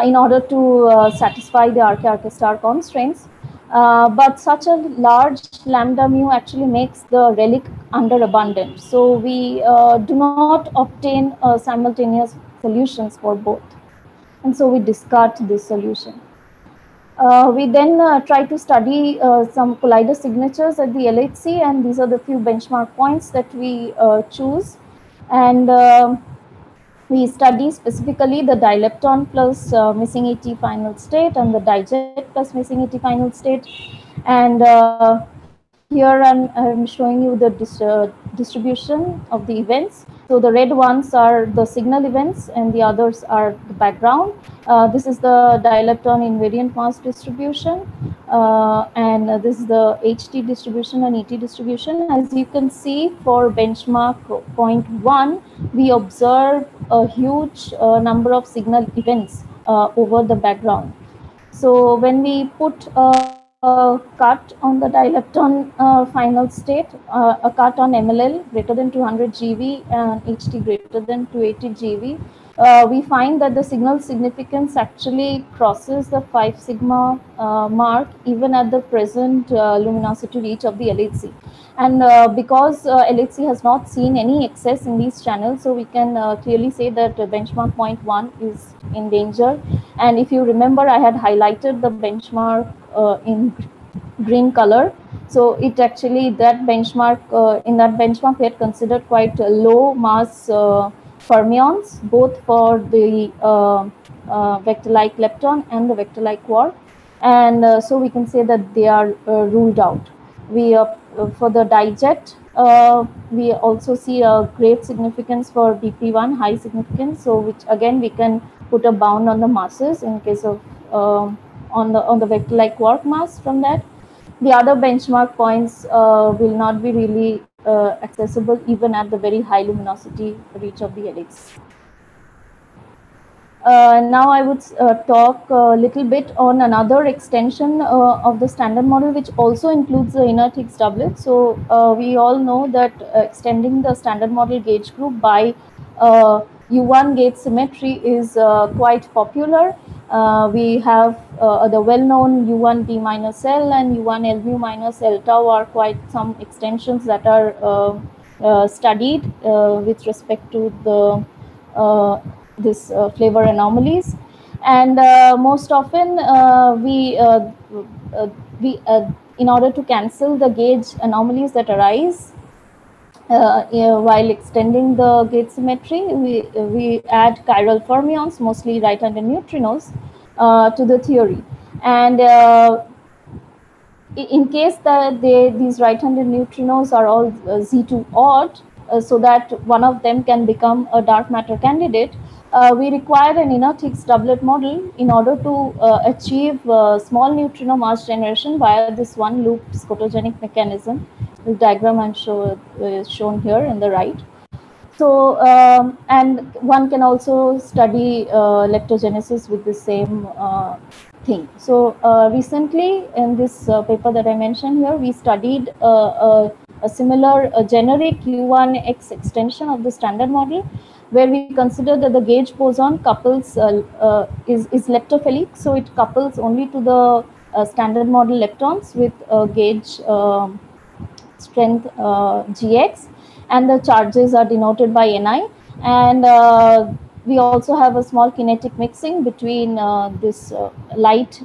in order to satisfy the RK star constraints. But such a large lambda mu actually makes the relic underabundant. So we do not obtain simultaneous solutions for both. And so we discard this solution. We then try to study some collider signatures at the LHC, and these are the few benchmark points that we choose. And we study specifically the dilepton plus missing ET final state and the dijet plus missing ET final state. And here I'm showing you the distribution of the events. So the red ones are the signal events and the others are the background. This is the dilepton invariant mass distribution, and this is the HT distribution and ET distribution. As you can see, for benchmark point 1, we observe a huge number of signal events over the background. So when we put a cut on the dilepton final state, a cut on MLL greater than 200 GeV and HT greater than 280 GeV, we find that the signal significance actually crosses the 5 sigma mark even at the present luminosity reach of the LHC. And because LHC has not seen any excess in these channels, so we can clearly say that benchmark point 1 is in danger. And if you remember, I had highlighted the benchmark in green color. So it actually, that benchmark, in that benchmark, we had considered quite low mass fermions, both for the vector-like lepton and the vector-like quark. And so we can say that they are ruled out. We for the dijet, we also see a great significance for BP1, high significance. So which again we can put a bound on the masses in case of on the vector-like quark mass from that. The other benchmark points will not be really accessible even at the very high luminosity reach of the LHC. Now I would talk a little bit on another extension of the standard model, which also includes the inner Higgs doublet. So we all know that extending the standard model gauge group by U1 gauge symmetry is quite popular. We have the well-known U1 D minus L and U1 L mu minus L tau are quite some extensions that are studied with respect to the this flavor anomalies. And most often we in order to cancel the gauge anomalies that arise while extending the gauge symmetry, we add chiral fermions, mostly right-handed neutrinos, to the theory. And in case that these right-handed neutrinos are all Z2 odd, so that one of them can become a dark matter candidate, we require an inner Higgs doublet model in order to achieve small neutrino mass generation via this one loop scotogenic mechanism. The diagram I'm shown here in the right. So, and one can also study leptogenesis with the same thing. So, recently in this paper that I mentioned here, we studied a similar generic U1X extension of the standard model, where we consider that the gauge boson couples is leptophilic, so it couples only to the standard model leptons with gauge strength Gx, and the charges are denoted by Ni. And we also have a small kinetic mixing between this light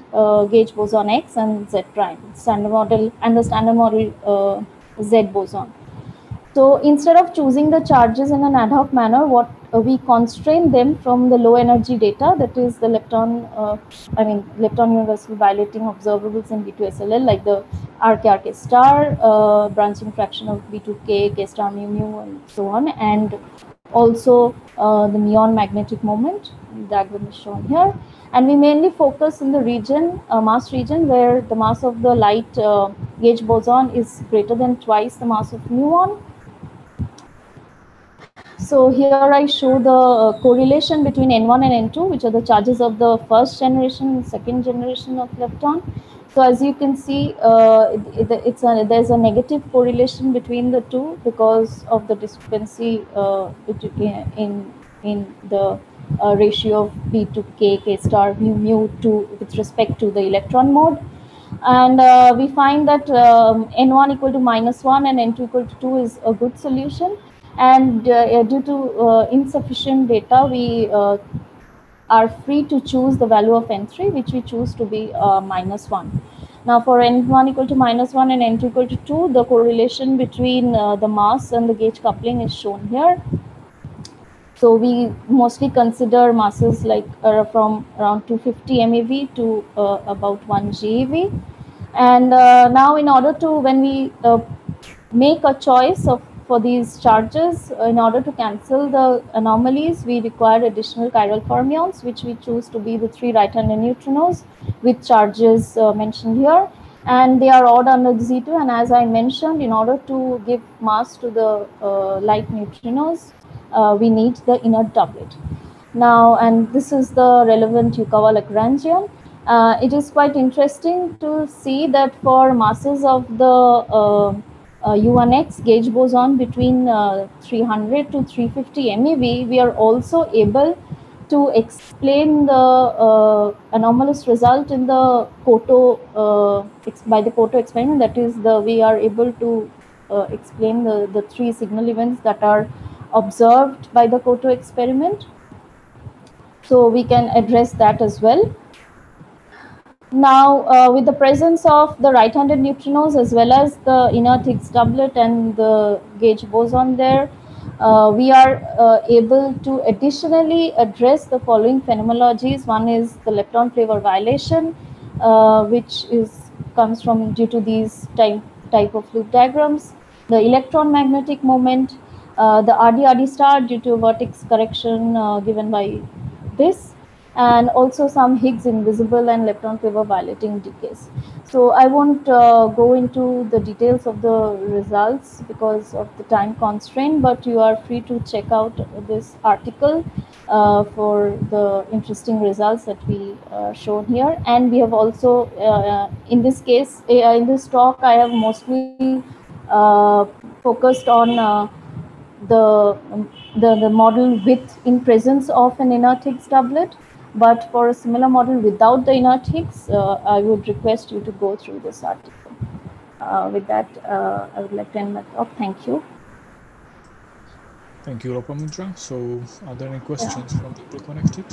gauge boson X and Z prime, standard model, and the standard model Z boson. So instead of choosing the charges in an ad hoc manner, what we constrain them from the low energy data, that is the lepton, lepton universal violating observables in B2SLL, like the RK star, branching fraction of B2K, K star mu mu, and so on, and also the muon magnetic moment. The diagram is shown here. And we mainly focus in the region, mass region, where the mass of the light gauge boson is greater than twice the mass of muon. So here I show the correlation between N1 and N2, which are the charges of the first generation and second generation of lepton. So as you can see, there's a negative correlation between the two because of the discrepancy in the ratio of B to K, K star, mu mu to with respect to the electron mode. And we find that N1 equal to -1 and N2 equal to 2 is a good solution. And due to insufficient data, we are free to choose the value of N3, which we choose to be -1. Now for N1 equal to -1 and N2 equal to 2, the correlation between the mass and the gauge coupling is shown here. So we mostly consider masses like from around 250 MeV to about 1 GeV. And now in order to, when we make a choice for these charges, in order to cancel the anomalies, we require additional chiral fermions, which we choose to be the 3 right-handed neutrinos with charges mentioned here. And they are odd under Z2. And as I mentioned, in order to give mass to the light neutrinos, we need the inert doublet. Now, and this is the relevant Yukawa Lagrangian. It is quite interesting to see that for masses of the U1X gauge boson between 300 to 350 MeV, we are also able to explain the anomalous result in the Koto by the Koto experiment. That is, we are able to explain the 3 signal events that are observed by the Koto experiment. So we can address that as well. Now, with the presence of the right-handed neutrinos as well as the inert Higgs doublet and the gauge boson there, we are able to additionally address the following phenomenologies. One is the Lepton Flavour violation, which comes from due to these type of loop diagrams. The electron magnetic moment, the RD star due to a vertex correction given by this, and also some Higgs invisible and Lepton Flavour violating decays. So I won't go into the details of the results because of the time constraint, but you are free to check out this article for the interesting results that we shown here. And we have also, in this case, in this talk, I have mostly focused on the model with in presence of an inert Higgs doublet. But for a similar model without the inert Higgs, I would request you to go through this article. With that, I would like to end my talk. Thank you. Thank you, Lopamudra. So, are there any questions from people connected?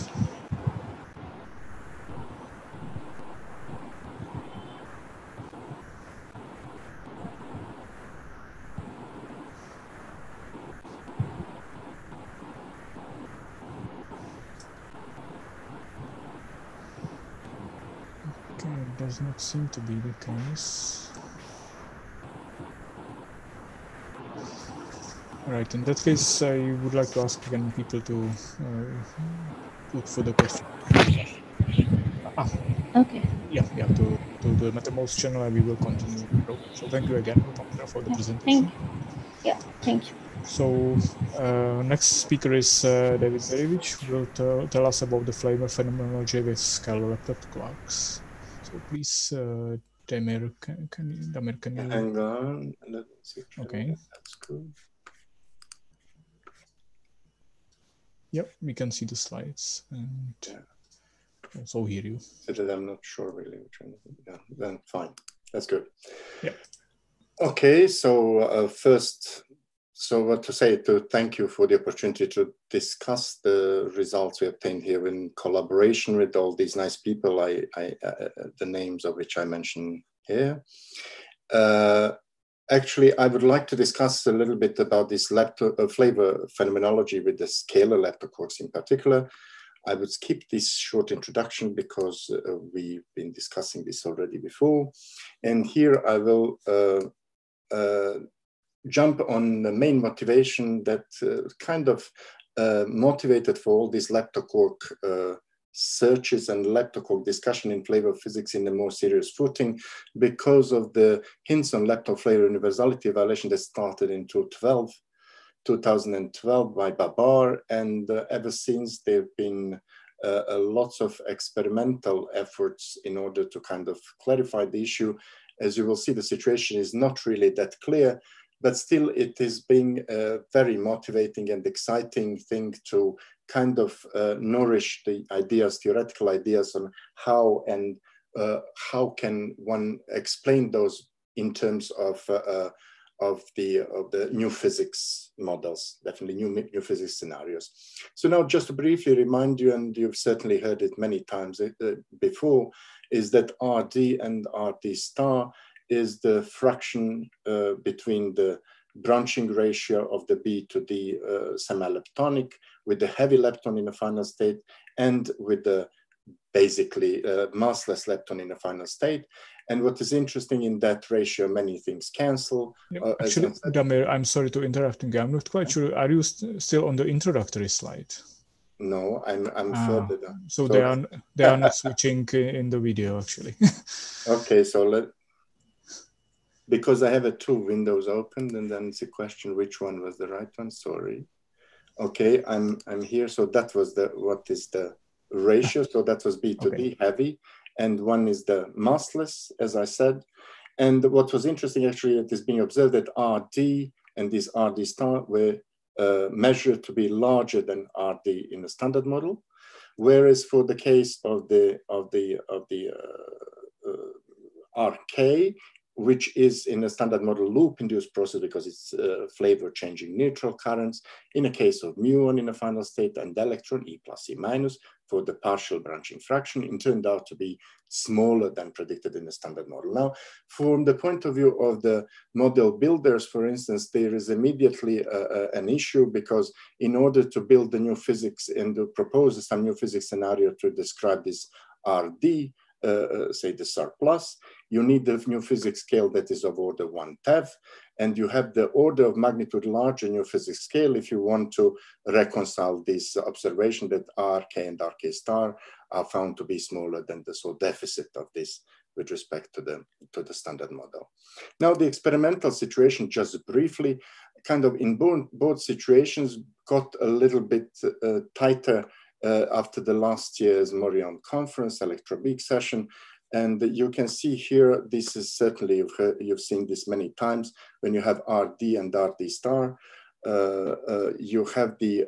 Okay, it does not seem to be the case. Right, in that case, I would like to ask again people to put further questions. Okay. Yeah, to the MetaMost channel, and we will continue the program. So thank you again, Lopamudra, for the presentation. Thank you. So next speaker is David Berevich, who will tell us about the flavor phenomenology with scalar lepton quarks. So please, Damir, can you? Hang on. Let me see. Okay. That's good. Yep, we can see the slides and also hear you. So that I'm not sure really which one. Yeah, then fine. That's good. Yeah. Okay, so first, so what to say, to thank you for the opportunity to discuss the results we obtained here in collaboration with all these nice people, the names of which I mentioned here. Actually, I would like to discuss a little bit about this flavor phenomenology with the scalar leptoquarks in particular. I would skip this short introduction because we've been discussing this already before. And here I will jump on the main motivation that kind of motivated for all these leptoquark searches and leptoquark discussion in flavor physics in a more serious footing because of the hints on Lepton Flavour universality evaluation that started in 2012 by Babar, and ever since there have been lots of experimental efforts in order to kind of clarify the issue. As you will see, the situation is not really that clear, but still it is being a very motivating and exciting thing to kind of nourish the ideas, theoretical ideas on how and how can one explain those in terms of the new physics models, definitely new physics scenarios. So now just to briefly remind you, and you've certainly heard it many times before, is that RD and RD star is the fraction between the branching ratio of the B to D semi-leptonic with the heavy lepton in the final state and with the basically massless lepton in the final state. And what is interesting in that ratio, many things cancel. Actually, Damir, I'm sorry to interrupt you. I'm not quite sure. Are you still on the introductory slide? No, I'm further down. So they are not switching in the video actually. Okay, so because I have two windows open, and then it's a question which one was the right one. Sorry. Okay, I'm here. So that was what is the ratio? So that was B to D heavy, and one is the massless, as I said. And what was interesting actually, it is being observed that RD and this RD star were measured to be larger than RD in the standard model, whereas for the case of the RK, which is in a standard model loop-induced process because it's flavor changing neutral currents. In a case of muon in a final state and electron, E plus E minus, for the partial branching fraction, it turned out to be smaller than predicted in the standard model. Now, from the point of view of the model builders, for instance, there is immediately an issue because in order to build the new physics and to propose some new physics scenario to describe this RD, say the SAR plus, you need the new physics scale that is of order 1 TeV, and you have the order of magnitude larger new physics scale if you want to reconcile this observation that RK and RK star are found to be smaller than the deficit of this with respect to the standard model. Now the experimental situation, just briefly, kind of in both situations got a little bit tighter after the last year's Morion conference, electrobeak session. And you can see here, this is certainly, you've seen this many times, when you have RD and RD star, you have the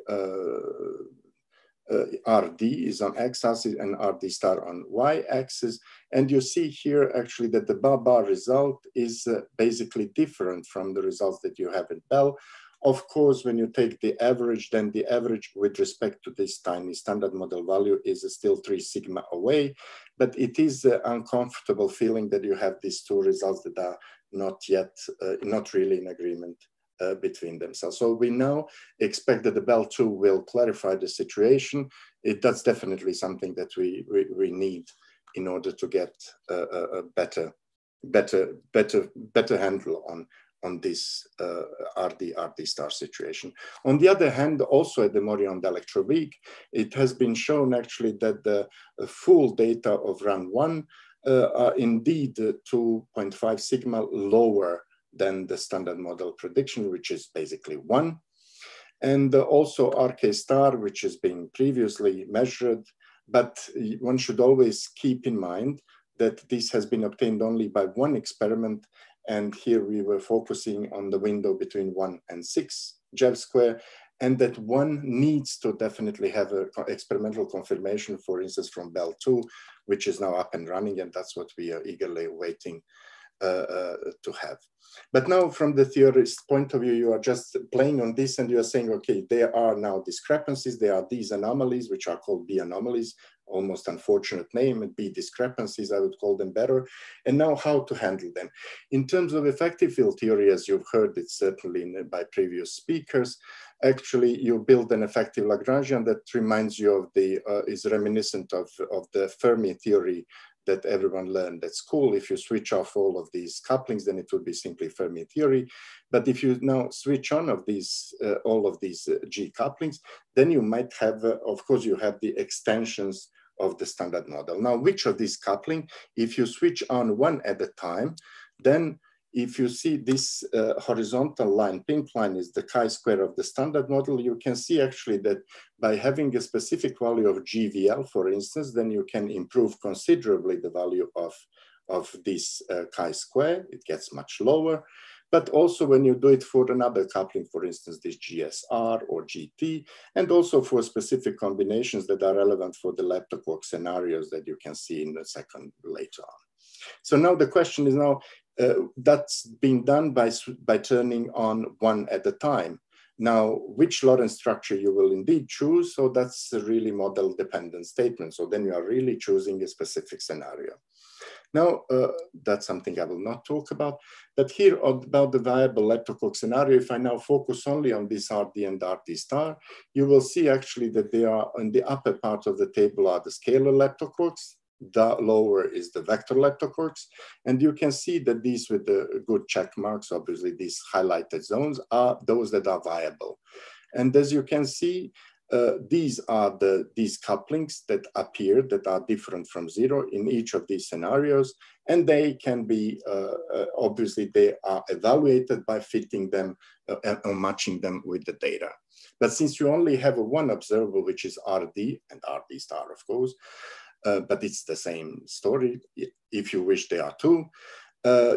RD is on x-axis and RD star on y-axis. And you see here actually that the Babar result is basically different from the results that you have in Bell. Of course, when you take the average, then the average with respect to this tiny standard model value is still 3 sigma away, but it is an uncomfortable feeling that you have these two results that are not yet, not really in agreement between themselves. So we now expect that the Bell 2 will clarify the situation. That's definitely something that we need in order to get a better handle on this RD star situation. On the other hand, also at the Morion electroweek, it has been shown actually that the full data of run 1 are indeed 2.5 sigma lower than the standard model prediction, which is basically 1. And also RK star, which is being previously measured, but one should always keep in mind that this has been obtained only by one experiment. And here we were focusing on the window between 1 and 6 JeV square. and that one needs to definitely have an experimental confirmation, for instance, from Bell 2, which is now up and running, and that's what we are eagerly waiting to have. But now from the theorist point of view, you are just playing on this and you are saying, okay, there are now discrepancies, there are these anomalies, which are called B anomalies, almost unfortunate name, and B discrepancies, I would call them better. And now how to handle them. In terms of effective field theory, as you've heard it certainly by previous speakers, actually you build an effective Lagrangian that reminds you of the, is reminiscent of the Fermi theory that everyone learned at school. If you switch off all of these couplings, then it would be simply Fermi theory. But if you now switch on of these, all of these G couplings, then you might have, of course, you have the extensions of the standard model. Now, which of these coupling, if you switch on one at a time, then if you see this horizontal line, pink line is the chi-square of the standard model, you can see actually that by having a specific value of GVL, for instance, then you can improve considerably the value of this chi-square. It gets much lower. But also when you do it for another coupling, for instance, this GSR or GT, and also for specific combinations that are relevant for the Lepton scenarios that you can see in a second later on. So now the question is now, that's been done by turning on one at a time. Now, which Lorentz structure you will indeed choose, so that's a really model dependent statement. So then you are really choosing a specific scenario. Now, that's something I will not talk about, but here about the viable Lepton scenario, if I now focus only on this RD and RD star, you will see actually that they are in the upper part of the table are the scalar Lepton. The lower is the vector Lepton, and you can see that these with the good check marks, obviously these highlighted zones are those that are viable. And as you can see, these are these couplings that appear that are different from zero in each of these scenarios, and they can be, obviously they are evaluated by fitting them or matching them with the data. But since you only have one observable, which is RD and RD star, of course, but it's the same story. If you wish, there are two.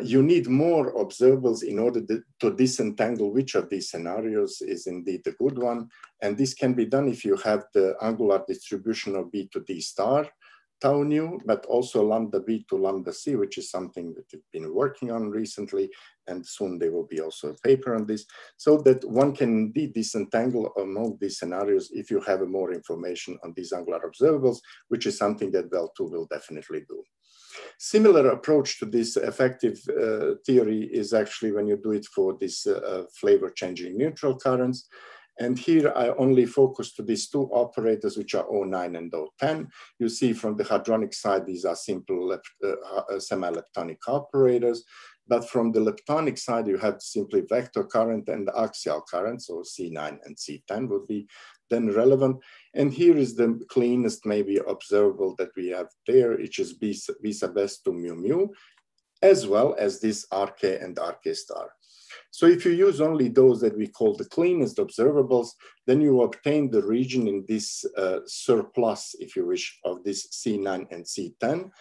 You need more observables in order to disentangle which of these scenarios is indeed the good one. And this can be done if you have the angular distribution of B to D star, tau nu, but also lambda B to lambda C, which is something that we've been working on recently. And soon there will be also a paper on this, so that one can indeed disentangle among these scenarios if you have more information on these angular observables, which is something that Bell 2 will definitely do. Similar approach to this effective theory is actually when you do it for this flavor changing neutral currents. And here I only focus to these two operators, which are O9 and O10. You see from the hadronic side, these are simple semi-leptonic operators. But from the leptonic side, you have simply vector current and axial current. So C9 and C10 would be then relevant. And here is the cleanest maybe observable that we have there, which is V sub S to mu mu, as well as this RK and RK star. So if you use only those that we call the cleanest observables, then you obtain the region in this surplus, if you wish, of this C9 and C10.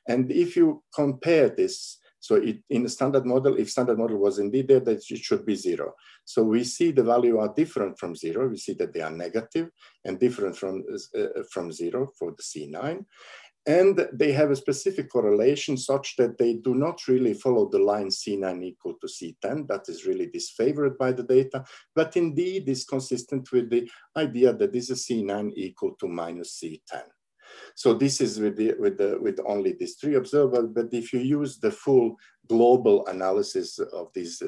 And if you compare this, so in the standard model, if standard model was indeed there, that it should be zero. So we see the value are different from zero. We see that they are negative and different from zero for the C9. And they have a specific correlation such that they do not really follow the line C9 equal to C10. That is really disfavored by the data, but indeed is consistent with the idea that this is C9 equal to minus C10. So this is with only these three observables, but if you use the full global analysis of these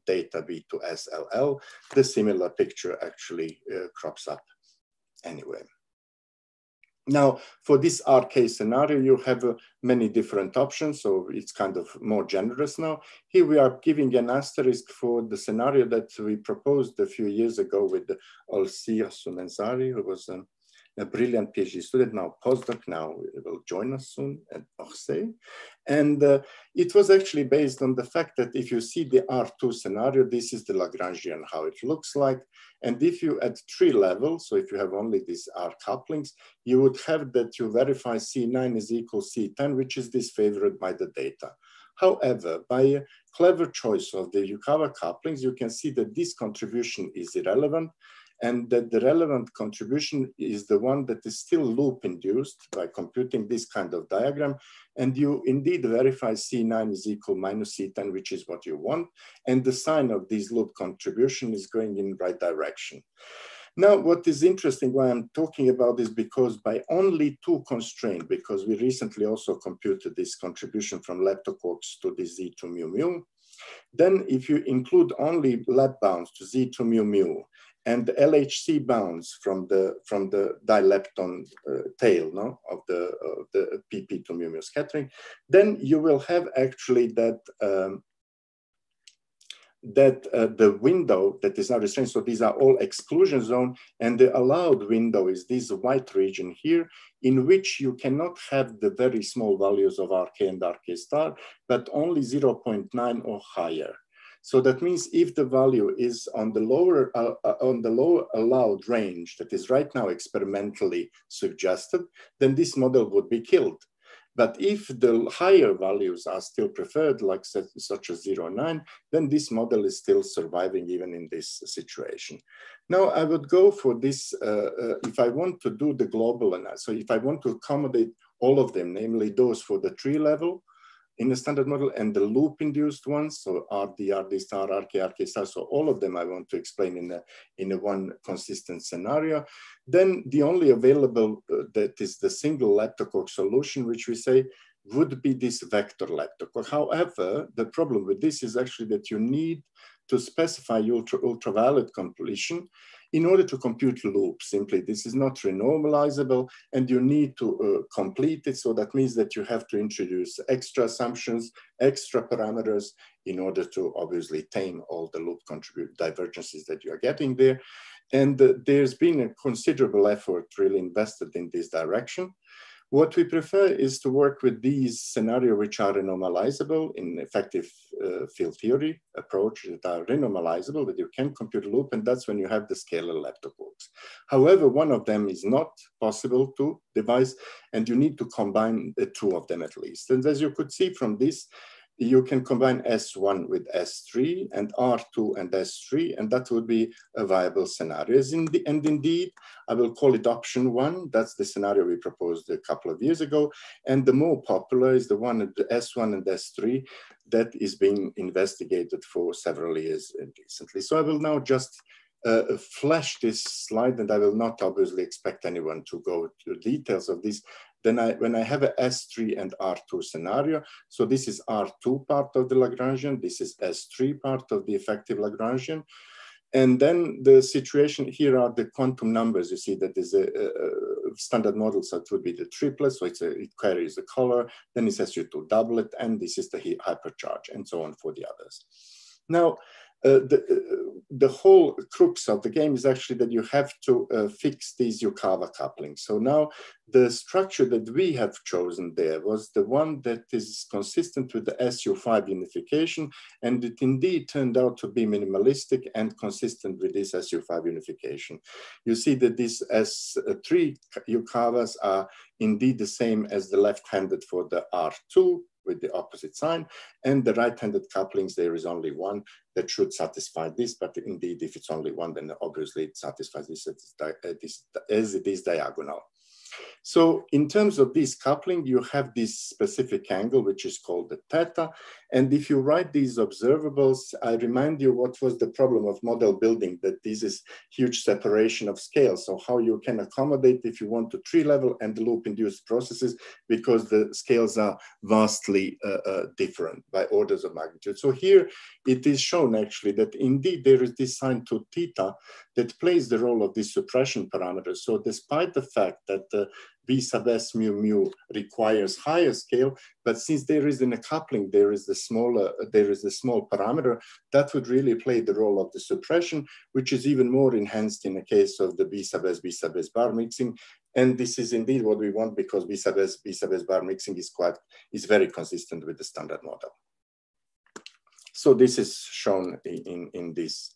data B to SLL, the similar picture actually crops up anyway. Now, for this RK scenario, you have many different options, so it's kind of more generous now. Here we are giving an asterisk for the scenario that we proposed a few years ago with Olsia Sumensari, who was a brilliant PhD student, now postdoc, now will join us soon at Orsay. And it was actually based on the fact that if you see the R2 scenario, this is the Lagrangian, how it looks like. And if you at 3 levels, so if you have only these R couplings, you would have that you verify C9 is equal C10, which is disfavored by the data. However, by a clever choice of the Yukawa couplings, you can see that this contribution is irrelevant. and that the relevant contribution is the one that is still loop induced by computing this kind of diagram. And you indeed verify C9 is equal minus C10, which is what you want. And the sign of this loop contribution is going in the right direction. Now, what is interesting, why I'm talking about this, because by only two constraints, because we recently also computed this contribution from leptoquarks to the Z2 mu mu, then if you include only lab bounds to Z2 mu mu and the LHC bounds from the dilepton tail of the PP to mu mu scattering, then you will have actually that the window that is now restrained, so these are all exclusion zone, and the allowed window is this white region here, in which you cannot have the very small values of RK and RK star, but only 0.9 or higher. So that means if the value is on the lower allowed range that is right now experimentally suggested, then this model would be killed. But if the higher values are still preferred, like such as 0.9, then this model is still surviving even in this situation. Now I would go for this, if I want to do the global analysis, so if I want to accommodate all of them, namely those for the tree level in the standard model and the loop induced ones, so RD, RD star, RK, RK star, so all of them I want to explain in a one consistent scenario. Then the only available that is the single leptoquark solution, which we say would be this vector leptoquark. However, the problem with this is actually that you need to specify ultraviolet completion in order to compute loops. Simply, this is not renormalizable, and you need to complete it. So that means that you have to introduce extra assumptions, extra parameters in order to obviously tame all the loop divergences that you are getting there. And there's been a considerable effort really invested in this direction. What we prefer is to work with these scenarios which are renormalizable in effective field theory approach that are renormalizable, that you can compute a loop, and that's when you have the scalar leptoquarks. However, one of them is not possible to devise, and you need to combine the two of them at least. And as you could see from this, you can combine S1 with S3 and R2 and S3, and that would be a viable scenario. And indeed, I will call it option one. That's the scenario we proposed a couple of years ago. And the more popular is the one at the S1 and S3 that is being investigated for several years recently. So I will now just flash this slide, and I will not obviously expect anyone to go to the details of this. Then when I have a S3 and R2 scenario, so this is R2 part of the Lagrangian, this is S3 part of the effective Lagrangian. And then the situation here are the quantum numbers. You see that there's a standard model, so it would be the triplet, so it carries the color, then it says you to doublet, and this is the hypercharge, and so on for the others. Now, the whole crux of the game is actually that you have to fix these Yukawa couplings. So now the structure that we have chosen there was the one that is consistent with the SU5 unification, and it indeed turned out to be minimalistic and consistent with this SU5 unification. You see that these S3 Yukawas are indeed the same as the left-handed for the R2, with the opposite sign, and the right-handed couplings, there is only one that should satisfy this, but indeed, if it's only one, then obviously it satisfies this as it is diagonal. So in terms of this coupling, you have this specific angle, which is called the theta. And if you write these observables, I remind you what was the problem of model building, that this is huge separation of scales. So how you can accommodate if you want to tree level and loop induced processes, because the scales are vastly different by orders of magnitude. So here it is shown actually that indeed there is this sign to theta that plays the role of this suppression parameter. So despite the fact that V sub S mu mu requires higher scale, but since there is in a coupling, there is the small parameter that would really play the role of the suppression, which is even more enhanced in the case of the V sub S bar mixing. And this is indeed what we want, because V sub S bar mixing is very consistent with the standard model. So this is shown in this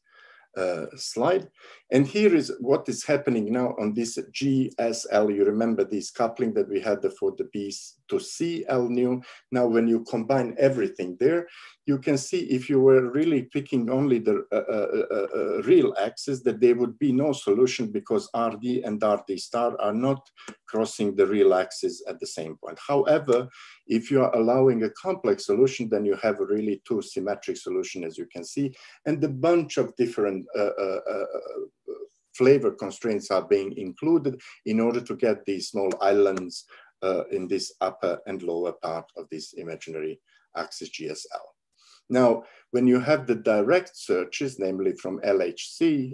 slide. And here is what is happening now on this GSL. You remember this coupling that we had for the B to C L nu. Now, when you combine everything there, you can see if you were really picking only the real axis, that there would be no solution because RD and RD star are not crossing the real axis at the same point. However, if you are allowing a complex solution, then you have a really two symmetric solution, as you can see, and a bunch of different flavor constraints are being included in order to get these small islands in this upper and lower part of this imaginary axis GSL. Now, when you have the direct searches, namely from LHC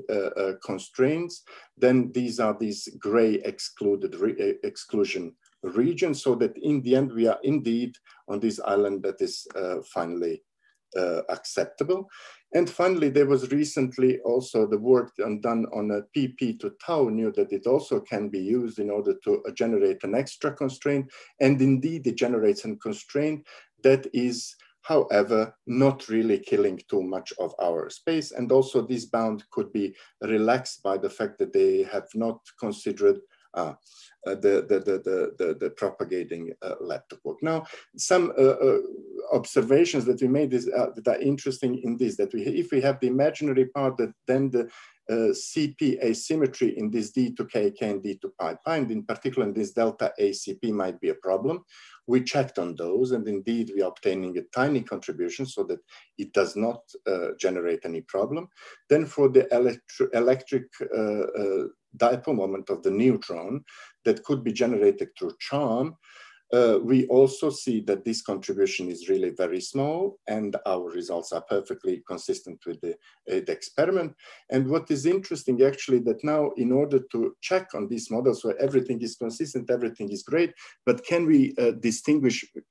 constraints, then these are these gray exclusion regions, so that in the end, we are indeed on this island that is finally acceptable. And finally, there was recently also the work done on a PP to tau nu that it also can be used in order to generate an extra constraint. And indeed, it generates a constraint that is, however, not really killing too much of our space. And also this bound could be relaxed by the fact that they have not considered the propagating lepton quark. Now, some observations that we made is, that are interesting in this, that if we have the imaginary part, that then the CP asymmetry in this D to K, K and D to pi pi, and in particular in this delta ACP might be a problem. We checked on those, and indeed we are obtaining a tiny contribution so that it does not generate any problem. Then for the electric dipole moment of the neutron that could be generated through charm, we also see that this contribution is really very small, and our results are perfectly consistent with the experiment. And what is interesting actually, that now in order to check on these models where everything is consistent, everything is great, but can we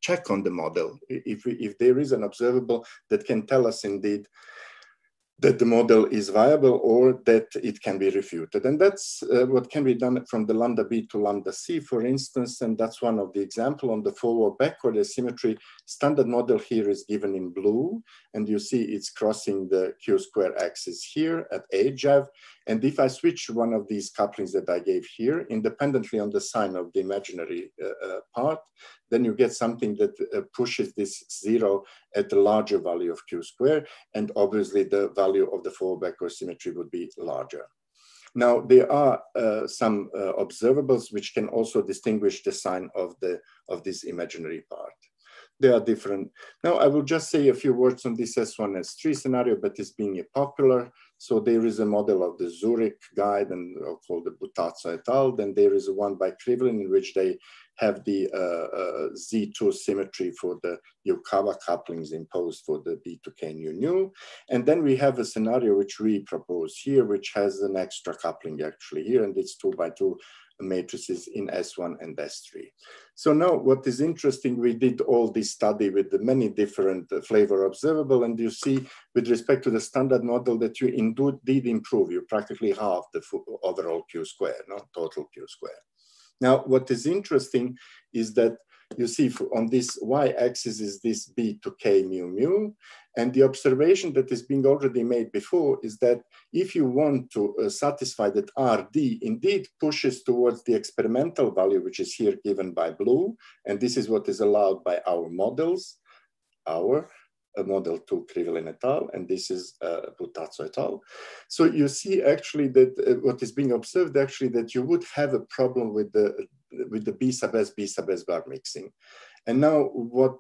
check on the model if there is an observable that can tell us indeed that the model is viable or that it can be refuted. And that's what can be done from the lambda B to lambda C, for instance, and that's one of the example on the forward-backward asymmetry. Standard model here is given in blue, and you see it's crossing the Q-square axis here at AJAV. And if I switch one of these couplings that I gave here, independently on the sign of the imaginary part, then you get something that pushes this zero at the larger value of Q square, and obviously the value of the forward-backward symmetry would be larger. Now, there are some observables which can also distinguish the sign of this imaginary part. They are different. Now, I will just say a few words on this S1, S3 scenario, but it's being popular. So there is a model of the Zurich guide and called the Butazzo et al. Then there is one by Krivlin in which they have the Z2 symmetry for the Yukawa couplings imposed for the B to K nu nu. And then we have a scenario which we propose here, which has an extra coupling actually here, and it's 2 by 2 matrices in S1 and S3. So now what is interesting, we did all this study with the many different flavor observable, and you see with respect to the standard model that you indeed improve, you practically halve the overall Q square, no? Total Q square. Now, what is interesting is that you see on this y-axis is this B to K mu mu, and the observation that is being already made before is that if you want to satisfy that RD indeed pushes towards the experimental value, which is here given by blue, and this is what is allowed by our models, model 2 Krivlin et al, and this is Butazzo et al. So you see actually that what is being observed actually that you would have a problem with the B sub S bar mixing. And now what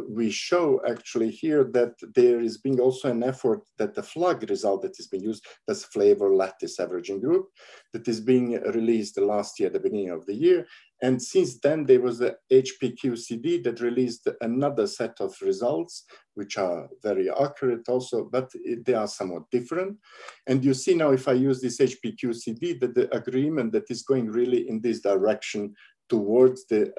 we show actually here that there is being also an effort that the FLUG result that is being used, that's flavor lattice averaging group, that is being released last year at the beginning of the year. And since then there was the HPQCD that released another set of results, which are very accurate also, but they are somewhat different. And you see now if I use this HPQCD, that the agreement that is going really in this direction towards the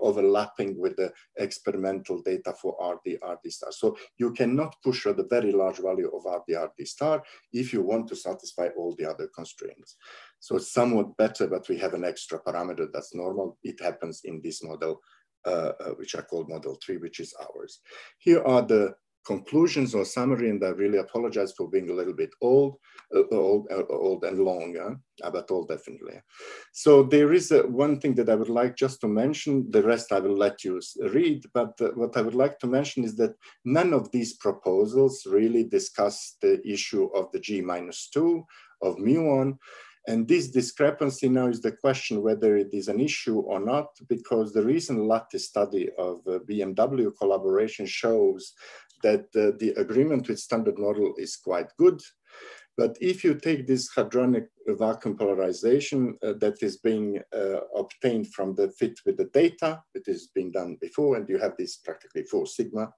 overlapping with the experimental data for RD star. So you cannot push the very large value of RD star if you want to satisfy all the other constraints. So it's somewhat better, but we have an extra parameter that's normal. It happens in this model, which I call model 3, which is ours. Here are the conclusions or summary, and I really apologize for being a little bit old and long, but old definitely. So there is one thing that I would like just to mention. The rest I will let you read, but what I would like to mention is that none of these proposals really discuss the issue of the G-2 of muon. And this discrepancy now is the question whether it is an issue or not, because the recent lattice study of BMW collaboration shows that the agreement with standard model is quite good. But if you take this hadronic vacuum polarization that is being obtained from the fit with the data, it is being done before, and you have these practically 4 sigma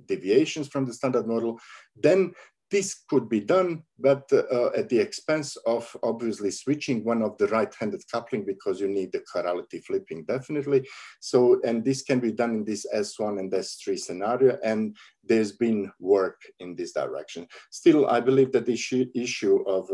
deviations from the standard model, then this could be done, but at the expense of obviously switching one of the right-handed coupling, because you need the chirality flipping definitely. So, and this can be done in this S1 and S3 scenario, and there's been work in this direction. Still, I believe that the issue of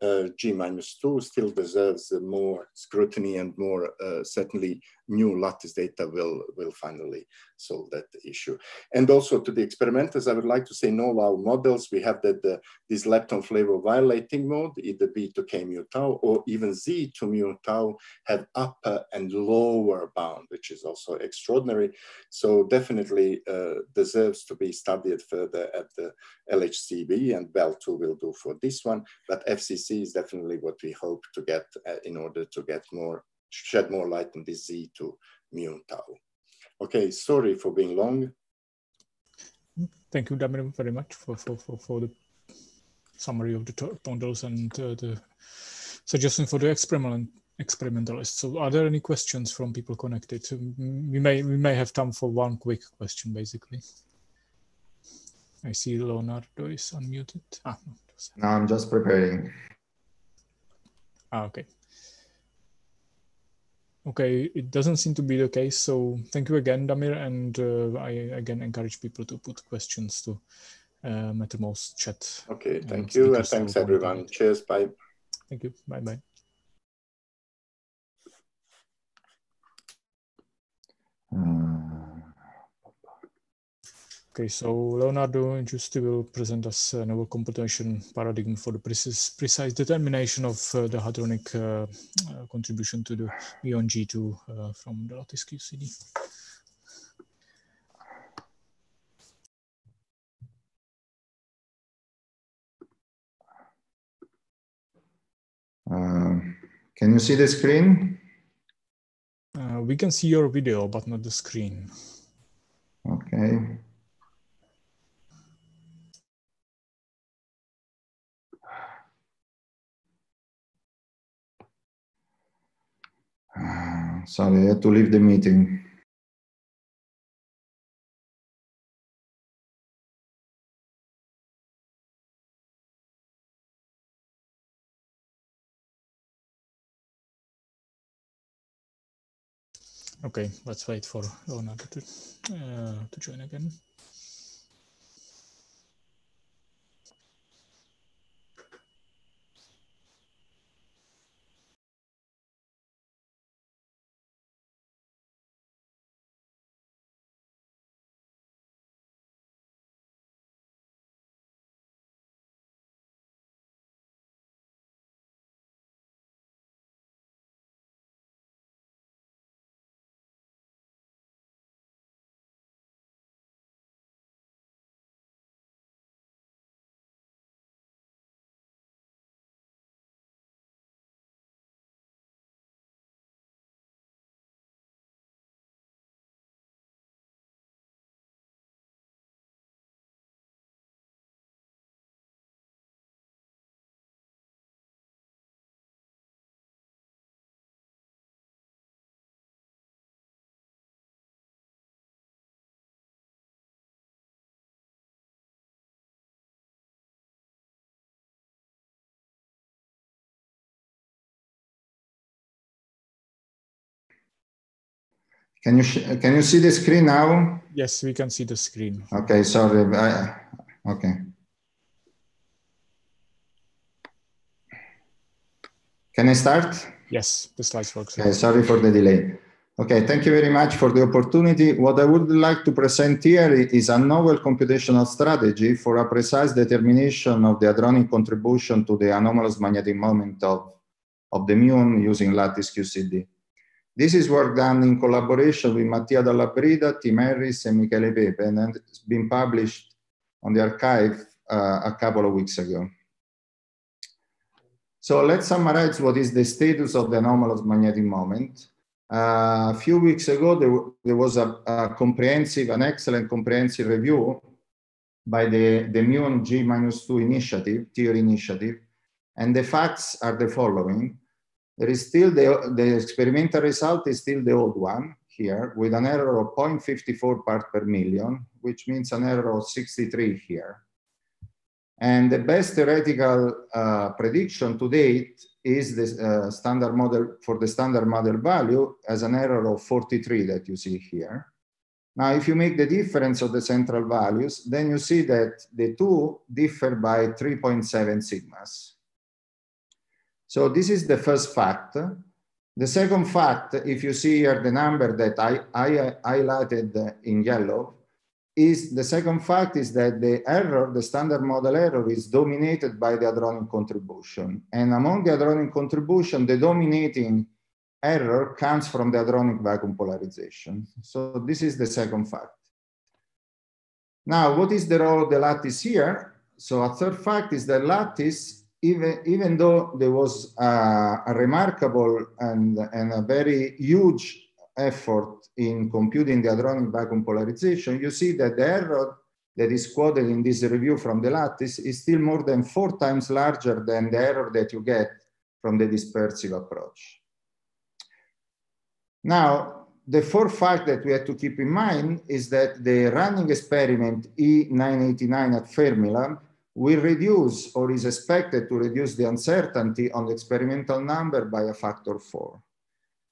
G-2 still deserves more scrutiny, and more certainly new lattice data will finally solve that issue. And also to the experimenters, I would like to say in all our models, we have that this Lepton Flavour violating mode, either B to K mu tau or even Z to mu tau, have upper and lower bound, which is also extraordinary. So definitely deserves to be studied further at the LHCb, and Bell2 will do for this one. But FCC is definitely what we hope to get in order to get more, shed more light on this Z to mu tau. Okay, sorry for being long. Thank you, Damir, very much for the summary of the models and the suggestion for the experimentalists. So, are there any questions from people connected? We may have time for one quick question, basically. I see Leonardo is unmuted. No, I'm just preparing. Okay. Okay, it doesn't seem to be the case. So thank you again, Damir, and I again encourage people to put questions to Mattermost chat. Okay, thank you, and thanks everyone. Cheers, bye. Thank you, bye-bye. Okay, so Leonardo Giusti will present us a novel computation paradigm for the precise determination of the hadronic contribution to the muon G2 from the lattice QCD. Can you see the screen? We can see your video, but not the screen. Okay. Sorry, I had to leave the meeting. Okay, let's wait for Leonardo to join again. Can you see the screen now? Yes, we can see the screen. Okay, sorry. Okay. Can I start? Yes, the slides work. Okay, sorry for the delay. Okay, thank you very much for the opportunity. What I would like to present here is a novel computational strategy for a precise determination of the hadronic contribution to the anomalous magnetic moment of the muon using lattice QCD. This is work done in collaboration with Mattia Dalla Brida, Tim Harris, and Michele Pepe, and it's been published on the archive a couple of weeks ago. So let's summarize what is the status of the anomalous magnetic moment. A few weeks ago, there was an excellent comprehensive review by the muon G-2 initiative, theory initiative, and the facts are the following. There is still the experimental result is still the old one here with an error of 0.54 part per million, which means an error of 63 here. And the best theoretical prediction to date is the standard model for the standard model value as an error of 43 that you see here. Now, if you make the difference of the central values, then you see that the two differ by 3.7 sigmas. So this is the first fact. The second fact, if you see here the number that I highlighted in yellow, is the second fact is that the error, the standard model error, is dominated by the hadronic contribution. And among the hadronic contribution, the dominating error comes from the hadronic vacuum polarization. So this is the second fact. Now, what is the role of the lattice here? So a third fact is that lattice, even though there was a remarkable and a very huge effort in computing the hadronic vacuum polarization, you see that the error that is quoted in this review from the lattice is still more than 4 times larger than the error that you get from the dispersive approach. Now, the fourth fact that we have to keep in mind is that the running experiment E989 at Fermilab will reduce or is expected to reduce the uncertainty on the experimental number by a factor 4.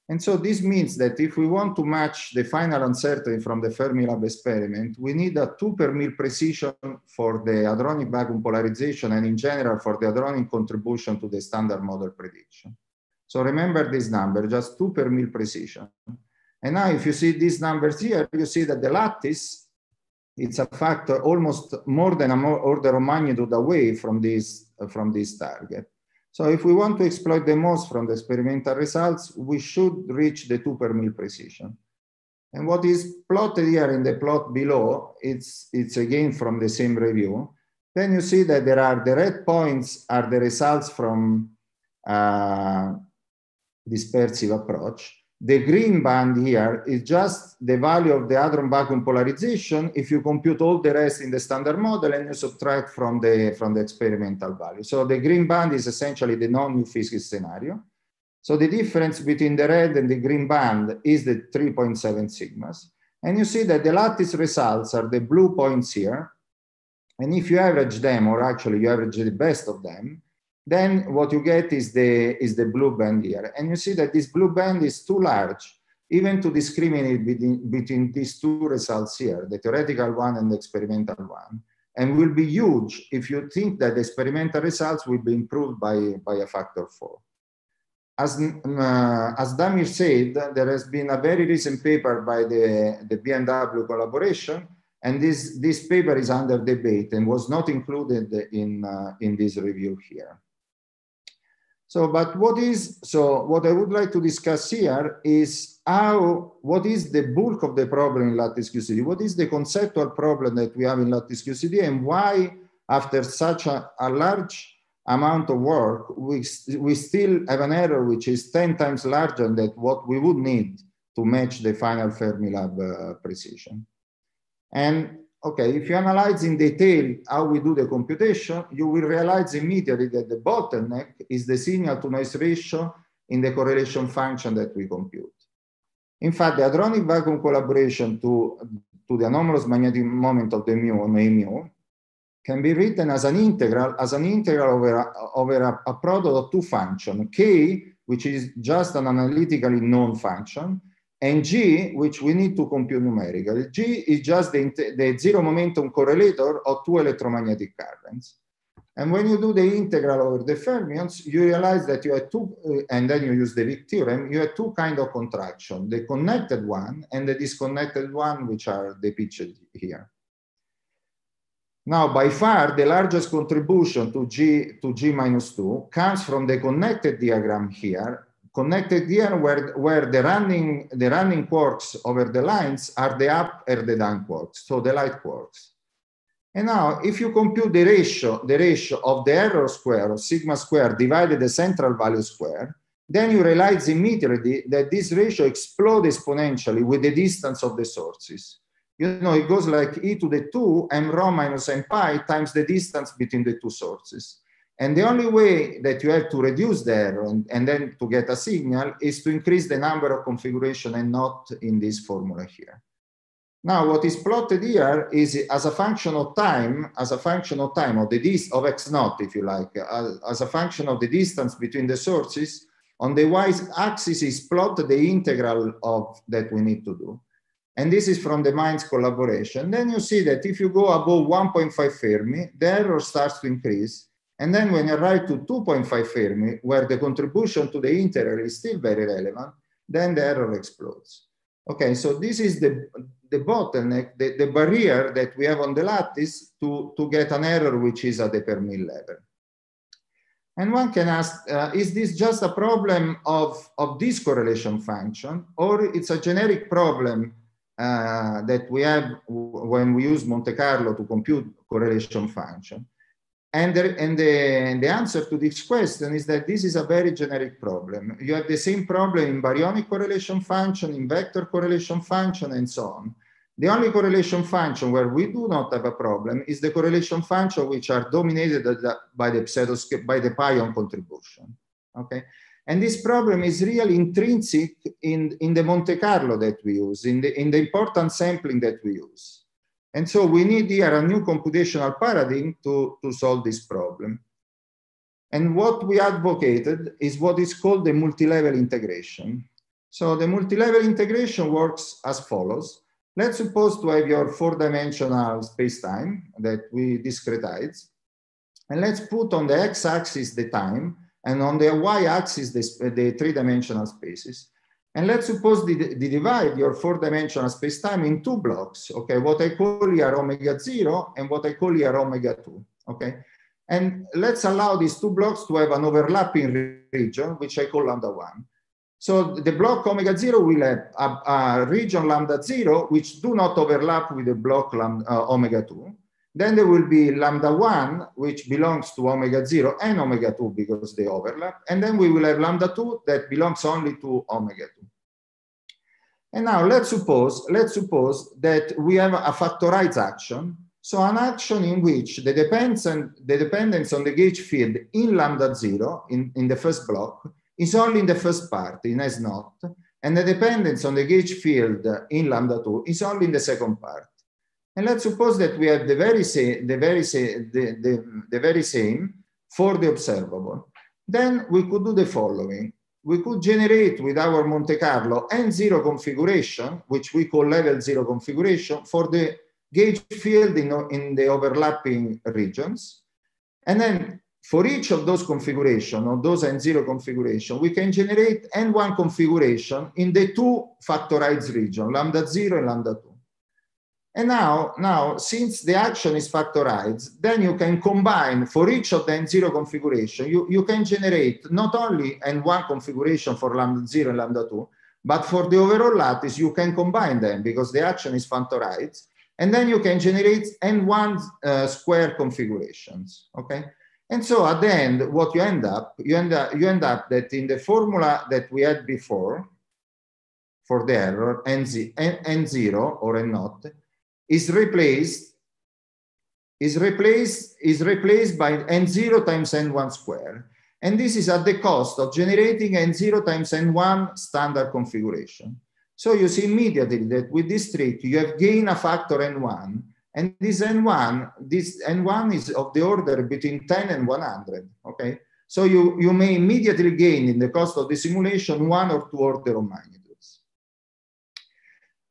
And so this means that if we want to match the final uncertainty from the Fermilab experiment, we need a 2 per mil precision for the hadronic vacuum polarization and in general for the hadronic contribution to the standard model prediction. So remember this number, just 2 per mil precision. And now if you see these numbers here, you see that the lattice, it's a factor almost more than an order of magnitude away from this target. So if we want to exploit the most from the experimental results, we should reach the 2 per mil precision. And what is plotted here in the plot below, it's again from the same review. Then you see that there are the red points are the results from dispersive approach. The green band here is just the value of the hadron vacuum polarization if you compute all the rest in the standard model and you subtract from the experimental value. So the green band is essentially the non-new physics scenario. So the difference between the red and the green band is the 3.7 sigmas. And you see that the lattice results are the blue points here. And if you average them, or actually you average the best of them, then what you get is the blue band here. And you see that this blue band is too large, even to discriminate between these two results here, the theoretical one and the experimental one, and will be huge if you think that the experimental results will be improved by a factor 4. As Damir said, there has been a very recent paper by the BMW collaboration, and this paper is under debate and was not included in this review here. So, but what I would like to discuss here is what is the bulk of the problem in lattice QCD? What is the conceptual problem that we have in lattice QCD, and why, after such a large amount of work, we still have an error which is 10 times larger than what we would need to match the final Fermilab precision. And okay, if you analyze in detail how we do the computation, you will realize immediately that the bottleneck is the signal to noise ratio in the correlation function that we compute. In fact, the hadronic vacuum collaboration to the anomalous magnetic moment of the muon, mu, can be written as an integral over a product of two functions, k, which is just an analytically known function, and G, which we need to compute numerically. G is just the zero momentum correlator of two electromagnetic currents. And when you do the integral over the fermions, you realize that you have two, and then you use the Wick theorem, you have two kinds of contraction, the connected one and the disconnected one, which are depicted here. Now, by far, the largest contribution to G minus 2 comes from the connected diagram here, where the running quarks over the lines are the up or the down quarks, so the light quarks. And now, if you compute the ratio of the error square of sigma square divided the central value square, then you realize immediately that this ratio explodes exponentially with the distance of the sources. You know, it goes like e to the 2 m rho minus m pi times the distance between the two sources. And the only way that you have to reduce the error and then to get a signal is to increase the number of configuration and not in this formula here. Now, what is plotted here is as a function of time, of of x naught, if you like, as a function of the distance between the sources. On the y-axis is plotted the integral of that we need to do. And this is from the Mainz collaboration. Then you see that if you go above 1.5 Fermi, the error starts to increase. And then when you arrive to 2.5 Fermi, where the contribution to the integral is still very relevant, then the error explodes. Okay, so this is the bottleneck, the barrier that we have on the lattice to get an error which is at the per mil level. And one can ask, is this just a problem of this correlation function, or it's a generic problem that we have when we use Monte Carlo to compute correlation function? And the answer to this question is that this is a very generic problem. You have the same problem in baryonic correlation function, in vector correlation function, and so on. The only correlation function where we do not have a problem is the correlation function which are dominated by the pion contribution. Okay, and this problem is really intrinsic in the Monte Carlo that we use, in the important sampling that we use. And so we need here a new computational paradigm to solve this problem. And what we advocated is what is called the multi-level integration. So the multi-level integration works as follows. Let's suppose to have your four-dimensional space-time that we discretize. And let's put on the x-axis the time, and on the y-axis the three-dimensional spaces. And let's suppose they divide your four-dimensional space-time in two blocks, okay? What I call here omega 0 and what I call here omega 2, okay? And let's allow these two blocks to have an overlapping region, which I call lambda 1. So the block omega 0 will have a region lambda 0, which do not overlap with the block omega 2. Then there will be lambda 1, which belongs to omega 0 and omega 2 because they overlap. And then we will have lambda 2 that belongs only to omega 2. And now let's suppose that we have a factorized action. So an action in which the dependence on the gauge field in lambda 0 in the first block is only in the first part, in S naught, and the dependence on the gauge field in lambda 2 is only in the second part. And let's suppose that we have the very same for the observable. Then we could do the following. We could generate with our Monte Carlo N0 configuration, which we call level 0 configuration, for the gauge field in the overlapping regions. And then for each of those configurations, or those N0 configuration, we can generate N1 configuration in the two factorized regions, lambda 0 and lambda 2. And now, since the action is factorized, then you can combine for each of the N0 configuration, you can generate not only N1 configuration for lambda 0 and lambda 2, but for the overall lattice, you can combine them because the action is factorized. And then you can generate N1 square configurations, okay? And so at the end, what you end up that in the formula that we had before for the error, N0 or N naught, is replaced by N0 times N1 square. And this is at the cost of generating N0 times N1 standard configuration. So you see immediately that with this trick, you have gained a factor N1, and this N1 is of the order between 10 and 100, okay? So you may immediately gain in the cost of the simulation 1 or 2 order of magnitudes.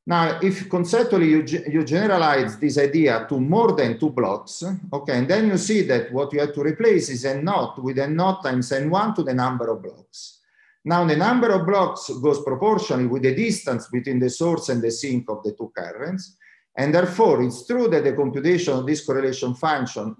Now, if conceptually you generalize this idea to more than 2 blocks, okay, and then you see that what you have to replace is n naught with n naught times n1 to the number of blocks. Now, the number of blocks goes proportionally with the distance between the source and the sink of the two currents. And therefore, it's true that the computation of this correlation function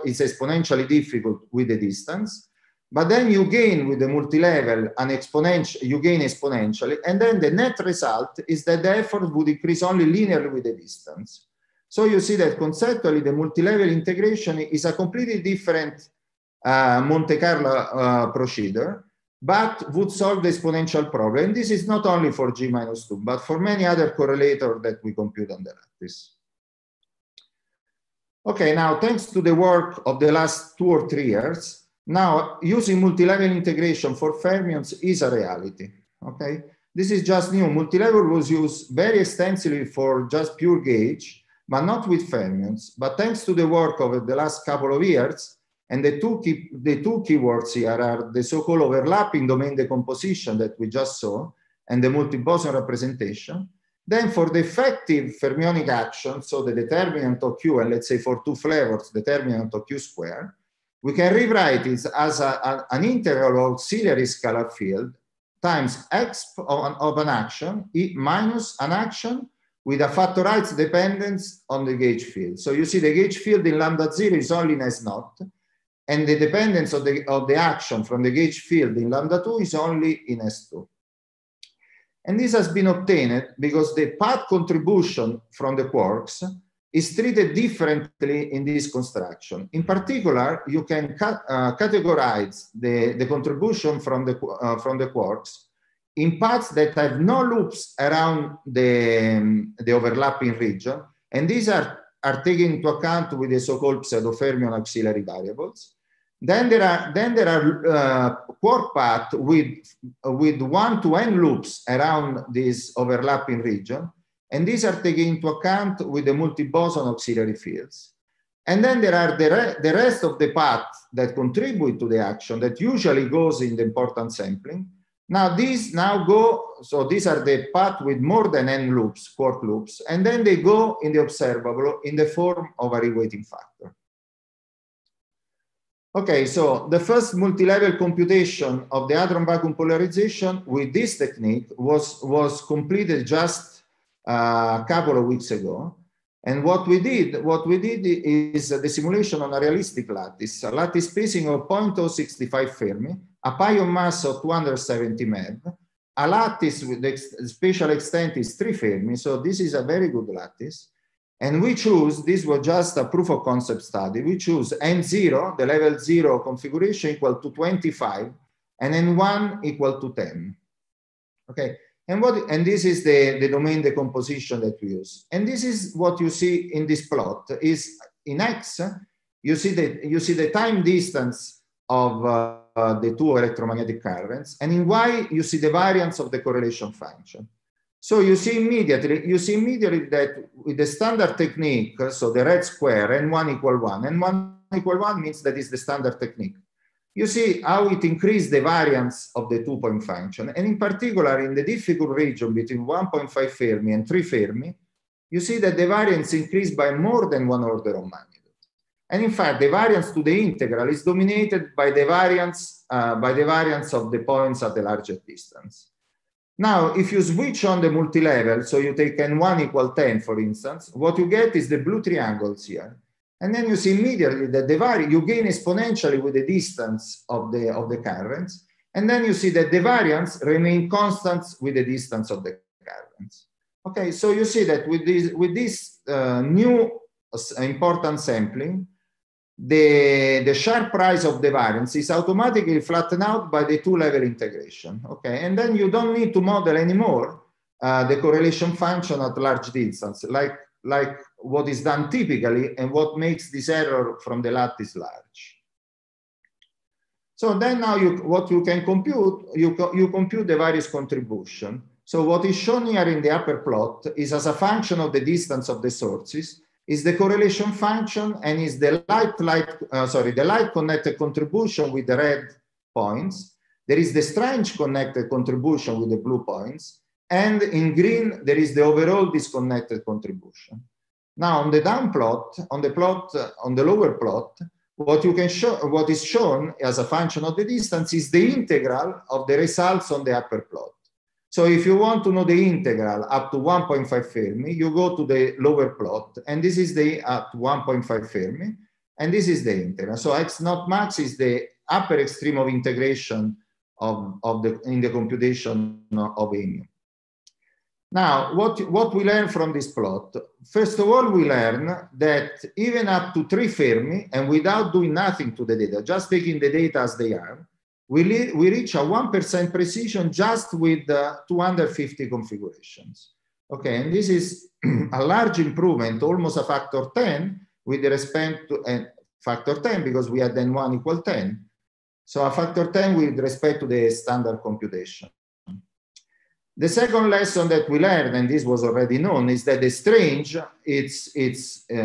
is exponentially difficult with the distance. But then you gain with the multi-level an exponential, you gain exponentially, and then the net result is that the effort would increase only linearly with the distance. So you see that conceptually the multi-level integration is a completely different Monte Carlo procedure, but would solve the exponential problem. And this is not only for G-2, but for many other correlators that we compute on the lattice. Okay, now thanks to the work of the last 2 or 3 years, now, using multi-level integration for fermions is a reality, okay? This is just new. Multi-level was used very extensively for just pure gauge, but not with fermions. But thanks to the work of the last couple of years, and the two keywords here are the so-called overlapping domain decomposition that we just saw, and the multi-boson representation. Then for the effective fermionic action, so the determinant of Q, and let's say for 2 flavors, determinant of Q squared, we can rewrite it as an integral auxiliary scalar field times x of an action minus an action with a factorized dependence on the gauge field. So you see the gauge field in lambda 0 is only in S naught, and the dependence of the action from the gauge field in lambda 2 is only in S2. And this has been obtained because the path contribution from the quarks is treated differently in this construction. In particular, you can categorize the contribution from the quarks in paths that have no loops around the overlapping region, and these are taken into account with the so-called pseudo-fermion auxiliary variables. Then there are quark paths with 1 to n loops around this overlapping region, and these are taken into account with the multi-boson auxiliary fields. And then there are the rest of the paths that contribute to the action that usually goes in the importance sampling. Now these go, so these are the paths with more than n loops, quark loops, and then they go in the observable in the form of a reweighting factor. Okay, so the first multi-level computation of the hadron vacuum polarization with this technique was completed just a couple of weeks ago. And what we did is the simulation on a realistic lattice, a lattice spacing of 0.065 Fermi, a pion mass of 270 MeV, a lattice with the spatial extent is 3 Fermi, so this is a very good lattice. And we choose, this was just a proof of concept study, we choose N0, the level 0 configuration equal to 25, and N1 equal to 10. Okay. And this is the domain decomposition that we use. And this is what you see in this plot. Is in X, you see the time distance of the 2 electromagnetic currents, and in Y you see the variance of the correlation function. So you see immediately that with the standard technique, so the red square n1 equal 1, n1 equal 1 means that is the standard technique. You see how it increased the variance of the 2-point function. And in particular, in the difficult region between 1.5 Fermi and 3 Fermi, you see that the variance increased by more than 1 order of magnitude. And in fact, the variance to the integral is dominated by the variance of the points at the largest distance. Now, if you switch on the multi-level, so you take n1 equal 10, for instance, what you get is the blue triangles here. And then you see immediately that you gain exponentially with the distance of the currents. And then you see that the variance remain constant with the distance of the currents. Okay, so you see that with this new important sampling, the sharp rise of the variance is automatically flattened out by the 2-level integration. Okay, and then you don't need to model anymore the correlation function at large distance, like what is done typically and what makes this error from the lattice large. So then now what you can compute, you compute the various contribution. So what is shown here in the upper plot is as a function of the distance of the sources, is the correlation function and is the light connected contribution with the red points. There is the strange connected contribution with the blue points. and in green, there is the overall disconnected contribution. Now on the down plot, on the lower plot, what you can show, what is shown as a function of the distance is the integral of the results on the upper plot. So if you want to know the integral up to 1.5 Fermi, you go to the lower plot, and this is the at 1.5 Fermi, and this is the integral. So x naught max is the upper extreme of integration in the computation of a mu. Now, what we learn from this plot? First of all, we learn that even up to 3 Fermi, and without doing nothing to the data, just taking the data as they are, we reach a 1% precision just with 250 configurations. Okay, and this is a large improvement, almost a factor 10 with respect to factor 10 because we had n1 equal 10. So a factor 10 with respect to the standard computation. The second lesson that we learned, and this was already known, is that the strange, it's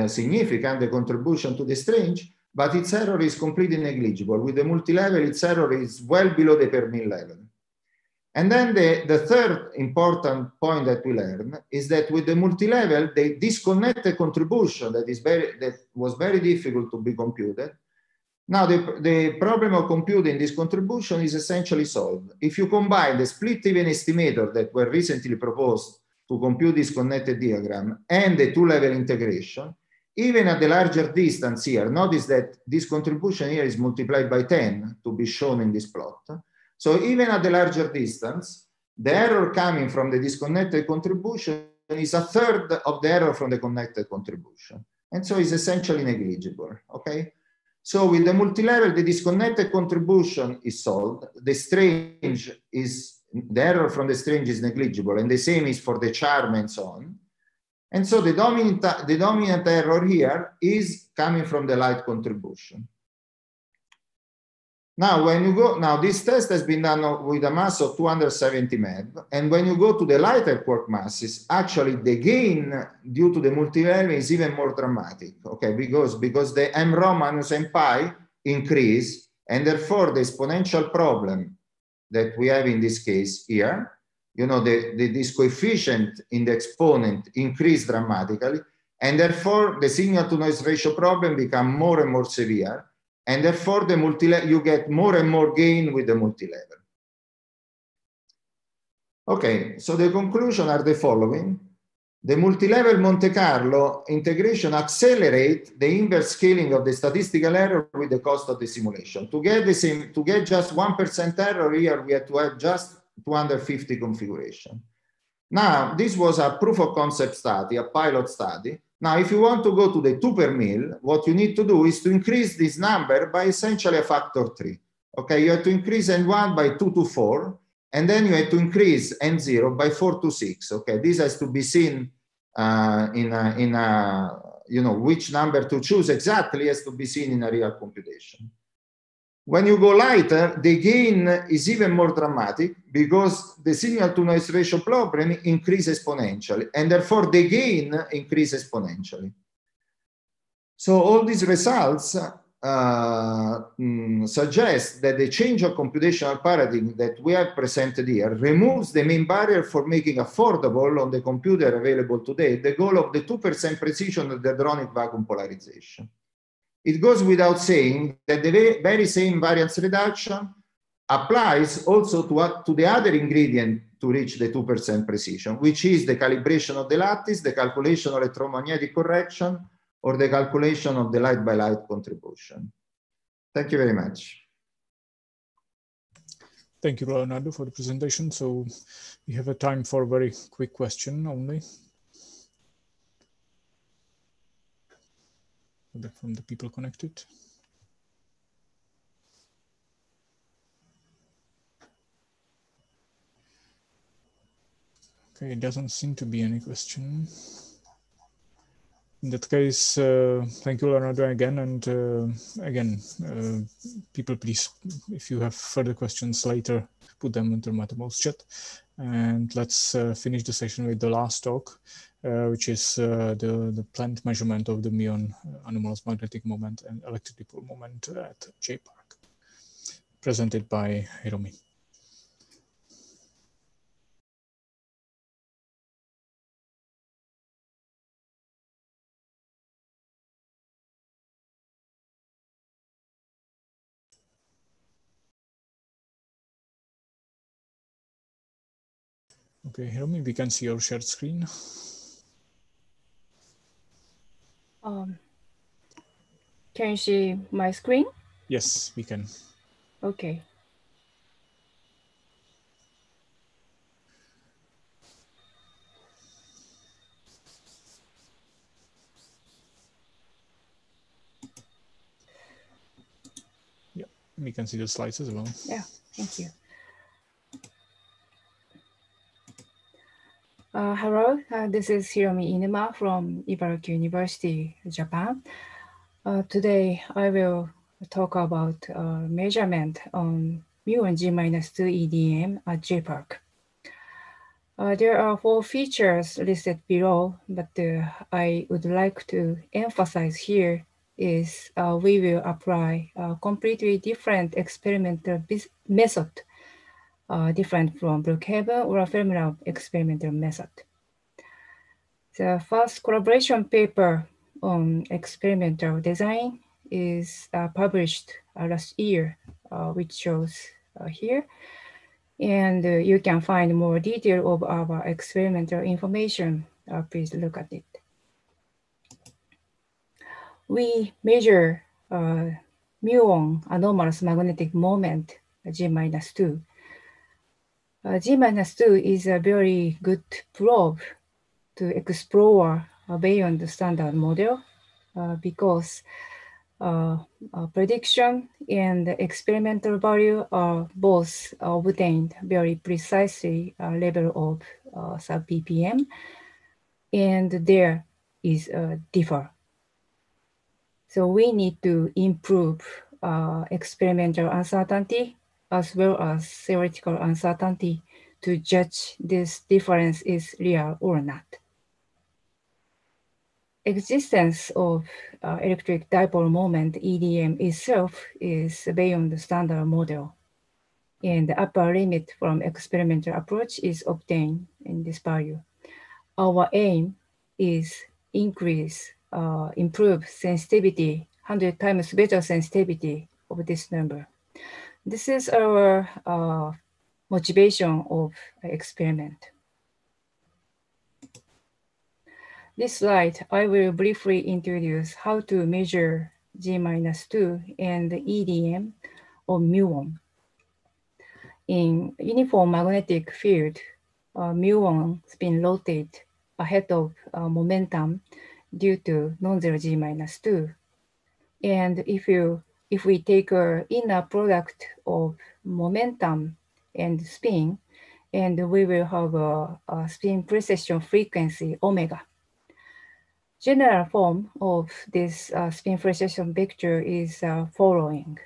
significant, the contribution to the strange, but its error is completely negligible. With the multi-level, its error is well below the per mil level. And then the third important point that we learned is that with the multi-level, the disconnected contribution that was very difficult to be computed. Now, the problem of computing this contribution is essentially solved. If you combine the split-even estimator that were recently proposed to compute this connected diagram and the two-level integration, even at the larger distance here, notice that this contribution here is multiplied by 10 to be shown in this plot. So even at the larger distance, the error coming from the disconnected contribution is a third of the error from the connected contribution. And so it's essentially negligible, okay? So with the multi-level, the disconnected contribution is solved. The strange is, the error from the strange is negligible, and the same is for the charm and so on. And so the dominant error here is coming from the light contribution. Now, when you go, now this test has been done with a mass of 270 MeV, and when you go to the lighter quark masses, actually the gain due to the multi-level is even more dramatic, okay? Because the m rho minus m pi increase, and therefore the exponential problem that we have in this case here, you know, this coefficient in the exponent increase dramatically, and therefore the signal to noise ratio problem become more and more severe. And therefore, you get more and more gain with the multi-level. Okay, so the conclusion are the following. The multi-level Monte Carlo integration accelerate the inverse scaling of the statistical error with the cost of the simulation. To get just 1% error here, we had to have just 250 configuration. Now, this was a proof of concept study, a pilot study. Now, if you want to go to the 2 per mil, what you need to do is to increase this number by essentially a factor 3. Okay, you have to increase N1 by 2 to 4, and then you have to increase N0 by 4 to 6. Okay, this has to be seen you know, which number to choose exactly has to be seen in a real computation. When you go lighter, the gain is even more dramatic because the signal to noise ratio problem increases exponentially, and therefore the gain increases exponentially. So all these results suggest that the change of computational paradigm that we have presented here removes the main barrier for making affordable on the computer available today the goal of the 2% precision of the hadronic vacuum polarization. It goes without saying that the very same variance reduction applies also to the other ingredient to reach the 2% precision, which is the calibration of the lattice, the calculation of electromagnetic correction, or the calculation of the light by light contribution. Thank you very much. Thank you, Leonardo, for the presentation. So we have a time for a very quick question only. From the people connected. Okay, it doesn't seem to be any question. In that case, thank you, Leonardo, again. And again, people, please, if you have further questions later, put them into the Mattermost chat. And let's finish the session with the last talk, which is the planned measurement of the muon anomalous magnetic moment and electric dipole moment at J-Park, presented by Hiromi. Okay, Hiromi, we can see your shared screen. Can you see my screen? Yes, we can. Okay. Yeah, we can see the slides as well. Yeah, thank you. Hello, this is Hiromi Inuma from Ibaraki University, Japan. Today, I will talk about measurement on mu and G-2 EDM at JPark. There are 4 features listed below, but I would like to emphasize here is we will apply a completely different experimental method, different from Brookhaven or a Fermi-Lab experimental method. The first collaboration paper on experimental design is published last year, which shows here. And you can find more detail of our experimental information. Please look at it. We measure muon anomalous magnetic moment, G-2. G-2 is a very good probe to explore beyond the standard model because prediction and experimental value are both obtained very precisely level of sub-ppm, and there is a differ. So we need to improve experimental uncertainty as well as theoretical uncertainty to judge this difference is real or not. Existence of electric dipole moment EDM itself is beyond the standard model, and the upper limit from experimental approach is obtained in this value. Our aim is improve sensitivity, 100 times better sensitivity of this number. This is our motivation of experiment. This slide, I will briefly introduce how to measure G-2 and the EDM of muon. In uniform magnetic field, muon spin rotate ahead of momentum due to non-zero G-2. And if we take an inner product of momentum and spin, and we will have a spin precession frequency omega. General form of this spin precession vector is following.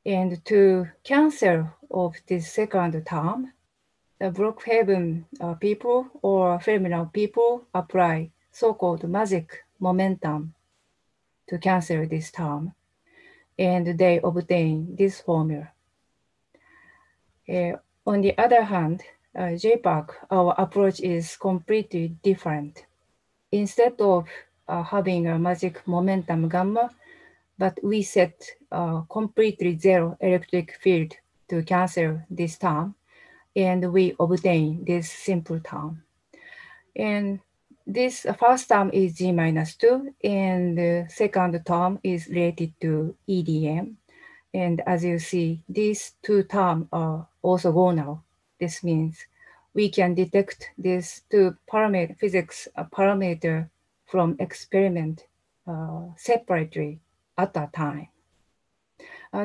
And to cancel of this second term, the Brookhaven people or Fermi-Lab people apply so-called magic momentum to cancel this term, and they obtain this formula. On the other hand, JPark, our approach is completely different. Instead of having a magic momentum gamma, but we set completely zero electric field to cancel this term, and we obtain this simple term. And this first term is G-2, and the second term is related to EDM. And as you see, these 2 terms are orthogonal. This means we can detect these 2 physics parameter from experiment separately at a time.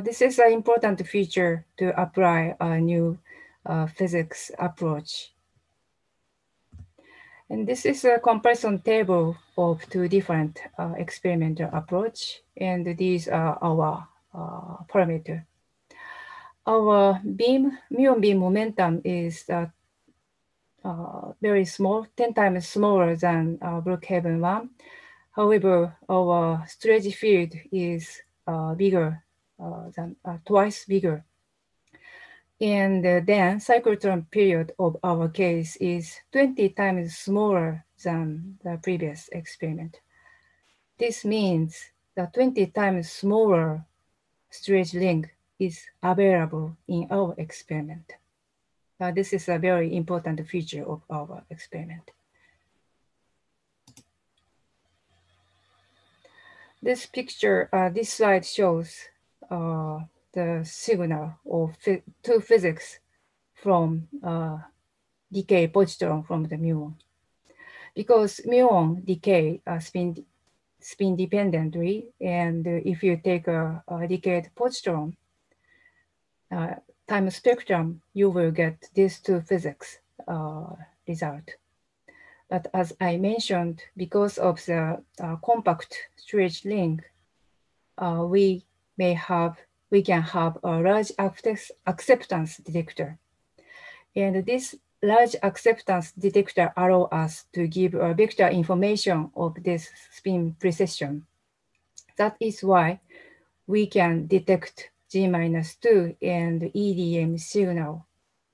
This is an important feature to apply a new physics approach. And this is a comparison table of 2 different experimental approach, and these are our parameter. Our muon beam momentum is very small, 10 times smaller than Brookhaven one. However, our storage field is bigger than twice bigger. And then cyclotron period of our case is 20 times smaller than the previous experiment. This means that 20 times smaller storage length is available in our experiment. This is a very important feature of our experiment. This picture, this slide shows the signal of to physics from decay positron from the muon. Because muon decay spin dependently, and if you take a decayed positron time spectrum, you will get these two physics result. But as I mentioned, because of the compact storage ring, we can have a large acceptance detector. And this large acceptance detector allows us to give a vector information of this spin precession. That is why we can detect G-2 and EDM signal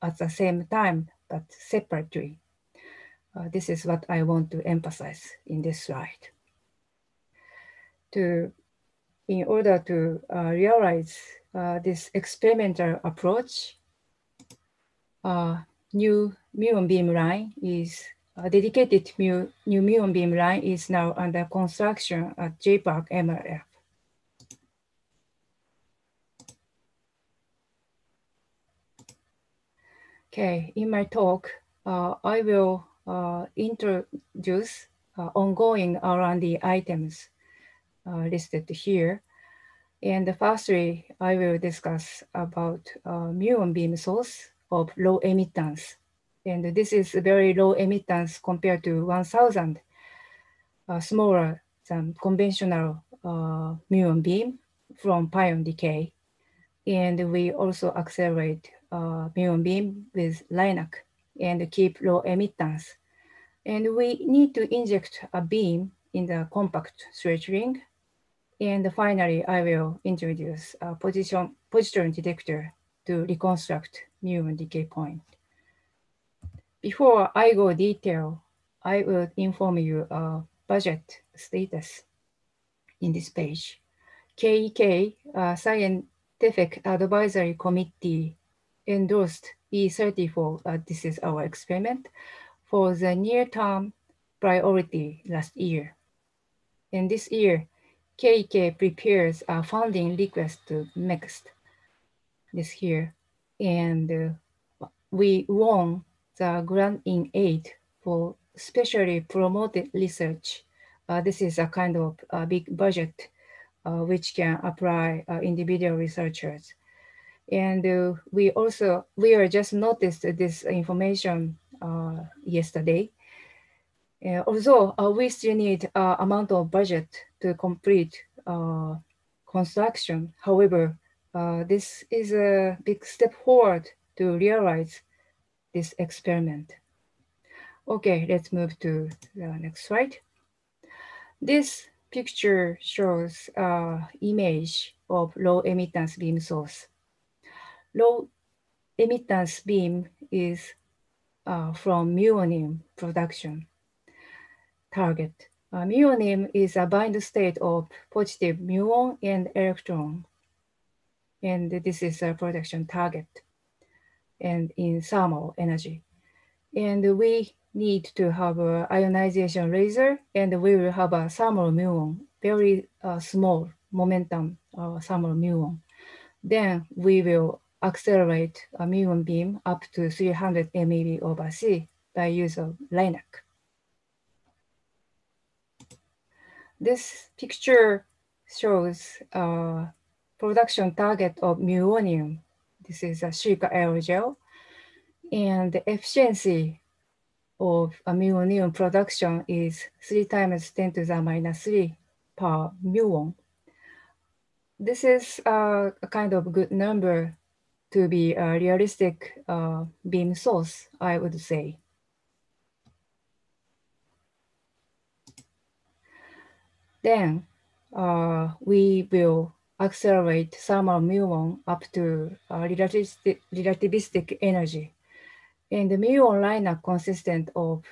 at the same time, but separately. This is what I want to emphasize in this slide. In order to realize this experimental approach, new muon beam line is dedicated new muon beam line is now under construction at JPAC MRF. Okay, in my talk, I will introduce ongoing R&D items listed here. And firstly, I will discuss about muon beam source of low emittance. And this is very low emittance compared to 1,000, smaller than conventional muon beam from pion decay. And we also accelerate muon beam with LINAC and keep low emittance. And we need to inject a beam in the compact storage ring. And finally, I will introduce a positron detector to reconstruct muon decay point. Before I go detail, I will inform you budget status in this page. KEK, Scientific Advisory Committee, endorsed E34, this is our experiment, for the near-term priority last year. And this year, KEK prepares a funding request to MEXT this year. And we won the grant in aid for specially promoted research. This is a kind of big budget which can apply individual researchers. And we are just noticed this information yesterday. Although we still need amount of budget to complete construction. However, this is a big step forward to realize this experiment. Okay, let's move to the next slide. This picture shows image of low emittance beam source. Low emittance beam is from muonium production target. Muonium is a bind state of positive muon and electron. And this is a production target and in thermal energy. And we need to have an ionization laser, and we will have a thermal muon, very small momentum thermal muon. Then we will accelerate a muon beam up to 300 MeV/C by use of LINAC. This picture shows production target of muonium. This is a silica aerogel. And the efficiency of a muonium production is 3 times 10 to the minus 3 per muon. This is a kind of good number to be a realistic beam source, I would say. Then we will accelerate thermal muon up to relativistic energy. And the muon line consistent of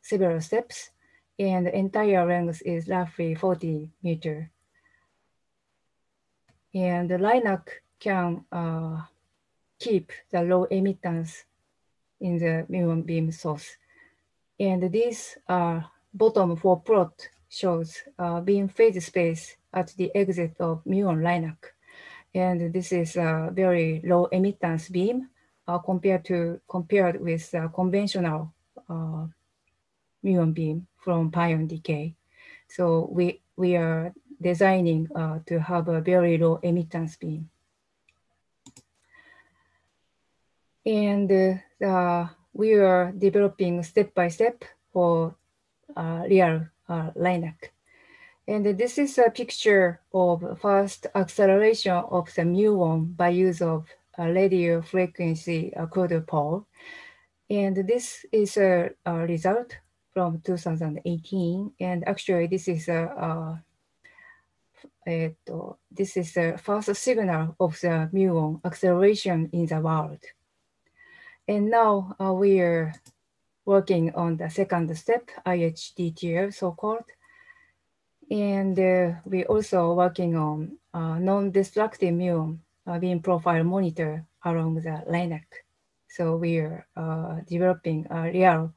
several steps, and the entire length is roughly 40 meters. And the LINAC can keep the low emittance in the muon beam source. And this bottom 4 plot shows beam phase space at the exit of muon line. And this is a very low emittance beam compared with conventional muon beam from pion decay. So we are designing to have a very low emittance beam. And we are developing step by step for real LINAC. And this is a picture of first acceleration of the muon by use of radio frequency quadrupole. And this is a result from 2018. And actually, this is the first signal of the muon acceleration in the world. And now we are working on the second step, IHDTL so-called. And we're also working on non-destructive muon beam profile monitor along the LINAC. So we are developing a real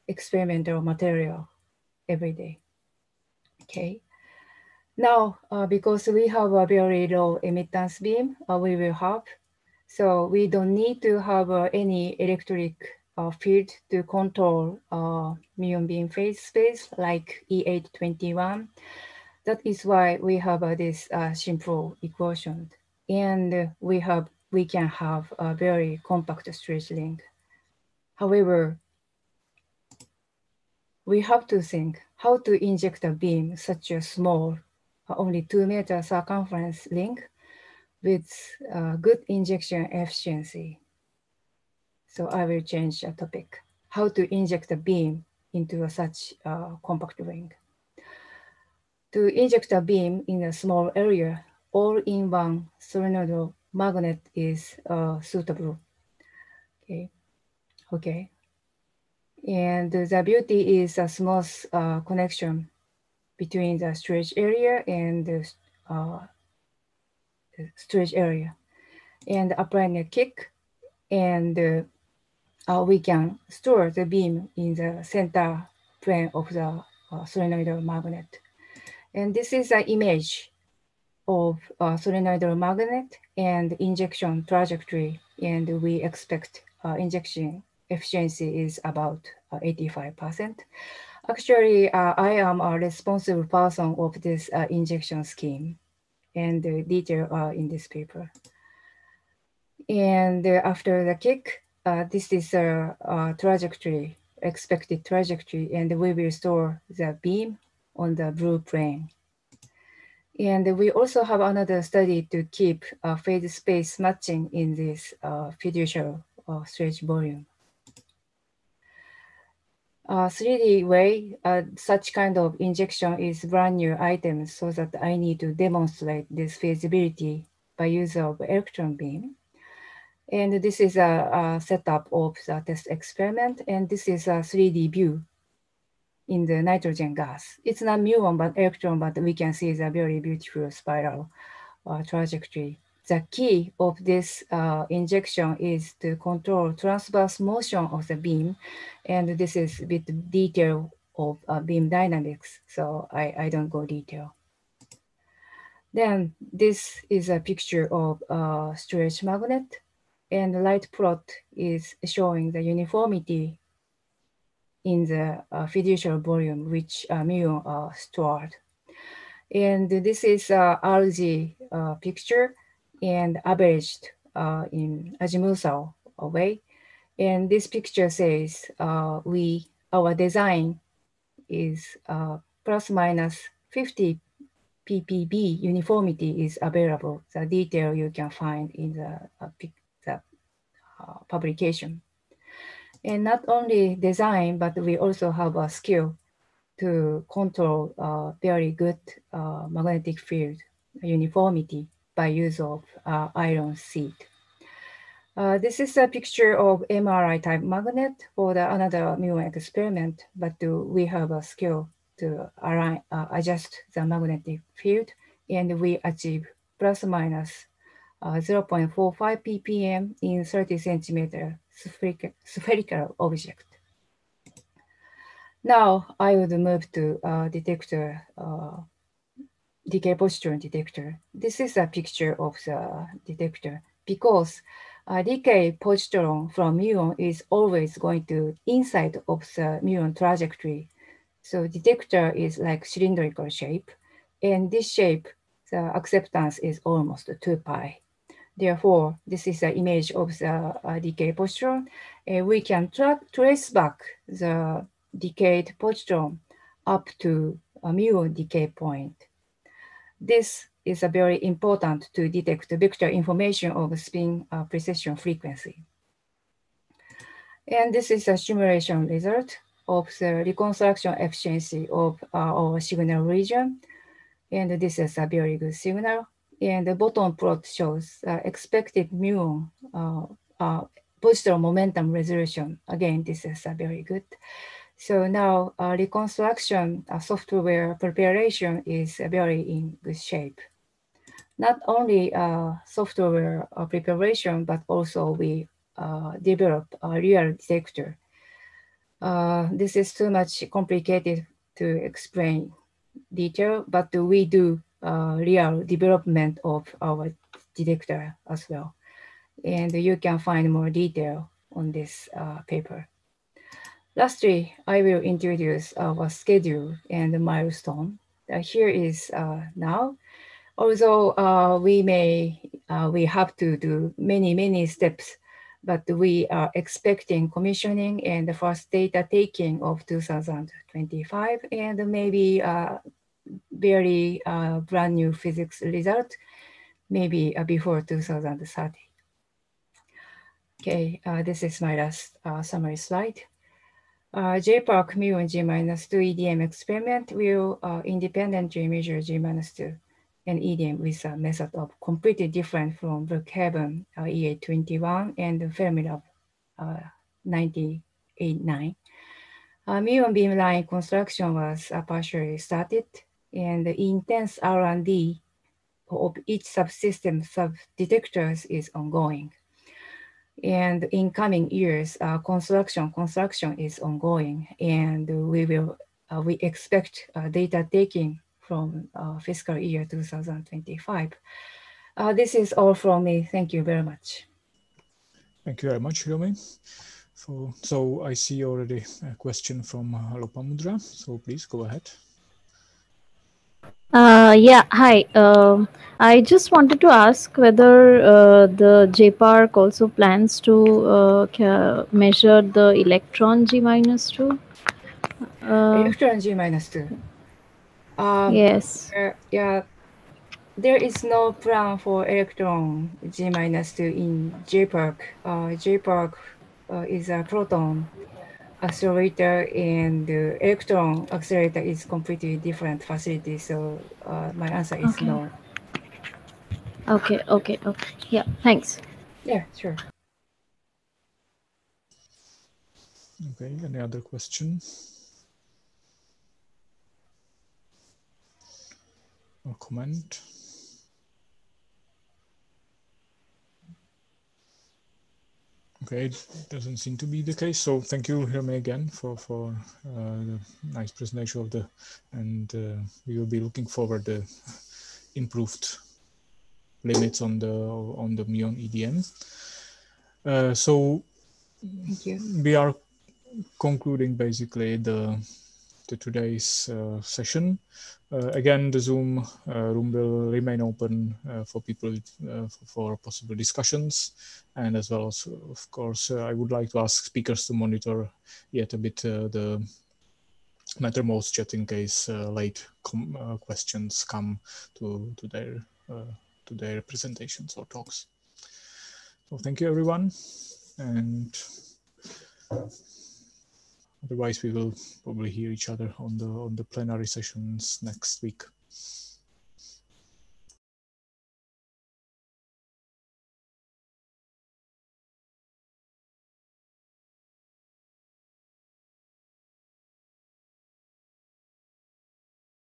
experimental material every day. Okay. Now, because we have a very low emittance beam, we will have, so we don't need to have any electric field to control muon beam phase space like E821. That is why we have this simple equation, and we can have a very compact stretch link. However, we have to think how to inject a beam such a small, only 2 meter circumference link with good injection efficiency. So I will change the topic, how to inject a beam into such a compact ring. To inject a beam in a small area, all-in-one solenoid magnet is suitable. Okay. And the beauty is a smooth connection between the storage area and the storage area. And applying a kick, and we can store the beam in the center plane of the solenoidal magnet. And this is an image of solenoidal magnet and injection trajectory. And we expect injection efficiency is about 85%. Actually, I am a responsible person of this injection scheme, and the details are in this paper. And after the kick, this is a trajectory, expected trajectory, and we will store the beam on the blue plane. And we also have another study to keep phase space matching in this fiducial stretch volume. 3D way, such kind of injection is brand new item, so that I need to demonstrate this feasibility by use of electron beam. And this is a setup of the test experiment, and this is a 3D view in the nitrogen gas. It's not muon, but electron, but we can see the very beautiful spiral trajectory. The key of this injection is to control transverse motion of the beam, and this is a bit detail of beam dynamics, so I don't go detail. Then this is a picture of storage magnet, and the light plot is showing the uniformity in the fiducial volume which muon are stored. And this is RG picture and averaged in azimuthal way. And this picture says our design is plus minus 50 ppb uniformity is available. The detail you can find in the publication. And not only design, but we also have a skill to control very good magnetic field uniformity by use of iron seed. This is a picture of MRI type magnet for another muon experiment, but we have a skill to adjust the magnetic field, and we achieve plus minus 0.45 ppm in 30 centimeter spherical object. Now I would move to detector, decay positron detector. This is a picture of the detector because decay positron from muon is always going to inside of the muon trajectory. So detector is like cylindrical shape, and this shape, the acceptance is almost 2 pi. Therefore, this is an image of the decay positron. We can trace back the decayed positron up to a muon decay point. This is a very important to detect the vector information of spin precession frequency. And this is a simulation result of the reconstruction efficiency of our signal region. And this is a very good signal. And the bottom plot shows expected muon positron momentum resolution. Again, this is very good. So now reconstruction software preparation is very in good shape. Not only software preparation, but also we develop a real detector. This is too much complicated to explain detail, but we do real development of our detector as well. And you can find more detail on this paper. Lastly, I will introduce our schedule and milestone. Here is now. Although we have to do many steps, but we are expecting commissioning and the first data taking of 2025, and maybe very brand new physics result, maybe before 2030. Okay, this is my last summary slide. JPark muon G-2 EDM experiment will independently measure G-2 and EDM with a method of completely different from Brookhaven EA21 and Fermilab 989. Muon beamline construction was partially started, and the intense R&D of each subsystem sub-detectors is ongoing. And in coming years, construction is ongoing, and we expect data taking from fiscal year 2025. This is all from me. Thank you very much. Thank you very much, Hiromi. So I see already a question from Lopamudra. So please go ahead. Yeah, hi. I just wanted to ask whether the JPark also plans to measure the electron G-2. Electron G-2. Yes. Yeah, there is no plan for electron G-2 in JPark. JPark is a proton accelerator, and the electron accelerator is completely different facility. So my answer is no. Okay. Yeah, thanks. Yeah, sure. Okay, any other question or comment? Okay, it doesn't seem to be the case. So thank you, Hiromi, again for the nice presentation of and we will be looking forward to improved limits on the muon EDM. So we are concluding basically the today's session. Again, the Zoom room will remain open for people for possible discussions, and as well as, of course, I would like to ask speakers to monitor yet a bit the Mattermost chat in case late questions come to their presentations or talks. So thank you, everyone, and otherwise we will probably hear each other on the plenary sessions next week.